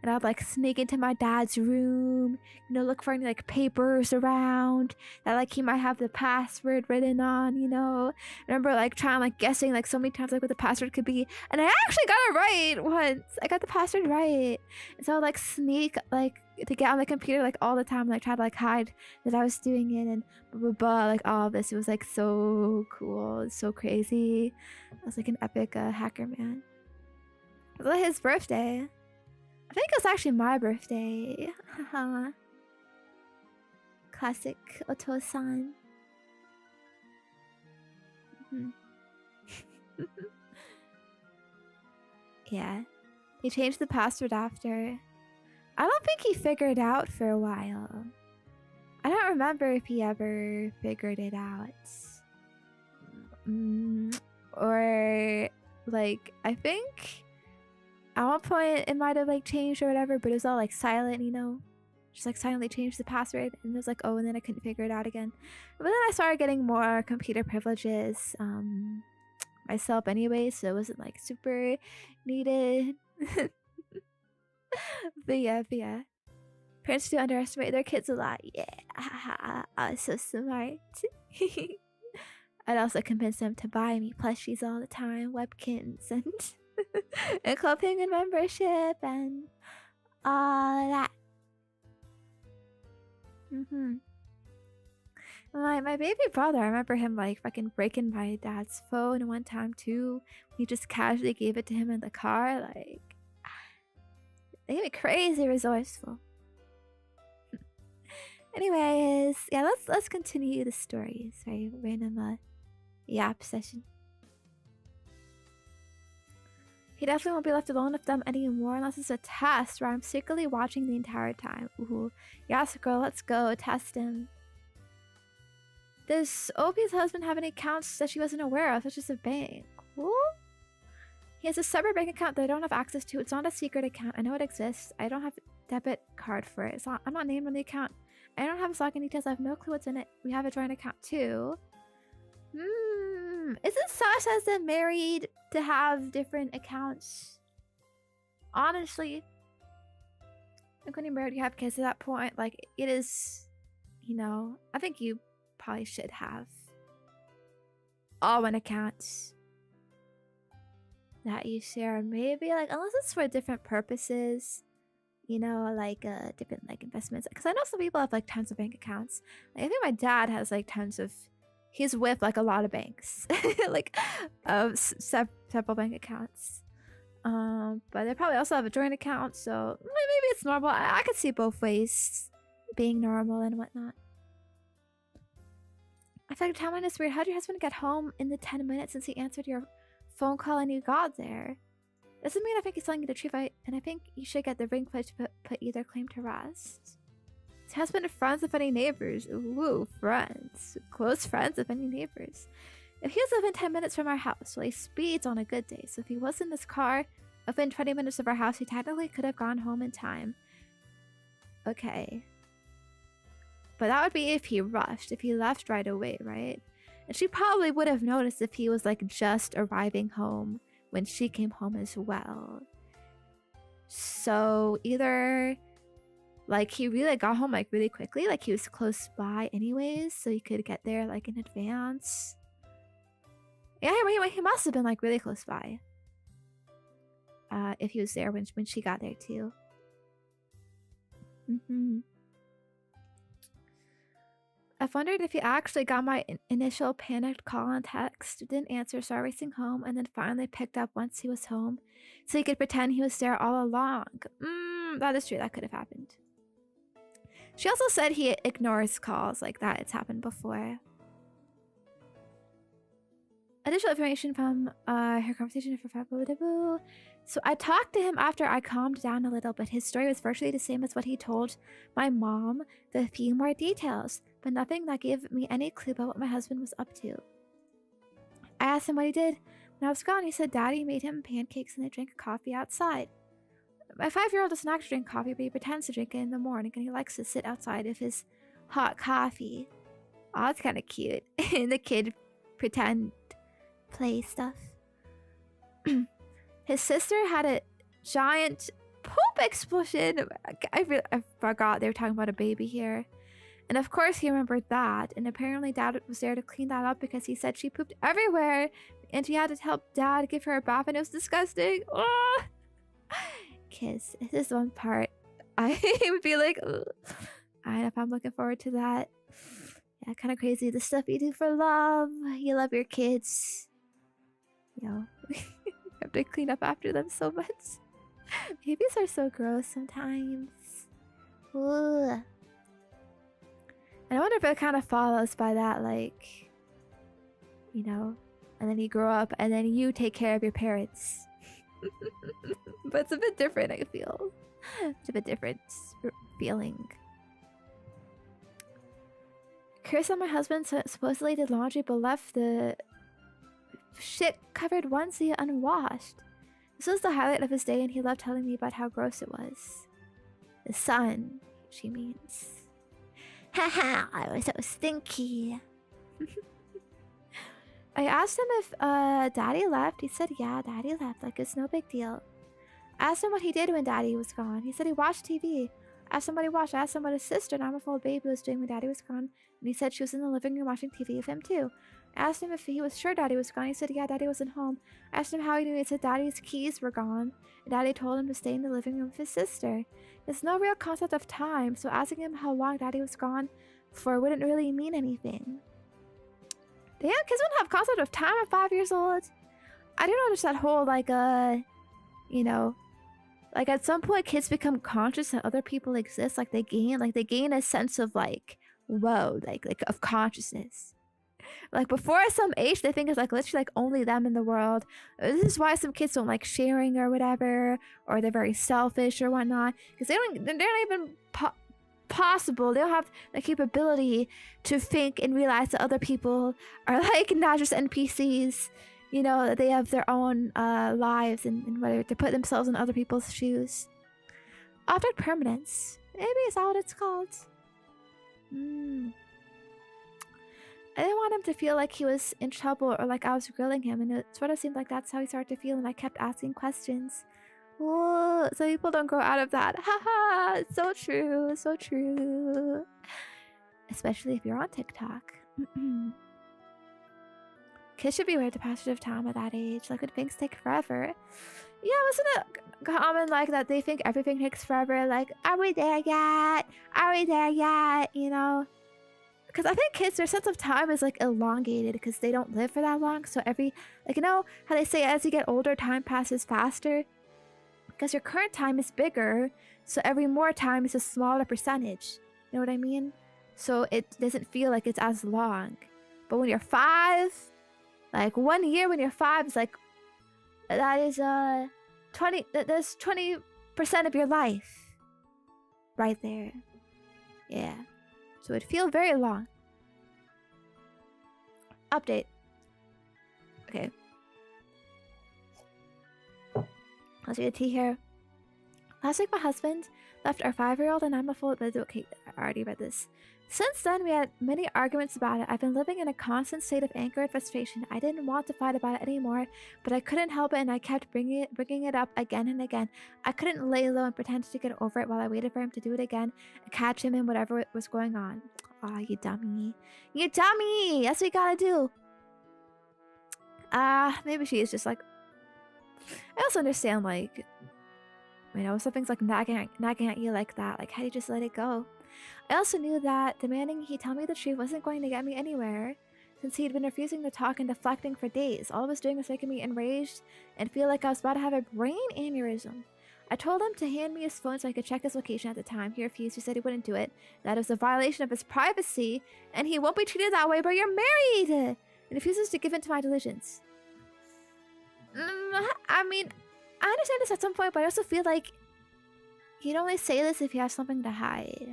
And I'd sneak into my dad's room, you know, look for any papers around that he might have the password written on, you know. I remember trying guessing so many times what the password could be, and I actually got it right once. I got the password right, and so I'd sneak to get on the computer all the time, try to hide that I was doing it, and blah blah blah, all of this. It was so cool, it's so crazy. I was an epic hacker man. It was his birthday. I think it was actually my birthday. Haha. Classic Oto-san. Yeah. He changed the password after. I don't think he figured it out for a while. I don't remember if he ever figured it out. Or I think At one point, it might have like changed or whatever, but it was all like silent, you know? Just like silently changed the password, and it was like, oh, and then I couldn't figure it out again. But then I started getting more computer privileges myself anyway, so it wasn't like super needed. But yeah. Parents do underestimate their kids a lot. Yeah, so smart. I'd also convince them to buy me plushies all the time, webkins, and and clothing and membership and all that. My baby brother, I remember him like fucking breaking my dad's phone one time too. He just casually gave it to him in the car. Like, they get me crazy resourceful. Anyways, yeah, let's continue the story. Sorry, random yap session. He definitely won't be left alone with them anymore unless it's a test where I'm secretly watching the entire time. Ooh, yes, girl, let's go test him. Does Opie's husband have any accounts that she wasn't aware of, such as a bank? Ooh. He has a separate bank account that I don't have access to. It's not a secret account. I know it exists. I don't have a debit card for it. I'm not named on the account. I don't have his login details. I have no clue what's in it. We have a joint account too. Isn't Sash as a married to have different accounts? Honestly, like when you're married, you have kids at that point. Like it is, you know. I think you probably should have all one account that you share. Maybe like unless it's for different purposes. You know, like different like investments. Because I know some people have like tons of bank accounts. Like, I think my dad has like tons of. He's with like a lot of banks, like several bank accounts. But they probably also have a joint account, so maybe it's normal. I could see both ways being normal and whatnot. I feel like the timeline is weird. How did your husband get home in the 10 minutes since he answered your phone call and you got there? Doesn't mean I think he's telling you the truth, and I think you should get the ring footage to put either claim to rest. His husband and friends of any neighbors. Ooh, friends. Close friends of any neighbors. If he was within 10 minutes from our house, well, he speeds on a good day, so if he was in this car within 20 minutes of our house, he technically could have gone home in time. Okay. But that would be if he rushed, if he left right away, right? And she probably would have noticed if he was like just arriving home when she came home as well. So either like he really got home like really quickly, like he was close by anyways, so he could get there like in advance. Yeah, he must have been like really close by. If he was there when she got there too. I've wondered if he actually got my initial panicked call and text, didn't answer, started racing home, and then finally picked up once he was home, so he could pretend he was there all along. That is true, that could have happened. She also said he ignores calls like that. It's happened before. Additional information from her conversation for So I talked to him after I calmed down a little, but his story was virtually the same as what he told my mom, with a few more details, but nothing that gave me any clue about what my husband was up to. I asked him what he did. When I was gone, he said Daddy made him pancakes and they drank coffee outside. My 5-year-old doesn't actually drink coffee, but he pretends to drink it in the morning, and he likes to sit outside of his hot coffee. Oh, that's kind of cute. And the kid pretend play stuff. His sister had a giant poop explosion. I forgot they were talking about a baby here. And of course he remembered that. And apparently Dad was there to clean that up because he said she pooped everywhere. And she had to help Dad give her a bath, and it was disgusting. Oh! Kids, this is one part I would be like, ugh. I if I'm looking forward to that. Yeah, kind of crazy. The stuff you do for love. You love your kids. You know, you have to clean up after them so much. Babies are so gross sometimes. Ooh. And I wonder if it kind of follows by that, like, you know, and then you grow up and then you take care of your parents. But it's a bit different, I feel. It's a bit different feeling. Chris and my husband supposedly did laundry but left the shit covered onesie unwashed. This was the highlight of his day, and he loved telling me about how gross it was. The sun, she means. Haha, I was so stinky. I asked him if Daddy left. He said, yeah, Daddy left. Like, it's no big deal. I asked him what he did when Daddy was gone. He said he watched TV. I asked him what he watched. I asked him what his sister, an nine-month-old baby, was doing when Daddy was gone. And he said she was in the living room watching TV with him, too. I asked him if he was sure Daddy was gone. He said, yeah, Daddy wasn't home. I asked him how he knew. He said Daddy's keys were gone. And Daddy told him to stay in the living room with his sister. There's no real concept of time, so asking him how long Daddy was gone for wouldn't really mean anything. Damn, kids don't have concept of time at 5 years old. I don't understand that whole, like, you know, like at some point kids become conscious that other people exist. Like they gain a sense of like, whoa, like of consciousness. Like before some age, they think it's like literally like only them in the world. This is why some kids don't like sharing or whatever, or they're very selfish or whatnot, because they're not even possible. They don't have the capability to think and realize that other people are like not just NPCs. You know, that they have their own lives and whatever, to put themselves in other people's shoes. Object permanence. Maybe is that what it's called? I didn't want him to feel like he was in trouble or like I was grilling him, and it sort of seemed like that's how he started to feel when I kept asking questions. Whoa, so people don't grow out of that. Haha, so true, so true. Especially if you're on TikTok. Kids should be aware of the passage of time at that age. Like, when things take forever. Yeah, wasn't it common, like, that they think everything takes forever? Like, are we there yet? Are we there yet? You know? Because I think kids, their sense of time is, like, elongated because they don't live for that long. So every, like, you know how they say as you get older, time passes faster? Because your current time is bigger, so every more time is a smaller percentage. You know what I mean? So it doesn't feel like it's as long. But when you're 5... like 1 year when you're 5 is like, that is 20, that's 20% of your life right there. Yeah, so it'd feel very long. Update. Okay, let's get a tea here. Last week my husband left our 5-year-old and I'm a full, but okay, I already read this. Since then, we had many arguments about it. I've been living in a constant state of anger and frustration. I didn't want to fight about it anymore, but I couldn't help it, and I kept bringing it up again and again. I couldn't lay low and pretend to get over it while I waited for him to do it again and catch him in whatever was going on. Aw, you dummy. You dummy! That's what you gotta do. Maybe she is just like... I also understand, like... you know, something's like nagging at you like that. Like, how do you just let it go? I also knew that demanding he tell me the truth wasn't going to get me anywhere, since he'd been refusing to talk and deflecting for days. All it was doing was making me enraged and feel like I was about to have a brain aneurysm. I told him to hand me his phone so I could check his location at the time. He refused. He said he wouldn't do it, that it was a violation of his privacy, and he won't be treated that way, but you're married! And refuses to give in to my delusions. I mean, I understand this at some point, but I also feel like you'd only say this if you have something to hide.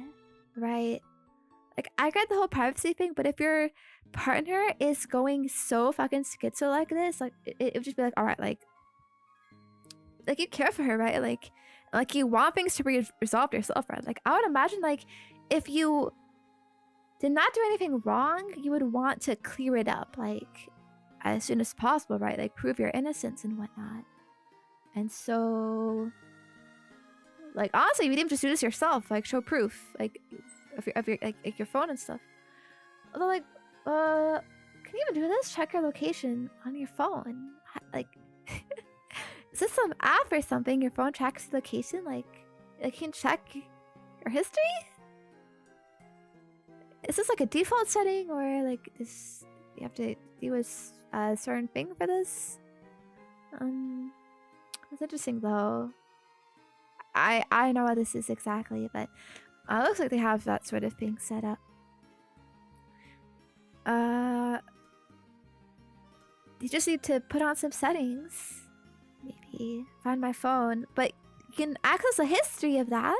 Right? Like, I get the whole privacy thing, but if your partner is going so fucking schizo like this, like, it would just be like, alright, like you care for her, right? Like you want things to be resolved yourself, right? Like, I would imagine, like, if you did not do anything wrong, you would want to clear it up, like, as soon as possible, right? Like, prove your innocence and whatnot. And so... like, honestly, you didn't just do this yourself. Like, show proof, like, of your like your phone and stuff. Although, like, can you even do this? Check your location on your phone. Like, is this some app or something? Your phone tracks the location. Like, you can check your history. Is this like a default setting, or like this? You have to do a certain thing for this. It's interesting though. I know what this is exactly, but it looks like they have that sort of thing set up. You just need to put on some settings. Maybe find my phone, but you can access the history of that.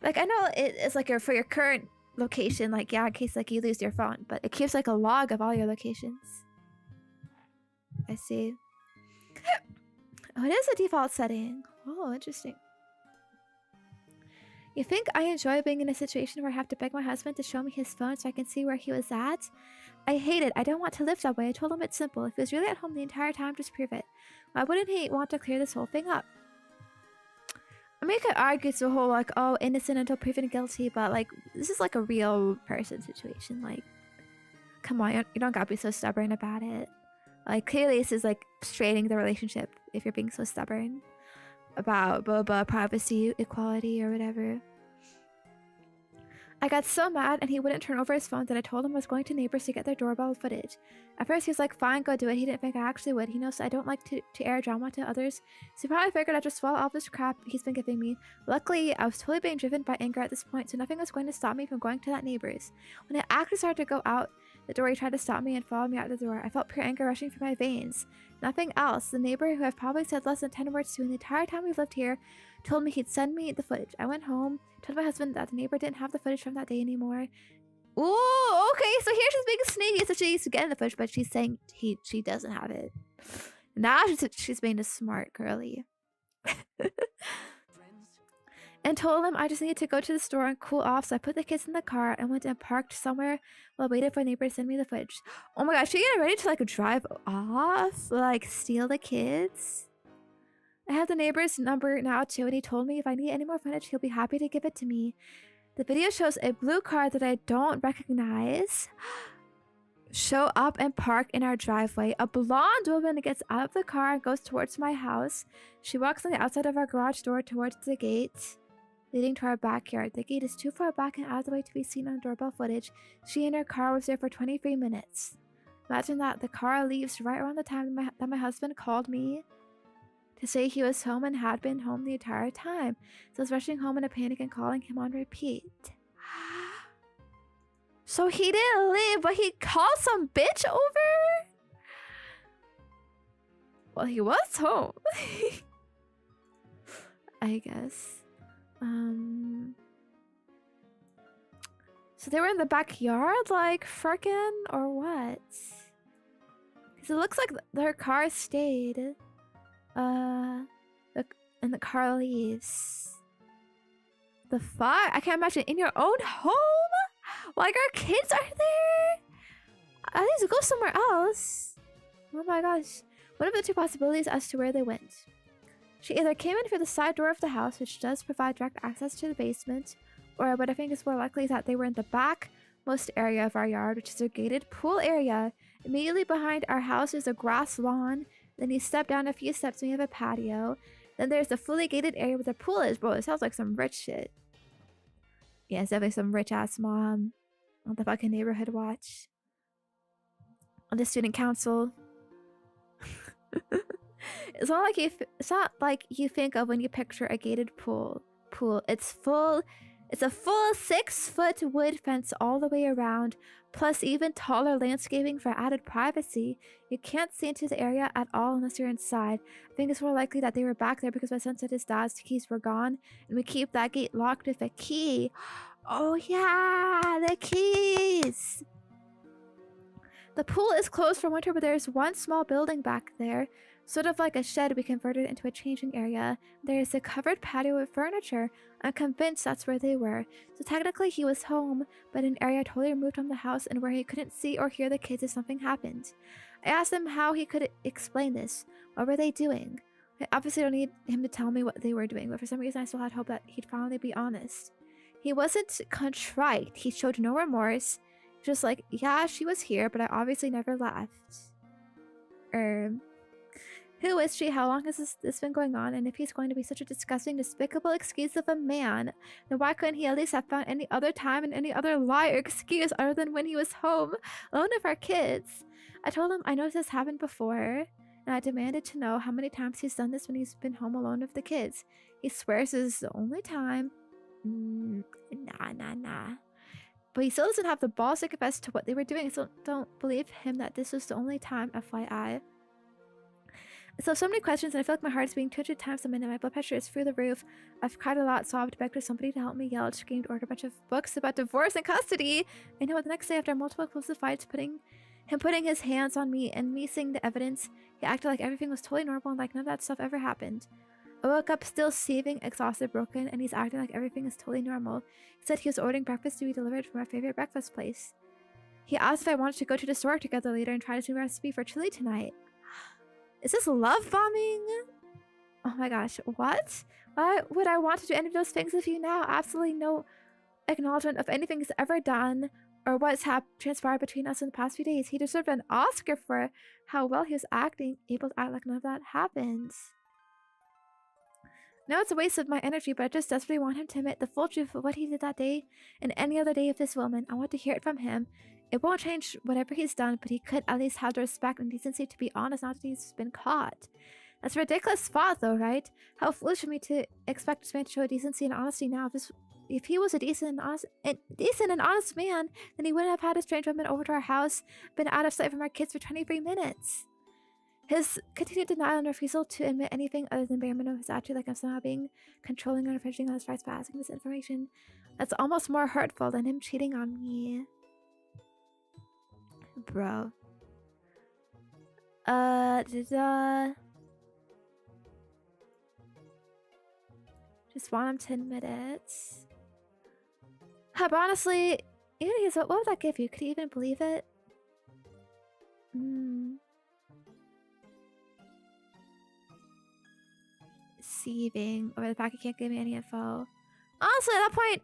Like, I know it's like for your current location, like, yeah, in case like you lose your phone, but it keeps like a log of all your locations. I see. Oh, it is a default setting. Oh, interesting. You think I enjoy being in a situation where I have to beg my husband to show me his phone so I can see where he was at? I hate it. I don't want to live that way. I told him it's simple. If he was really at home the entire time, just prove it. Why wouldn't he want to clear this whole thing up? I mean, I could argue it's the whole, like, oh, innocent until proven guilty, but, like, this is, like, a real person situation. Like, come on, you don't gotta be so stubborn about it. Like, clearly this is, like, straining the relationship if you're being so stubborn about blah, blah, privacy, equality, or whatever. I got so mad and he wouldn't turn over his phone that I told him I was going to neighbors to get their doorbell footage. At first he was like, fine, go do it. He didn't think I actually would. He knows I don't like to air drama to others, so he probably figured I'd just swallow all this crap he's been giving me. Luckily, I was totally being driven by anger at this point, so nothing was going to stop me from going to that neighbor's. When I actually started to go out the door, he tried to stop me and follow me out the door. I felt pure anger rushing through my veins. Nothing else. The neighbor, who I've probably said less than 10 words to in the entire time we've lived here, told me he'd send me the footage. I went home, told my husband that the neighbor didn't have the footage from that day anymore. Ooh, okay, so here she's being sneaky, so she's getting the footage, but she's saying she doesn't have it. Now she's being a smart girly. And told him I just needed to go to the store and cool off, so I put the kids in the car and went and parked somewhere while waiting for a neighbor to send me the footage. Oh my gosh, she getting ready to like drive off? Like steal the kids? I have the neighbor's number now too, and he told me if I need any more footage, he'll be happy to give it to me. The video shows a blue car that I don't recognize show up and park in our driveway. A blonde woman gets out of the car and goes towards my house. She walks on the outside of our garage door towards the gate leading to our backyard. The gate is too far back and out of the way to be seen on doorbell footage. She and her car was there for 23 minutes. Imagine that. The car leaves right around the time that my husband called me to say he was home and had been home the entire time. So I was rushing home in a panic and calling him on repeat. So he didn't leave, but he called some bitch over? Well, he was home. I guess. So they were in the backyard, like, frickin', or what? Because it looks like their car stayed. And the car leaves. The fuck? I can't imagine. In your own home? Like, our kids are there? I need to go somewhere else. Oh my gosh. One of the two possibilities as to where they went. She either came in through the side door of the house, which does provide direct access to the basement, or what I think is more likely is that they were in the backmost area of our yard, which is a gated pool area. Immediately behind our house is a grass lawn. Then you step down a few steps and we have a patio. Then there's the fully gated area where the pool is. Bro, it sounds like some rich shit. Yeah, it's definitely some rich ass mom on the fucking neighborhood watch. On the student council. It's not like you think of when you picture a gated pool. It's a full 6-foot wood fence all the way around, plus even taller landscaping for added privacy. You can't see into the area at all unless you're inside. I think it's more likely that they were back there because my son said his dad's keys were gone, and we keep that gate locked with a key. Oh yeah, the keys! The pool is closed for winter, but there's one small building back there, sort of like a shed we converted into a changing area. There is a covered patio with furniture. I'm convinced that's where they were. So technically he was home, but in an area totally removed from the house and where he couldn't see or hear the kids if something happened. I asked him how he could explain this. What were they doing? I obviously don't need him to tell me what they were doing, but for some reason I still had hope that he'd finally be honest. He wasn't contrite. He showed no remorse. Just like, yeah, she was here, but I obviously never left. Who is she? How long has this been going on? And if he's going to be such a disgusting, despicable excuse of a man, then why couldn't he at least have found any other time and any other lie or excuse other than when he was home, alone with our kids? I told him I know this happened before, and I demanded to know how many times he's done this when he's been home alone with the kids. He swears this is the only time. Nah. But he still doesn't have the balls to confess to what they were doing, so don't believe him that this was the only time, FYI. So many questions, and I feel like my heart is beating 200 times a minute. My blood pressure is through the roof. I've cried a lot, sobbed, begged for somebody to help me, yelled, screamed, ordered a bunch of books about divorce and custody. I know the next day after multiple explosive fights, putting Him putting his hands on me and me seeing the evidence, he acted like everything was totally normal and like none of that stuff ever happened. I woke up still seething, exhausted, broken, and he's acting like everything is totally normal. He said he was ordering breakfast to be delivered from our favorite breakfast place. He asked if I wanted to go to the store together later and try to do a recipe for chili tonight. Is this love bombing? Oh my gosh, what? Why would I want to do any of those things with you now? Absolutely no acknowledgement of anything he's ever done or what's transpired between us in the past few days. He deserved an Oscar for how well he was acting, able to act like none of that happens. Now it's a waste of my energy, but I just desperately want him to admit the full truth of what he did that day and any other day with this woman. I want to hear it from him. It won't change whatever he's done, but he could at least have the respect and decency to be honest now that he's been caught. That's a ridiculous thought, though, right? How foolish of me to expect this man to show decency and honesty now. If he was a decent and honest man, then he wouldn't have had a strange woman over to our house, been out of sight from our kids for 23 minutes. His continued denial and refusal to admit anything other than bare minimum of his attitude, like I'm somehow being controlling or infringing on his rights by asking this information. That's almost more hurtful than him cheating on me. Bro. Just want him to admit it. But honestly, even what would that give you? Could you even believe it? Deceiving over the fact he can't give me any info. Honestly, at that point,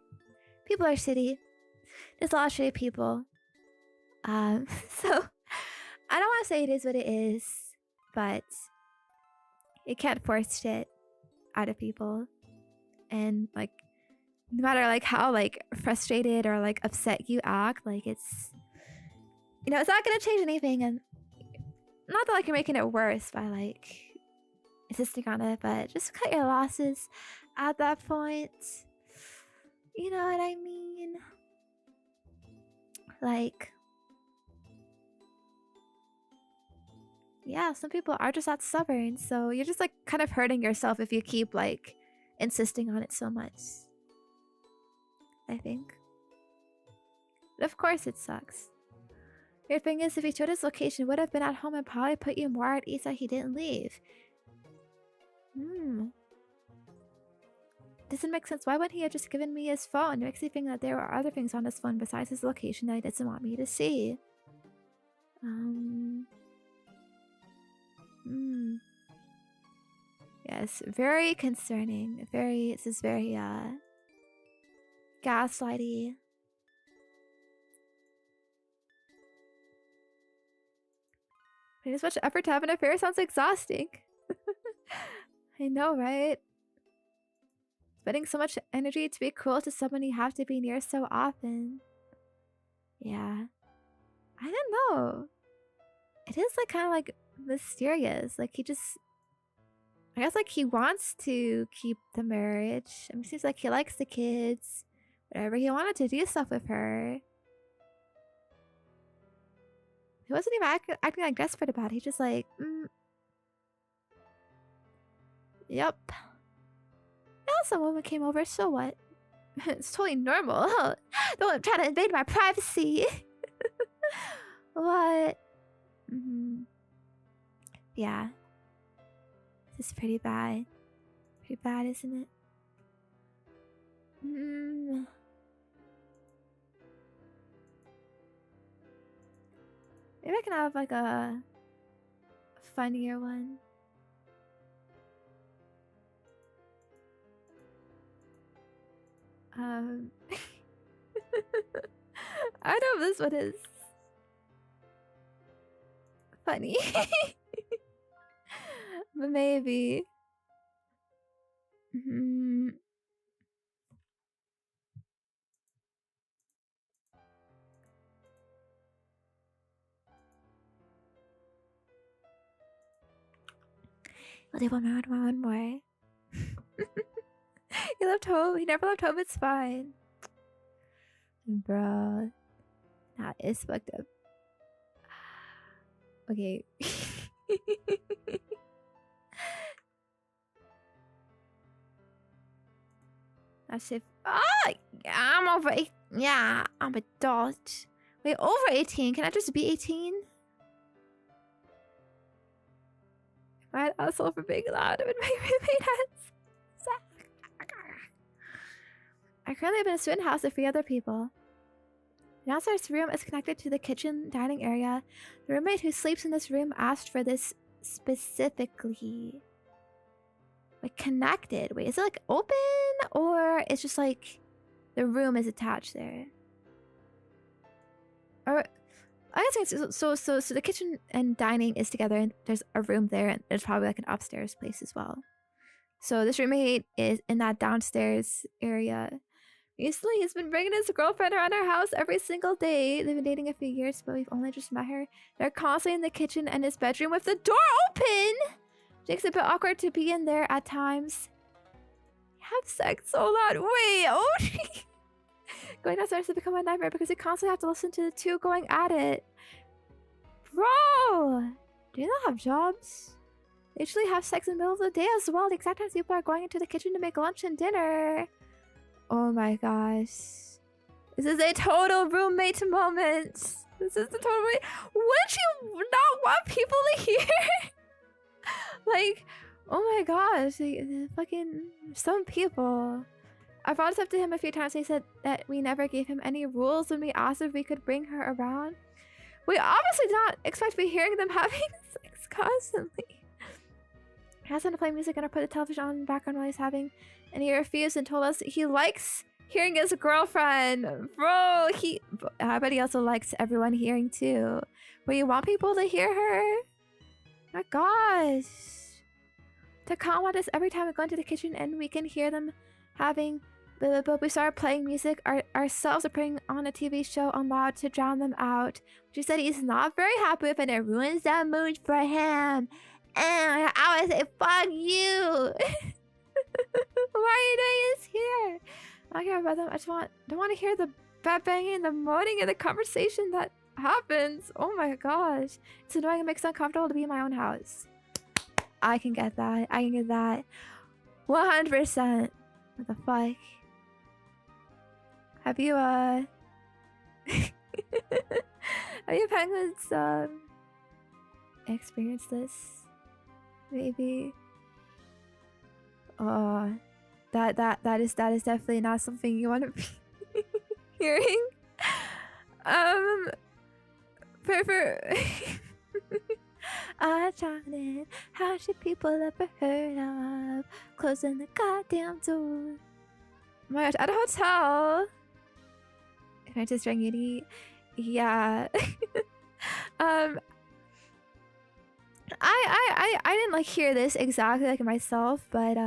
people are shitty. There's a lot of shitty people. So I don't want to say it is what it is, but you can't force shit out of people. And like, no matter like how like frustrated or like upset you act, like it's, you know, it's not gonna change anything. And not that like you're making it worse by like insisting on it, but just cut your losses at that point. You know what I mean? Like, yeah, some people are just that stubborn, so you're just like kind of hurting yourself if you keep like insisting on it so much, I think. But of course it sucks. Weird thing is, if he showed his location, would have been at home and probably put you more at ease that he didn't leave. Doesn't make sense. Why wouldn't he have just given me his phone? It makes me think that there are other things on his phone besides his location that he doesn't want me to see. Yes, very concerning. This is very, gaslighty. Putting as much effort to have an affair sounds exhausting. I know, right? Spending so much energy to be cruel to someone you have to be near so often. Yeah. I don't know. It is like kind of like mysterious. Like he just, I guess like he wants to keep the marriage. I mean, it seems like he likes the kids. Whatever, he wanted to do stuff with her. He wasn't even acting like desperate about it. He just like, yep. Now some woman came over, so what? It's totally normal. Don't try to invade my privacy. What? Yeah. This is pretty bad. Pretty bad, isn't it? Maybe I can have like a funnier one. I don't know if this one is funny. But maybe. I'll do one more. He left home. He never left home. It's fine. Bro. That is fucked up. Okay. That's it. Oh, I'm over 18. Yeah, I'm adult. Wait, over 18? Can I just be 18? that asshole for being loud. It would make me nuts. I currently live in a student house with 3 other people. The downstairs room is connected to the kitchen dining area. The roommate who sleeps in this room asked for this specifically. Like connected. Wait, is it like open or it's just like the room is attached there? Or I guess so the kitchen and dining is together and there's a room there and there's probably like an upstairs place as well. So this roommate is in that downstairs area. Recently, he's been bringing his girlfriend around our house every single day. They've been dating a few years, but we've only just met her. They're constantly in the kitchen and his bedroom with the door open. Makes it a bit awkward to be in there at times. Have sex so loud. Wait, oh. Going downstairs to become a nightmare because we constantly have to listen to the two going at it. Bro, do you not have jobs? They usually have sex in the middle of the day as well. The exact times people are going into the kitchen to make lunch and dinner. Oh my gosh. This is a total roommate moment. This is the total roommate. Wouldn't you not want people to hear? Like, oh my gosh. Like, fucking some people. I brought this up to him a few times. He said that we never gave him any rules when we asked if we could bring her around. We obviously did not expect to be hearing them having sex constantly. He asked him to play music and I put the television on in the background while he's having, and he refused and told us he likes hearing his girlfriend. Bro, I bet he also likes everyone hearing too. But you want people to hear her? My gosh. To comment us every time we go into the kitchen and we can hear them having, but we started playing music ourselves or putting on a TV show on loud to drown them out. Which he said he's not very happy with and it ruins that mood for him. And I would say, fuck you. Why are you doing this here? I don't care about them. I just don't want to hear the bed banging, the moaning, and the conversation that happens. Oh my gosh. It's annoying. It makes it uncomfortable to be in my own house. I can get that. I can get that. 100%. What the fuck? Have you, have you penguins, experienced this? Maybe. Oh, that is definitely not something you want to be hearing. For Johnny, how should people ever heard of closing the goddamn door? Oh my gosh, at a hotel. Can I just drink it? Yeah. I didn't like hear this exactly like myself, but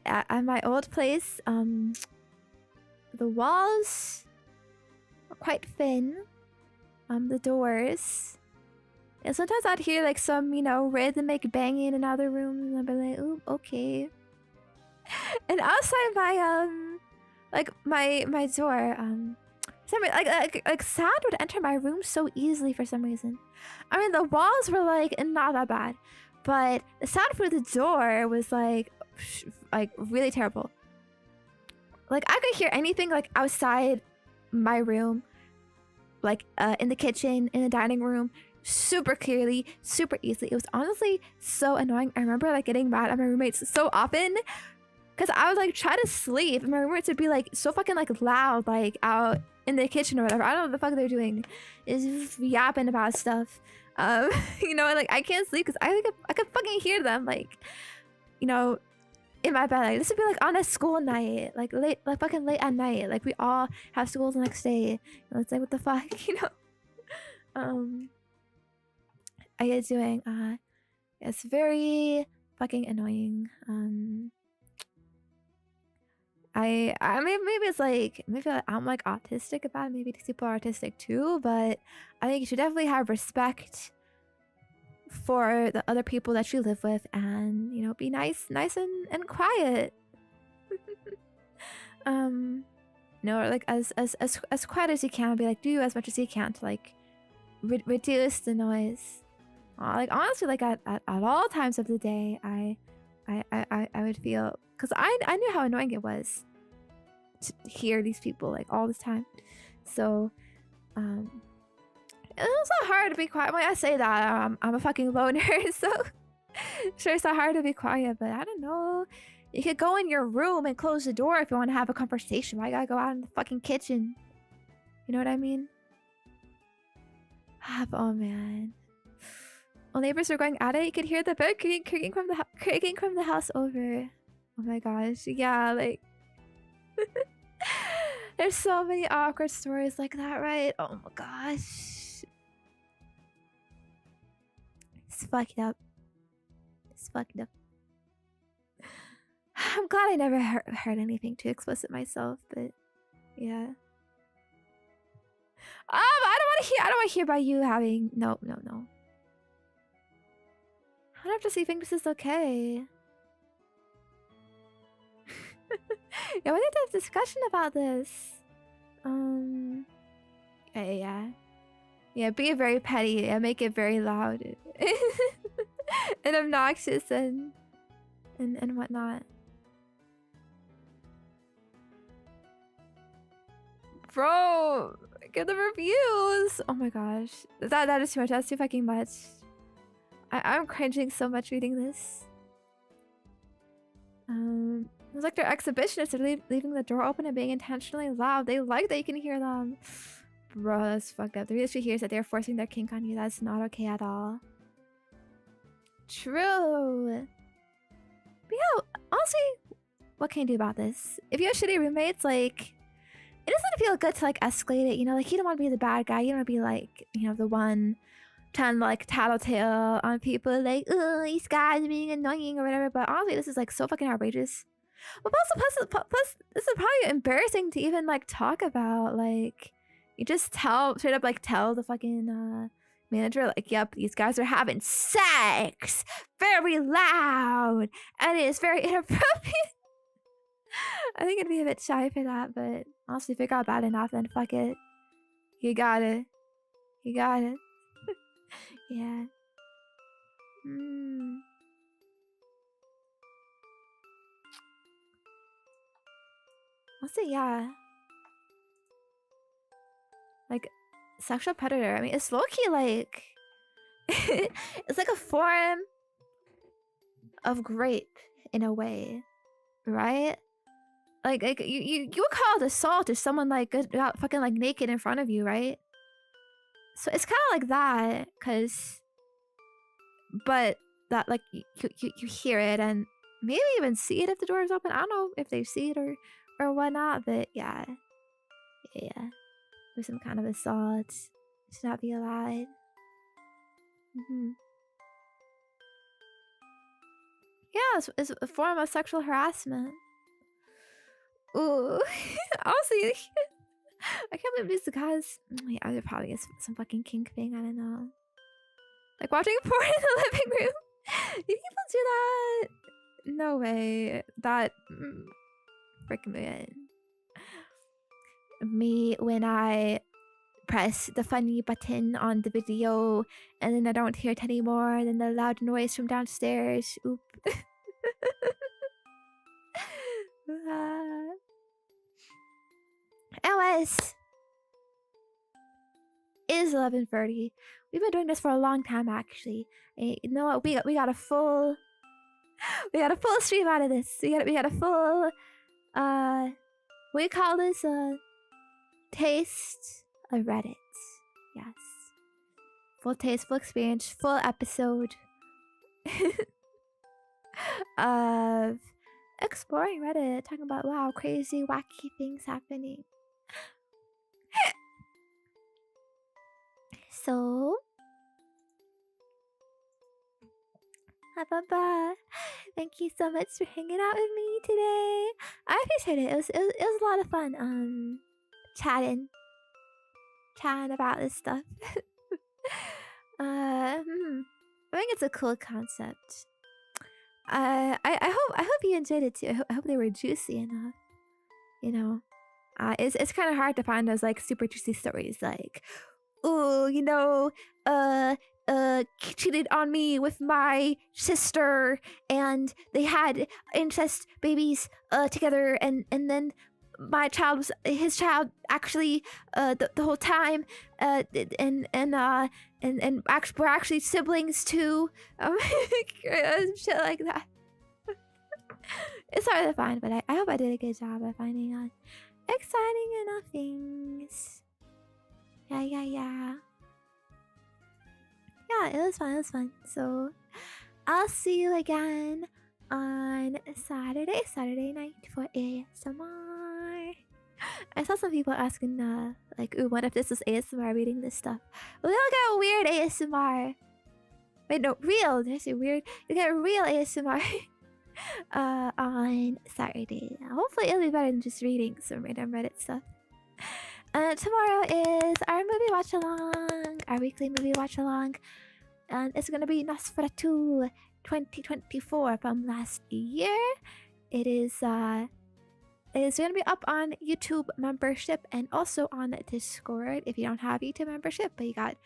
at my old place, the walls were quite thin. The doors. And sometimes I'd hear like some, rhythmic banging in another room, and I'd be like, "Ooh, okay." And outside my door, like sound would enter my room so easily for some reason. I mean, the walls were like not that bad, but the sound through the door was like really terrible. Like I could hear anything like outside my room, like in the kitchen, in the dining room, super clearly, super easily. It was honestly so annoying. I remember like getting mad at my roommates so often because I would like try to sleep and my roommates would be like so fucking like loud, like out in the kitchen or whatever. I don't know what the fuck they're doing. Is just yapping about stuff. Like I can't sleep because I could fucking hear them like, in my bed. Like this would be like on a school night, like fucking late at night. Like we all have school the next day. It's like what the fuck, I get doing. It's very fucking annoying. I maybe it's like I'm like autistic about it. Maybe these people are autistic too, but I think you should definitely have respect for the other people that you live with, and be nice and quiet. Or like as quiet as you can. Be like do as much as you can to like reduce the noise. Like honestly, like at all times of the day, I would feel, because I knew how annoying it was to hear these people like all this time. So It's not hard to be quiet. When I say that, I'm a fucking loner, so sure it's not hard to be quiet. But I don't know. You could go in your room and close the door if you want to have a conversation. Why gotta go out in the fucking kitchen? You know what I mean? Oh man. While neighbors were going at it, you could hear the bed creaking from the house over. Oh my gosh, yeah, like there's so many awkward stories like that, right? Oh my gosh, it's fucked up. It's fucked up. I'm glad I never heard anything too explicit myself, but yeah. I don't want to hear about you having no. I don't have to see think this is okay. Yeah, we need to have a discussion about this. Yeah, be very petty. Yeah, make it very loud and obnoxious and whatnot. Bro, get the reviews. Oh my gosh, that is too much. That's too fucking much. I'm cringing so much reading this. It's like they're exhibitionists. They're leaving the door open and being intentionally loud. They like that you can hear them. Bro, that's fucked up. The reason she hears that they're forcing their kink on you. That's not okay at all. True. But yeah, honestly, what can you do about this? If you have shitty roommates, like, it doesn't feel good to like escalate it, you know? Like, you don't want to be the bad guy. You don't want to be like, you know, the one trying to like tattletale on people, like, oh, these guys are being annoying or whatever. But honestly, this is like so fucking outrageous. But plus, this is probably embarrassing to even like talk about. Like, you just straight up like tell the fucking manager, like, yep, these guys are having sex very loud and it is very inappropriate. I think I'd be a bit shy for that, but honestly, if it got bad enough, then fuck it. You got it. Yeah. I'll say yeah. Like, sexual predator. I mean, it's low-key like... it's like a form of grape, in a way. Right? Like you would call it assault if someone like got fucking like naked in front of you, right? So it's kind of like that, but that like you hear it and maybe even see it if the door is open. I don't know if they see it or whatnot, but yeah, there's some kind of assault. Should not be allowed. Yeah, it's a form of sexual harassment. Ooh, honestly, I can't believe these guys. Yeah, there probably is some fucking kink thing. I don't know. Like watching porn in the living room. Do people do that? No way. That freaking weird. Me when I press the funny button on the video and then I don't hear it anymore. And then the loud noise from downstairs. Oop. LS is 11:30. We've been doing this for a long time, actually. You know what? We got a full stream out of this. We got a full we call this taste of Reddit. Yes, full taste, full experience, full episode of exploring Reddit, talking about wow, crazy, wacky things happening. So, thank you so much for hanging out with me today. I appreciate it. It was a lot of fun. Chatting about this stuff. I think it's a cool concept. I hope you enjoyed it too. I hope they were juicy enough. You know, it's kind of hard to find those like super juicy stories like, oh, you know, cheated on me with my sister and they had incest babies together and then my child was his child actually the whole time, and we're actually siblings too, shit like that. It's hard to find, but I hope I did a good job of finding out exciting enough things. Yeah, it was fun. So I'll see you again on Saturday night for ASMR. I saw some people asking, like, ooh, what if this was ASMR reading this stuff? Well, they'll get weird ASMR. Wait, no, real. There's a weird. You get real ASMR on Saturday. Hopefully, it'll be better than just reading some random Reddit stuff. Tomorrow is our movie watch along, our weekly movie watch along, and it's gonna be Nosferatu 2024 from last year. It is gonna be up on YouTube membership and also on Discord if you don't have YouTube membership, but you got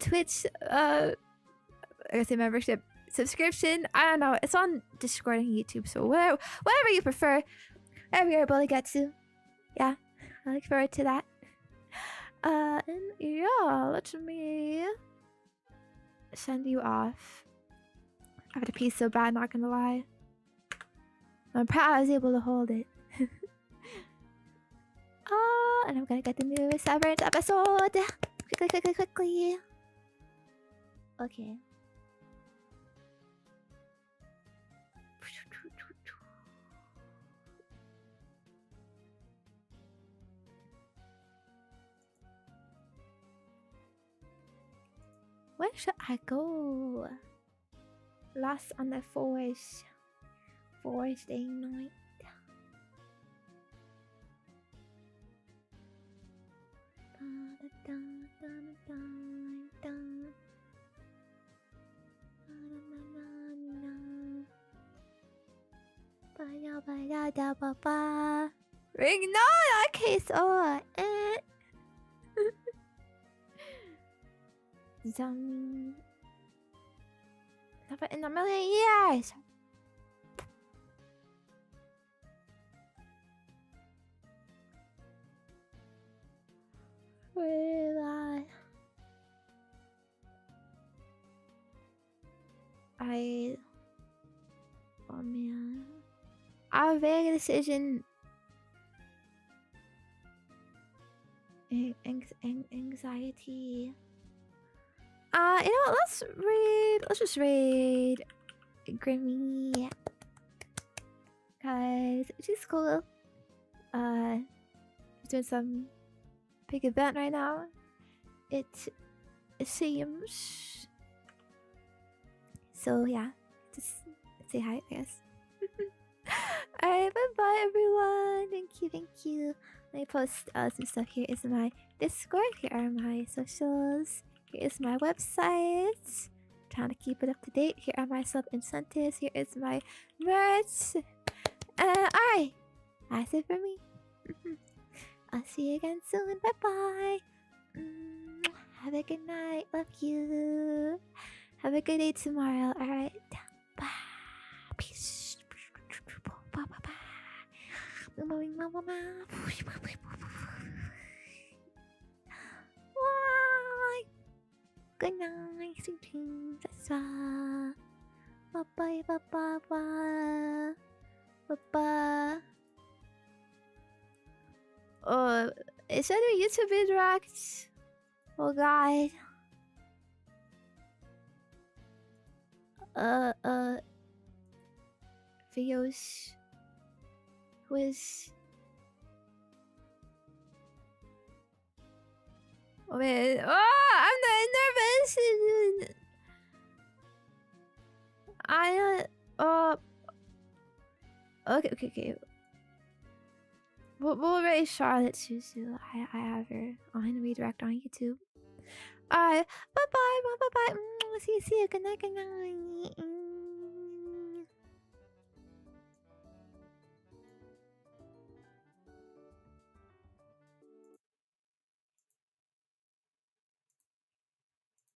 Twitch I say membership subscription. I don't know. It's on Discord and YouTube, so whatever you prefer, whatever you're able to get to. Yeah, I look forward to that. And yeah, let me send you off. I have to pee so bad, not gonna lie. I'm proud I was able to hold it. And I'm gonna get the new Severance episode. Quickly. Okay. Where should I go? Lost on the forest day night. Ring no, that case. Zombie. Never in a million years. Will oh man, I made a decision. Anxiety. You know what? Let's just raid Grimmy, cause she's cool. She's doing some big event right now. It seems. So yeah, just say hi, I guess. Alright, bye everyone. Thank you. Let me post some stuff. Here is my Discord. Here are my socials. Here is my website. Trying to keep it up to date. Here are my sub incentives. Here is my merch. Alright, that's it for me. I'll see you again soon. Bye bye. Have a good night. Love you. Have a good day tomorrow. Alright. Bye. Peace. Bye. Good night. Sweet dreams. Bye. Bye. Is that a YouTube interact? Oh god. Videos was. Oh man. Oh, I'm not nervous. Okay. We'll raise Charlotte Suzu. I have her on redirect on YouTube. Alright, bye. See you. Good night.